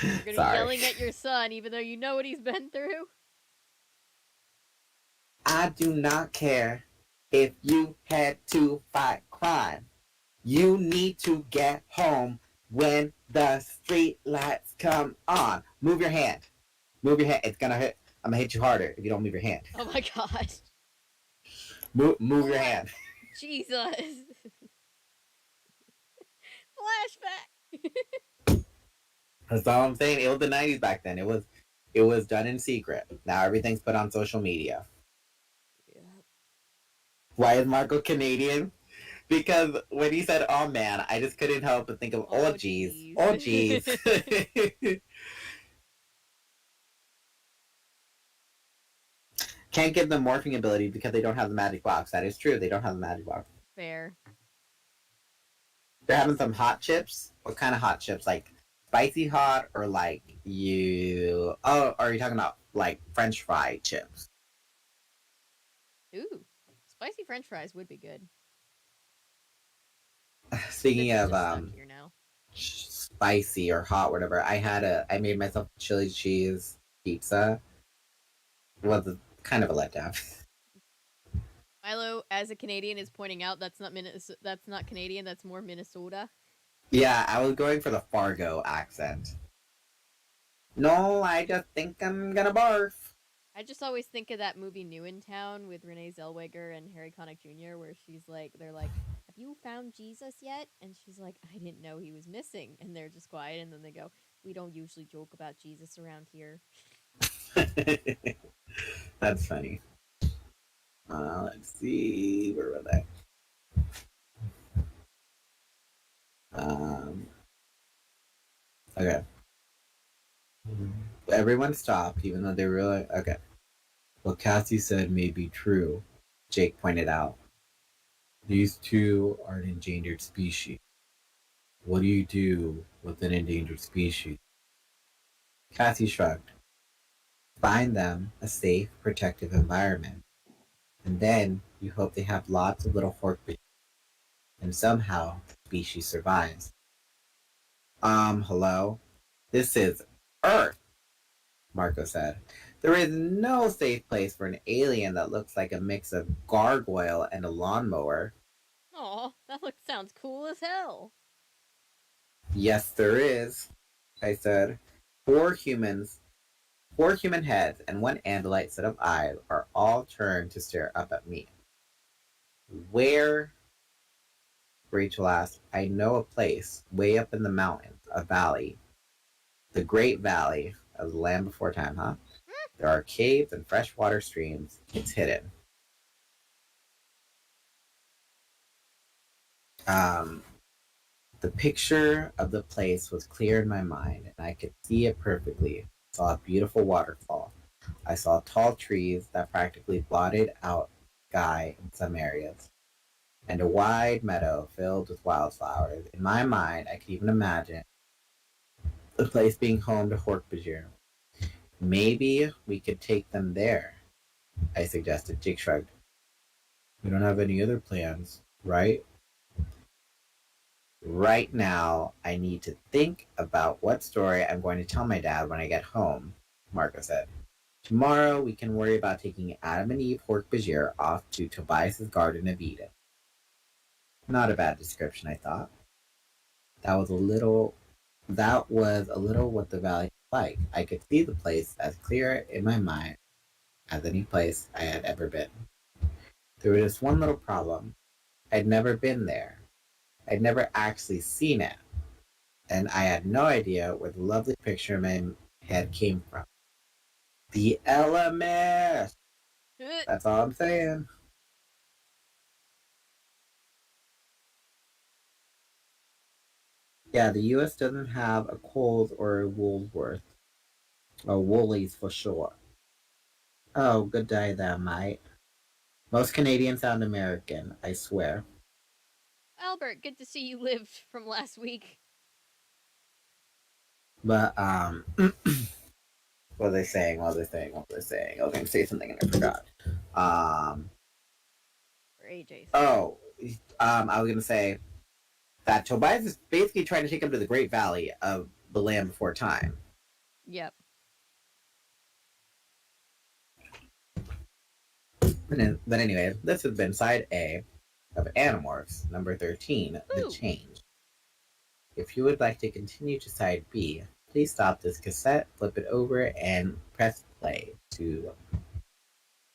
You're gonna be yelling at your son even though you know what he's been through? I do not care if you had to fight crime. You need to get home when the street lights come on. Move your hand. Move your hand. It's gonna hit. I'm gonna hit you harder if you don't move your hand. Oh my god. Move your hand. Jesus. Flashback. That's all I'm saying. It was the 90s back then. It was done in secret. Now everything's put on social media. Yeah. Why is Marco Canadian? Because when he said, oh man, I just couldn't help but think of, oh geez. Oh geez. Can't give them morphing ability because they don't have the magic box. That is true. They don't have the magic box. Fair. They're having some hot chips. What kind of hot chips? Like spicy hot or like you... Oh, are you talking about like French fry chips? Ooh. Spicy french fries would be good. Speaking of here now. spicy or hot, whatever, I made myself a chili cheese pizza. It was kind of a letdown. Milo, as a Canadian, is pointing out that's not Canadian. That's more Minnesota. Yeah, I was going for the Fargo accent. No, I just think I'm gonna barf. I just always think of that movie New in Town with Renee Zellweger and Harry Connick Jr., where they're like, "Have you found Jesus yet?" And she's like, "I didn't know he was missing." And they're just quiet, and then they go, "We don't usually joke about Jesus around here." That's funny. Let's see. Where were they? Okay. Everyone stopped, even though they were like, okay. What Cassie said may be true, Jake pointed out. These two are an endangered species. What do you do with an endangered species? Cassie shrugged. Find them a safe, protective environment. And then you hope they have lots of little hork, and somehow the species survives. Hello? This is Earth, Marco said. There is no safe place for an alien that looks like a mix of gargoyle and a lawnmower. Aw, that sounds cool as hell. Yes, there is, I said. Four humans, four human heads, and one Andalite set of eyes are all turned to stare up at me. Where? Rachel asked. I know a place way up in the mountains, a valley. The Great Valley of the Land Before Time, huh? There are caves and freshwater streams. It's hidden. Um, the picture of the place was clear in my mind, and I could see it perfectly. I saw a beautiful waterfall. I saw tall trees that practically blotted out sky in some areas, and a wide meadow filled with wildflowers. In my mind, I could even imagine the place being home to Hork-Bajir. Maybe we could take them there, I suggested. Jake shrugged. We don't have any other plans, right? Right now, I need to think about what story I'm going to tell my dad when I get home, Marco said. Tomorrow, we can worry about taking Adam and Eve Hork-Bajir off to Tobias's Garden of Eden. Not a bad description, I thought. That was a little what the valley was like. I could see the place as clear in my mind as any place I had ever been. There was just one little problem. I'd never been there. I'd never actually seen it. And I had no idea where the lovely picture in my head came from. The Ellimist! That's all I'm saying. Yeah, the US doesn't have a Coles or a Woolworth. Or Woolies for sure. Oh, good day there, mate. Most Canadians sound American, I swear. Albert, good to see you lived from last week. But, what are they saying? I was going to say something and I forgot. For AJ. I was going to say that Tobias is basically trying to take him to the Great Valley of the Land Before Time. Yep. But anyway, this has been Side A of Animorphs, number 13, Ooh. The Change. If you would like to continue to Side B, please stop this cassette, flip it over, and press play to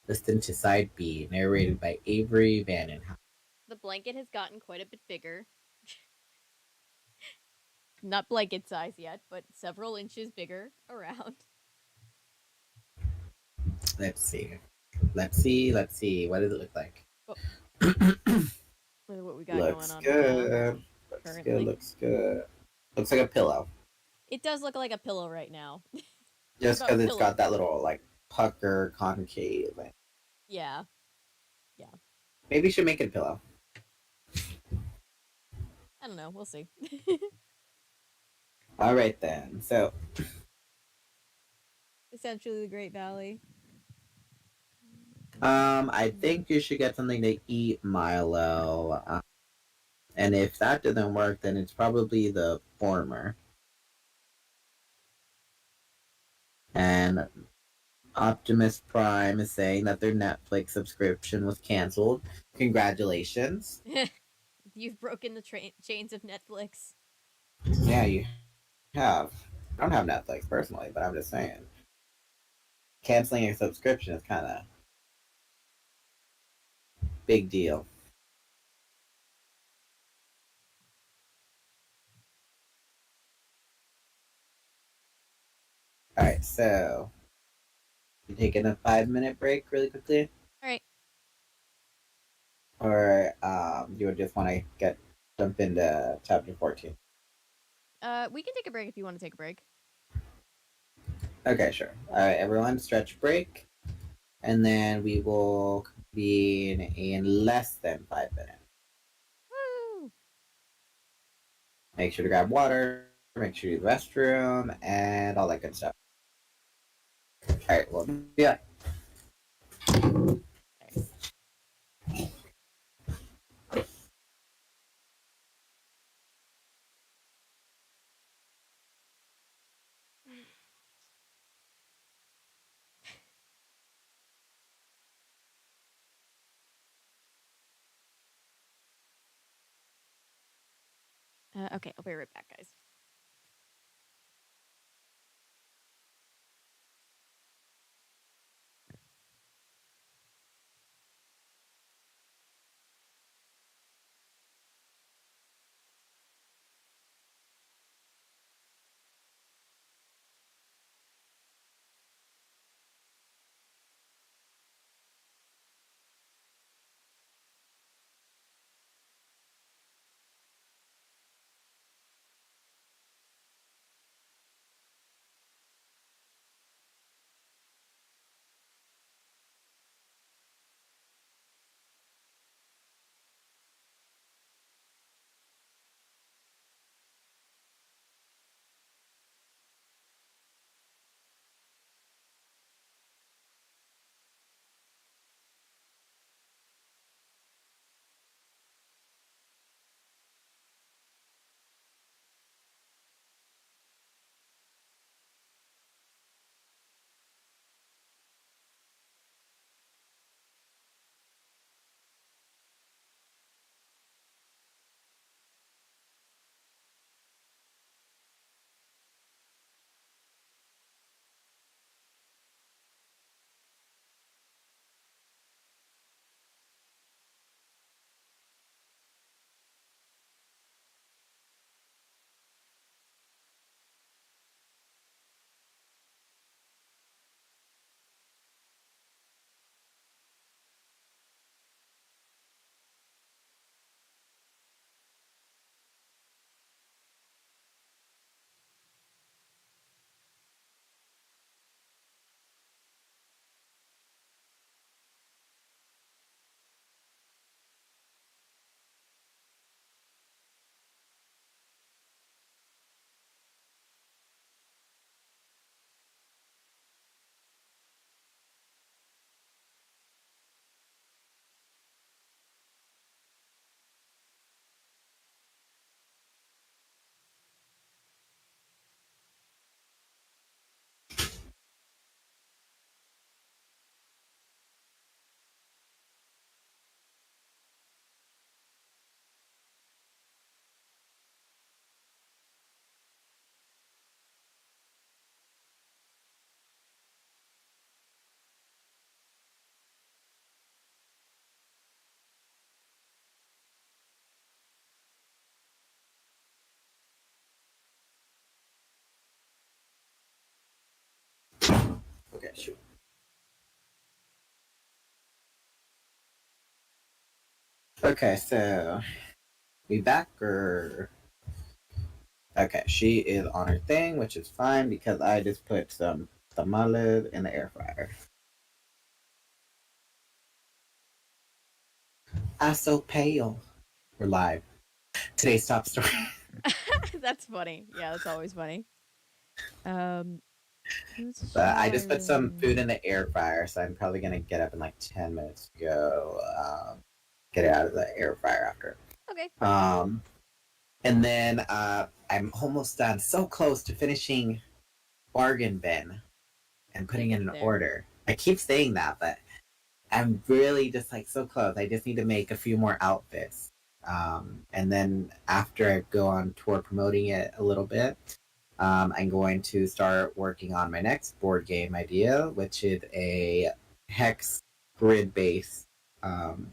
listen to Side B, narrated by Avery Vandenhout. The blanket has gotten quite a bit bigger. Not blanket size yet, but several inches bigger around. Let's see. What does it look like? Oh. What we got looks going on good. right now, Looks good. Looks like a pillow. It does look like a pillow right now. Just because it's got that little, like, pucker, concave. Yeah. Maybe you should make it a pillow. I don't know. We'll see. All right, then. So, Essentially the Great Valley. I think you should get something to eat, Milo. And if that doesn't work, then it's probably the former. And Optimus Prime is saying that their Netflix subscription was canceled. Congratulations. You've broken the chains of Netflix. Yeah, you have. I don't have Netflix personally, but I'm just saying. canceling your subscription is kind of big deal. All right, so you taking a 5-minute break really quickly, All right. or you would just want to jump into chapter 14? We can take a break if you want to take a break. Okay, sure. All right, everyone, stretch break, and then we will be in less than 5 minutes. Woo! Make sure to grab water, make sure you use the restroom, and all that good stuff. All right, well, yeah. Okay, I'll be right back, guys. Okay, sure. Okay, so we back or okay? She is on her thing, which is fine because I just put some tamales in the air fryer. I'm so pale. We're live. Today's top story. That's funny. Yeah, that's always funny. Um, who's But I just put some food Sharon? in the air fryer, so I'm probably gonna get up in like 10 minutes to go get it out of the air fryer after. Okay. And then I'm almost done. So close to finishing Bargain Bin and putting in an There. order. I keep saying that, but I'm really just like so close. I just need to make a few more outfits. And then after I go on tour promoting it a little bit, I'm going to start working on my next board game idea, which is a hex grid based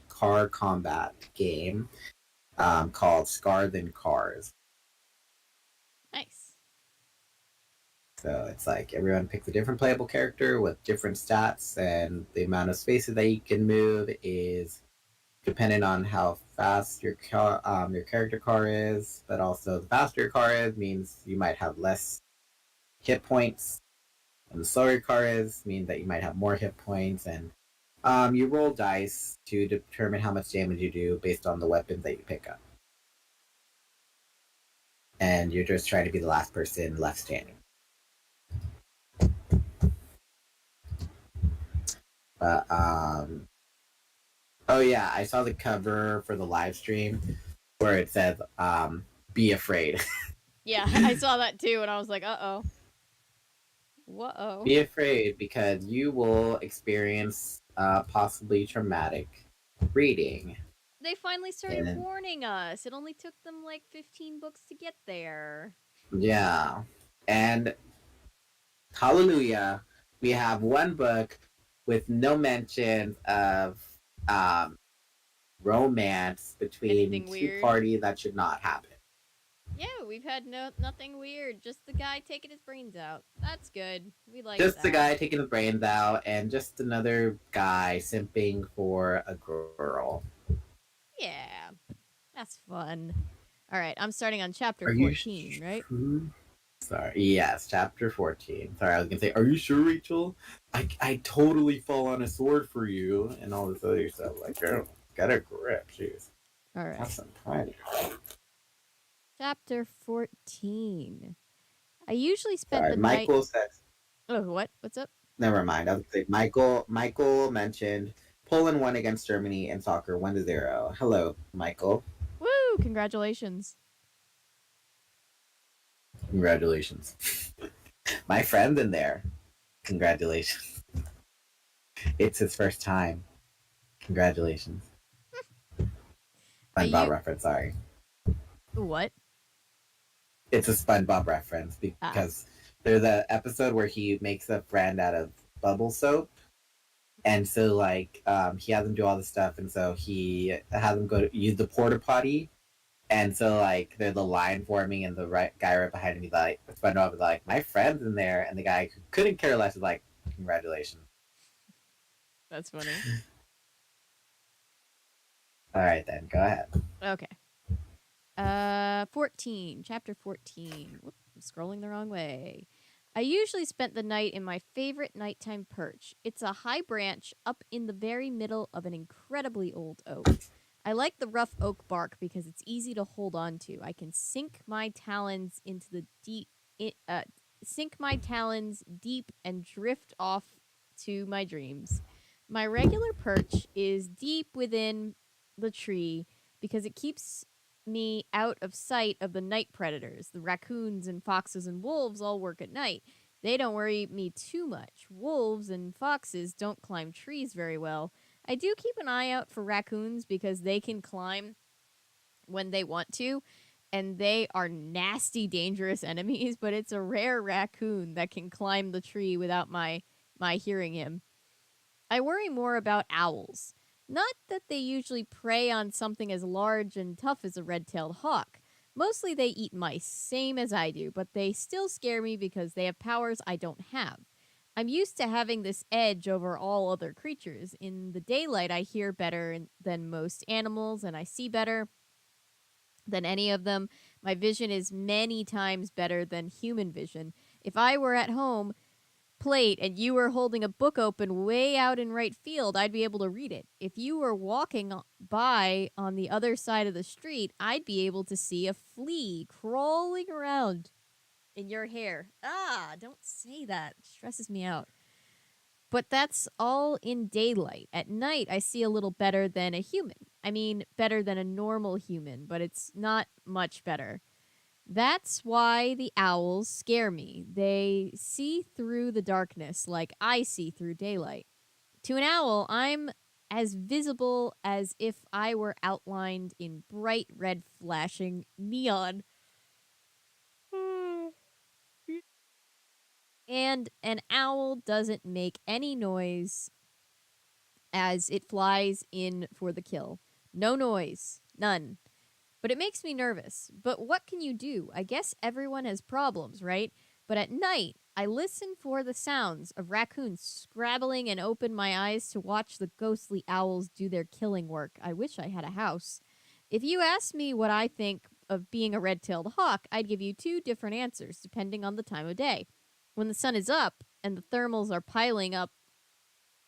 car combat game called Scar Than Cars. Nice. So it's like everyone picks a different playable character with different stats, and the amount of spaces that you can move is dependent on how fast your character car is. But also, the faster your car is means you might have less hit points, and the slower your car is means that you might have more hit points. And you roll dice to determine how much damage you do based on the weapons that you pick up. And you're just trying to be the last person left standing. But oh yeah, I saw the cover for the live stream where it says "Be afraid." Yeah, I saw that too, and I was like, uh-oh. Whoa. Be afraid because you will experience possibly traumatic reading. They finally started And warning us. It only took them like 15 books to get there. yeah, and hallelujah, we have one book with no mention of um, romance between Anything two weird? parties that should not happen. Yeah, we've had nothing weird. Just the guy taking his brains out. That's good. We like Just that. the guy taking the brains out, and just another guy simping for a girl. Yeah, that's fun. All right, I'm starting on chapter Are 14, you right? Sorry. Yes, chapter 14. Sorry, I was gonna say, are you sure, Rachel? I totally fall on a sword for you and all this other stuff. Like, girl, get a grip, jeez. All Have right. some pride. Chapter 14. I usually spent Sorry, the night. Michael says. Oh, what? What's up? Never mind. I was gonna say Michael mentioned Poland won against Germany in soccer 1-0. Hello, Michael. Woo! Congratulations. Congratulations. My friend in there. Congratulations. It's his first time. Congratulations. SpongeBob reference, sorry. What? It's a SpongeBob reference because there's an episode where he makes a friend out of bubble soap. And so, like, he has them do all this stuff, and so he has them go to use the porta potty. And so, like, there's a line forming, and the guy right behind him, he's like, SpongeBob is like, my friend's in there. And the guy who couldn't care less is like, congratulations. That's funny. All right, then, go ahead. Okay. 14. Chapter 14. Whoop, I'm scrolling the wrong way. I usually spent the night in my favorite nighttime perch. It's a high branch up in the very middle of an incredibly old oak. I like the rough oak bark because it's easy to hold on to. I can sink my talons into the deep and drift off to my dreams. My regular perch is deep within the tree because it keeps me out of sight of the night predators. The raccoons and foxes and wolves all work at night. They don't worry me too much. Wolves and foxes don't climb trees very well. I do keep an eye out for raccoons because they can climb when they want to, and they are nasty, dangerous enemies, but it's a rare raccoon that can climb the tree without my hearing him. I worry more about owls. Not that they usually prey on something as large and tough as a red-tailed hawk. Mostly they eat mice, same as I do, but they still scare me because they have powers I don't have. I'm used to having this edge over all other creatures. In the daylight, I hear better than most animals, and I see better than any of them. My vision is many times better than human vision. If I were at home, plate, and you were holding a book open way out in right field, I'd be able to read it. If you were walking by on the other side of the street, I'd be able to see a flea crawling around in your hair. Don't say that. It stresses me out. But that's all in daylight. At night, I see a little better than a human. I mean, better than a normal human, but it's not much better. That's why the owls scare me. They see through the darkness like I see through daylight. To an owl, I'm as visible as if I were outlined in bright red flashing neon. and an owl doesn't make any noise as it flies in for the kill. No noise. None. But it makes me nervous. But what can you do? I guess everyone has problems, right? But at night, I listen for the sounds of raccoons scrabbling and open my eyes to watch the ghostly owls do their killing work. I wish I had a house. If you ask me what I think of being a red-tailed hawk, I'd give you two different answers, depending on the time of day. When the sun is up and the thermals are piling up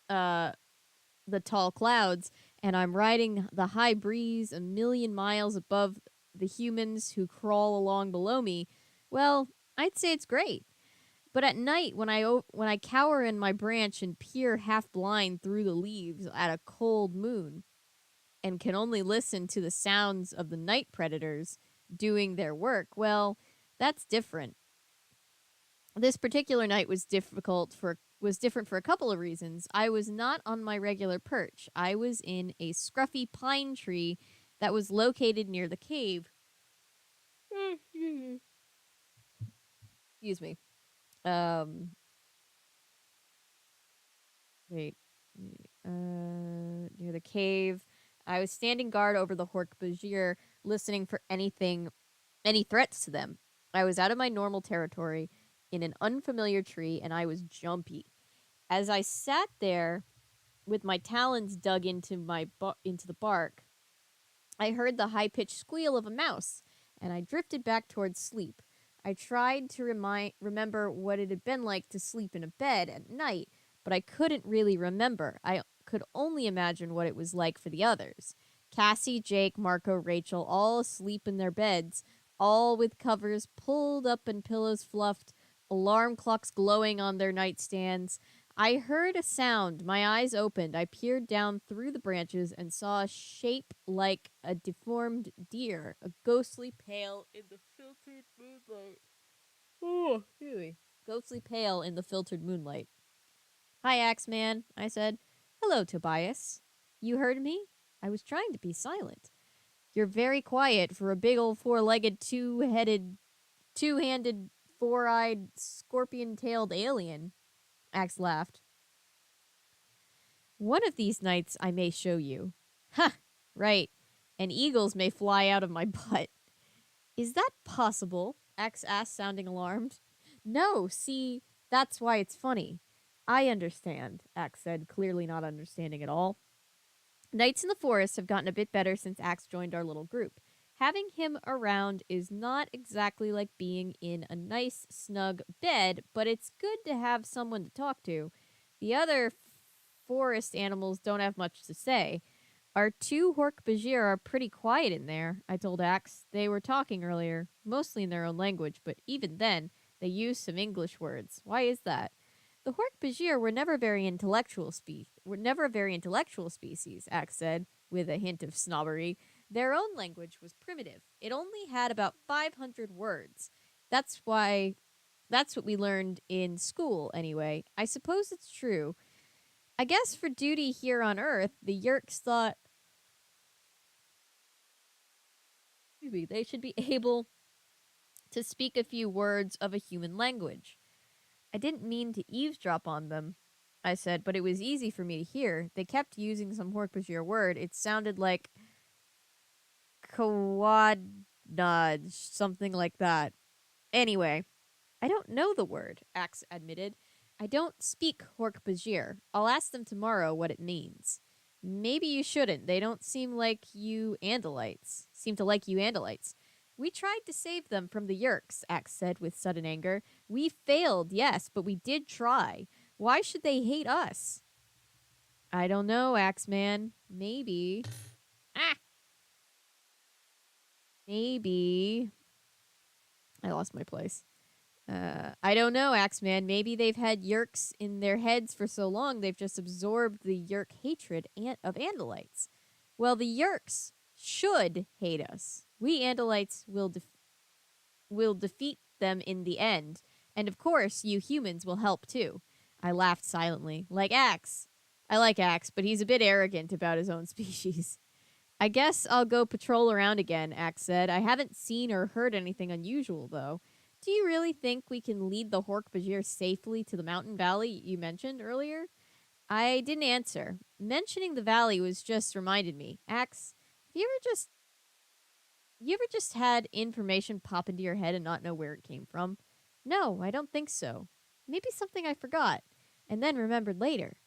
the tall clouds, and I'm riding the high breeze a million miles above the humans who crawl along below me, well, I'd say it's great. But at night, when I cower in my branch and peer half blind through the leaves at a cold moon, and can only listen to the sounds of the night predators doing their work, well, that's different. This particular night was different for a couple of reasons. I was not on my regular perch. I was in a scruffy pine tree that was located near the cave. Excuse me. Wait. Near the cave. I was standing guard over the Hork-Bajir, listening for any threats to them. I was out of my normal territory in an unfamiliar tree, and I was jumpy. As I sat there with my talons dug into into the bark, I heard the high-pitched squeal of a mouse, and I drifted back towards sleep. I tried to remember what it had been like to sleep in a bed at night, but I couldn't really remember. I could only imagine what it was like for the others. Cassie, Jake, Marco, Rachel, all asleep in their beds, all with covers pulled up and pillows fluffed, alarm clocks glowing on their nightstands. I heard a sound. My eyes opened. I peered down through the branches and saw a shape like a deformed deer, a ghostly pale in the filtered moonlight. Oh, really? Ghostly pale in the filtered moonlight. Hi, Axeman, I said. Hello, Tobias. You heard me? I was trying to be silent. You're very quiet for a big old four-legged, two-handed, four-eyed, scorpion-tailed alien. Axe laughed. One of these nights I may show you. Ha! Right. And eagles may fly out of my butt. Is that possible? Axe asked, sounding alarmed. No, see, that's why it's funny. I understand, Axe said, clearly not understanding at all. Nights in the forest have gotten a bit better since Axe joined our little group. Having him around is not exactly like being in a nice, snug bed, but it's good to have someone to talk to. The other forest animals don't have much to say. Our two Hork-Bajir are pretty quiet in there, I told Axe. They were talking earlier, mostly in their own language, but even then, they used some English words. Why is that? The Hork-Bajir were never a very intellectual species, Axe said, with a hint of snobbery. Their own language was primitive. It only had about 500 words. That's what we learned in school, anyway. I suppose it's true. I guess for duty here on Earth, the Yeerks thought they should be able to speak a few words of a human language. I didn't mean to eavesdrop on them, I said, but it was easy for me to hear. They kept using some Hork-Bajir word. It sounded like Kawadnaj, something like that. Anyway, I don't know the word, Axe admitted. I don't speak Hork-Bajir. I'll ask them tomorrow what it means. Maybe you shouldn't. They don't seem like you Andalites. We tried to save them from the Yeerks, Axe said with sudden anger. We failed, yes, but we did try. Why should they hate us? I don't know, Axeman. Maybe. Maybe. I lost my place. I don't know, Axeman. Maybe they've had Yeerks in their heads for so long they've just absorbed the Yeerk hatred of Andalites. Well, the Yeerks should hate us. We Andalites will defeat them in the end. And of course, you humans will help too. I laughed silently. Like Axe. I like Axe, but he's a bit arrogant about his own species. I guess I'll go patrol around again, Axe said. I haven't seen or heard anything unusual, though. Do you really think we can lead the Hork-Bajir safely to the mountain valley you mentioned earlier? I didn't answer. Mentioning the valley was just reminded me. Axe, have you ever just had information pop into your head and not know where it came from? No, I don't think so. Maybe something I forgot and then remembered later.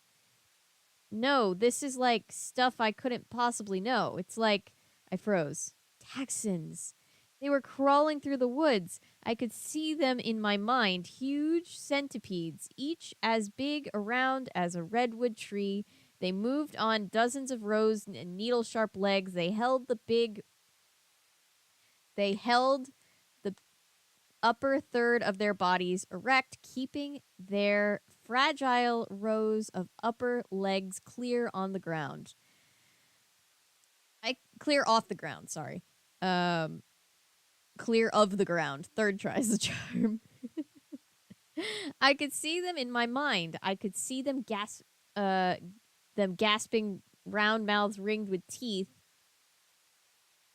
No, this is like stuff I couldn't possibly know. It's like I froze. Texans. They were crawling through the woods. I could see them in my mind, huge centipedes, each as big around as a redwood tree. They moved on dozens of rows and needle-sharp legs. They held the upper third of their bodies erect, keeping their fragile rows of upper legs clear on the ground. Clear off the ground, sorry. Clear of the ground. Third tries the charm. I could see them in my mind. I could see them gasping, round mouths ringed with teeth.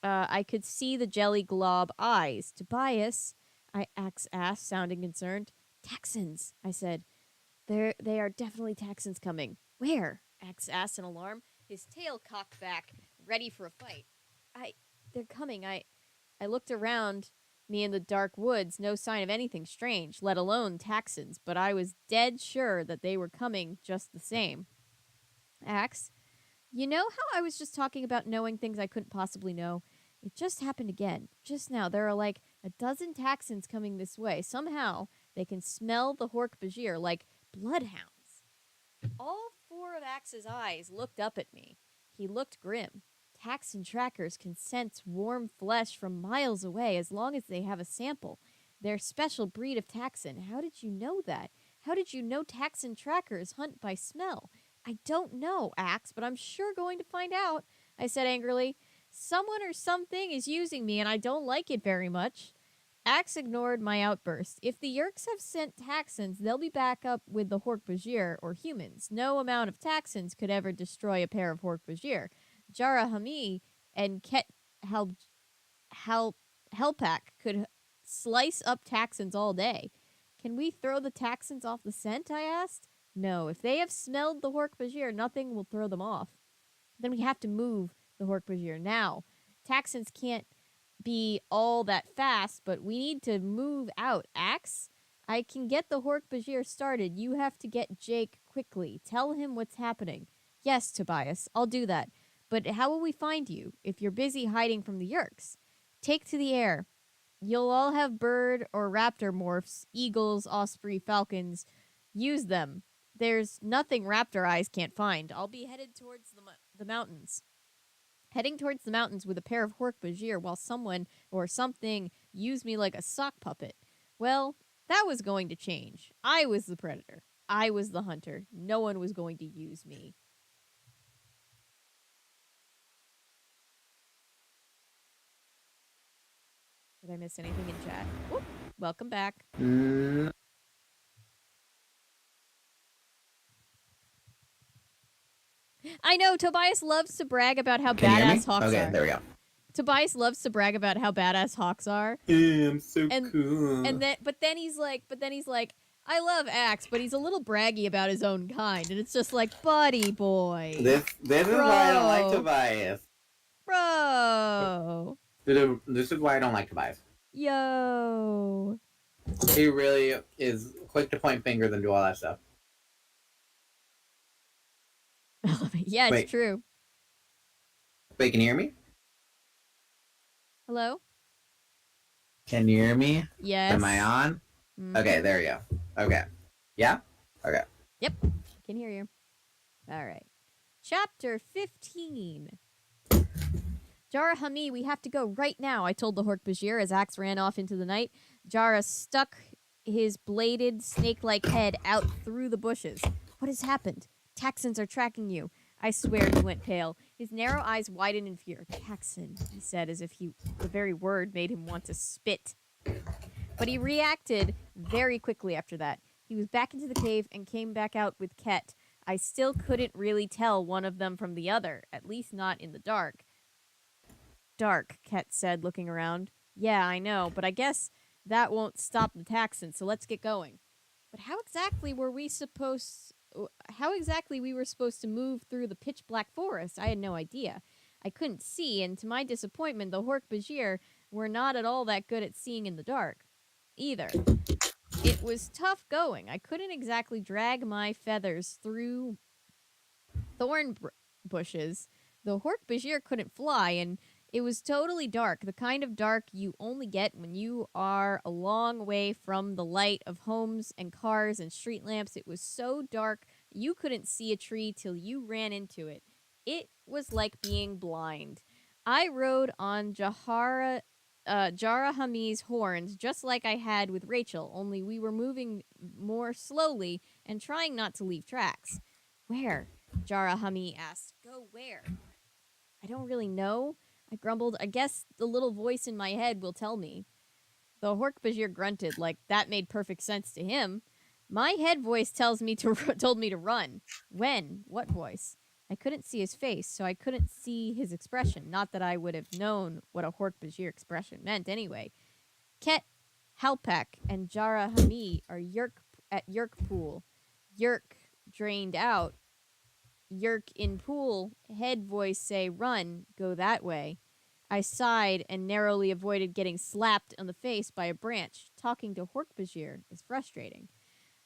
I could see the jelly glob eyes. Tobias, Axe asked, sounding concerned. Texans, I said. They are definitely Texans coming. Where? Axe asked in alarm, his tail cocked back, ready for a fight. They're coming. I looked around me in the dark woods, no sign of anything strange, let alone Texans, but I was dead sure that they were coming just the same. Axe, you know how I was just talking about knowing things I couldn't possibly know? It just happened again. Just now, there are like a dozen Texans coming this way. Somehow, they can smell the Hork-Bajir like bloodhounds. All four of Axe's eyes looked up at me. He looked grim. Taxon trackers can sense warm flesh from miles away as long as they have a sample. They're special breed of Taxon. How did you know that? How did you know Taxon trackers hunt by smell? I don't know, Axe, but I'm sure going to find out, I said angrily. Someone or something is using me, and I don't like it very much. Axe ignored my outburst. If the Yeerks have sent Taxons, they'll be back up with the Hork-Bajir, or humans. No amount of Taxons could ever destroy a pair of Hork-Bajir. Jarahami and Ket Helpak could slice up Taxons all day. Can we throw the Taxons off the scent, I asked. No, if they have smelled the Hork-Bajir, nothing will throw them off. Then we have to move the Hork-Bajir now. Taxons can't be all that fast, but we need to move out. Axe, I can get the Hork-Bajir started. You have to get Jake quickly. Tell him what's happening. Yes, Tobias, I'll do that. But how will we find you if you're busy hiding from the Yeerks? Take to the air. You'll all have bird or raptor morphs, eagles, osprey, falcons. Use them. There's nothing raptor eyes can't find. I'll be headed towards the mountains. Heading towards the mountains with a pair of Hork-Bajir while someone or something used me like a sock puppet. Well, that was going to change. I was the predator. I was the hunter. No one was going to use me. Did I miss anything in chat? Whoop. Welcome back. I know, Tobias loves to brag about how badass hawks are. Okay, there we go. Tobias loves to brag about how badass hawks are. Yeah, I'm so cool. But then he's like, I love Axe, but he's a little braggy about his own kind, and it's just like, buddy boy. This is why I don't like Tobias. Bro. This is why I don't like Tobias. Yo. He really is quick to point fingers and do all that stuff. Yeah, it's Wait. true. Wait, can you hear me? Hello? Can you hear me? Yes. Am I on? Mm. Okay, there you go. Okay. Yeah? Okay. Yep. Can hear you. All right. Chapter 15. Jarahami, we have to go right now, I told the Hork-Bajir as Axe ran off into the night. Jara stuck his bladed, snake-like head out through the bushes. What has happened? Taxons are tracking you. I swear he went pale. His narrow eyes widened in fear. Taxon, he said, as if the very word made him want to spit. But he reacted very quickly after that. He was back into the cave and came back out with Ket. I still couldn't really tell one of them from the other, at least not in the dark. Dark, Ket said, looking around. Yeah, I know, but I guess That won't stop the Taxon, so let's get going. But how exactly we were supposed to move through the pitch black forest? I had no idea. I couldn't see, and to my disappointment, the Hork-Bajir were not at all that good at seeing in the dark either. It was tough going. I couldn't exactly drag my feathers through thorn bushes. The Hork-Bajir couldn't fly, and it was totally dark, the kind of dark you only get when you are a long way from the light of homes and cars and street lamps. It was so dark you couldn't see a tree till you ran into it. It was like being blind. I rode on Jarahami's horns just like I had with Rachel, only we were moving more slowly and trying not to leave tracks. Where? Jarahami asked. Go where? I don't really know. I grumbled. I guess the little voice in my head will tell me. The Hork-Bajir grunted like that made perfect sense to him. My head voice told me to run. When? What voice? I couldn't see his face, so I couldn't see his expression. Not that I would have known what a Hork-Bajir expression meant anyway. Ket, Halpak, and Jarahami are at Yerk Pool. Yerk drained out. Yerk in pool, head voice say, run, go that way. I sighed and narrowly avoided getting slapped on the face by a branch. Talking to Hork-Bajir is frustrating.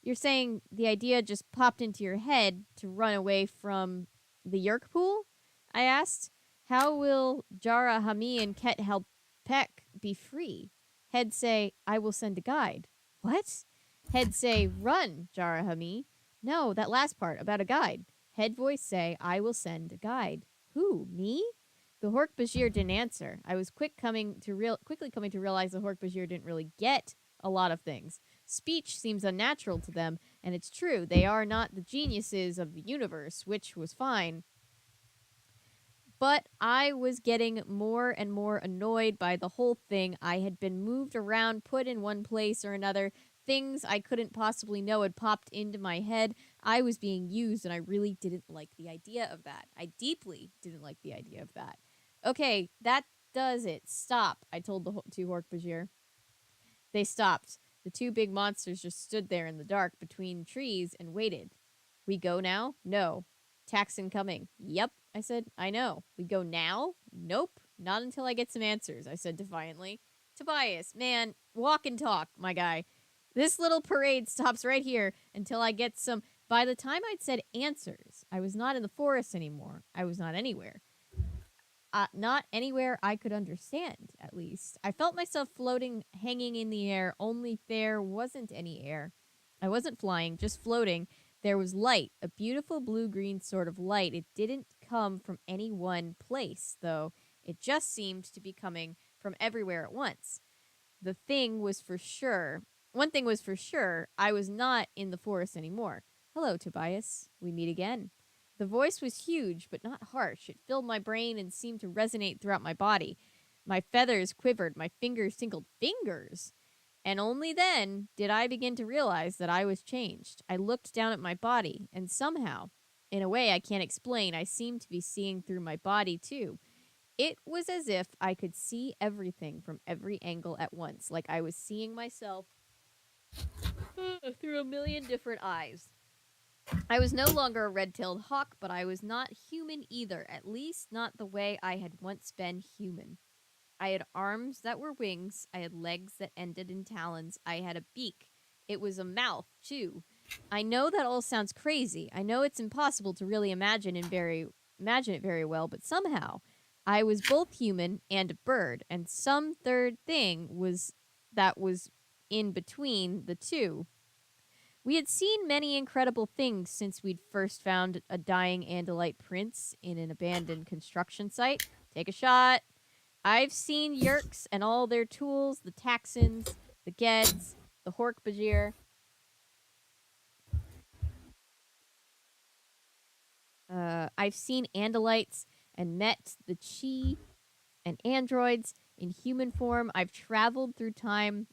You're saying the idea just popped into your head to run away from the Yerk pool? I asked. How will Jarahami and Ket Halpek be free? Head say, I will send a guide. What? Head say, run, Jarahami. No, that last part, about a guide. Head voice say, I will send a guide. Who, me? The Hork-Bajir didn't answer. I was quickly coming to realize the Hork-Bajir didn't really get a lot of things. Speech seems unnatural to them, and it's true, they are not the geniuses of the universe, which was fine. But I was getting more and more annoyed by the whole thing. I had been moved around, put in one place or another. Things I couldn't possibly know had popped into my head. I was being used, and I really didn't like the idea of that. I deeply didn't like the idea of that. Okay, that does it. Stop, I told the two Hork-Bajir. They stopped. The two big monsters just stood there in the dark between trees and waited. We go now? No. Taxon coming. Yep, I said. I know. We go now? Nope. Not until I get some answers, I said defiantly. Tobias, man, walk and talk, my guy. This little parade stops right here until I get some. By the time I'd said answers, I was not in the forest anymore. I was not anywhere. Not anywhere I could understand, at least. I felt myself floating, hanging in the air, only there wasn't any air. I wasn't flying, just floating. There was light, a beautiful blue-green sort of light. It didn't come from any one place, though. It just seemed to be coming from everywhere at once. One thing was for sure, I was not in the forest anymore. Hello, Tobias. We meet again. The voice was huge, but not harsh. It filled my brain and seemed to resonate throughout my body. My feathers quivered, my fingers tingled. Fingers! And only then did I begin to realize that I was changed. I looked down at my body, and somehow, in a way I can't explain, I seemed to be seeing through my body, too. It was as if I could see everything from every angle at once, like I was seeing myself through a million different eyes. I was no longer a red-tailed hawk, but I was not human either, at least not the way I had once been human. I had arms that were wings, I had legs that ended in talons, I had a beak. It was a mouth, too. I know that all sounds crazy. I know it's impossible to really imagine it very well, but somehow I was both human and a bird, and some third thing was in between the two. We had seen many incredible things since we'd first found a dying Andalite prince in an abandoned construction site. Take a shot. I've seen Yerks and all their tools, the Taxons, the Geds, the Hork-Bajir. I've seen Andalites and met the Chi and androids in human form. I've traveled through time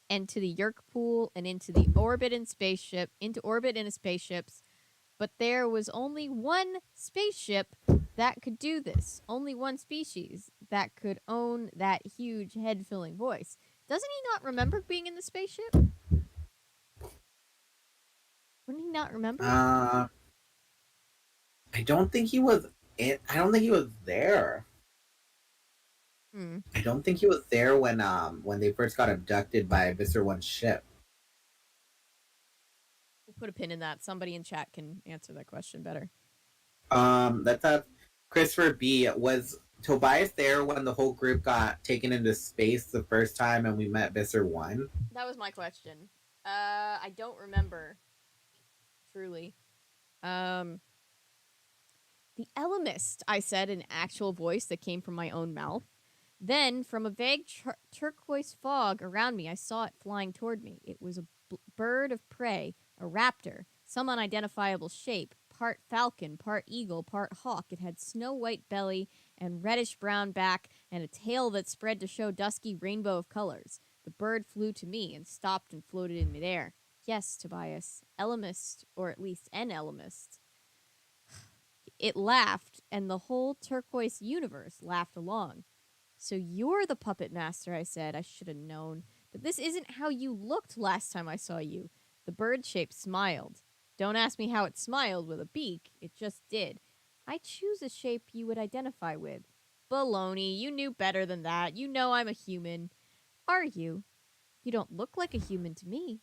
and to the Yerk pool and into orbit in spaceships, but there was only one spaceship that could do this. Only one species that could own that huge head-filling voice. Doesn't he not remember being in the spaceship? Wouldn't he not remember? I don't think he was I don't think he was there. I don't think he was there when they first got abducted by Visser One's ship. We'll put a pin in that. Somebody in chat can answer that question better. That's Christopher B. Was Tobias there when the whole group got taken into space the first time and we met Visser One? That was my question. I don't remember. Truly. The Ellimist, I said in actual voice that came from my own mouth. Then, from a vague turquoise fog around me, I saw it flying toward me. It was a bird of prey, a raptor, some unidentifiable shape, part falcon, part eagle, part hawk. It had snow-white belly and reddish-brown back and a tail that spread to show dusky rainbow of colors. The bird flew to me and stopped and floated in midair. Yes, Tobias, Ellimist, or at least an Ellimist. It laughed, and the whole turquoise universe laughed along. So you're the puppet master, I said. I should have known. But this isn't how you looked last time I saw you. The bird shape smiled. Don't ask me how it smiled with a beak. It just did. I choose a shape you would identify with. Baloney, you knew better than that. You know I'm a human. Are you? You don't look like a human to me.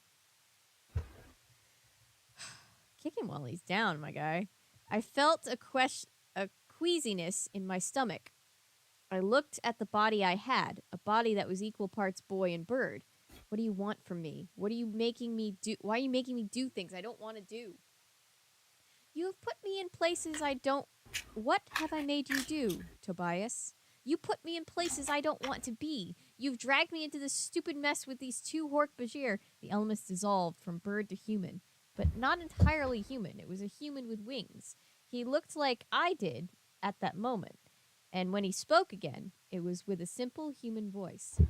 Kick him while he's down, my guy. I felt a queasiness in my stomach. I looked at the body I had, a body that was equal parts boy and bird. What do you want from me? What are you making me do? Why are you making me do things I don't want to do? You have put me in places I don't... What have I made you do, Tobias? You put me in places I don't want to be. You've dragged me into this stupid mess with these two Hork-Bajir. The Ellimist dissolved from bird to human, but not entirely human. It was a human with wings. He looked like I did at that moment. And when he spoke again, it was with a simple human voice.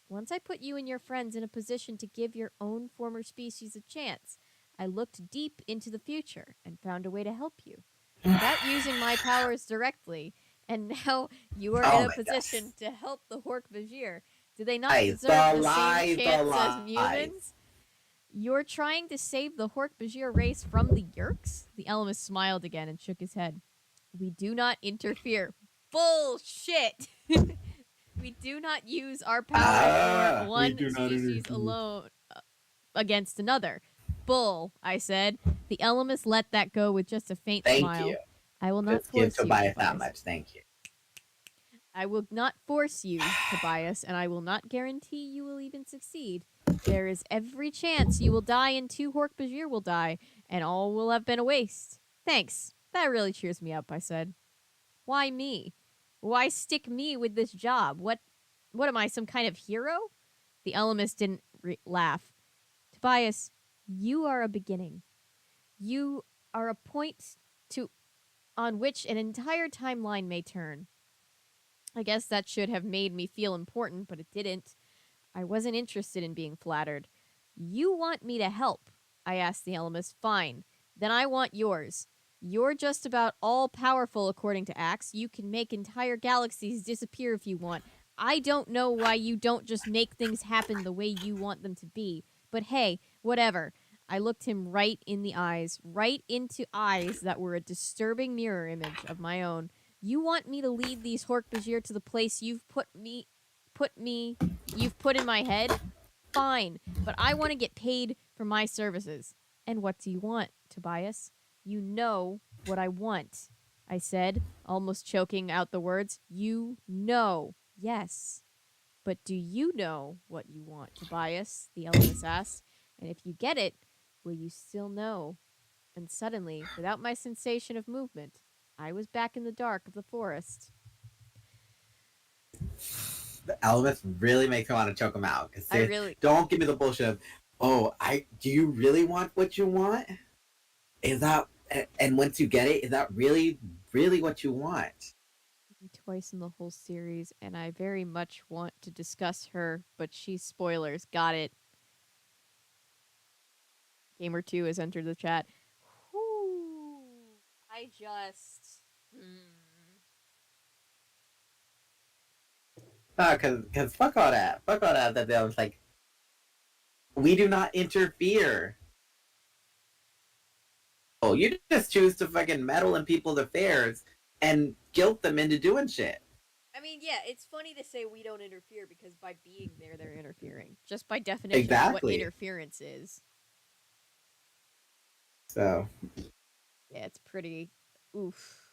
Once I put you and your friends in a position to give your own former species a chance, I looked deep into the future and found a way to help you. Without using my powers directly, and now you are in a position to help the Hork-Bajir. Do they not deserve the same chance as humans? You're trying to save the Hork-Bajir race from the Yeerks? The Ellimist smiled again and shook his head. We do not interfere. Bullshit! We do not use our power for one species alone against another. Bull, I said. The Ellimist let that go with just a faint smile. Thank you. I will not force you, give Tobias that much. Thank you. I will not force you, Tobias, and I will not guarantee you will even succeed. There is every chance you will die and two Hork-Bajir will die, and all will have been a waste. Thanks. That really cheers me up, I said. Why me? Why stick me with this job? What am I, some kind of hero? The Ellimist didn't laugh. Tobias, you are a beginning. You are a point on which an entire timeline may turn. I guess that should have made me feel important, but it didn't. I wasn't interested in being flattered. You want me to help? I asked the Ellimist. Fine. Then I want yours. You're just about all-powerful, according to Axe. You can make entire galaxies disappear if you want. I don't know why you don't just make things happen the way you want them to be. But hey, whatever. I looked him right in the eyes, right into eyes that were a disturbing mirror image of my own. You want me to lead these Hork-Bajir to the place you've put in my head? Fine, but I want to get paid for my services. And what do you want, Tobias? You know what I want, I said, almost choking out the words. You know. Yes. But do you know what you want, Tobias? The Ellimist asked. And if you get it, will you still know? And suddenly, without my sensation of movement, I was back in the dark of the forest. The Ellimist really makes me want to choke him out. Don't give me the bullshit of, do you really want what you want? Is that, and once you get it, is that really, really what you want? Twice in the whole series, and I very much want to discuss her, but she's spoilers. Got it. Gamer2 has entered the chat. Whew. I just... Cause fuck all that. Fuck all that. That was like, we do not interfere. Oh, you just choose to fucking meddle in people's affairs and guilt them into doing shit. I mean, yeah, it's funny to say we don't interfere because by being there, they're interfering. Just by definition of what Exactly. interference is. So, Yeah, it's pretty. Oof.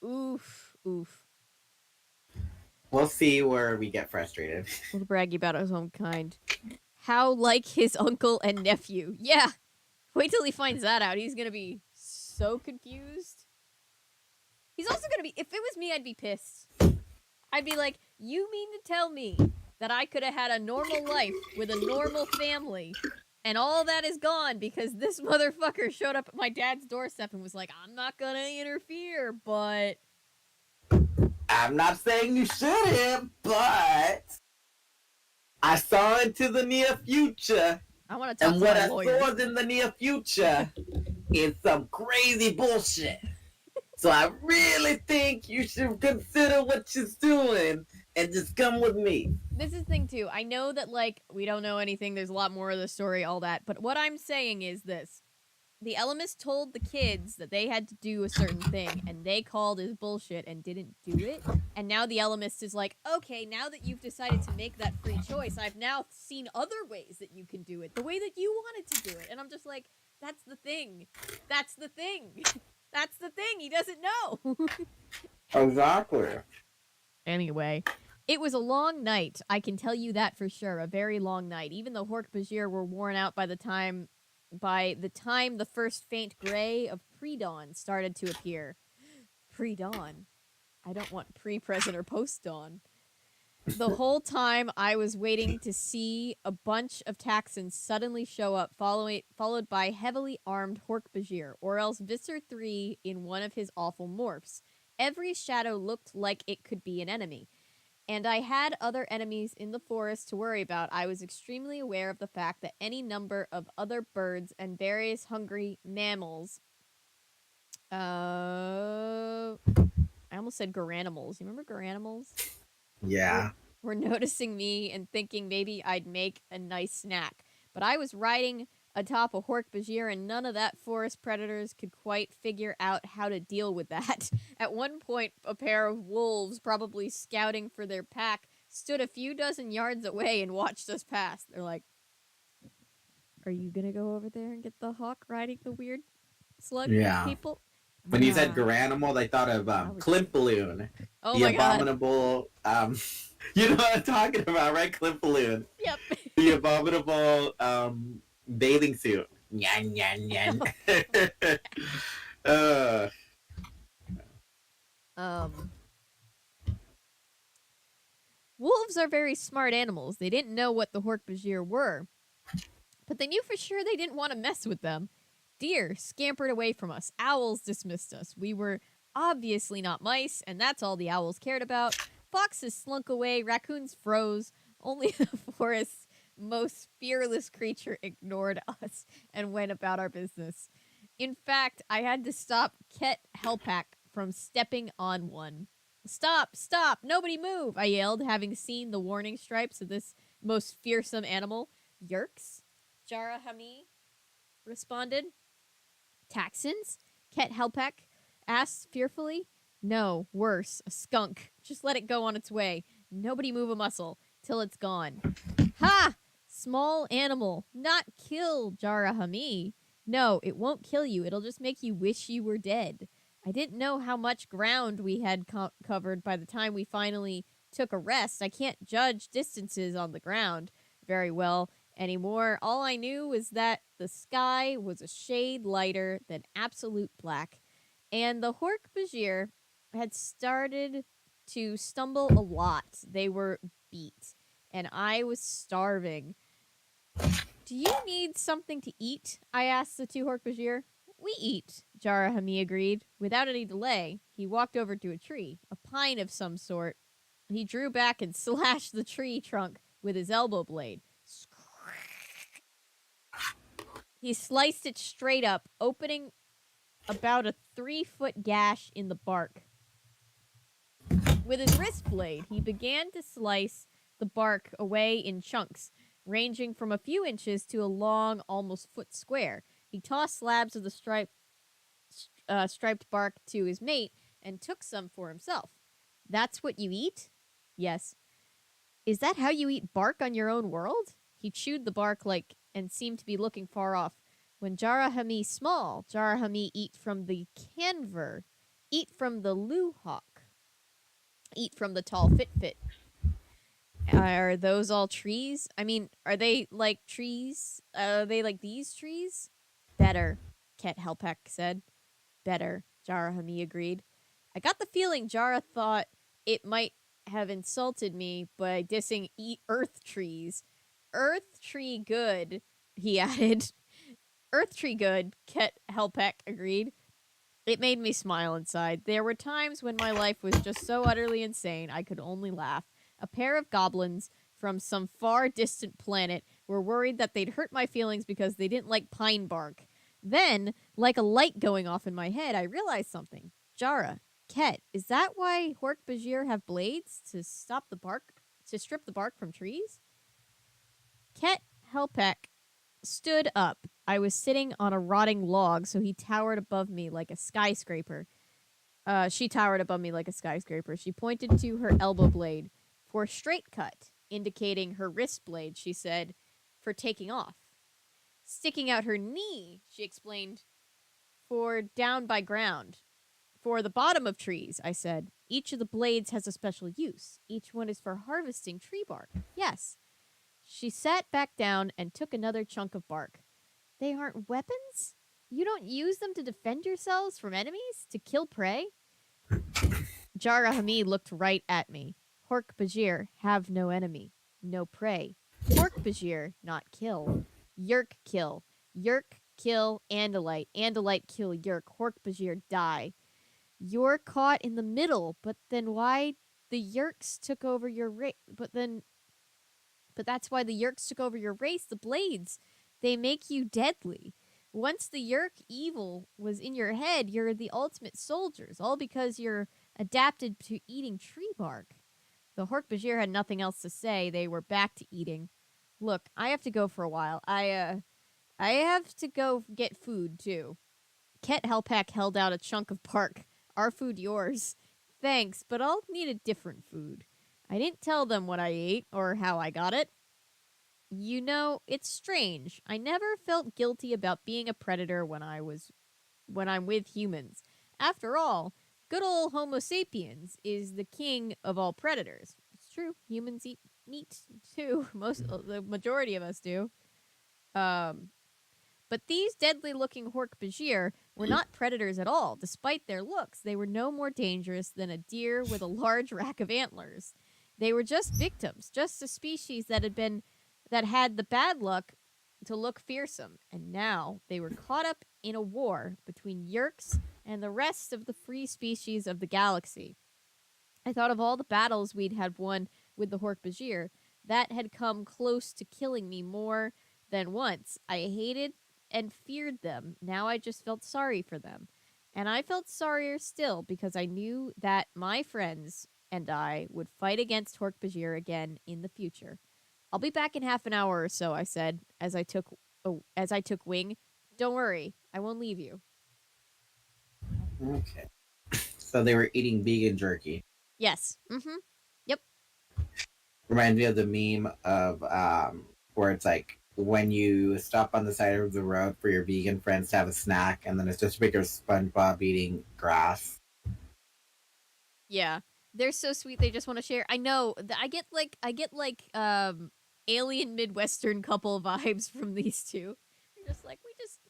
Oof. Oof. we'll see where we get frustrated. A little braggy about his own kind. How like his uncle and nephew. Yeah. Wait till he finds that out. He's gonna be so confused. He's also gonna be. If it was me, I'd be pissed. I'd be like, you mean to tell me that I could have had a normal life with a normal family, and all that is gone because this motherfucker showed up at my dad's doorstep and was like, I'm not gonna interfere, but... I'm not saying you shouldn't, but I saw into the near future. I want to talk And to what my I lawyer. saw in the near future is some crazy bullshit. So I really think you should consider what you're doing and just come with me. This is the thing, too. I know that, like, we don't know anything. There's a lot more of the story, all that. But what I'm saying is this. The Ellimist told the kids that they had to do a certain thing, and they called his bullshit and didn't do it. And now the Ellimist is like, okay, now that you've decided to make that free choice, I've now seen other ways that you can do it, the way that you wanted to do it. And I'm just like, that's the thing. That's the thing. That's the thing. He doesn't know. Exactly. Anyway, it was a long night. I can tell you that for sure. A very long night. Even the Hork-Bajir were worn out by the time the first faint gray of pre-dawn started to appear. Pre-dawn. I don't want pre-present or post-dawn. The whole time I was waiting to see a bunch of Taxons suddenly show up, followed by heavily armed Hork-Bajir, or else Visser 3 in one of his awful morphs. Every shadow looked like it could be an enemy. And I had other enemies in the forest to worry about. I was extremely aware of the fact that any number of other birds and various hungry mammals... I almost said garanimals. You remember garanimals? Yeah. Were noticing me and thinking maybe I'd make a nice snack. But I was riding atop a Hork-Bajir and none of that forest predators could quite figure out how to deal with that. At one point, a pair of wolves, probably scouting for their pack, stood a few dozen yards away and watched us pass. They're like, are you gonna go over there and get the hawk riding the weird slug people? When you said Garanimal, they thought of Klimpaloon. Oh the my god. abominable, you know what I'm talking about, right? Klimpaloon. Yep. The abominable bathing suit. Nyan, nyan, nyan. Wolves are very smart animals. They didn't know what the Hork-Bajir were, but they knew for sure they didn't want to mess with them. Deer scampered away from us. Owls dismissed us. We were obviously not mice, and that's all the owls cared about. Foxes slunk away. Raccoons froze. Only the forest's most fearless creature ignored us and went about our business. In fact, I had to stop Ket Helpak from stepping on one. Stop! Stop! Nobody move! I yelled, having seen the warning stripes of this most fearsome animal. Yerks? Jara Hami responded. Taxons? Ket Helpak asked fearfully. No, worse, a skunk. Just let it go on its way. Nobody move a muscle till it's gone. Ha! Small animal. Not kill Jara Hami. No, it won't kill you. It'll just make you wish you were dead. I didn't know how much ground we had covered by the time we finally took a rest. I can't judge distances on the ground very well anymore. All I knew was that the sky was a shade lighter than absolute black, and the Hork-Bajir had started to stumble a lot. They were beat, and I was starving. Do you need something to eat? I asked the two Hork-Bajir. We eat, Jara Hami agreed. Without any delay, he walked over to a tree, a pine of some sort. He drew back and slashed the tree trunk with his elbow blade. He sliced it straight up, opening about a 3-foot gash in the bark. With his wrist blade, he began to slice the bark away in chunks, ranging from a few inches to a long, almost foot square. He tossed slabs of the striped bark to his mate and took some for himself. That's what you eat? Yes. Is that how you eat bark on your own world? He chewed the bark like and seemed to be looking far off. When Jarahami small, Jarahami eat from the canver, eat from the luhawk, eat from the tall fit. Are those all trees? I mean, are they like trees? Are they like these trees? Better, Ket Helpek said. Better, Jarahami agreed. I got the feeling Jara thought it might have insulted me by dissing eat earth trees. Earth tree good, he added. Earth tree good, Ket Helpek agreed. It made me smile inside. There were times when my life was just so utterly insane I could only laugh. A pair of goblins from some far distant planet were worried that they'd hurt my feelings because they didn't like pine bark. Then, like a light going off in my head, I realized something. Jara, Ket, is that why Hork-Bajir have blades to strip the bark from trees? Ket Helpek stood up. I was sitting on a rotting log, so he towered above me like a skyscraper. She towered above me like a skyscraper. She pointed to her elbow blade for straight cut, indicating her wrist blade, she said, for taking off. Sticking out her knee, she explained, for down by ground. For the bottom of trees, I said. Each of the blades has a special use. Each one is for harvesting tree bark. Yes. She sat back down and took another chunk of bark. They aren't weapons? You don't use them to defend yourselves from enemies? To kill prey? Jarahami looked right at me. Hork-Bajir have no enemy, no prey. Hork-Bajir not kill. Yerk kill. Yerk kill Andalite. Andalite kill Yerk. Hork-Bajir die. You're caught in the middle, but then why the Yerks took over your race? But that's why the Yerks took over your race. The blades, they make you deadly. Once the Yerk evil was in your head, you're the ultimate soldiers, all because you're adapted to eating tree bark. The Hork-Bajir had nothing else to say. They were back to eating. Look, I have to go for a while. I have to go get food, too. Ket Helpek held out a chunk of bark. Our food yours. Thanks, but I'll need a different food. I didn't tell them what I ate or how I got it. You know, it's strange. I never felt guilty about being a predator when I'm with humans. After all, good old Homo sapiens is the king of all predators. It's true. Humans eat meat too. The majority of us do. But these deadly-looking Hork-Bajir were not predators at all. Despite their looks, they were no more dangerous than a deer with a large rack of antlers. They were just victims, just a species that had the bad luck to look fearsome, and now they were caught up in a war between Yerks and the rest of the free species of the galaxy. I thought of all the battles we'd had won with the Hork-Bajir that had come close to killing me more than once. I hated and feared them. Now I just felt sorry for them. And I felt sorrier still because I knew that my friends and I would fight against Hork-Bajir again in the future. I'll be back in half an hour or so, I said, as I took wing. Don't worry, I won't leave you. Okay. So they were eating vegan jerky. Yes. Mm-hmm. Yep. Reminds me of the meme of where it's like when you stop on the side of the road for your vegan friends to have a snack, and then it's just a picture of SpongeBob eating grass. Yeah. They're so sweet. They just want to share. I know. I get like alien Midwestern couple vibes from these two. They're just like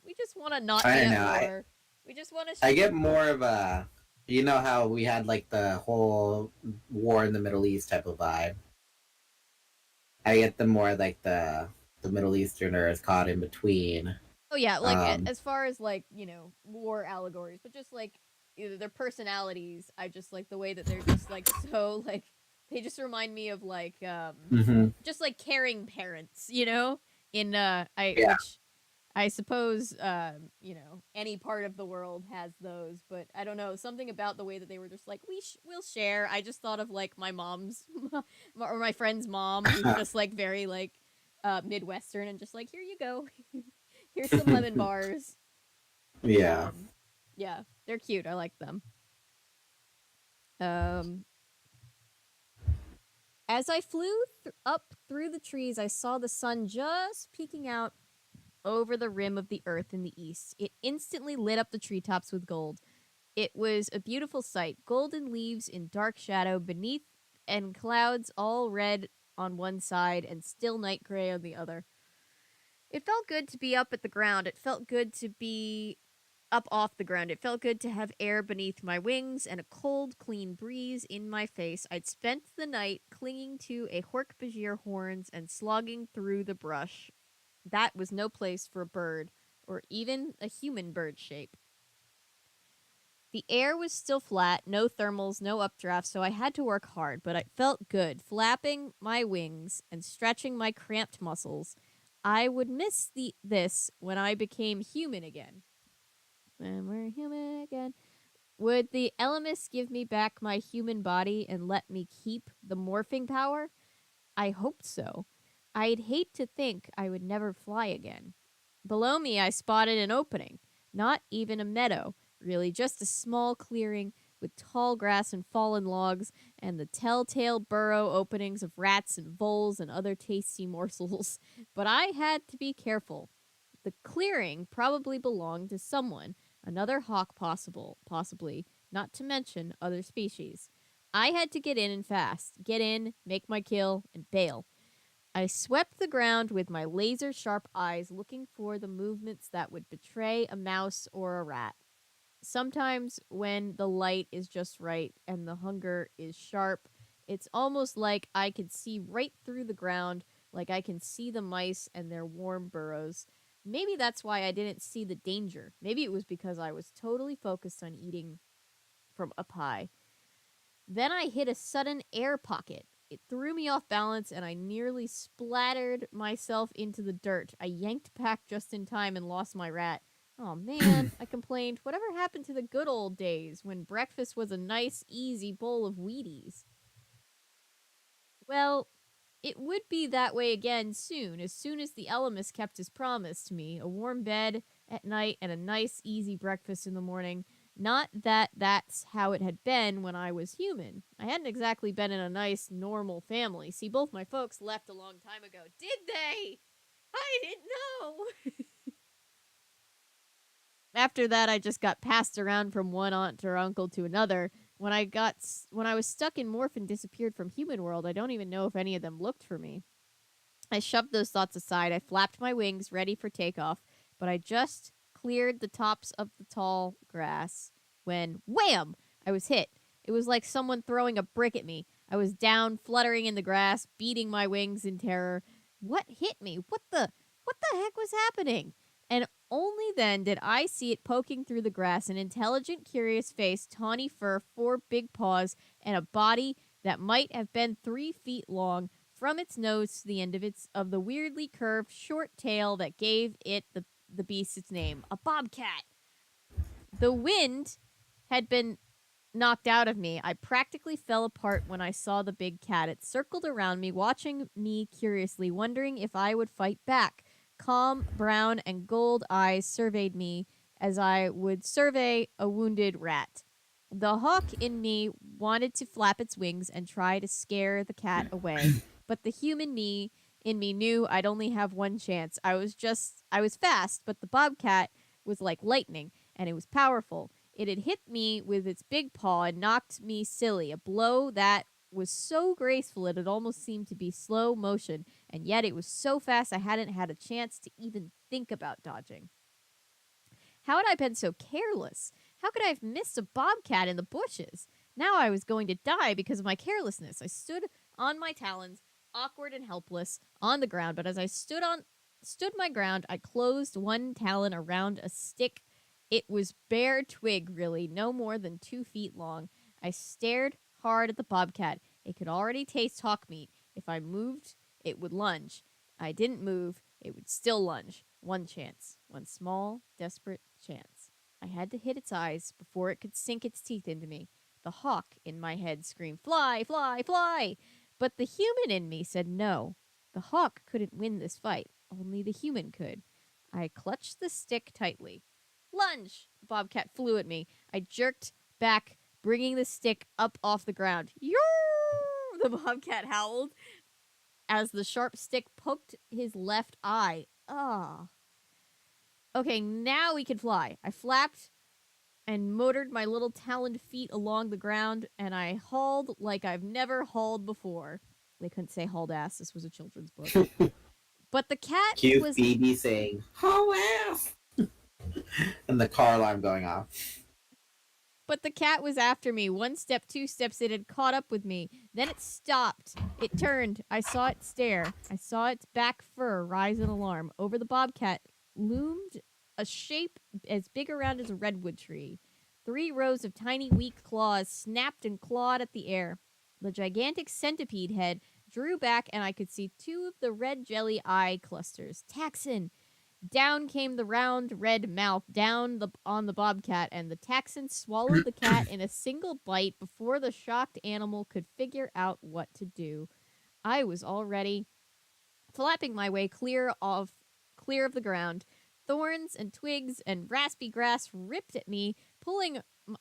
we just want to not be at war. We just want to. I get more of a, you know how we had like the whole war in the Middle East type of vibe. I get the more like the Middle Easterners caught in between. Oh yeah, like as far as like war allegories, but just like their personalities. I just like the way that they're just like so like they just remind me of like just like caring parents, in which I suppose, any part of the world has those, but I don't know, something about the way that they were just like, we'll share. I just thought of like my mom's or my friend's mom, who's just like very like Midwestern and just like, here you go, here's some lemon bars. Yeah. Yeah, they're cute. I like them. Um, as I flew up through the trees, I saw the sun just peeking out over the rim of the earth in the east. It instantly lit up the treetops with gold. It was a beautiful sight, golden leaves in dark shadow beneath, and clouds all red on one side and still night gray on the other. It felt good to be up at the ground. It felt good to be up off the ground. It felt good to have air beneath my wings and a cold, clean breeze in my face. I'd spent the night clinging to a hork-bajir horns and slogging through the brush. That was no place for a bird, or even a human bird shape. The air was still flat, no thermals, no updrafts, so I had to work hard, but it felt good, flapping my wings and stretching my cramped muscles. I would miss this when I became human again. When we're human again. Would the Ellimist give me back my human body and let me keep the morphing power? I hoped so. I'd hate to think I would never fly again. Below me, I spotted an opening. Not even a meadow, really, just a small clearing with tall grass and fallen logs, and the telltale burrow openings of rats and voles and other tasty morsels. But I had to be careful. The clearing probably belonged to someone, another hawk possibly, not to mention other species. I had to get in and fast. Get in, make my kill, and bail. I swept the ground with my laser sharp eyes, looking for the movements that would betray a mouse or a rat. Sometimes, when the light is just right and the hunger is sharp, it's almost like I could see right through the ground, like I can see the mice and their warm burrows. Maybe that's why I didn't see the danger. Maybe it was because I was totally focused on eating from up high. Then I hit a sudden air pocket. It threw me off balance and I nearly splattered myself into the dirt. I yanked back just in time and lost my rat. Oh man, I complained. Whatever happened to the good old days when breakfast was a nice, easy bowl of Wheaties? Well, it would be that way again soon as the Ellimist kept his promise to me. A warm bed at night and a nice, easy breakfast in the morning. Not that that's how it had been when I was human. I hadn't exactly been in a nice, normal family. See, both my folks left a long time ago. Did they? I didn't know. After that, I just got passed around from one aunt or uncle to another. When I was stuck in Morph and disappeared from human world, I don't even know if any of them looked for me. I shoved those thoughts aside. I flapped my wings, ready for takeoff, but I just cleared the tops of the tall grass when, wham! I was hit. It was like someone throwing a brick at me. I was down, fluttering in the grass, beating my wings in terror. What hit me? What the heck was happening? And only then did I see it poking through the grass, an intelligent, curious face, tawny fur, 4 big paws, and a body that might have been 3 feet long, from its nose to the end of the weirdly curved short tail that gave it the beast its name, a bobcat. The wind had been knocked out of me. I practically fell apart when I saw the big cat. It circled around me, watching me curiously, wondering if I would fight back. Calm, brown, and gold eyes surveyed me as I would survey a wounded rat. The hawk in me wanted to flap its wings and try to scare the cat away, but the human me in me knew I'd only have one chance. I was fast, but the bobcat was like lightning, and it was powerful. It had hit me with its big paw and knocked me silly, a blow that was so graceful it had almost seemed to be slow motion, and yet it was so fast I hadn't had a chance to even think about dodging. How had I been so careless? How could I have missed a bobcat in the bushes? Now I was going to die because of my carelessness. I stood on my talons, awkward and helpless, on the ground, but as I stood my ground, I closed one talon around a stick. It was bare twig, really, no more than 2 feet long. I stared hard at the bobcat. It could already taste hawk meat. If I moved, it would lunge. I didn't move. It would still lunge. One chance. One small, desperate chance. I had to hit its eyes before it could sink its teeth into me. The hawk in my head screamed, "Fly, fly, fly!" But the human in me said no. The hawk couldn't win this fight. Only the human could. I clutched the stick tightly. Lunge! The bobcat flew at me. I jerked back, bringing the stick up off the ground. Yoo! The bobcat howled as the sharp stick poked his left eye. Ah. Okay, now we can fly. I flapped and motored my little taloned feet along the ground, and I hauled like I've never hauled before. They couldn't say hauled ass. This was a children's book. But the cat Cue was... Phoebe saying, "Haul ass!" and the car alarm going off. But the cat was after me. One step, two steps, it had caught up with me. Then it stopped. It turned. I saw it stare. I saw its back fur rise in alarm. Over the bobcat loomed a shape as big around as a redwood tree. 3 rows of tiny, weak claws snapped and clawed at the air. The gigantic centipede head drew back, and I could see 2 of the red jelly eye clusters. Taxon! Down came the round red mouth on the bobcat, and the Taxon swallowed the cat in a single bite before the shocked animal could figure out what to do. I was already flapping my way clear of the ground. Thorns and twigs and raspy grass ripped at me, pulling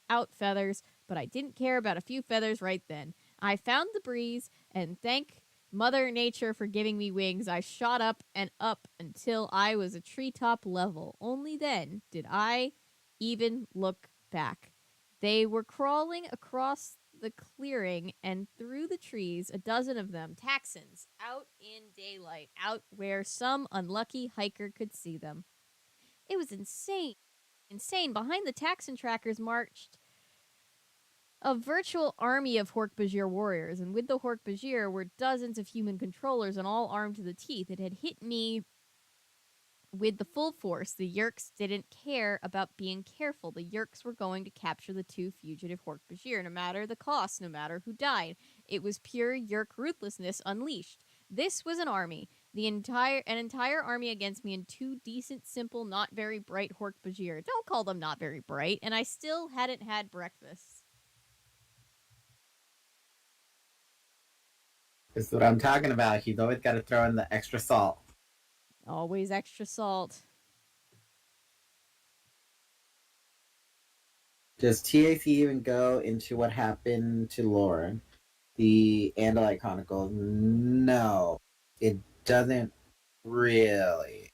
out feathers, but I didn't care about a few feathers right then. I found the breeze, and thank Mother Nature for giving me wings. I shot up and up until I was a treetop level. Only then did I even look back. They were crawling across the clearing and through the trees, a dozen of them, Taxons, out in daylight, out where some unlucky hiker could see them. It was insane. Insane. Behind the Taxon trackers marched a virtual army of Hork-Bajir warriors, and with the Hork-Bajir were dozens of human controllers and all armed to the teeth. It had hit me with the full force. The Yeerks didn't care about being careful. The Yeerks were going to capture the 2 fugitive Hork-Bajir, no matter the cost, no matter who died. It was pure Yeerk ruthlessness unleashed. This was an army. An entire army against me and 2 decent, simple, not very bright Hork-Bajir. Don't call them not very bright. And I still hadn't had breakfast. This is what I'm talking about. He's always got to throw in the extra salt. Always extra salt. Does TAC even go into what happened to Lauren? The Andalite Chronicles? No, it doesn't really.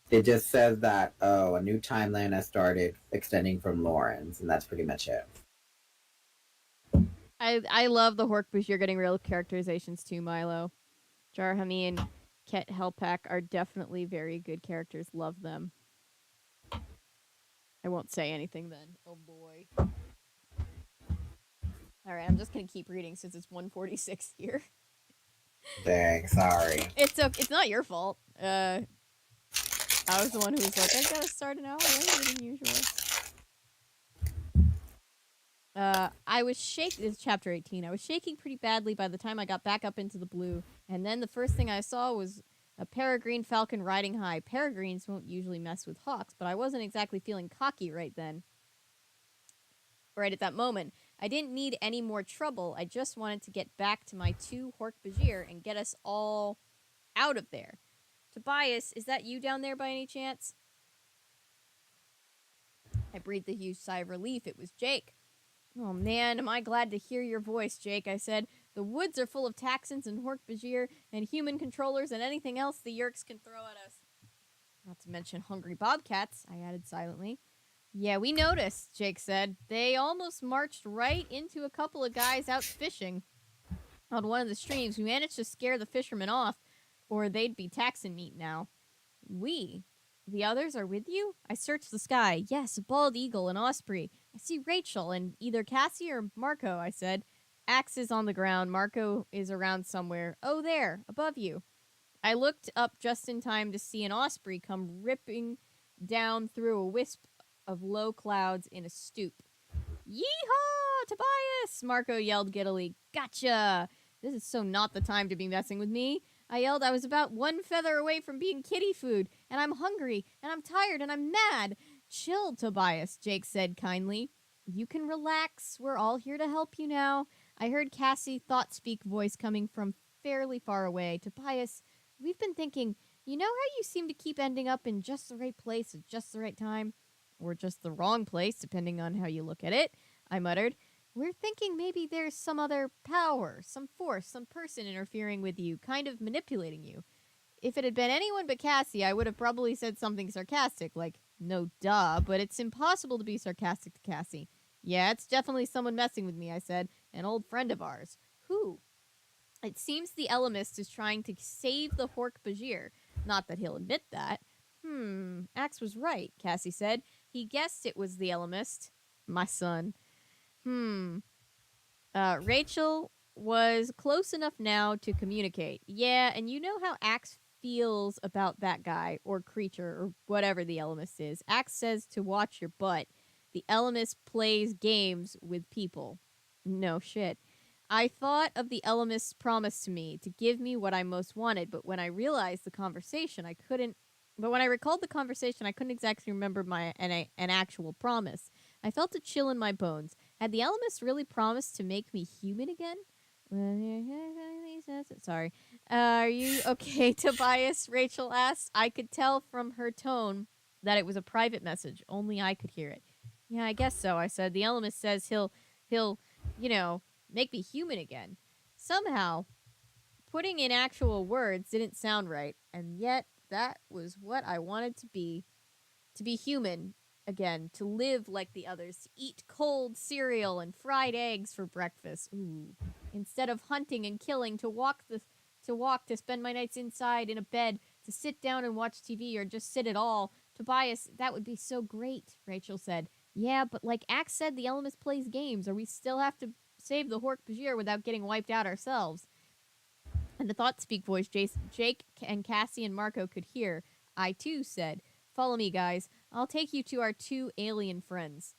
It just says that, a new timeline has started extending from Lauren's, and that's pretty much it. I love the Hork-Bajir getting real characterizations too, Milo. Jarhami and Ket Helpak are definitely very good characters. Love them. I won't say anything then. Oh boy. Alright, I'm just gonna keep reading since it's 1:46 here. Dang, sorry. It's not your fault. I was the one who was like, I gotta start an hour later than usual. I was shaking. This is chapter 18. I was shaking pretty badly by the time I got back up into the blue, and then the first thing I saw was a peregrine falcon riding high. Peregrines won't usually mess with hawks, but I wasn't exactly feeling cocky right then. Right at that moment. I didn't need any more trouble. I just wanted to get back to my 2 Hork-Bajir and get us all out of there. Tobias, is that you down there by any chance? I breathed a huge sigh of relief. It was Jake. Oh man, am I glad to hear your voice, Jake, I said. The woods are full of Taxons and Hork-Bajir and human controllers and anything else the Yeerks can throw at us. Not to mention hungry bobcats, I added silently. Yeah, we noticed, Jake said. They almost marched right into a couple of guys out fishing on one of the streams. We managed to scare the fishermen off, or they'd be Taxon meat now. We? The others are with you? I searched the sky. Yes, a bald eagle, an osprey. I see Rachel and either Cassie or Marco, I said. Axe is on the ground. Marco is around somewhere. Oh, there, above you. I looked up just in time to see an osprey come ripping down through a wisp of low clouds in a stoop. Yeehaw, Tobias! Marco yelled giddily. Gotcha! This is so not the time to be messing with me. I yelled I was about one feather away from being kitty food, and I'm hungry, and I'm tired, and I'm mad. Chill, Tobias, Jake said kindly. You can relax. We're all here to help you now. I heard Cassie thought-speak voice coming from fairly far away. Tobias, we've been thinking, you know how you seem to keep ending up in just the right place at just the right time? Or just the wrong place, depending on how you look at it, I muttered. We're thinking maybe there's some other power, some force, some person interfering with you, kind of manipulating you. If it had been anyone but Cassie, I would have probably said something sarcastic, like, no duh, but it's impossible to be sarcastic to Cassie. Yeah, it's definitely someone messing with me, I said, an old friend of ours. Who? It seems the Ellimist is trying to save the Hork-Bajir. Not that he'll admit that. Axe was right, Cassie said. He guessed it was the Ellimist. My son. Rachel was close enough now to communicate. Yeah, and you know how Axe feels about that guy or creature or whatever the Ellimist is. Axe says to watch your butt. The Ellimist plays games with people. No shit. I thought of the Ellimist's promise to me to give me what I most wanted, but when I realized the conversation, I couldn't. But when I recalled the conversation, I couldn't exactly remember an actual promise. I felt a chill in my bones. Had the Ellimist really promised to make me human again? Sorry. Are you okay, Tobias? Rachel asked. I could tell from her tone that it was a private message. Only I could hear it. Yeah, I guess so, I said. The Ellimist says he'll, make me human again. Somehow, putting in actual words didn't sound right, and yet that was what I wanted to be human again, to live like the others, to eat cold cereal and fried eggs for breakfast. Ooh. Instead of hunting and killing, to spend my nights inside in a bed, to sit down and watch TV or just sit at all. Tobias, that would be so great, Rachel said. Yeah, but like Axe said, the Ellimist plays games, or we still have to save the Hork-Bajir without getting wiped out ourselves. And the thought-speak voice Jake and Cassie and Marco could hear. I, too, said, follow me, guys. I'll take you to our 2 alien friends.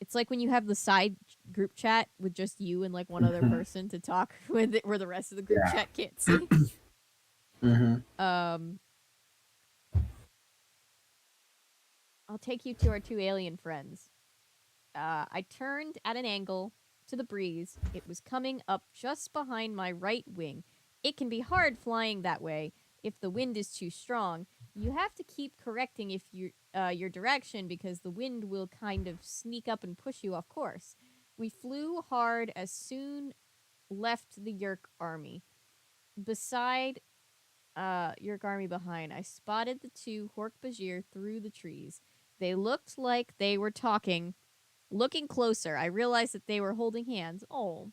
It's like when you have the side group chat with just you and like one other person to talk with it, where the rest of the group chat can't see. I'll take you to our 2 alien friends. I turned at an angle to the breeze. It was coming up just behind my right wing. It can be hard flying that way if the wind is too strong. You have to keep correcting if your direction, because the wind will kind of sneak up and push you off course. We flew hard as soon left the Yerk army. Beside Yerk army behind, I spotted the 2 Hork-Bajir through the trees. They looked like they were talking. Looking closer, I realized that they were holding hands. Oh.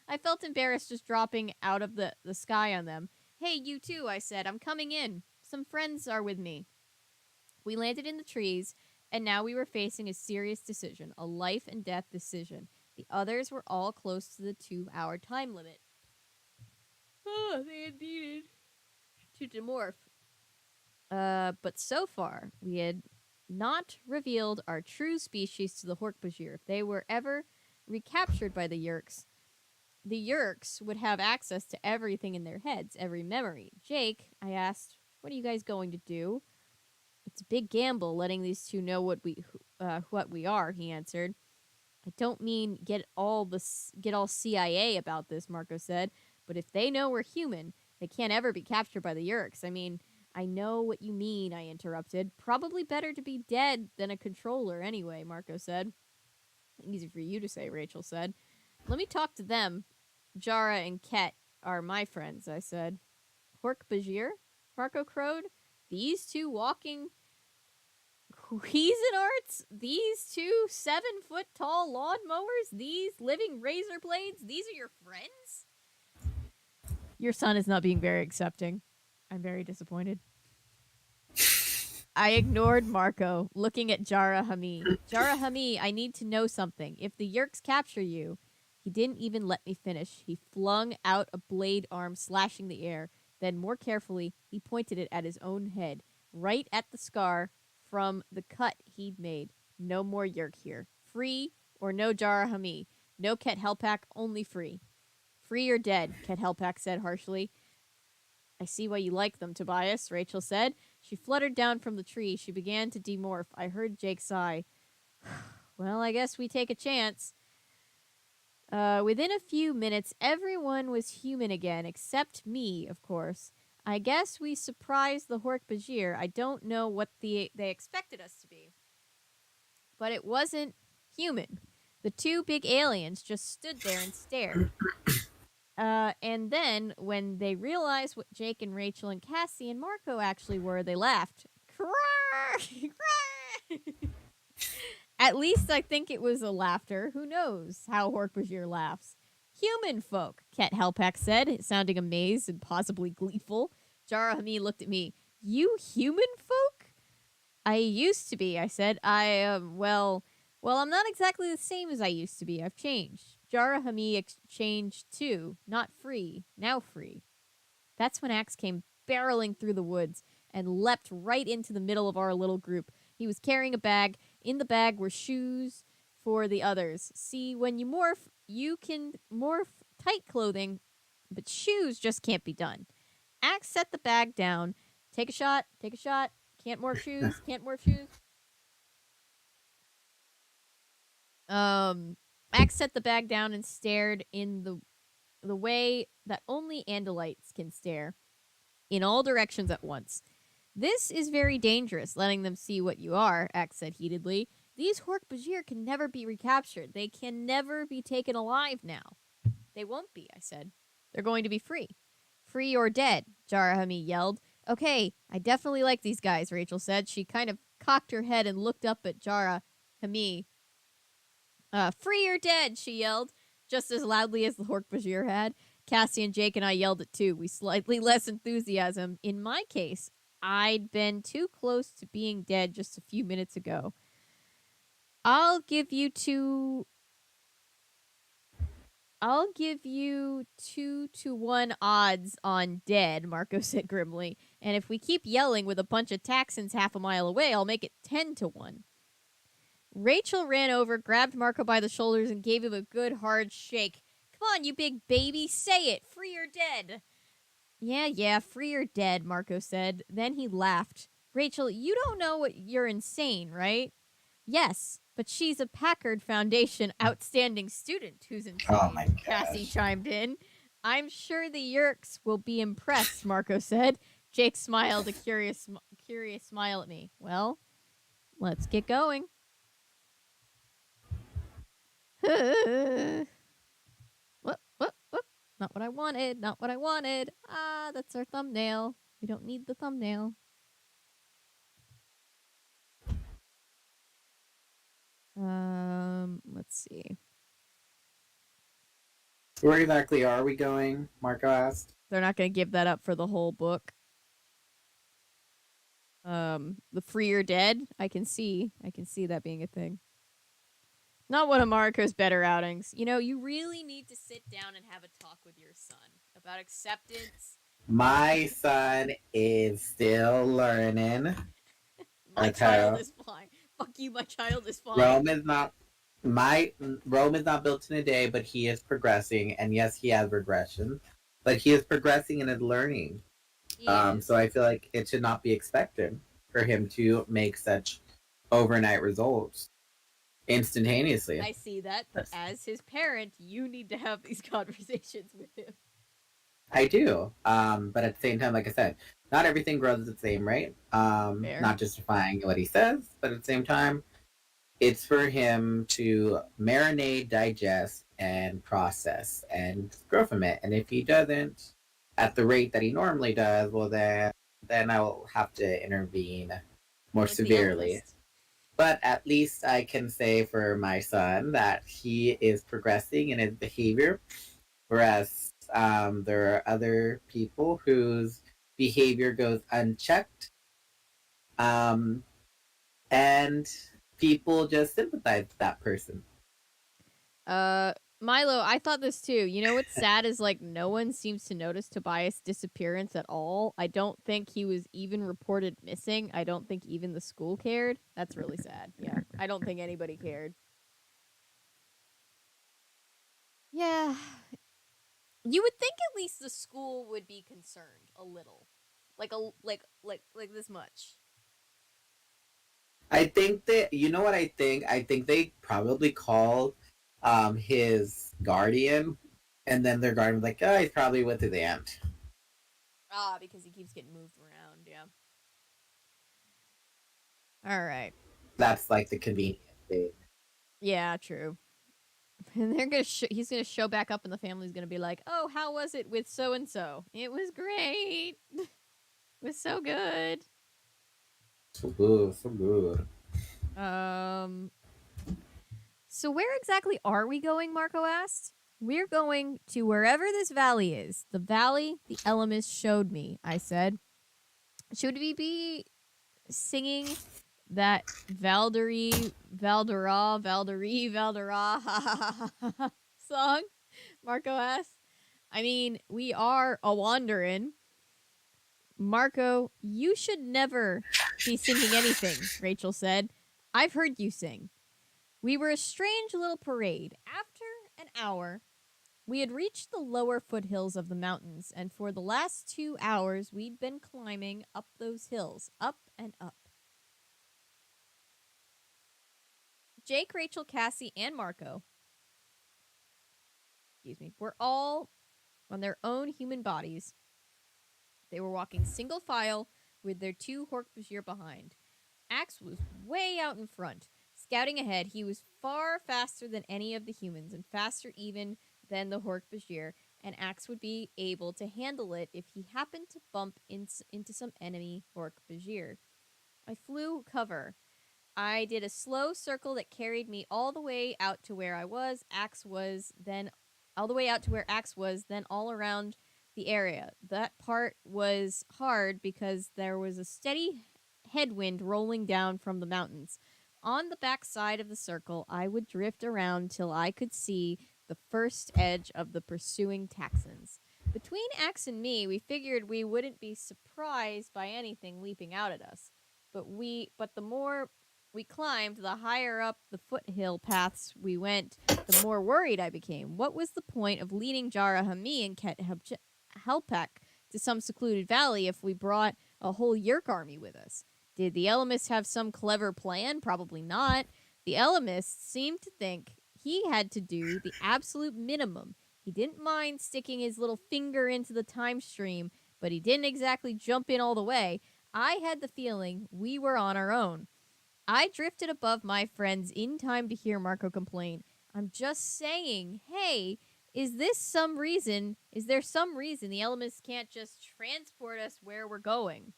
I felt embarrassed just dropping out of the sky on them. Hey, you too, I said. I'm coming in. Some friends are with me. We landed in the trees, and now we were facing a serious decision, a life and death decision. The others were all close to the 2-hour time limit. Oh, they had needed to demorph. But so far, we had not revealed our true species to the Hork-Bajir. If they were ever recaptured by the Yerks would have access to everything in their heads, every memory. Jake, I asked, what are you guys going to do? It's a big gamble letting these 2 know what we are, he answered. I don't mean get all CIA about this, Marco said, but if they know we're human, they can't ever be captured by the Yerks. I mean, I know what you mean, I interrupted. Probably better to be dead than a controller anyway, Marco said. Easy for you to say, Rachel said. Let me talk to them. Jara and Ket are my friends, I said. Hork-Bajir? Marco crowed. These 2 walking Cuisinarts? These 2 7-foot-tall lawnmowers? These living razor blades? These are your friends? Your son is not being very accepting. I'm very disappointed. I ignored Marco, looking at Jara Hami. Jara Hami, I need to know something. If the Yerks capture you... He didn't even let me finish. He flung out a blade arm, slashing the air. Then, more carefully, he pointed it at his own head, right at the scar from the cut he'd made. No more Yerk here. Free or no Jara Hami. No Ket Helpak, only free. Free or dead, Ket Helpak said harshly. I I see why you like them, Tobias, Rachel said. She fluttered down from the tree. She began to demorph. I heard Jake sigh. Well, I guess we take a chance. Within a few minutes, everyone was human again, except me, of course. I guess we surprised the Hork-Bajir. I don't know what they expected us to be. But it wasn't human. The two big aliens just stood there and stared. And then, when they realized what Jake and Rachel and Cassie and Marco actually were, they laughed. At least I think it was a laughter. Who knows how Hork-Bajir laughs? Human folk, Ket Helpak said, sounding amazed and possibly gleeful. Jara Hamid looked at me. You human folk? I used to be, I said. Well, I'm not exactly the same as I used to be. I've changed. Jara Hamid changed too. Not free. Now free. That's when Axe came barreling through the woods and leapt right into the middle of our little group. He was carrying a bag. In the bag were shoes for the others. See, when you morph, you can morph tight clothing, but shoes just can't be done. Axe set the bag down. Take a shot. Take a shot. Can't morph shoes. Can't morph shoes. Axe set the bag down and stared in the way that only Andalites can stare, in all directions at once. This is very dangerous, letting them see what you are, Axe said heatedly. These Hork-Bajir can never be recaptured. They can never be taken alive now. They won't be, I said. They're going to be free. Free or dead, Jara Hamid yelled. Okay, I definitely like these guys, Rachel said. She kind of cocked her head and looked up at Jara Hamid. Free or dead, she yelled, just as loudly as the Hork-Bajir had. Cassie and Jake and I yelled it too, with slightly less enthusiasm. In my case, I'd been too close to being dead just a few minutes ago. I'll give you 2 to 1 odds on dead, Marco said grimly. And if we keep yelling with a bunch of Taxons half a mile away, I'll make it 10 to 1. Rachel ran over, grabbed Marco by the shoulders, and gave him a good hard shake. Come on, you big baby, say it, free or dead. Yeah, free or dead, Marco said. Then he laughed. Rachel, you don't know what you're insane, right? Yes, but she's a Packard Foundation outstanding student who's insane, Oh my gosh. Cassie chimed in. I'm sure the Yerks will be impressed, Marco said. Jake smiled a curious smile at me. Well, let's get going. What? Not what I wanted. Not what I wanted. Ah, that's our thumbnail. We don't need the thumbnail. Let's see. Where exactly are we going? Marco asked. They're not going to give that up for the whole book. The free or dead, I can see that being a thing. Not one of Marco's better outings. You know, you really need to sit down and have a talk with your son about acceptance. My son is still learning. My child is fine. Fuck you, my child is fine. Rome is not built in a day, but he is progressing, and yes, he has regression, but he is progressing in his learning. So I feel like it should not be expected for him to make such overnight results instantaneously. I see that, but as his parent, you need to have these conversations with him. I do, but at the same time, like I said, not everything grows at the same rate. Not justifying what he says, but at the same time, it's for him to marinate, digest, and process and grow from it. And if he doesn't, at the rate that he normally does, well, then I will have to intervene more severely. But at least I can say for my son that he is progressing in his behavior, whereas there are other people whose behavior goes unchecked, and people just sympathize with that person. Milo, I thought this too. You know what's sad is like no one seems to notice Tobias' disappearance at all. I don't think he was even reported missing. I don't think even the school cared. That's really sad. Yeah, I don't think anybody cared. Yeah. You would think at least the school would be concerned a little, like this much. I think that you know what I think. I think they probably called his guardian, and then their guardian was like, "Oh, he's probably with his aunt." Ah, because he keeps getting moved around. Yeah. All right. That's like the convenient thing. Yeah, true. And they're gonna he's gonna show back up, and the family's gonna be like, "Oh, how was it with so and so? It was great. It was so good." So good, so good. Um. So where exactly are we going? Marco asked. We're going to wherever this valley is. The valley the Ellimist showed me. I said. Should we be singing that Valdera song? Marco asked. I mean, we are a wanderin'. Marco, you should never be singing anything, Rachel said. I've heard you sing. We were a strange little parade. After an hour, we had reached the lower foothills of the mountains, and for the last 2 hours, we'd been climbing up those hills, up and up. Jake, Rachel, Cassie, and Marco, were all on their own human bodies. They were walking single file with their 2 Hork-Bajir behind. Axe was way out in front. Scouting ahead, he was far faster than any of the humans, and faster even than the Hork-Bajir, and Axe would be able to handle it if he happened to bump into some enemy Hork-Bajir. I flew cover. I did a slow circle that carried me all the way out to where I was. Axe was, then all the way out to where Axe was, then all around the area. That part was hard because there was a steady headwind rolling down from the mountains. On the back side of the circle, I would drift around till I could see the first edge of the pursuing Taxons. Between Axe and me, we figured we wouldn't be surprised by anything leaping out at us. But the more we climbed, the higher up the foothill paths we went, the more worried I became. What was the point of leading Jarahami and Ket Helpak to some secluded valley if we brought a whole Yerk army with us? Did the Ellimist have some clever plan? Probably not. The Ellimist seemed to think he had to do the absolute minimum. He didn't mind sticking his little finger into the time stream, but he didn't exactly jump in all the way. I had the feeling we were on our own. I drifted above my friends in time to hear Marco complain. I'm just saying, hey, is there some reason the Ellimist can't just transport us where we're going?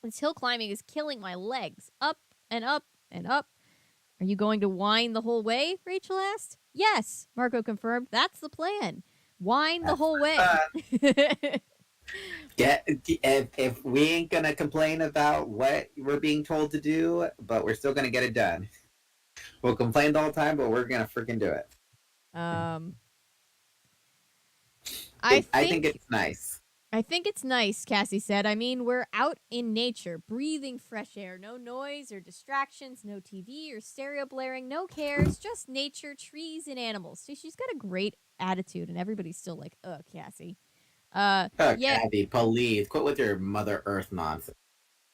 This hill climbing is killing my legs. Up and up and up. Are you going to whine the whole way? Rachel asked. Yes, Marco confirmed. That's the plan. Whine the whole way. If we ain't gonna complain about what we're being told to do, but we're still gonna get it done. We'll complain the whole time, but we're gonna freaking do it. I think it's nice. I think it's nice, Cassie said. I mean, we're out in nature, breathing fresh air. No noise or distractions, no TV or stereo blaring, no cares, just nature, trees, and animals. See, she's got a great attitude, and everybody's still like, ugh, Cassie. Oh, yeah. Cassie, please, quit with your Mother Earth nonsense.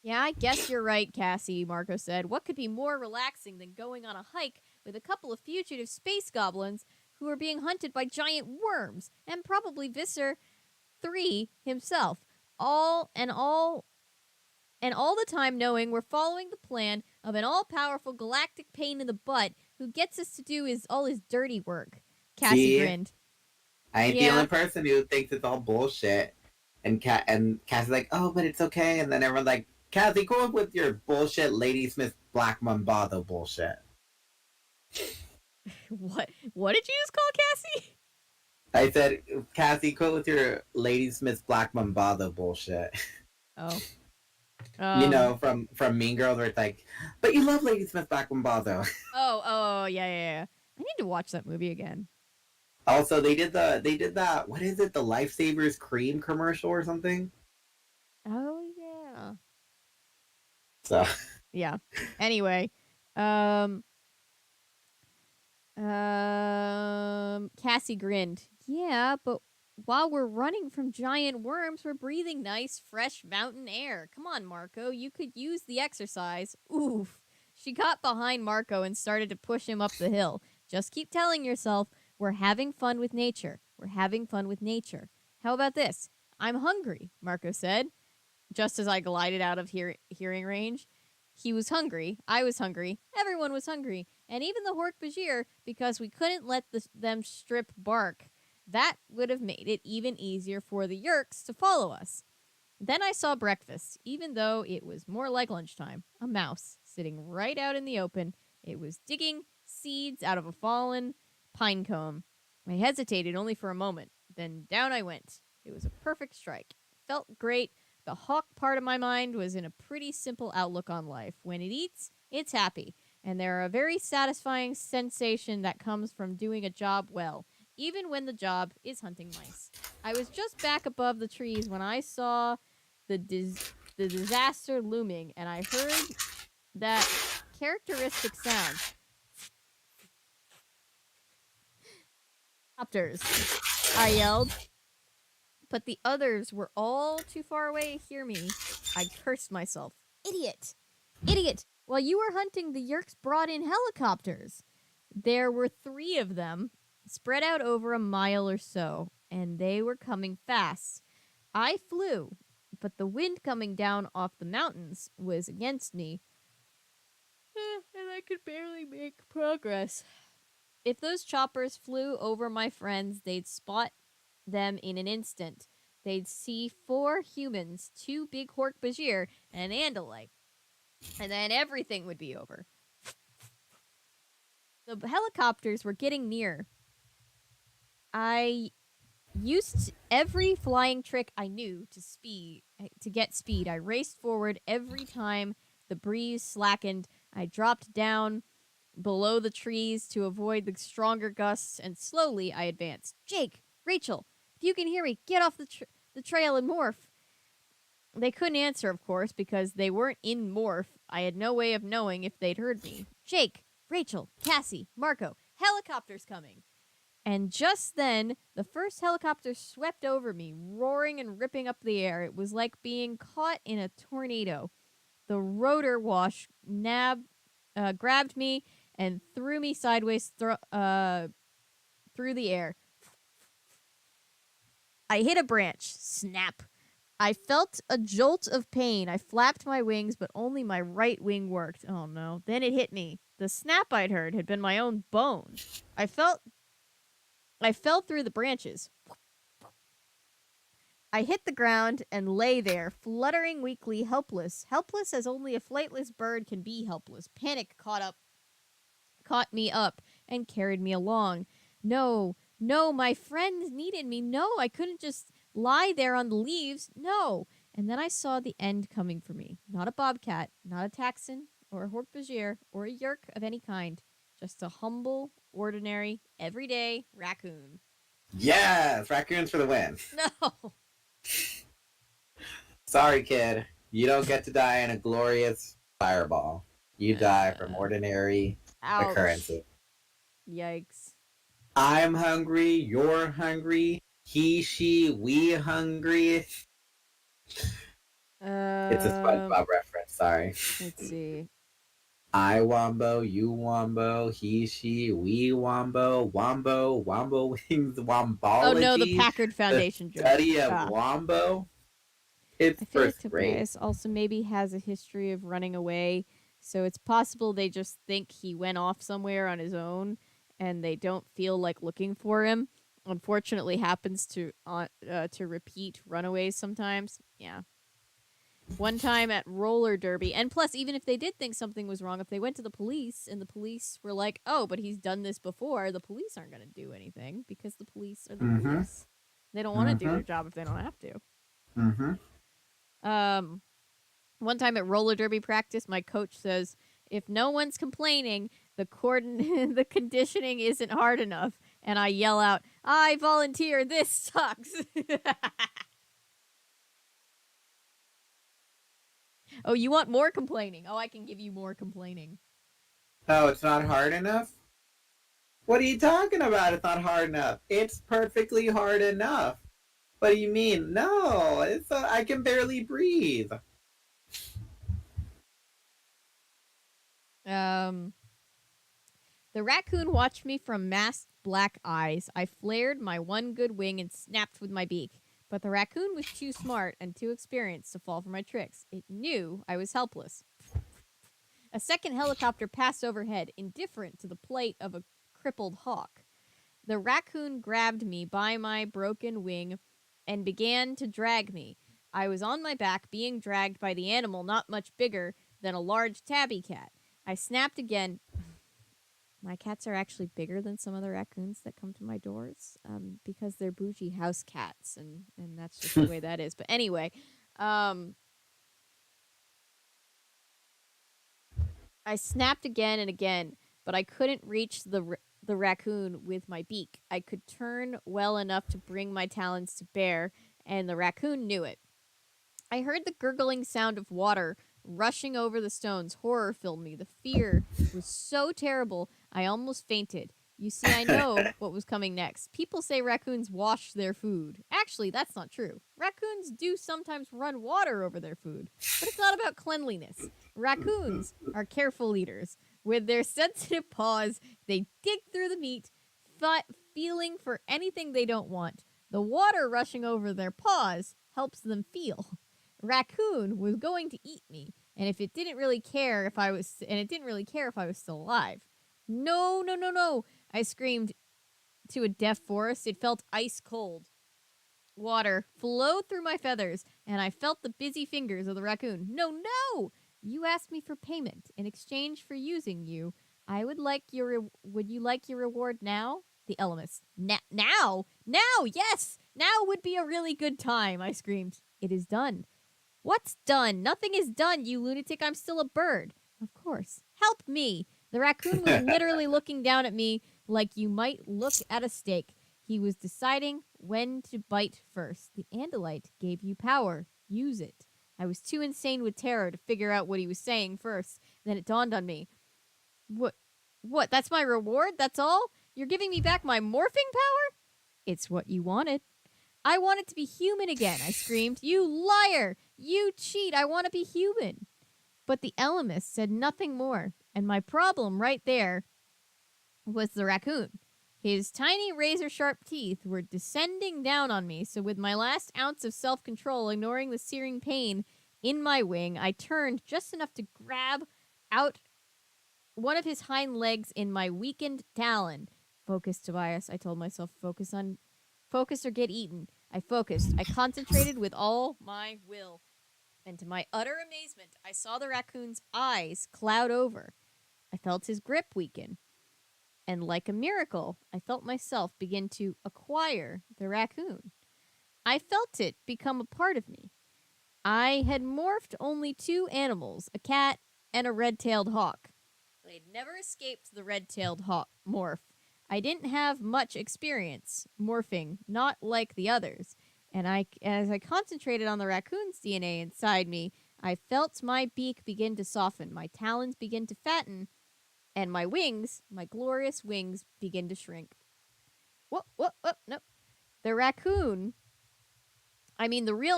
Yeah, I guess you're right, Cassie, Marco said. What could be more relaxing than going on a hike with a couple of fugitive space goblins who are being hunted by giant worms, and probably Visser 3 himself, all the time knowing we're following the plan of an all-powerful galactic pain in the butt who gets us to do all his dirty work. Cassie grinned. I ain't the only person who thinks it's all bullshit. And Cassie's like, oh, but it's okay. And then everyone's like, Cassie, go up with your bullshit Ladysmith Black Mambado bullshit. What did you just call Cassie? I said, Cassie, quit with your Ladysmith Black Mambado bullshit. Oh. You know, from Mean Girls, where it's like, but you love Ladysmith Black Mambado. Oh, yeah. I need to watch that movie again. Also, they did that. What is it? The Lifesavers cream commercial or something? Oh yeah. So. Yeah. Anyway, Cassie grinned. Yeah, but while we're running from giant worms, we're breathing nice, fresh mountain air. Come on, Marco, you could use the exercise. Oof. She got behind Marco and started to push him up the hill. Just keep telling yourself, we're having fun with nature. We're having fun with nature. How about this? I'm hungry, Marco said, just as I glided out of hearing range. He was hungry, I was hungry, everyone was hungry, and even the Hork-Bajir, because we couldn't let them strip bark. That would have made it even easier for the Yerks to follow us. Then I saw breakfast, even though it was more like lunchtime. A mouse, sitting right out in the open. It was digging seeds out of a fallen pine cone. I hesitated only for a moment, then down I went. It was a perfect strike. Felt great. The hawk part of my mind was in a pretty simple outlook on life. When it eats, it's happy. And there are a very satisfying sensation that comes from doing a job well, even when the job is hunting mice. I was just back above the trees when I saw the disaster looming, and I heard that characteristic sound. Copters, I yelled. But the others were all too far away to hear me. I cursed myself. Idiot! Idiot! While you were hunting, the Yerks brought in helicopters. There were 3 of them, spread out over a mile or so, and they were coming fast. I flew, but the wind coming down off the mountains was against me, and I could barely make progress. If those choppers flew over my friends, they'd spot them in an instant. They'd see 4 humans, 2 big Hork-Bajir, and an Andalite. And then everything would be over. The helicopters were getting near. I used every flying trick I knew to get speed. I raced forward every time the breeze slackened. I dropped down below the trees to avoid the stronger gusts, and slowly I advanced. Jake, Rachel, if you can hear me, get off the trail and morph. They couldn't answer, of course, because they weren't in morph. I had no way of knowing if they'd heard me. Jake, Rachel, Cassie, Marco, helicopters coming. And just then, the first helicopter swept over me, roaring and ripping up the air. It was like being caught in a tornado. The rotor wash grabbed me and threw me sideways through the air. I hit a branch. Snap. I felt a jolt of pain. I flapped my wings, but only my right wing worked. Oh no. Then it hit me. The snap I'd heard had been my own bone. I fell through the branches. I hit the ground and lay there, fluttering weakly, helpless. Helpless as only a flightless bird can be helpless. Panic caught me up and carried me along. No, my friends needed me. No, I couldn't just lie there on the leaves. No. And then I saw the end coming for me. Not a bobcat, not a Taxon, or a Hork-Bajir, or a Yerk of any kind. Just a humble, ordinary, everyday raccoon. Yes! Raccoons for the win. No! Sorry, kid. You don't get to die in a glorious fireball. You die from ordinary occurrences. Yikes. I'm hungry. You're hungry. He, she, we hungry. It's a SpongeBob reference. Sorry. Let's see. I wombo, you wombo, he, she, we wombo, wombo wings, wombology. Oh no, the Packard Foundation joke. Study of wombo. It's I feel first like grade. Tobias also maybe has a history of running away, so it's possible they just think he went off somewhere on his own, and they don't feel like looking for him. Unfortunately, happens to repeat runaways sometimes. Yeah. One time at roller derby, and plus, even if they did think something was wrong, if they went to the police and the police were like, "Oh, but he's done this before," the police aren't going to do anything because the police are the police. They don't want to do their job if they don't have to. One time at roller derby practice, my coach says, "If no one's complaining, the conditioning isn't hard enough," and I yell out, "I volunteer. This sucks." Oh, you want more complaining? Oh, I can give you more complaining. Oh, it's not hard enough? What are you talking about? It's not hard enough. It's perfectly hard enough. What do you mean? No, I can barely breathe. The raccoon watched me from masked black eyes. I flared my one good wing and snapped with my beak. But the raccoon was too smart and too experienced to fall for my tricks. It knew I was helpless. A second helicopter passed overhead, indifferent to the plight of a crippled hawk. The raccoon grabbed me by my broken wing and began to drag me. I was on my back, being dragged by the animal not much bigger than a large tabby cat. I snapped again. My cats are actually bigger than some of the raccoons that come to my doors, because they're bougie house cats, and that's just the way that is. But anyway, I snapped again and again, but I couldn't reach the raccoon with my beak. I could turn well enough to bring my talons to bear, and the raccoon knew it. I heard the gurgling sound of water rushing over the stones. Horror filled me. The fear was so terrible, I almost fainted. You see, I know what was coming next. People say raccoons wash their food. Actually, that's not true. Raccoons do sometimes run water over their food, but it's not about cleanliness. Raccoons are careful eaters. With their sensitive paws, they dig through the meat, feeling for anything they don't want. The water rushing over their paws helps them feel. Raccoon was going to eat me, and it didn't really care if I was still alive. No, no, no, no, I screamed to a deaf forest. It felt ice cold. Water flowed through my feathers, and I felt the busy fingers of the raccoon. No, no! You asked me for payment in exchange for using you. Would you like your reward now? The Ellimist. Now? Now, yes! Now would be a really good time, I screamed. It is done. What's done? Nothing is done, you lunatic. I'm still a bird. Of course. Help me. The raccoon was literally looking down at me like you might look at a steak. He was deciding when to bite first. The Andalite gave you power. Use it. I was too insane with terror to figure out what he was saying first. Then it dawned on me. What? That's my reward? That's all? You're giving me back my morphing power? It's what you wanted. I wanted to be human again, I screamed. You liar! You cheat! I want to be human! But the Ellimist said nothing more, and my problem right there was the raccoon. His tiny razor-sharp teeth were descending down on me, so with my last ounce of self-control, ignoring the searing pain in my wing, I turned just enough to grab out one of his hind legs in my weakened talon. Focus, Tobias, I told myself. Focus or get eaten. I focused. I concentrated with all my will. And to my utter amazement, I saw the raccoon's eyes cloud over. I felt his grip weaken. And like a miracle, I felt myself begin to acquire the raccoon. I felt it become a part of me. I had morphed only two animals, a cat and a red-tailed hawk. They'd never escaped the red-tailed hawk morph. I didn't have much experience morphing, not like the others. And as I concentrated on the raccoon's DNA inside me, I felt my beak begin to soften, my talons begin to fatten, and my wings, my glorious wings, begin to shrink. What, no. The real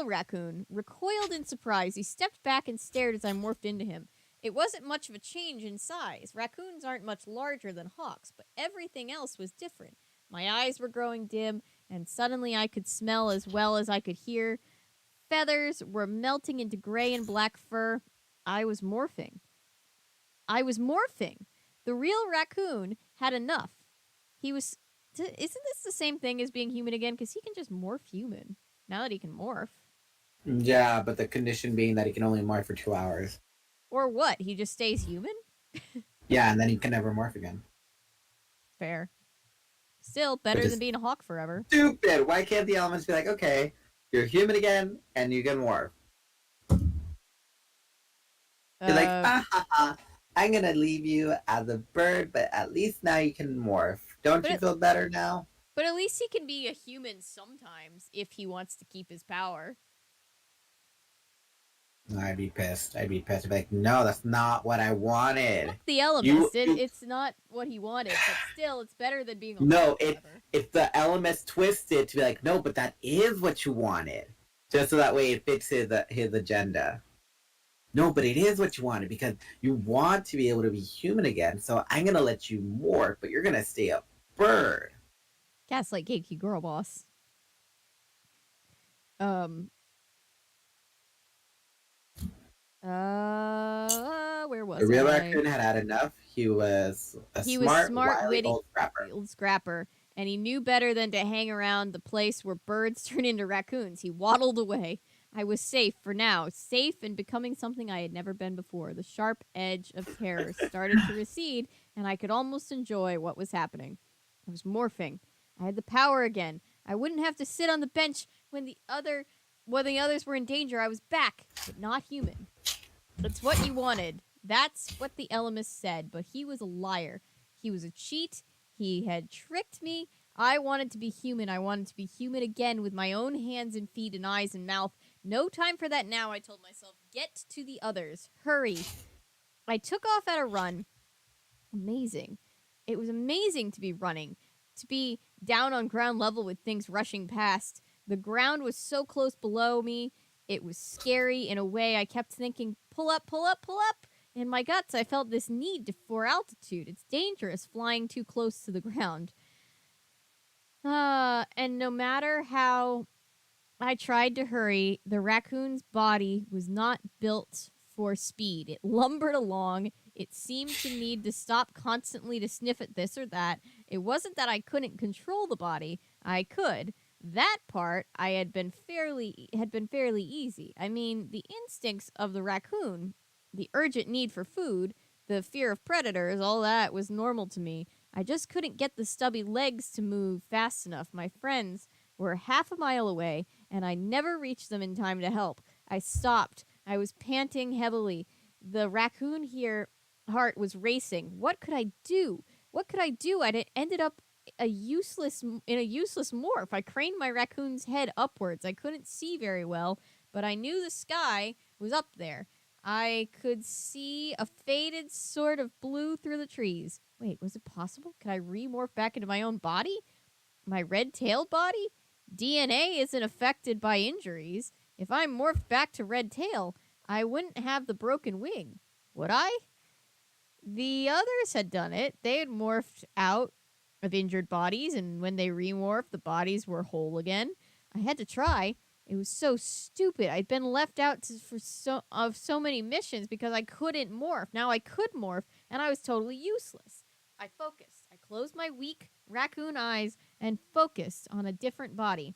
raccoon, recoiled in surprise. He stepped back and stared as I morphed into him. It wasn't much of a change in size. Raccoons aren't much larger than hawks, but everything else was different. My eyes were growing dim, and suddenly I could smell as well as I could hear. Feathers were melting into gray and black fur. I was morphing. The real raccoon had enough. Isn't this the same thing as being human again? Because he can just morph human, now that he can morph. Yeah, but the condition being that he can only morph for 2 hours. Or what? He just stays human? Yeah, and then he can never morph again. Fair. Still, better than being a hawk forever. Stupid! Why can't the elements be like, okay, you're human again, and you can morph? You're like, I'm gonna leave you as a bird, but at least now you can morph. Don't you feel better now? But at least he can be a human sometimes, if he wants to keep his power. I'd be pissed. I'd be like, no, that's not what I wanted. Fuck the Ellimist. It's not what he wanted, but still, it's better than being a No, forever. if the Ellimist twisted to be like, no, but that is what you wanted, just so that way it fits his agenda. No, but it is what you wanted because you want to be able to be human again. So I'm gonna let you morph, but you're gonna stay a bird. Gaslight Gatekeep Girl Boss. Where was The real I? raccoon had enough. He was a smart, wily witty, old scrapper. Old scrapper, and he knew better than to hang around the place where birds turn into raccoons. He waddled away. I was safe for now, safe and becoming something I had never been before. The sharp edge of terror started to recede, and I could almost enjoy what was happening. I was morphing. I had the power again. I wouldn't have to sit on the bench when the others were in danger. I was back, but not human. That's what you wanted. That's what the Ellimist said, but he was a liar. He was a cheat. He had tricked me. I wanted to be human. I wanted to be human again with my own hands and feet and eyes and mouth. No time for that now, I told myself. Get to the others. Hurry. I took off at a run. Amazing. It was amazing to be running, to be down on ground level with things rushing past. The ground was so close below me. It was scary in a way. I kept thinking, pull up, pull up, pull up. In my guts, I felt this need for altitude. It's dangerous flying too close to the ground. And no matter how I tried to hurry, the raccoon's body was not built for speed. It lumbered along. It seemed to need to stop constantly to sniff at this or that. It wasn't that I couldn't control the body. I could. That part had been fairly easy. I mean, the instincts of the raccoon, the urgent need for food, the fear of predators, all that was normal to me. I just couldn't get the stubby legs to move fast enough. My friends were half a mile away, and I never reached them in time to help. I stopped. I was panting heavily. The raccoon heart was racing. What could I do? What could I do? I'd ended up in a useless morph. I craned my raccoon's head upwards. I couldn't see very well, but I knew the sky was up there. I could see a faded sort of blue through the trees. Wait, was it possible? Could I re-morph back into my own body? My red-tailed body? DNA isn't affected by injuries. If I morphed back to red tail, I wouldn't have the broken wing, would I? The others had done it. They had morphed out of injured bodies, and when they remorphed, the bodies were whole again. I had to try. It was so stupid. I'd been left out of so many missions because I couldn't morph. Now I could morph, and I was totally useless. I focused. I closed my weak raccoon eyes and focused on a different body.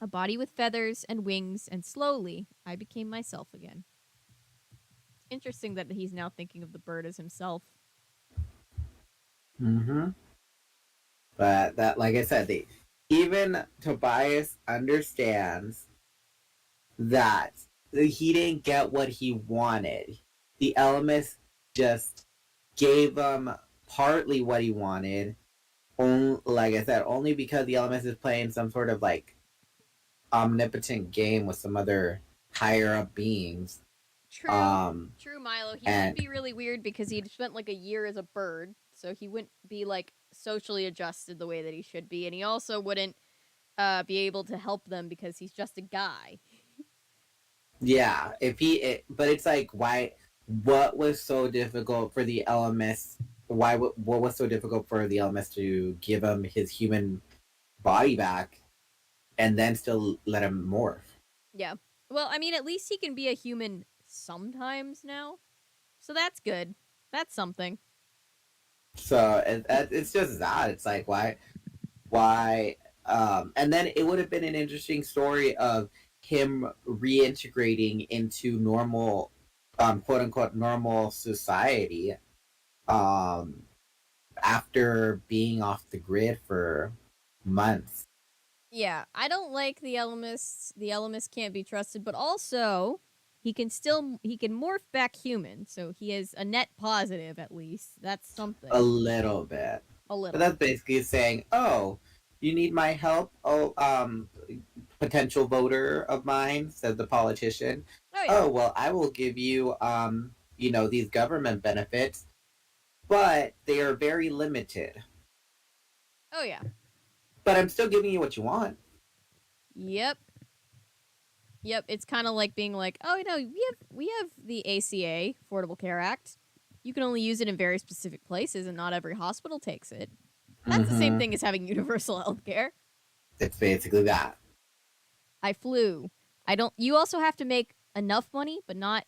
A body with feathers and wings, and slowly I became myself again. It's interesting that he's now thinking of the bird as himself. Mm-hmm. But that, like I said, even Tobias understands that he didn't get what he wanted. The Ellimist just gave him partly what he wanted. Like I said, only because the Ellimist is playing some sort of like omnipotent game with some other higher up beings. True, Milo. He would be really weird because he'd spent like a year as a bird, so he wouldn't be like socially adjusted the way that he should be, and he also wouldn't be able to help them because he's just a guy. Yeah, but it's like, why? What was so difficult for the Ellimist? What was so difficult for the Ellimist to give him his human body back, and then still let him morph? Yeah. Well, I mean, at least he can be a human sometimes now, so that's good. That's something. So it's just that. It's like, why? And then it would have been an interesting story of him reintegrating into normal, quote unquote, normal society, after being off the grid for months. Yeah, I don't like the Ellimist. The Ellimist can't be trusted, but also he can morph back human, so he is a net positive at least. That's something. A little bit. A little. But that's basically saying, oh, You need my help? Oh, potential voter of mine, said the politician. Oh yeah. Oh, well, I will give you, these government benefits, but they are very limited. Oh yeah. But I'm still giving you what you want. Yep. Yep. It's kind of like being like, oh, we have the ACA, Affordable Care Act. You can only use it in very specific places, and not every hospital takes it. That's the same Mm-hmm. thing as having universal health care. It's basically that. I flew. I don't. You also have to make enough money, but not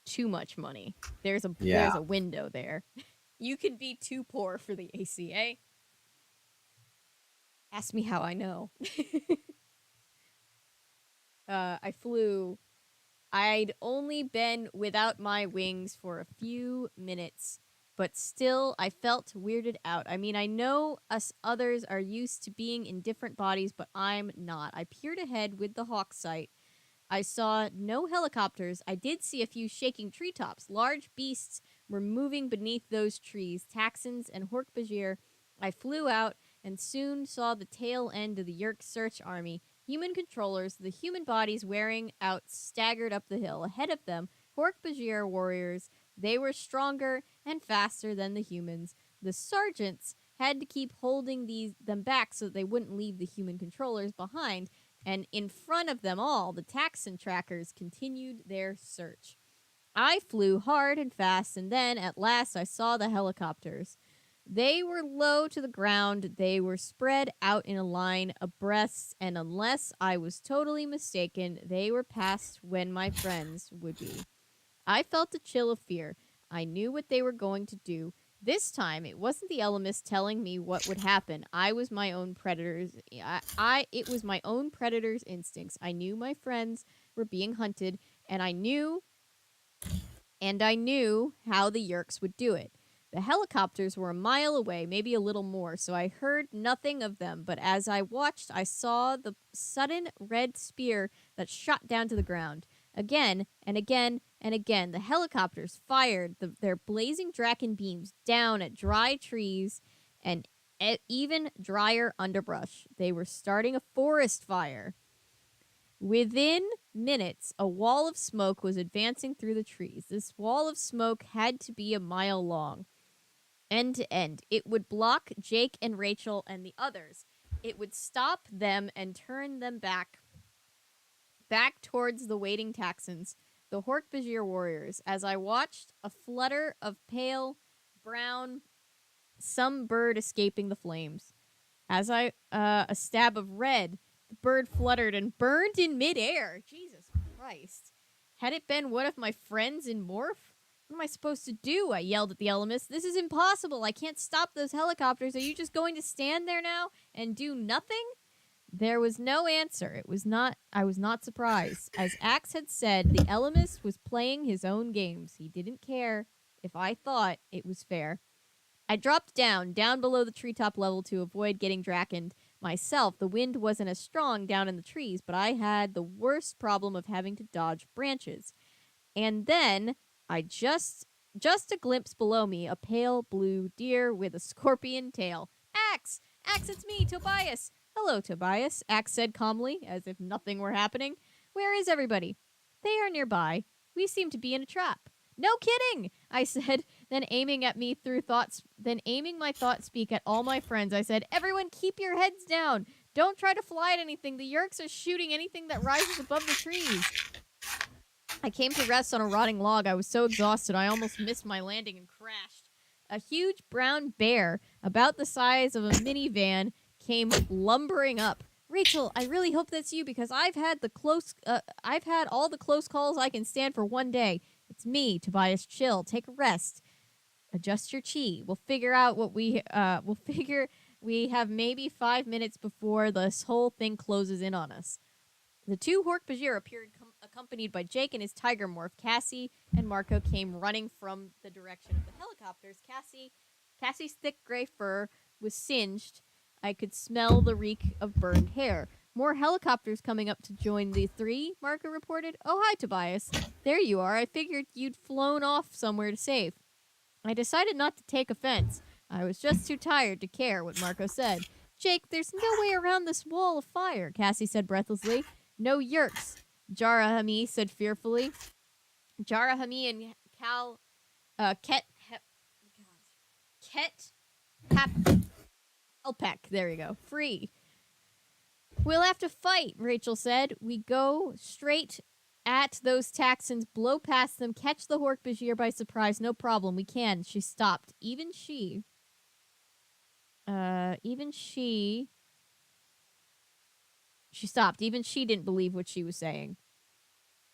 too much money. There's Yeah. a window there. You can be too poor for the ACA. Ask me how I know. I flew. I'd only been without my wings for a few minutes, but still I felt weirded out. I mean, I know us others are used to being in different bodies, but I'm not. I peered ahead with the hawk sight. I saw no helicopters. I did see a few shaking treetops. Large beasts were moving beneath those trees, Taxons and Hork-Bajir. I flew out and soon saw the tail end of the Yerk search army. Human controllers, the human bodies wearing out, staggered up the hill. Ahead of them, Hork-Bajir warriors. They were stronger and faster than the humans. The sergeants had to keep holding them back so that they wouldn't leave the human controllers behind, and in front of them all, the Taxon trackers continued their search. I flew hard and fast, and then, at last, I saw the helicopters. They were low to the ground, they were spread out in a line abreast, and unless I was totally mistaken, they were past when my friends would be. I felt a chill of fear. I knew what they were going to do. This time, it wasn't the Ellimist telling me what would happen. I was my own predator's. It was my own predator's instincts. I knew my friends were being hunted, and I knew how the Yerks would do it. The helicopters were a mile away, maybe a little more, so I heard nothing of them. But as I watched, I saw the sudden red spear that shot down to the ground. Again and again and again, the helicopters fired their blazing Draken beams down at dry trees and even drier underbrush. They were starting a forest fire. Within minutes, a wall of smoke was advancing through the trees. This wall of smoke had to be a mile long, end to end. It would block Jake and Rachel and the others. It would stop them and turn them back towards the waiting Taxons, the Hork-Bajir warriors. As I watched, a flutter of pale brown, some bird escaping the flames. As a stab of red, the bird fluttered and burned in midair. Jesus Christ. Had it been one of my friends in Morph? What am I supposed to do? I yelled at the Ellimist. This is impossible. I can't stop those helicopters. Are you just going to stand there now and do nothing? There was no answer. I was not surprised. As Axe had said, the Ellimist was playing his own games. He didn't care if I thought it was fair. I dropped down below the treetop level to avoid getting drakened myself. The wind wasn't as strong down in the trees, but I had the worst problem of having to dodge branches. And then I just a glimpse below me, a pale blue deer with a scorpion tail. Axe! Axe, it's me, Tobias! Hello, Tobias, Axe said calmly, as if nothing were happening. Where is everybody? They are nearby. We seem to be in a trap. No kidding, I said, then aiming my thought speak at all my friends, I said, everyone keep your heads down. Don't try to fly at anything. The Yerks are shooting anything that rises above the trees. I came to rest on a rotting log. I was so exhausted I almost missed my landing and crashed. A huge brown bear, about the size of a minivan, came lumbering up. Rachel, I really hope that's you because I've had all the close calls I can stand for one day. It's me, Tobias. Chill. Take a rest. Adjust your chi. We'll figure out what we have maybe 5 minutes before this whole thing closes in on us. The two Hork-Bajir appeared accompanied by Jake and his tiger morph. Cassie and Marco came running from the direction of the helicopters. Cassie's thick gray fur was singed. I could smell the reek of burned hair. More helicopters coming up to join the three, Marco reported. Oh, hi, Tobias. There you are. I figured you'd flown off somewhere to save. I decided not to take offense. I was just too tired to care what Marco said. Jake, there's no way around this wall of fire, Cassie said breathlessly. No yerks, Jarahami said fearfully. Jarahami and Helpek, there we go, free. We'll have to fight, Rachel said. We go straight at those Taxons, blow past them, catch the Hork-Bajir by surprise. No problem, we can. She stopped. Even she stopped. Even she didn't believe what she was saying.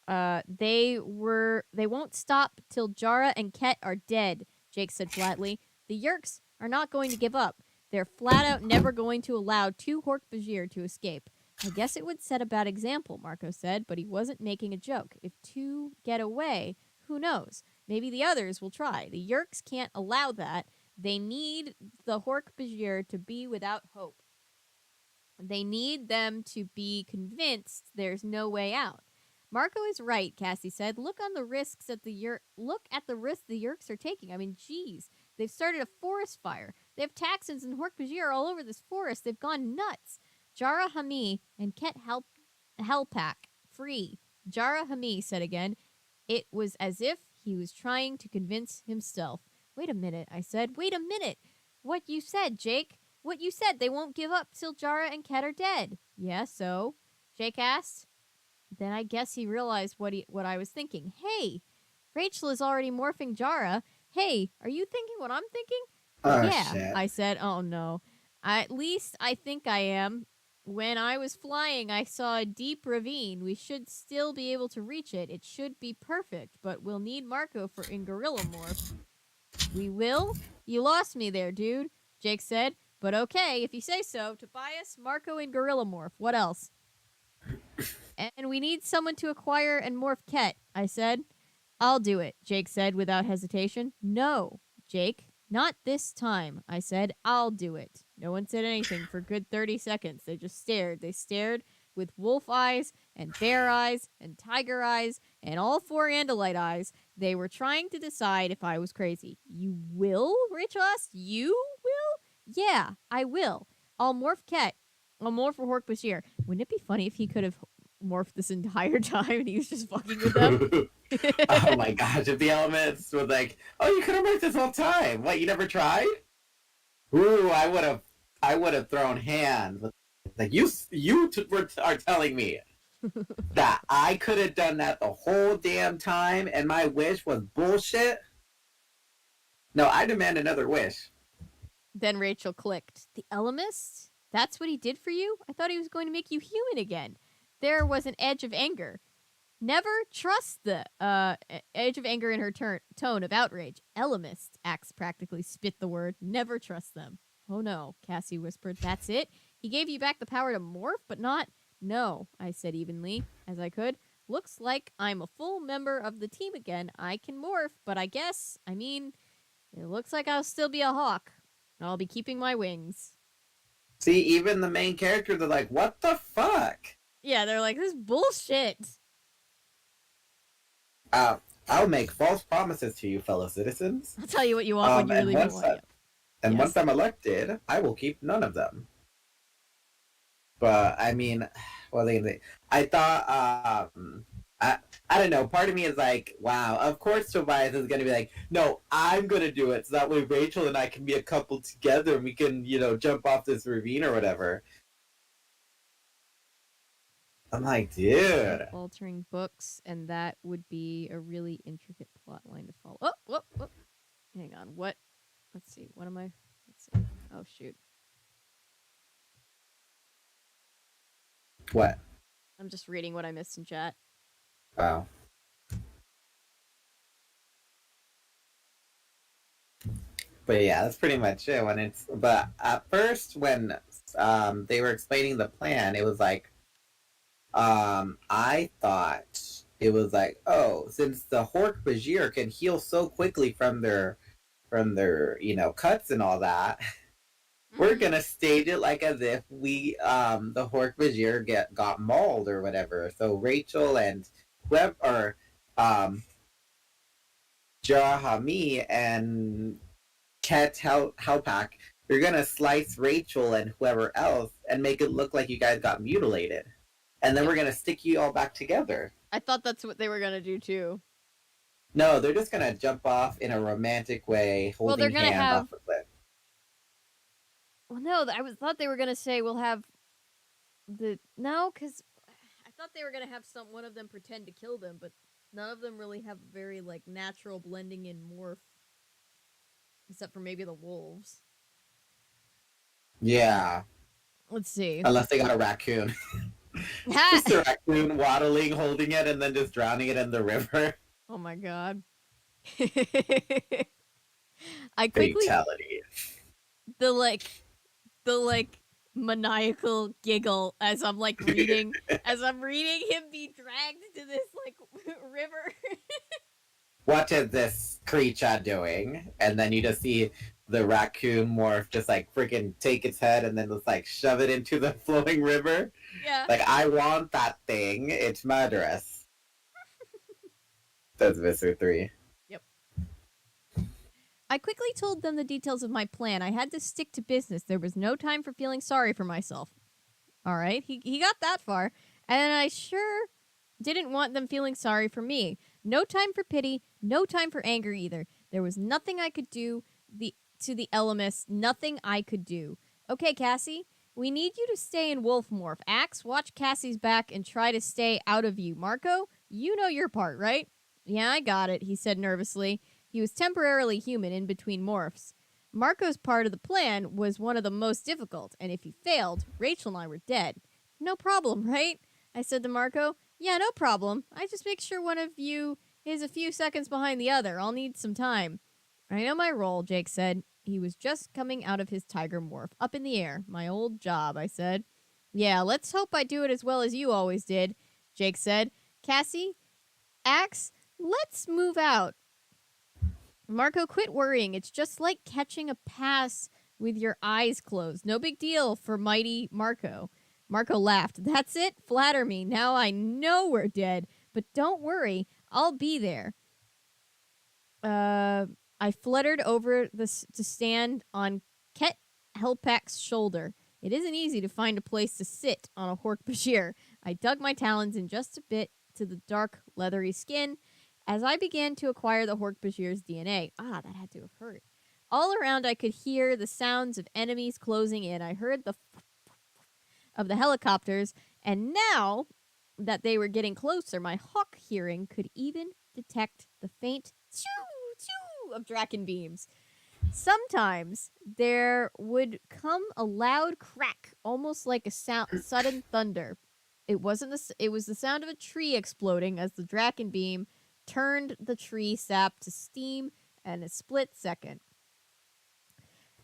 They won't stop till Jara and Ket are dead, Jake said flatly. The Yerks are not going to give up. They're flat out never going to allow 2 Hork-Bajir to escape. I guess it would set a bad example, Marco said, but he wasn't making a joke. If 2 get away, who knows? Maybe the others will try. The Yerks can't allow that. They need the Hork-Bajir to be without hope. They need them to be convinced there's no way out. Marco is right, Cassie said. Look at the risks the Yerks are taking. I mean, geez. They've started a forest fire. They have Taxons and Hork-Bajir all over this forest. They've gone nuts. Jarahami and Ket Helpak, free. Jarahami said again. It was as if he was trying to convince himself. Wait a minute, I said. Wait a minute. What you said, Jake? What you said, they won't give up till Jara and Ket are dead. Yeah, so? Jake asked. Then I guess he realized what I was thinking. Hey, Rachel is already morphing Jara. Hey, are you thinking what I'm thinking? Yeah, shit. I said. Oh, no. At least I think I am. When I was flying, I saw a deep ravine. We should still be able to reach it. It should be perfect, but we'll need Marco for in Gorilla Morph. We will? You lost me there, dude, Jake said. But okay, if you say so. Tobias, Marco, and Gorilla Morph. What else? And we need someone to acquire and morph Ket, I said. I'll do it, Jake said without hesitation. No, Jake, not this time, I said. I'll do it. No one said anything for a good 30 seconds. They just stared. They stared with wolf eyes and bear eyes and tiger eyes and all 4 Andalite eyes. They were trying to decide if I was crazy. You will? Rachel asked. You will? Yeah, I will. I'll morph Ket. I'll morph for Hork-Bajir. Wouldn't it be funny if he could have morphed this entire time and he was just fucking with them? Oh my gosh, if the Ellimist was like, oh, you could have morphed this whole time. What, you never tried? Ooh, I would have thrown hands. Like, you are telling me that I could have done that the whole damn time and my wish was bullshit? No, I demand another wish. Then Rachel clicked. The Ellimist? That's what he did for you? I thought he was going to make you human again. There was an edge of anger. Never trust the edge of anger in her tone of outrage. Ellimist, Axe practically spit the word. Never trust them. Oh no, Cassie whispered. That's it? He gave you back the power to morph, but not... No, I said evenly, as I could. Looks like I'm a full member of the team again. I can morph, but it looks like I'll still be a hawk. I'll be keeping my wings. See, even the main characters are like, what the fuck? Yeah, they're like, this is bullshit. I'll make false promises to you, fellow citizens. I'll tell you what you want when you really want. And once I'm elected, I will keep none of them. But, I mean, what are they gonna say? I thought, I don't know, part of me is like, wow, of course Tobias is going to be like, no, I'm going to do it, so that way Rachel and I can be a couple together and we can, jump off this ravine or whatever. I'm like, dude. Altering books, and that would be a really intricate plot line to follow. Oh, whoop. Hang on, what? Let's see, let's see. Oh, shoot. What? I'm just reading what I missed in chat. Wow. But yeah, that's pretty much it. But at first, when they were explaining the plan, it was like, I thought it was like, oh, since the Hork-Bajir can heal so quickly from their cuts and all that, we're gonna stage it like as if we the Hork-Bajir got mauled or whatever. So Rachel and Jarahami and Ket Helpak you're gonna slice Rachel and whoever else and make it look like you guys got mutilated. And then we're gonna stick you all back together. I thought that's what they were gonna do too. No, they're just gonna jump off in a romantic way, Well, they're holding gonna hands have. off the cliff. Well, no, thought they were gonna say we'll have no, because I thought they were gonna have one of them pretend to kill them, but none of them really have very like natural blending in morph, except for maybe the wolves. Yeah. Let's see. Unless they got a raccoon. Just a raccoon waddling, holding it, and then just drowning it in the river. Oh my god. I quickly Fatality. the maniacal giggle as I'm like reading him be dragged to this like river. What is this creature doing? And then you just see the raccoon morph just like freaking take its head and then just like shove it into the flowing river. Yeah. Like, I want that thing. It's murderous. That's Visser 3. Yep. I quickly told them the details of my plan. I had to stick to business. There was no time for feeling sorry for myself. All right, he got that far. And I sure didn't want them feeling sorry for me. No time for pity, no time for anger either. There was nothing I could do to the Ellimist, nothing I could do. Okay, Cassie, we need you to stay in wolf morph. Axe, watch Cassie's back and try to stay out of view. Marco, you know your part, right? Yeah, I got it, he said nervously. He was temporarily human in between morphs. Marco's part of the plan was one of the most difficult, and if he failed, Rachel and I were dead. No problem, right? I said to Marco. Yeah, no problem. I just make sure one of you is a few seconds behind the other. I'll need some time. I know my role, Jake said. He was just coming out of his tiger morph. Up in the air. My old job, I said. Yeah, let's hope I do it as well as you always did, Jake said. Cassie, Axe, let's move out. Marco, quit worrying. It's just like catching a pass with your eyes closed. No big deal for mighty Marco. Marco laughed. That's it? Flatter me. Now I know we're dead. But don't worry. I'll be there. I fluttered over to stand on Ket Helpak's shoulder. It isn't easy to find a place to sit on a Hork-Bajir. I dug my talons in just a bit to the dark, leathery skin as I began to acquire the Hork-Bajir's DNA. Ah, that had to have hurt. All around I could hear the sounds of enemies closing in. I heard the of the helicopters, and now that they were getting closer, my hawk hearing could even detect the faint choo-choo of Draken beams. Sometimes there would come a loud crack, almost like a sudden thunder. It was the sound of a tree exploding as the Draken beam turned the tree sap to steam in a split second.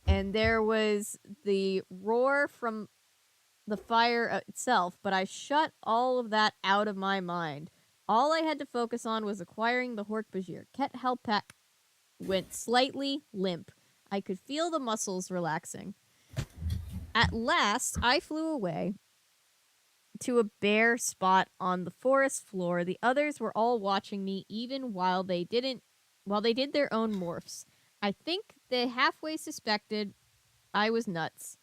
And there was the roar from the fire itself, but I shut all of that out of my mind. All I had to focus on was acquiring the Hork-Bajir. Ket Helpak went slightly limp. I could feel the muscles relaxing. At last, I flew away to a bare spot on the forest floor. The others were all watching me, even while they did their own morphs. I think they halfway suspected I was nuts.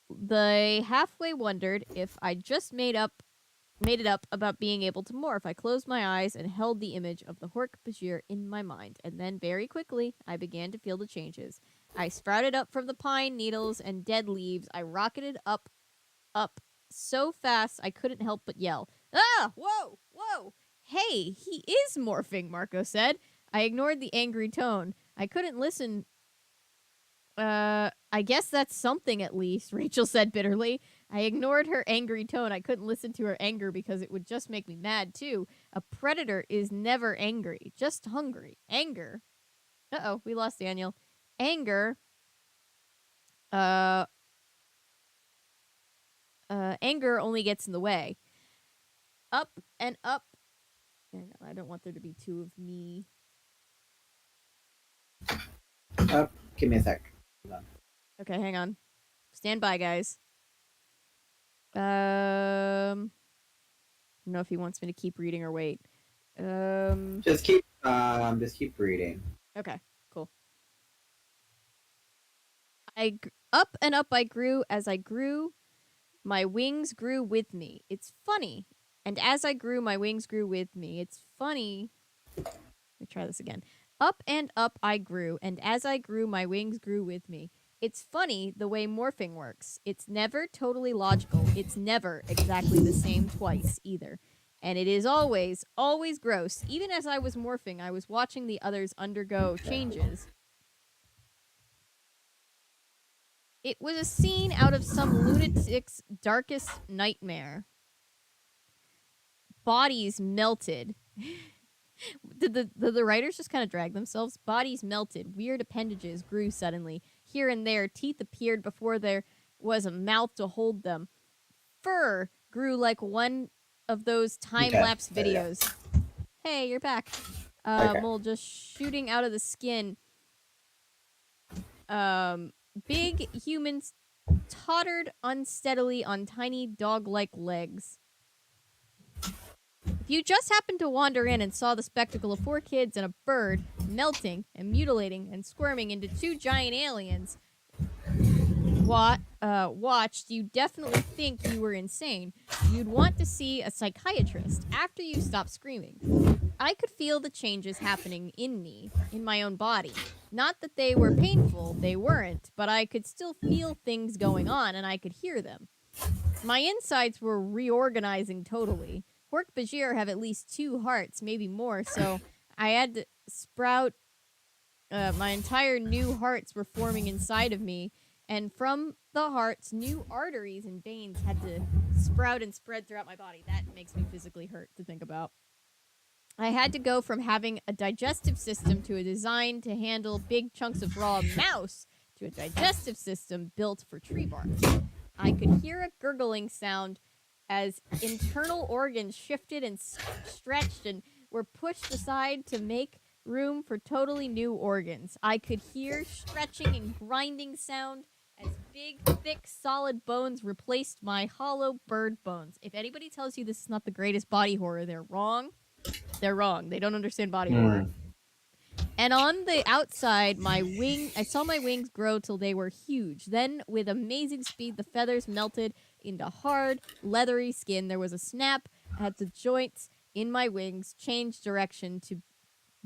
They halfway wondered if I just made it up about being able to morph. I closed my eyes and held the image of the Hork-Bajir in my mind, and then very quickly I began to feel the changes. I sprouted up from the pine needles and dead leaves. I rocketed up so fast I couldn't help but yell. Ah! Whoa! Whoa! Hey, he is morphing, Marco said. I ignored the angry tone. I couldn't listen. I guess that's something at least, Rachel said bitterly. I ignored her angry tone. I couldn't listen to her anger because it would just make me mad, too. A predator is never angry, just hungry. Anger. Uh-oh, we lost Daniel. Anger. Anger only gets in the way. Up and up. Hang on, I don't want there to be two of me. Give me a sec. Hold on. Okay, hang on. Stand by, guys. I don't know if he wants me to keep reading or wait. Just keep reading. Okay, cool. Up and up I grew. As I grew, my wings grew with me. It's funny. And as I grew, my wings grew with me. It's funny. Let me try this again. Up and up I grew, and as I grew, my wings grew with me. It's funny the way morphing works. It's never totally logical. It's never exactly the same twice, either. And it is always, always gross. Even as I was morphing, I was watching the others undergo changes. It was a scene out of some lunatic's darkest nightmare. Bodies melted. Did the writers just kind of drag themselves? Bodies melted. Weird appendages grew suddenly. Here and there, teeth appeared before there was a mouth to hold them. Fur grew like one of those time-lapse videos. Hey, you're back. Mole just shooting out of the skin. Big humans tottered unsteadily on tiny dog-like legs. If you just happened to wander in and saw the spectacle of 4 kids and a bird melting and mutilating and squirming into 2 giant aliens watched, you'd definitely think you were insane. You'd want to see a psychiatrist after you stopped screaming. I could feel the changes happening in me, in my own body. Not that they were painful, they weren't, but I could still feel things going on and I could hear them. My insides were reorganizing totally. Hork-Bajir have at least 2 hearts, maybe more, so I had to sprout. My entire new hearts were forming inside of me, and from the hearts, new arteries and veins had to sprout and spread throughout my body. That makes me physically hurt to think about. I had to go from having a digestive system to a design to handle big chunks of raw mouse to a digestive system built for tree bark. I could hear a gurgling sound as internal organs shifted and stretched and were pushed aside to make room for totally new organs. I could hear stretching and grinding sound as big, thick, solid bones replaced my hollow bird bones. If anybody tells you this is not the greatest body horror, they're wrong. They're wrong. They don't understand body horror. And on the outside, I saw my wings grow till they were huge. Then, with amazing speed, the feathers melted into hard, leathery skin. There was a snap at the joints in my wings, changed direction to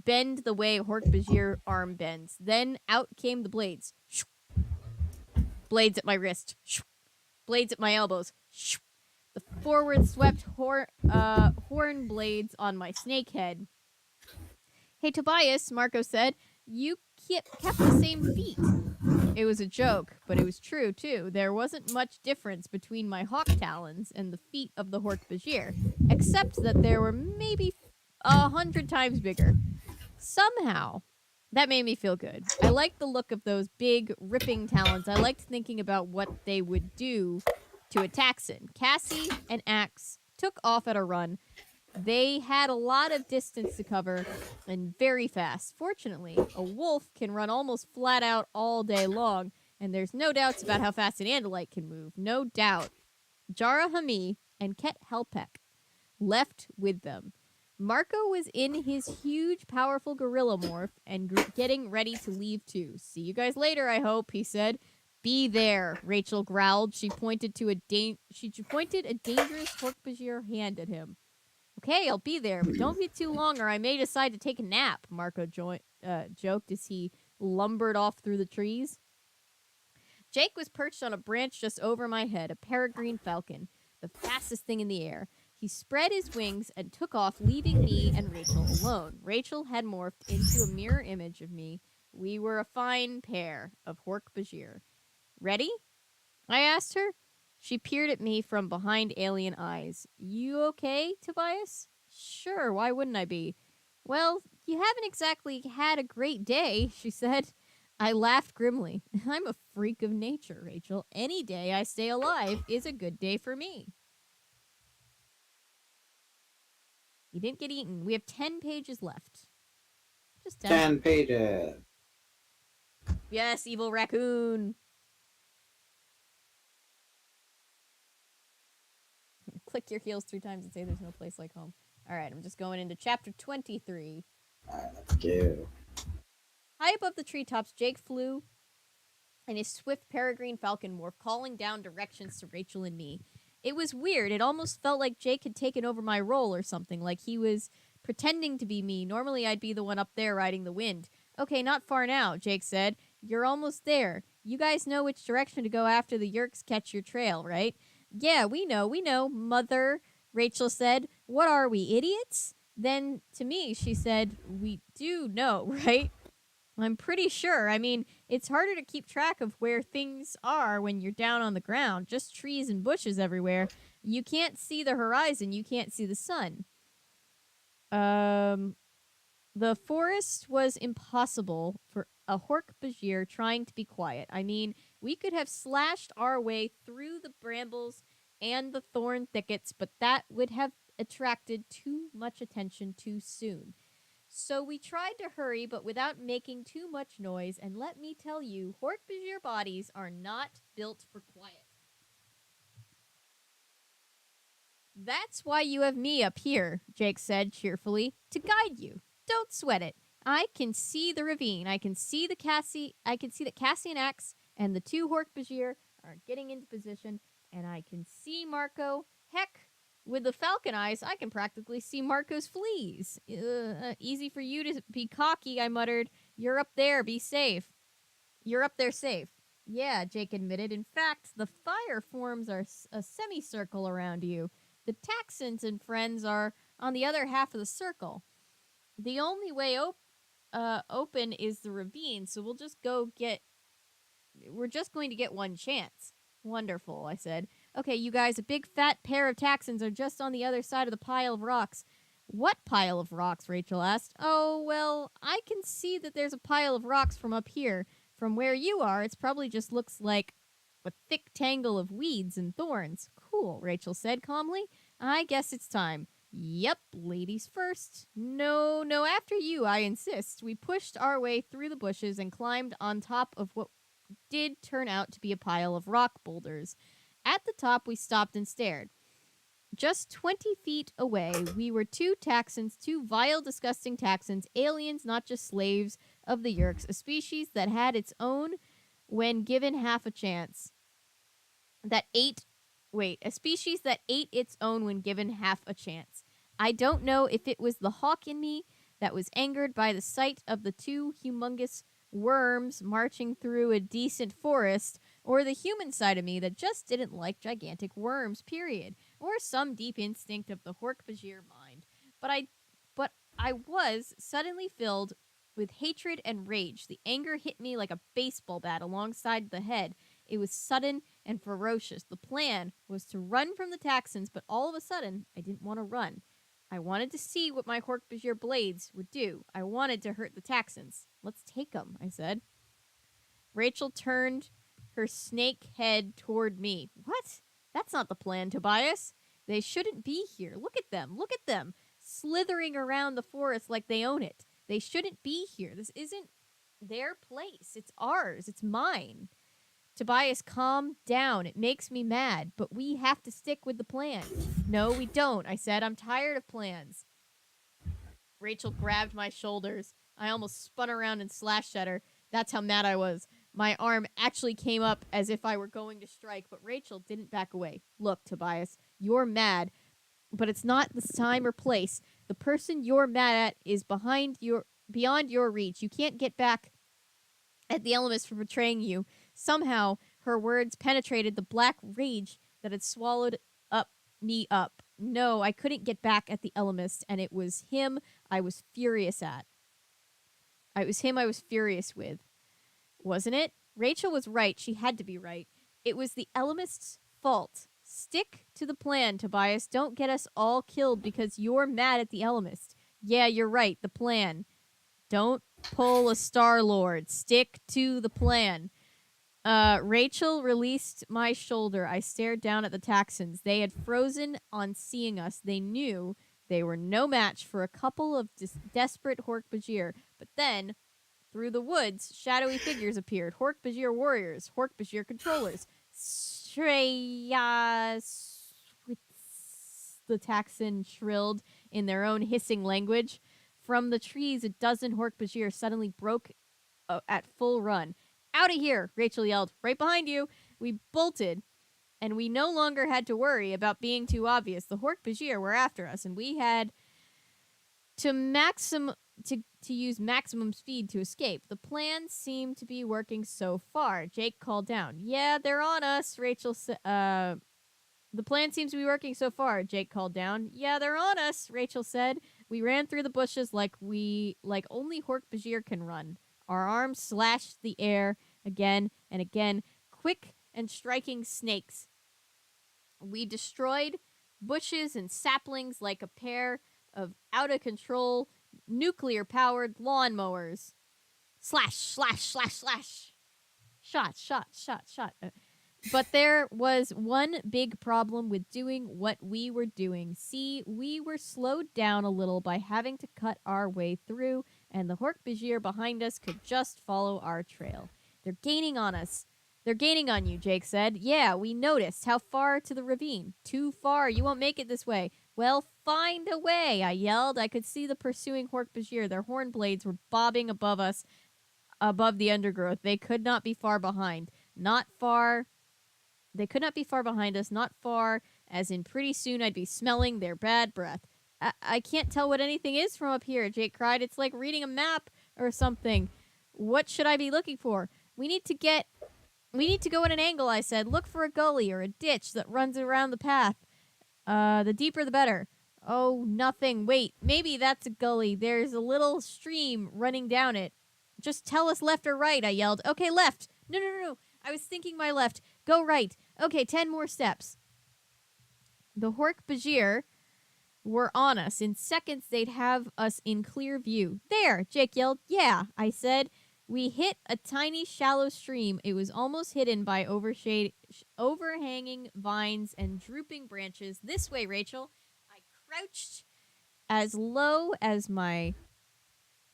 bend the way Hork-Bajir arm bends. Then out came the blades. Blades at my wrist. Blades at my elbows. The forward swept horn blades on my snake head. Hey, Tobias, Marco said, you kept the same feet. It was a joke, but it was true, too. There wasn't much difference between my hawk talons and the feet of the Hork-Bajir, except that they were maybe 100 times bigger. Somehow, that made me feel good. I liked the look of those big, ripping talons. I liked thinking about what they would do to a Taxon. Cassie and Axe took off at a run. They had a lot of distance to cover and very fast. Fortunately, a wolf can run almost flat out all day long, and there's no doubts about how fast an Andalite can move. No doubt. Jara Hami and Ket Helpek left with them. Marco was in his huge, powerful gorilla morph and getting ready to leave too. See you guys later, I hope, he said. Be there, Rachel growled. She pointed a dangerous Hork-Bajir hand at him. Okay, I'll be there, but don't be too long or I may decide to take a nap, Marco joked as he lumbered off through the trees. Jake was perched on a branch just over my head, a peregrine falcon, the fastest thing in the air. He spread his wings and took off, leaving me and Rachel alone. Rachel had morphed into a mirror image of me. We were a fine pair of Hork-Bajir. Ready? I asked her. She peered at me from behind alien eyes. You okay, Tobias? Sure, why wouldn't I be? Well, you haven't exactly had a great day, she said. I laughed grimly. I'm a freak of nature, Rachel. Any day I stay alive is a good day for me. You didn't get eaten. We have 10 pages left. Just 10. 10 pages. Yes, evil raccoon. Click your heels 3 times and say there's no place like home. All right, I'm just going into chapter 23. All right, let's go. High above the treetops, Jake flew and his swift peregrine falcon morph calling down directions to Rachel and me. It was weird. It almost felt like Jake had taken over my role or something, like he was pretending to be me. Normally I'd be the one up there riding the wind. Okay, not far now, Jake said. You're almost there. You guys know which direction to go after the Yerks catch your trail, right? Yeah, we know, Mother, Rachel said. What are we, idiots? Then to me, she said, we do know, right? I'm pretty sure. I mean, it's harder to keep track of where things are when you're down on the ground. Just trees and bushes everywhere. You can't see the horizon. You can't see the sun. The forest was impossible for a Hork-Bajir trying to be quiet. I mean, we could have slashed our way through the brambles and the thorn thickets, but that would have attracted too much attention too soon. So we tried to hurry, but without making too much noise, and let me tell you, Hork-Bajir bodies are not built for quiet. That's why you have me up here, Jake said cheerfully, to guide you. Don't sweat it. I can see the ravine. I can see that Cassie and Axe and the two Hork-Bajir are getting into position, and I can see Marco. Heck, with the falcon eyes, I can practically see Marco's fleas. Easy for you to be cocky, I muttered. You're up there, be safe. You're up there safe. Yeah, Jake admitted. In fact, the fire forms are a semicircle around you. The Taxons and friends are on the other half of the circle. The only way open is the ravine, so we're just going to get one chance. Wonderful, I said. Okay, you guys, a big fat pair of Taxons are just on the other side of the pile of rocks. What pile of rocks? Rachel asked. Oh, well, I can see that there's a pile of rocks from up here. From where you are, it probably just looks like a thick tangle of weeds and thorns. Cool, Rachel said calmly. I guess it's time. Yep, ladies first. No, after you, I insist. We pushed our way through the bushes and climbed on top of what did turn out to be a pile of rock boulders. At the top, we stopped and stared. Just 20 feet away, we were two Taxons, two vile, disgusting Taxons, aliens, not just slaves of the Yerks, a species that had its own when given half a chance. A species that ate its own when given half a chance. I don't know if it was the hawk in me that was angered by the sight of the two humongous worms marching through a decent forest, or the human side of me that just didn't like gigantic worms, period, or some deep instinct of the Hork-Bajir mind. But I was suddenly filled with hatred and rage. The anger hit me like a baseball bat alongside the head. It was sudden and ferocious. The plan was to run from the Taxons, but all of a sudden, I didn't want to run. I wanted to see what my Hork-Bajir blades would do. I wanted to hurt the Taxons. Let's take them, I said. Rachel turned her snake head toward me. What? That's not the plan, Tobias. They shouldn't be here. Look at them, slithering around the forest like they own it. They shouldn't be here. This isn't their place. It's ours. It's mine. Tobias, calm down. It makes me mad, but we have to stick with the plan. No, we don't, I said. I'm tired of plans. Rachel grabbed my shoulders. I almost spun around and slashed at her. That's how mad I was. My arm actually came up as if I were going to strike, but Rachel didn't back away. Look, Tobias, you're mad, but it's not the time or place. The person you're mad at is beyond your reach. You can't get back at the Ellimist for betraying you. Somehow, her words penetrated the black rage that had swallowed me up. No, I couldn't get back at the Ellimist, and it was him I was furious at. It was him I was furious with. Wasn't it? Rachel was right. She had to be right. It was the Ellimist's fault. Stick to the plan, Tobias. Don't get us all killed because you're mad at the Ellimist. Yeah, you're right. The plan. Don't pull a Star-Lord. Stick to the plan. Rachel released my shoulder. I stared down at the Taxons. They had frozen on seeing us. They knew they were no match for a couple of desperate Hork-Bajir. But then, through the woods, shadowy figures appeared. Hork-Bajir warriors. Hork-Bajir controllers. Shreya... the Taxon shrilled in their own hissing language. From the trees, a dozen Hork-Bajir suddenly broke at full run. Out of here, Rachel yelled. Right behind you. We bolted, and we no longer had to worry about being too obvious. The Hork-Bajir were after us, and we had to use maximum speed to escape. The plan seemed to be working so far. Jake called down. Yeah, they're on us, Rachel said. The plan seems to be working so far, Jake called down. Yeah, they're on us, Rachel said. We ran through the bushes like only Hork-Bajir can run. Our arms slashed the air again and again, quick and striking snakes. We destroyed bushes and saplings like a pair of out-of-control, nuclear-powered lawnmowers. Slash, slash, slash, slash. Shot, shot, shot, shot. But there was one big problem with doing what we were doing. See, we were slowed down a little by having to cut our way through, and the Hork-Bajir behind us could just follow our trail. They're gaining on us. They're gaining on you, Jake said. Yeah, we noticed. How far to the ravine? Too far. You won't make it this way. Well, find a way, I yelled. I could see the pursuing Hork-Bajir. Their horn blades were bobbing above us, above the undergrowth. They could not be far behind. Not far. They could not be far behind us, not far, as in pretty soon I'd be smelling their bad breath. I can't tell what anything is from up here, Jake cried. It's like reading a map or something. What should I be looking for? We need to go at an angle, I said. Look for a gully or a ditch that runs around the path. The deeper the better. Oh, nothing. Wait, maybe that's a gully. There's a little stream running down it. Just tell us left or right, I yelled. Okay, left. No. I was thinking my left. Go right. Okay, 10 more steps. The Hork-Bajir were on us. In seconds, they'd have us in clear view. There, Jake yelled. Yeah, I said. We hit a tiny, shallow stream. It was almost hidden by overhanging vines and drooping branches. This way, Rachel. I crouched as low as my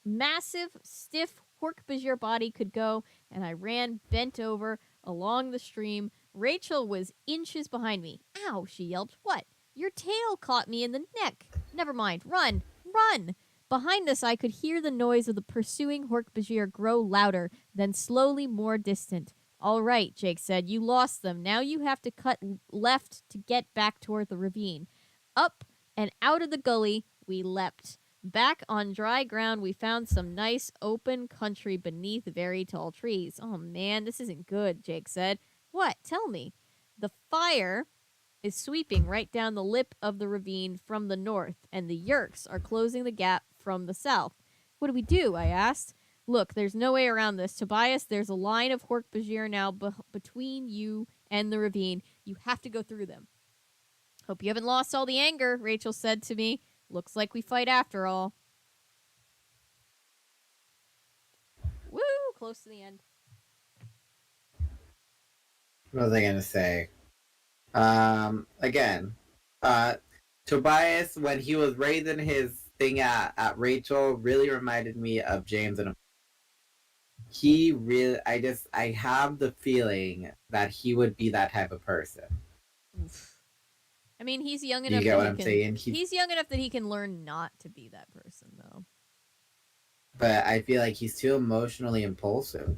massive, stiff Hork-Bajir body could go, and I ran bent over along the stream. Rachel was inches behind me. Ow, she yelped. What? Your tail caught me in the neck. Never mind. Run! Run! Behind us, I could hear the noise of the pursuing Hork-Bajir grow louder, then slowly more distant. All right, Jake said. You lost them. Now you have to cut left to get back toward the ravine. Up and out of the gully, we leapt. Back on dry ground, we found some nice open country beneath very tall trees. Oh man, this isn't good, Jake said. What? Tell me. The fire is sweeping right down the lip of the ravine from the north, and the Yerks are closing the gap from the south. What do we do? I asked. Look, there's no way around this. Tobias, there's a line of Hork-Bajir now between you and the ravine. You have to go through them. Hope you haven't lost all the anger, Rachel said to me. Looks like we fight after all. Woo! Close to the end. What was I gonna say? Again, Tobias, when he was raising his thing at Rachel, really reminded me of James, and he really, I have the feeling that he would be that type of person. Oof. I mean, he's young enough. You get what I'm saying? He's young enough that he can learn not to be that person, though. But I feel like he's too emotionally impulsive.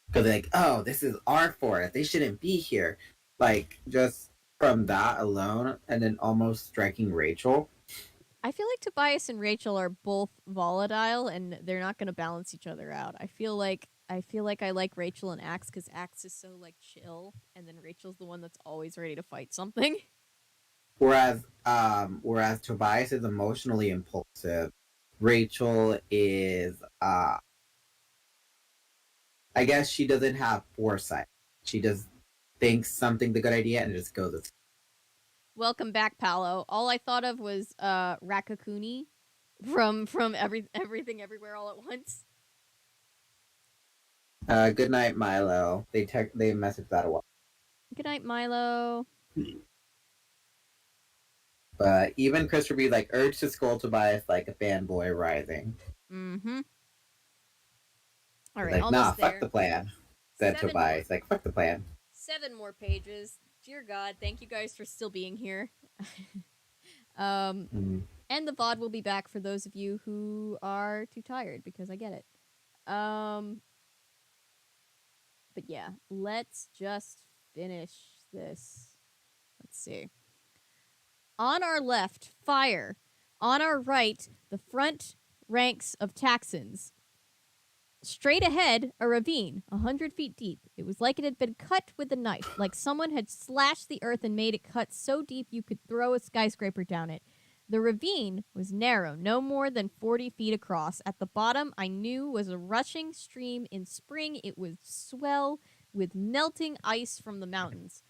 Because like, oh, this is our forest. They shouldn't be here. Like, just from that alone, and then almost striking Rachel. I feel like Tobias and Rachel are both volatile, and they're not going to balance each other out. I feel like I like Rachel and Axe because Axe is so like chill, and then Rachel's the one that's always ready to fight something. Whereas Tobias is emotionally impulsive, Rachel is, I guess she doesn't have foresight. She just thinks something's a good idea and just goes with it. Welcome back, Paolo. All I thought of was Rakakuni from Everything Everywhere All at Once. Good night, Milo. They messaged that a while. Good night, Milo. But even Christopher B like urged to scold Tobias like a fanboy rising. Mm-hmm. All right, like, almost nah, there. fuck the plan, said Tobias. Like, fuck the plan. 7 more pages. Dear God, thank you guys for still being here. And the VOD will be back for those of you who are too tired, because I get it. But yeah, let's just finish this. Let's see. On our left, fire. On our right, the front ranks of Taxons. Straight ahead, a ravine, 100 feet deep. It was like it had been cut with a knife, like someone had slashed the earth and made it cut so deep you could throw a skyscraper down it. The ravine was narrow, no more than 40 feet across. At the bottom, I knew was a rushing stream. In spring, it would swell with melting ice from the mountains.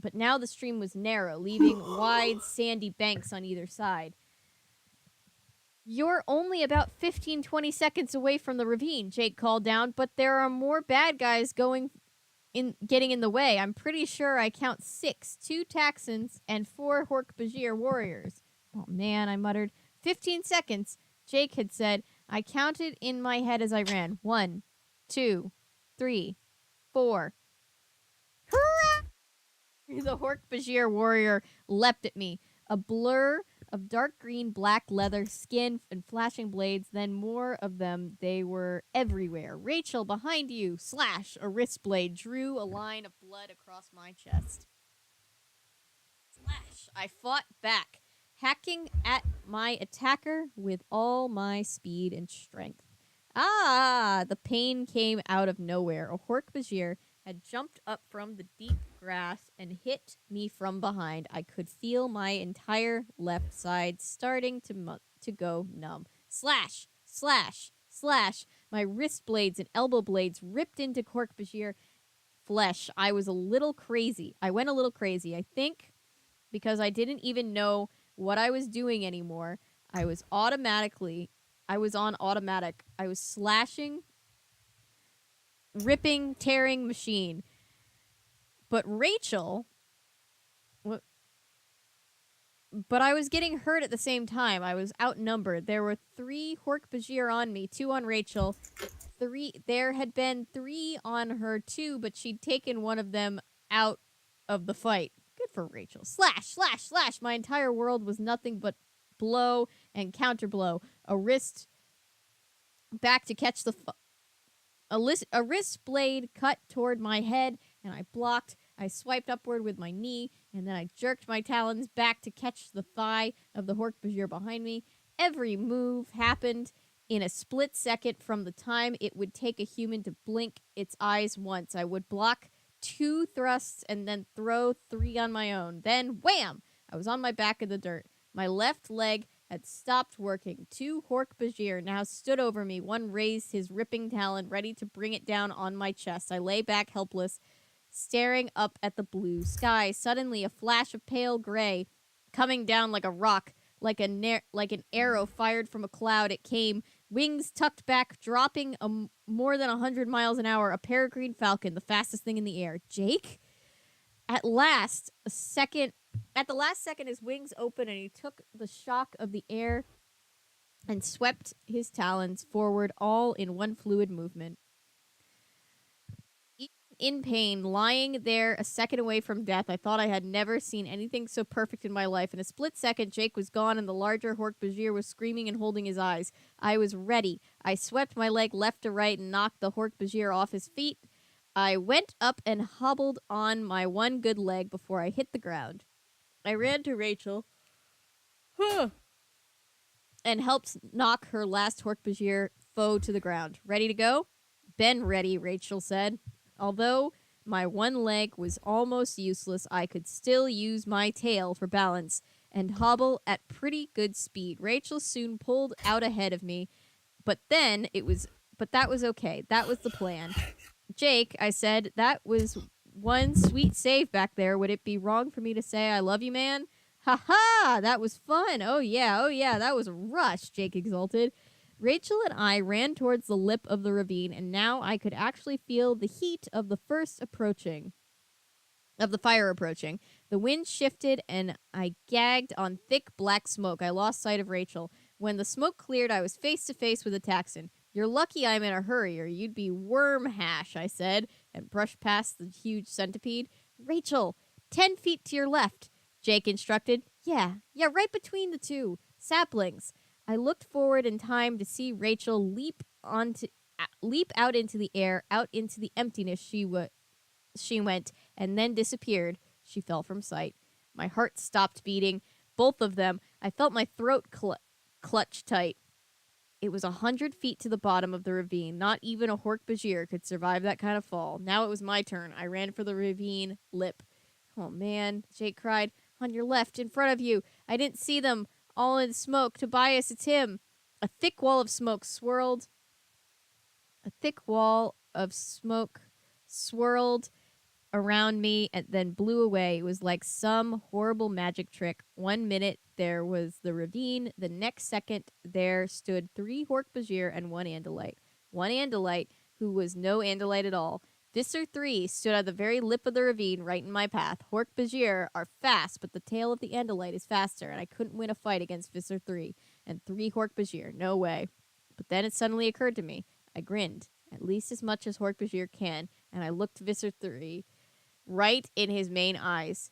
But now the stream was narrow, leaving wide, sandy banks on either side. You're only about 15-20 seconds away from the ravine, Jake called down, but there are more bad guys getting in the way. I'm pretty sure I count 6, 2 Taxons and 4 Hork-Bajir warriors. Oh man, I muttered. 15 seconds, Jake had said. I counted in my head as I ran. 1, 2, 3, 4. Hurrah! The Hork-Bajir warrior leapt at me. A blur of dark green, black leather, skin, and flashing blades, then more of them. They were everywhere. Rachel, behind you! Slash! A wrist blade drew a line of blood across my chest. Slash! I fought back, hacking at my attacker with all my speed and strength. Ah! The pain came out of nowhere. A Hork-Bajir had jumped up from the deep grass and hit me from behind. I could feel my entire left side starting to go numb. Slash! Slash! Slash! My wrist blades and elbow blades ripped into Hork-Bajir flesh. I was a little crazy. I went a little crazy, I think, because I didn't even know what I was doing anymore. I was on automatic. I was slashing, ripping, tearing machine. But Rachel, but I was getting hurt at the same time. I was outnumbered. There were 3 Hork-Bajir on me, 2 on Rachel. There had been 3 on her too, but she'd taken one of them out of the fight. Good for Rachel. Slash, slash, slash. My entire world was nothing but blow and counterblow. A wrist back to catch a wrist blade cut toward my head, and I blocked. I swiped upward with my knee, and then I jerked my talons back to catch the thigh of the Hork-Bajir behind me. Every move happened in a split second from the time it would take a human to blink its eyes once. I would block 2 thrusts and then throw 3 on my own. Then, wham! I was on my back in the dirt. My left leg had stopped working. 2 Hork-Bajir now stood over me. One raised his ripping talon, ready to bring it down on my chest. I lay back helpless, staring up at the blue sky. Suddenly, a flash of pale gray coming down like a rock, like an arrow fired from a cloud. It came, wings tucked back, dropping more than 100 miles an hour. A peregrine falcon, the fastest thing in the air. Jake? At the last second, his wings opened and he took the shock of the air and swept his talons forward, all in one fluid movement. Even in pain, lying there a second away from death, I thought I had never seen anything so perfect in my life. In a split second, Jake was gone and the larger Hork-Bajir was screaming and holding his eyes. I was ready. I swept my leg left to right and knocked the Hork-Bajir off his feet. I went up and hobbled on my one good leg before I hit the ground. I ran to Rachel and helped knock her last Hork-Bajir foe to the ground. Ready to go? Been ready, Rachel said. Although my one leg was almost useless, I could still use my tail for balance and hobble at pretty good speed. Rachel soon pulled out ahead of me, but that was okay. That was the plan. Jake, I said, that was one sweet save back there. Would it be wrong for me to say I love you, man? Ha ha! That was fun. Oh yeah, that was a rush, Jake exulted. Rachel and I ran towards the lip of the ravine, and now I could actually feel the heat of the fire approaching. The wind shifted, and I gagged on thick black smoke. I lost sight of Rachel. When the smoke cleared, I was face to face with a Taxon. You're lucky I'm in a hurry, or you'd be worm hash, I said, and brushed past the huge centipede. Rachel, 10 feet to your left, Jake instructed. Yeah, right between the 2 saplings. I looked forward in time to see Rachel leap onto leap out into the air, out into the emptiness she went, and then disappeared. She fell from sight. My heart stopped beating. Both of them. I felt my throat clutch tight. It was 100 feet to the bottom of the ravine. Not even a Hork-Bajir could survive that kind of fall. Now it was my turn. I ran for the ravine lip. Oh man, Jake cried. On your left, in front of you. I didn't see them. All in smoke. Tobias, it's him. A thick wall of smoke swirled. A thick wall of smoke swirled around me and then blew away. It was like some horrible magic trick. 1 minute there was the ravine. The next second there stood 3 Hork-Bajir and 1 Andalite. 1 Andalite who was no Andalite at all. Visser 3 stood at the very lip of the ravine right in my path. Hork-Bajir are fast, but the tail of the Andalite is faster, and I couldn't win a fight against Visser 3 and 3 Hork-Bajir. No way. But then it suddenly occurred to me. I grinned, at least as much as Hork-Bajir can, and I looked Visser 3 right in his main eyes.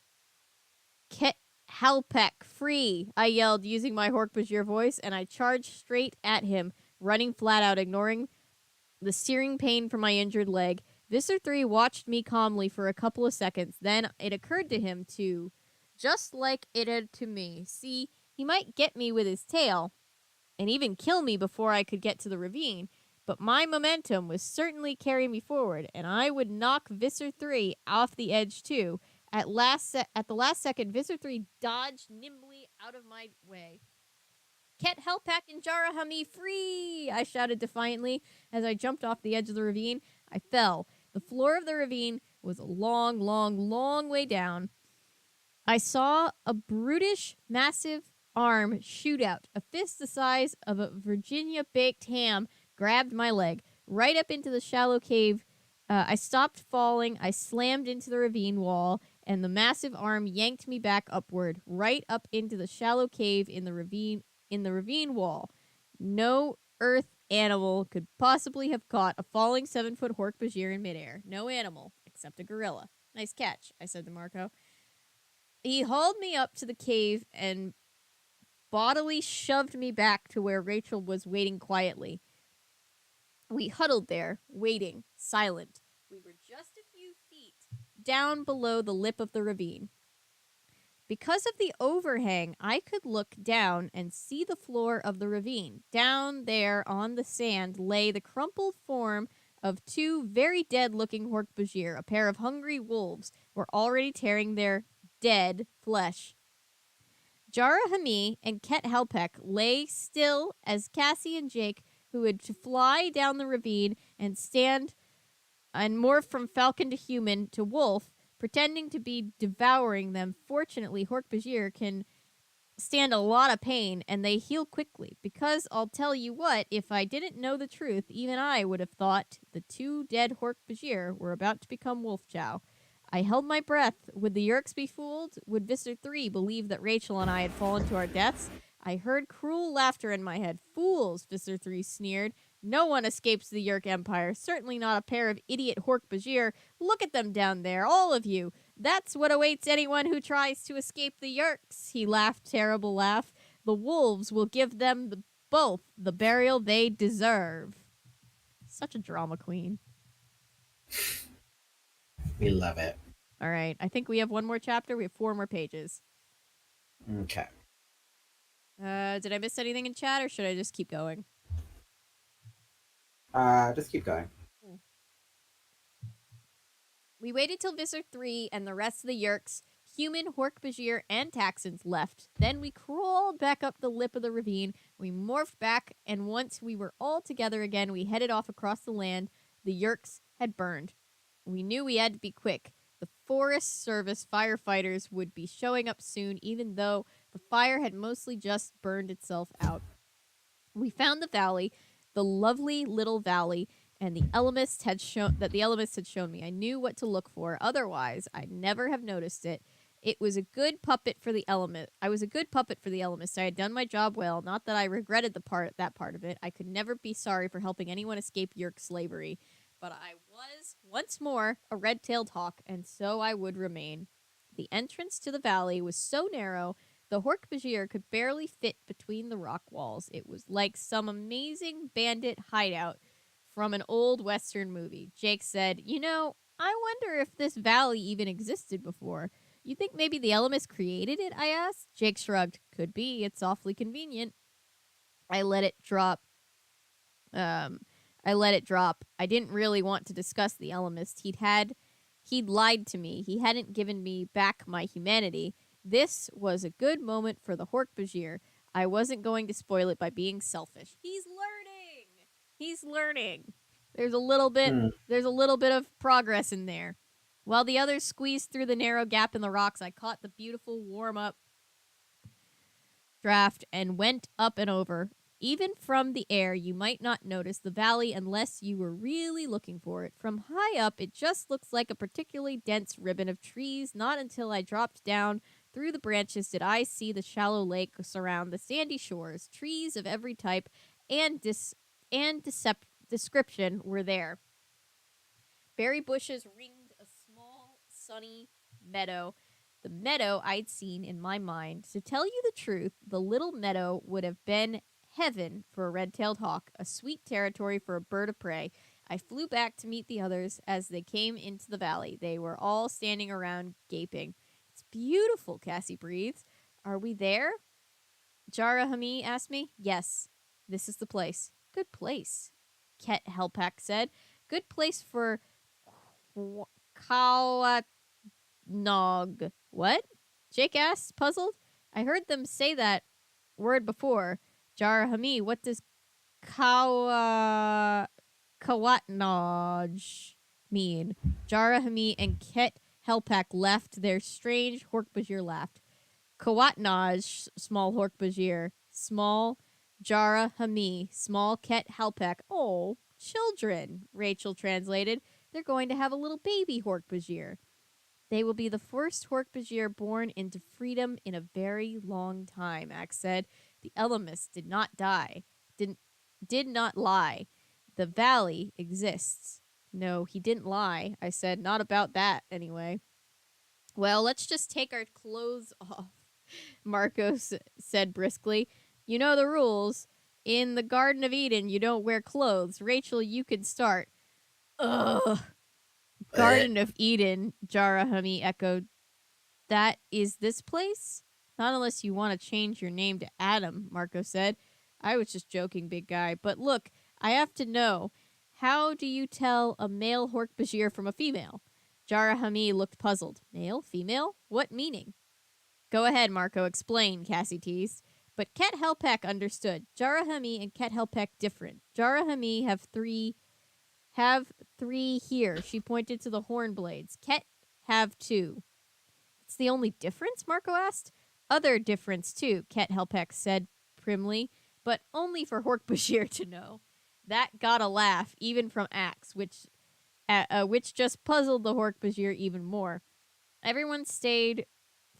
Ket Halpek, free! I yelled, using my Hork-Bajir voice, and I charged straight at him, running flat out, ignoring the searing pain from my injured leg. Visser 3 watched me calmly for a couple of seconds. Then it occurred to him to, just like it had to me, see, he might get me with his tail, and even kill me before I could get to the ravine, but my momentum would certainly carry me forward, and I would knock Visser 3 off the edge too. At the last second, Visser 3 dodged nimbly out of my way. Ket Helpak and Jara Hami, free! I shouted defiantly as I jumped off the edge of the ravine. I fell. The floor of the ravine was a long, long, long way down. I saw a brutish, massive arm shoot out. A fist the size of a Virginia baked ham grabbed my leg right up into the shallow cave. I stopped falling. I slammed into the ravine wall, and the massive arm yanked me back upward, right up into the shallow cave in the ravine wall. No earth animal could possibly have caught a falling 7-foot Hork-Bajir in midair. No animal, except a gorilla. Nice catch, I said to Marco. He hauled me up to the cave and bodily shoved me back to where Rachel was waiting quietly. We huddled there, waiting, silent. We were just a few feet down below the lip of the ravine. Because of the overhang, I could look down and see the floor of the ravine. Down there on the sand lay the crumpled form of 2 very dead-looking Hork-Bajir. A pair of hungry wolves were already tearing their dead flesh. Jara Hami and Ket Helpek lay still as Cassie and Jake, who had to fly down the ravine and stand and morph from falcon to human to wolf, pretending to be devouring them. Fortunately, Hork-Bajir can stand a lot of pain, and they heal quickly. Because I'll tell you what, if I didn't know the truth, even I would have thought the 2 dead Hork-Bajir were about to become wolf chow. I held my breath. Would the Yeerks be fooled? Would Visser 3 believe that Rachel and I had fallen to our deaths? I heard cruel laughter in my head. Fools, Visser 3 sneered. No one escapes the Yeerk Empire. Certainly not a pair of idiot Hork-Bajir. Look at them down there, all of you. That's what awaits anyone who tries to escape the Yeerks. He laughed, terrible laugh. The wolves will give them both the burial they deserve. Such a drama queen. We love it. All right, I think we have one more chapter. We have 4 more pages. Okay. Did I miss anything in chat, or should I just keep going? Just keep going. We waited till Visser 3 and the rest of the Yeerks, human, Hork-Bajir, and Taxons left. Then we crawled back up the lip of the ravine. We morphed back, and once we were all together again, we headed off across the land the Yeerks had burned. We knew we had to be quick. The Forest Service firefighters would be showing up soon, even though the fire had mostly just burned itself out. We found the valley, the lovely little valley, and the Ellimist had shown me. I knew what to look for. Otherwise, I'd never have noticed it. It was a good puppet for the Ellimist. I was a good puppet for the Ellimist. I had done my job well. Not that I regretted that part of it. I could never be sorry for helping anyone escape Yeerk slavery. But I was, once more, a red-tailed hawk, and so I would remain. The entrance to the valley was so narrow, the Hork-Bajir could barely fit between the rock walls. It was like some amazing bandit hideout from an old Western movie. Jake said, "You know, I wonder if this valley even existed before. You think maybe the Ellimist created it?" I asked. Jake shrugged. "Could be. It's awfully convenient." I let it drop. I let it drop. I didn't really want to discuss the Ellimist. He'd lied to me. He hadn't given me back my humanity. This was a good moment for the Hork-Bajir. I wasn't going to spoil it by being selfish. He's learning. He's learning. There's a little bit. There's a little bit of progress in there. While the others squeezed through the narrow gap in the rocks, I caught the beautiful warm-up draft and went up and over. Even from the air, you might not notice the valley unless you were really looking for it. From high up, it just looks like a particularly dense ribbon of trees. Not until I dropped down through the branches did I see the shallow lake surround the sandy shores. Trees of every type and description were there. Berry bushes ringed a small, sunny meadow. The meadow I'd seen in my mind. To tell you the truth, the little meadow would have been heaven for a red-tailed hawk, a sweet territory for a bird of prey. I flew back to meet the others as they came into the valley. They were all standing around gaping. "It's beautiful," Cassie breathed. "Are we there?" Jara Hami asked me. "Yes, this is the place." "Good place," Ket Helpak said. "Good place for Kawatnog." "What?" Jake asked, puzzled. "I heard them say that word before." Jara Hami, what does Kawatnoj mean? Jara Hami and Ket Helpak left. Their strange Hork-Bajir laughed. Kawatnoj, small Hork-Bajir. Small Jara Hami, small Ket Helpak. "Oh, children," Rachel translated. "They're going to have a little baby Hork-Bajir." "They will be the first Hork-Bajir born into freedom in a very long time," Axe said. "The Ellimist did not die. Did not lie. The valley exists." "No, he didn't lie," I said. "Not about that, anyway." "Well, let's just take our clothes off," Marcos said briskly. "You know the rules. In the Garden of Eden, you don't wear clothes. Rachel, you can start." "Ugh. Garden of Eden," Jarahami echoed. "That is this place?" "Not unless you want to change your name to Adam," Marco said. "I was just joking, big guy. But look, I have to know. How do you tell a male Hork-Bajir from a female?" Jarahami looked puzzled. "Male? Female? What meaning?" "Go ahead, Marco. Explain," Cassie teased. But Ket Helpak understood. Jarahami and Ket Helpak different. Jarahami have three here. She pointed to the horn blades. Ket have 2. "It's the only difference?" Marco asked. "Other difference, too," Ket Helpak said primly, "but only for Hork-Bajir to know." That got a laugh, even from Axe, which just puzzled the Hork-Bajir even more. Everyone stayed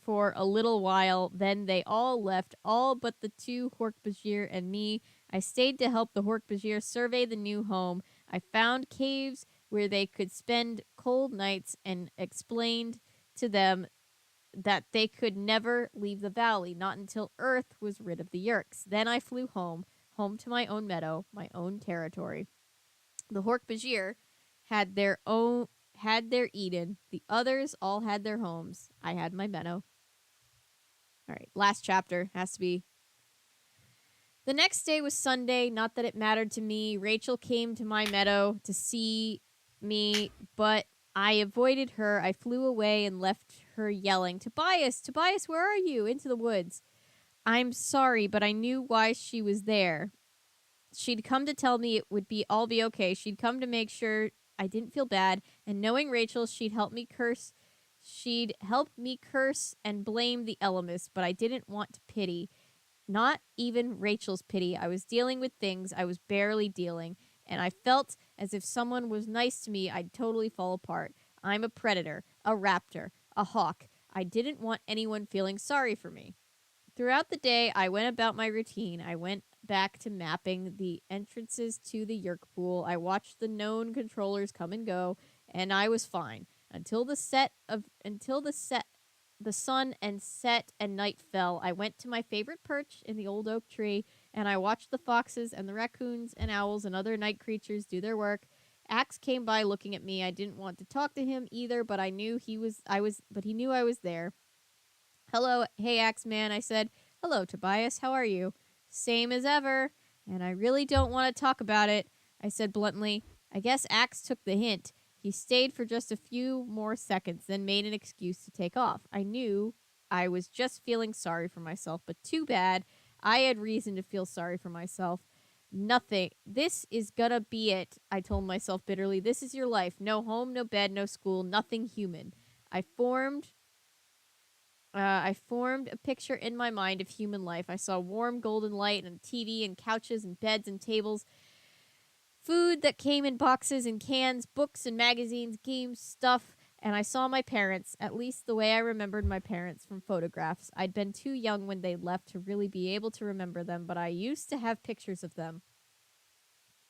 for a little while, then they all left, all but the 2 Hork-Bajir and me. I stayed to help the Hork-Bajir survey the new home. I found caves where they could spend cold nights and explained to them that they could never leave the valley, not until Earth was rid of the Yerks. Then I flew home to my own meadow, my own territory. The Hork-Bajir had their Eden. The others all had their homes. I had my meadow. All right, last chapter has to be. The next day was Sunday. Not that it mattered to me. Rachel came to my meadow to see me, but I avoided her. I flew away and left her yelling, "Tobias, Tobias, where are you?" into the woods. I'm sorry, but I knew why she was there. She'd come to tell me it would all be okay. She'd come to make sure I didn't feel bad, and knowing Rachel, she'd help me curse and blame the Ellimist, but I didn't want to pity. Not even Rachel's pity. I was dealing with things I was barely dealing, and I felt as if someone was nice to me, I'd totally fall apart. I'm a predator, a raptor, a hawk. I didn't want anyone feeling sorry for me. Throughout the day, I went about my routine. I went back to mapping the entrances to the Yerk pool. I watched the known controllers come and go, and I was fine until the sun and set and night fell. I went to my favorite perch in the old oak tree and I watched the foxes and the raccoons and owls and other night creatures do their work. Axe came by looking at me. I didn't want to talk to him either, but he knew I was there. Hello, hey Axe man, I said. Hello, Tobias, how are you? Same as ever, and I really don't want to talk about it, I said bluntly. I guess Axe took the hint. He stayed for just a few more seconds, then made an excuse to take off. I knew I was just feeling sorry for myself, but too bad. I had reason to feel sorry for myself. Nothing. This is gonna be it, I told myself bitterly. This is your life. No home, no bed, no school, nothing human. I formed a picture in my mind of human life. I saw warm golden light and TV and couches and beds and tables, food that came in boxes and cans, books and magazines, games, stuff, and I saw my parents, at least the way I remembered my parents from photographs. I'd been too young when they left to really be able to remember them, but I used to have pictures of them.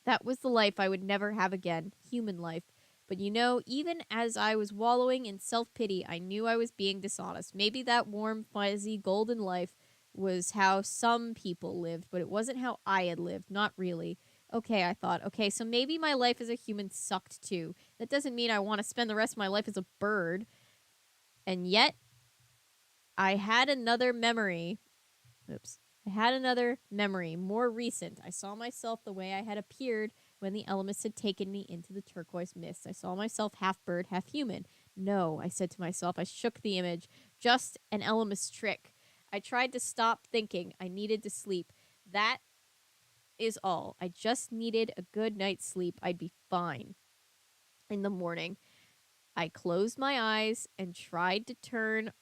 That was the life I would never have again, human life. But even as I was wallowing in self-pity, I knew I was being dishonest. Maybe that warm, fuzzy, golden life was how some people lived, but it wasn't how I had lived. Not really. Okay, I thought. Okay, so maybe my life as a human sucked too. That doesn't mean I want to spend the rest of my life as a bird. And yet, I had another memory. Oops. I had another memory, more recent. I saw myself the way I had appeared when the Ellimist had taken me into the turquoise mist. I saw myself half bird, half human. No, I said to myself. I shook the image. Just an Ellimist trick. I tried to stop thinking. I needed to sleep. That is all. I just needed a good night's sleep. I'd be fine. In the morning, I closed my eyes and tried to turn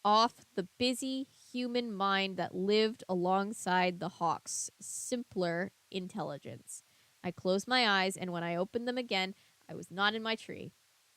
off the busy human mind that lived alongside the hawk's simpler intelligence. I closed my eyes, and when I opened them again, I was not in my tree.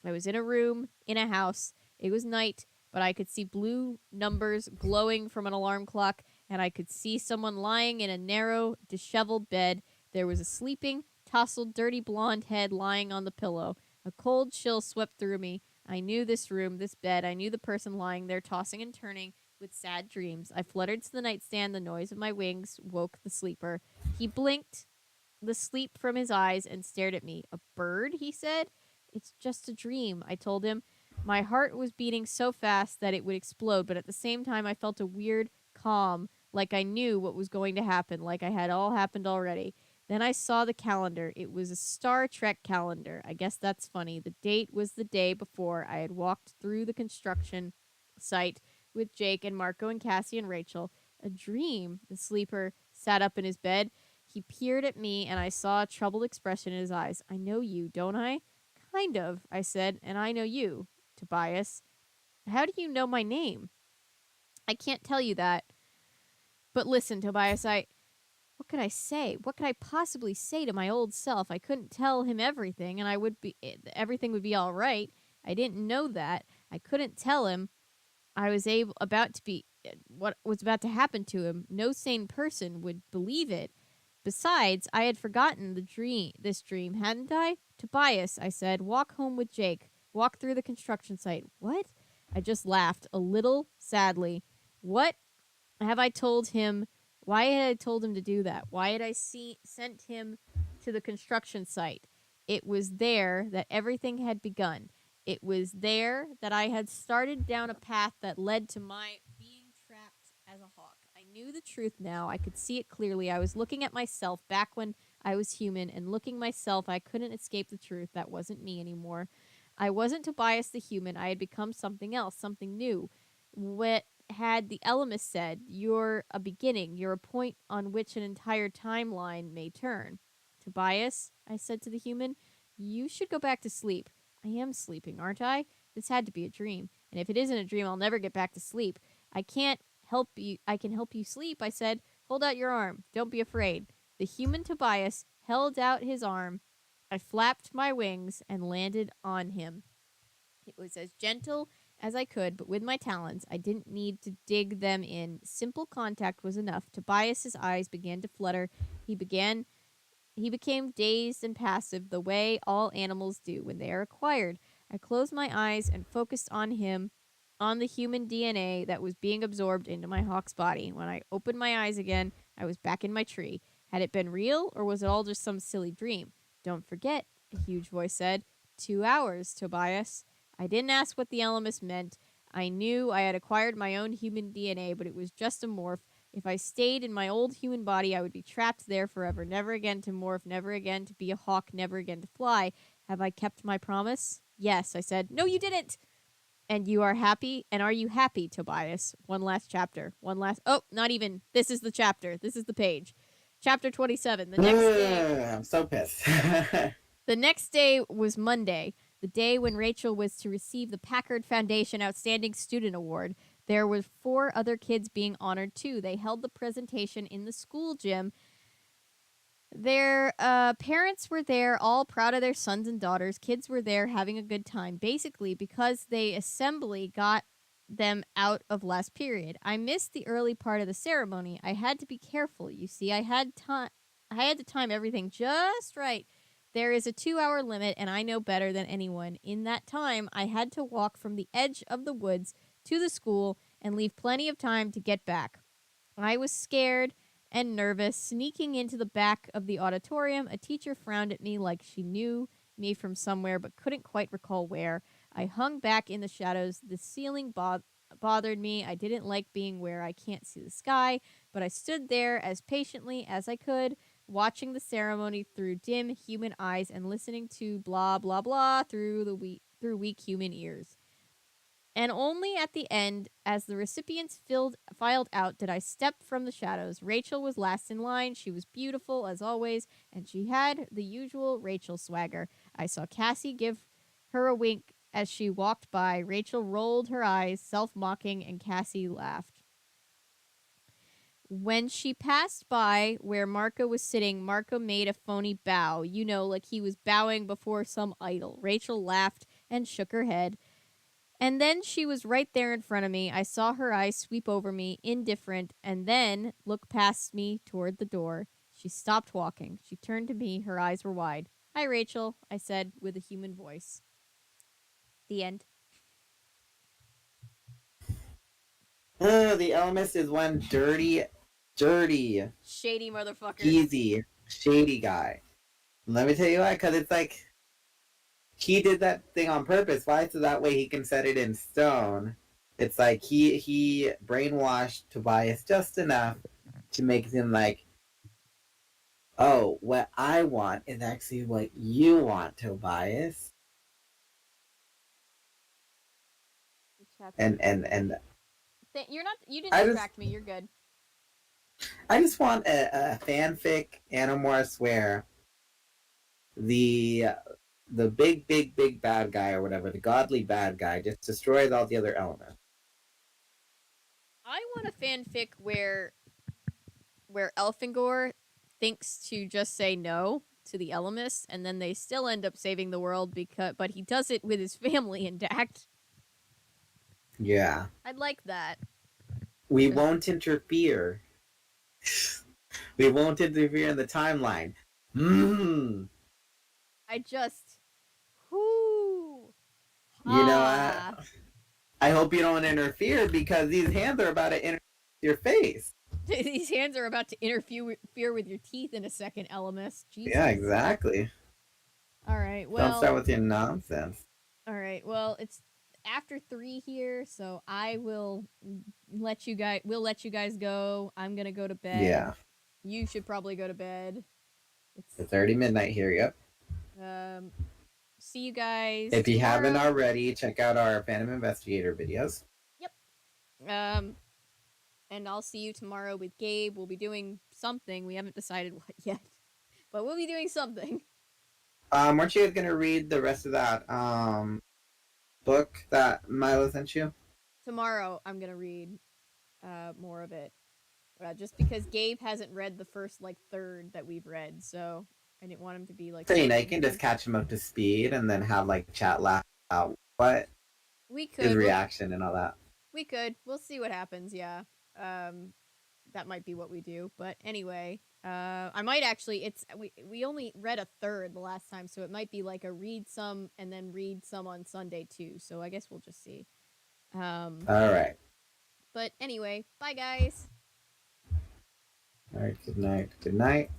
I was in a room, in a house. It was night, but I could see blue numbers glowing from an alarm clock, and I could see someone lying in a narrow, disheveled bed. There was a sleeping, tousled, dirty blonde head lying on the pillow. A cold chill swept through me. I knew this room, this bed. I knew the person lying there, tossing and turning with sad dreams. I fluttered to the nightstand. The noise of my wings woke the sleeper. He blinked the sleep from his eyes and stared at me. A bird, he said. It's just a dream, I told him. My heart was beating so fast that it would explode, but at the same time I felt a weird calm, like I knew what was going to happen, like I had all happened already. Then I saw the calendar. It was a Star Trek calendar. I guess that's funny. The date was the day before I had walked through the construction site with Jake and Marco and Cassie and Rachel. A dream. The sleeper sat up in his bed. He peered at me, and I saw a troubled expression in his eyes. I know you, don't I? Kind of, I said, and I know you, Tobias. How do you know my name? I can't tell you that. But listen, Tobias, what could I say? What could I possibly say to my old self? I couldn't tell him everything, and everything would be all right. I didn't know that. I couldn't tell him what was about to happen to him. No sane person would believe it. Besides, I had forgotten this dream, hadn't I? Tobias, I said, walk home with Jake. Walk through the construction site. What? I just laughed, a little sadly. What have I told him? Why had I told him to do that? Why had I sent him to the construction site? It was there that everything had begun. It was there that I had started down a path that led to my being trapped as a hawk. I knew the truth now. I could see it clearly. I was looking at myself back when I was human, and looking myself, I couldn't escape the truth. That wasn't me anymore. I wasn't Tobias the human. I had become something else, something new. What had the Ellimist said, you're a beginning, you're a point on which an entire timeline may turn. Tobias, I said to the human, you should go back to sleep. I am sleeping, aren't I? This had to be a dream. And if it isn't a dream, I'll never get back to sleep. I can help you sleep, I said. Hold out your arm. Don't be afraid. The human Tobias held out his arm. I flapped my wings and landed on him. It was as gentle as I could, but with my talons, I didn't need to dig them in. Simple contact was enough. Tobias's eyes began to flutter. He became dazed and passive, the way all animals do when they are acquired. I closed my eyes and focused on him, on the human DNA that was being absorbed into my hawk's body. When I opened my eyes again, I was back in my tree. Had it been real, or was it all just some silly dream? Don't forget, a huge voice said. 2 hours, Tobias. I didn't ask what the Ellimist meant. I knew I had acquired my own human DNA, but it was just a morph. If I stayed in my old human body, I would be trapped there forever, never again to morph, never again to be a hawk, never again to fly. Have I kept my promise? Yes, I said. No, you didn't! And you are happy? And are you happy, Tobias? One last chapter. Oh, not even. This is the chapter. This is the page. Chapter 27. The next day. I'm so pissed. The next day was Monday, the day when Rachel was to receive the Packard Foundation Outstanding Student Award. There were 4 other kids being honored too. They held the presentation in the school gym. Their parents were there, all proud of their sons and daughters. Kids were there having a good time, basically because the assembly got them out of last period. I missed the early part of the ceremony. I had to be careful. You see, I had to time everything just right. There is a 2-hour limit, and I know better than anyone. In that time, I had to walk from the edge of the woods to the school and leave plenty of time to get back. I was scared and nervous. Sneaking into the back of the auditorium, a teacher frowned at me like she knew me from somewhere but couldn't quite recall where. I hung back in the shadows. The ceiling bothered me. I didn't like being where I can't see the sky, but I stood there as patiently as I could, watching the ceremony through dim human eyes and listening to blah blah blah through weak human ears. And only at the end, as the recipients filed out, did I step from the shadows. Rachel was last in line. She was beautiful, as always, and she had the usual Rachel swagger. I saw Cassie give her a wink as she walked by. Rachel rolled her eyes, self-mocking, and Cassie laughed. When she passed by where Marco was sitting, Marco made a phony bow. You know, like he was bowing before some idol. Rachel laughed and shook her head. And then she was right there in front of me. I saw her eyes sweep over me, indifferent, and then look past me toward the door. She stopped walking. She turned to me. Her eyes were wide. Hi, Rachel, I said with a human voice. The end. The Ellimist is one dirty, shady motherfucker. easy, shady guy. Let me tell you why, because it's like he did that thing on purpose. Why? So that way he can set it in stone. It's like he brainwashed Tobias just enough to make him like, oh, what I want is actually what you want, Tobias. And You didn't distract me. You're good. I just want a fanfic Animorphs where the big bad guy or whatever, the godly bad guy, just destroys all the other elements. I want a fanfic where Elfingor thinks to just say no to the Ellimist, and then they still end up saving the world but he does it with his family intact. Yeah. I'd like that. We won't interfere. We won't interfere in the timeline. I just... Whoo! You know what? I hope you don't interfere because these hands are about to interfere with your face. These hands are about to interfere with your teeth in a second, Ellimist. Jesus. Yeah, exactly. Alright, well... Don't start with your nonsense. Alright, well, it's after 3 here, so I will let you guys go. I'm gonna go to bed. Yeah. You should probably go to bed. It's already midnight here, yep. See you guys if you tomorrow. haven't already, check out our Phantom Investigator videos. Yep. And I'll see you tomorrow with Gabe. We'll be doing something. We haven't decided what yet. But we'll be doing something. Weren't you guys gonna read the rest of that book that Milo sent you? Tomorrow I'm gonna read more of it. Just because Gabe hasn't read the first third that we've read, so I didn't want him to be So you can just catch him up to speed and then have chat laugh out what we could his reaction and all that. We could. We'll see what happens. Yeah. That might be what we do. But anyway, I might actually. We only read a third the last time, so it might be a read some and then read some on Sunday too. So I guess we'll just see. All right. But anyway, bye guys. All right. Good night. Good night.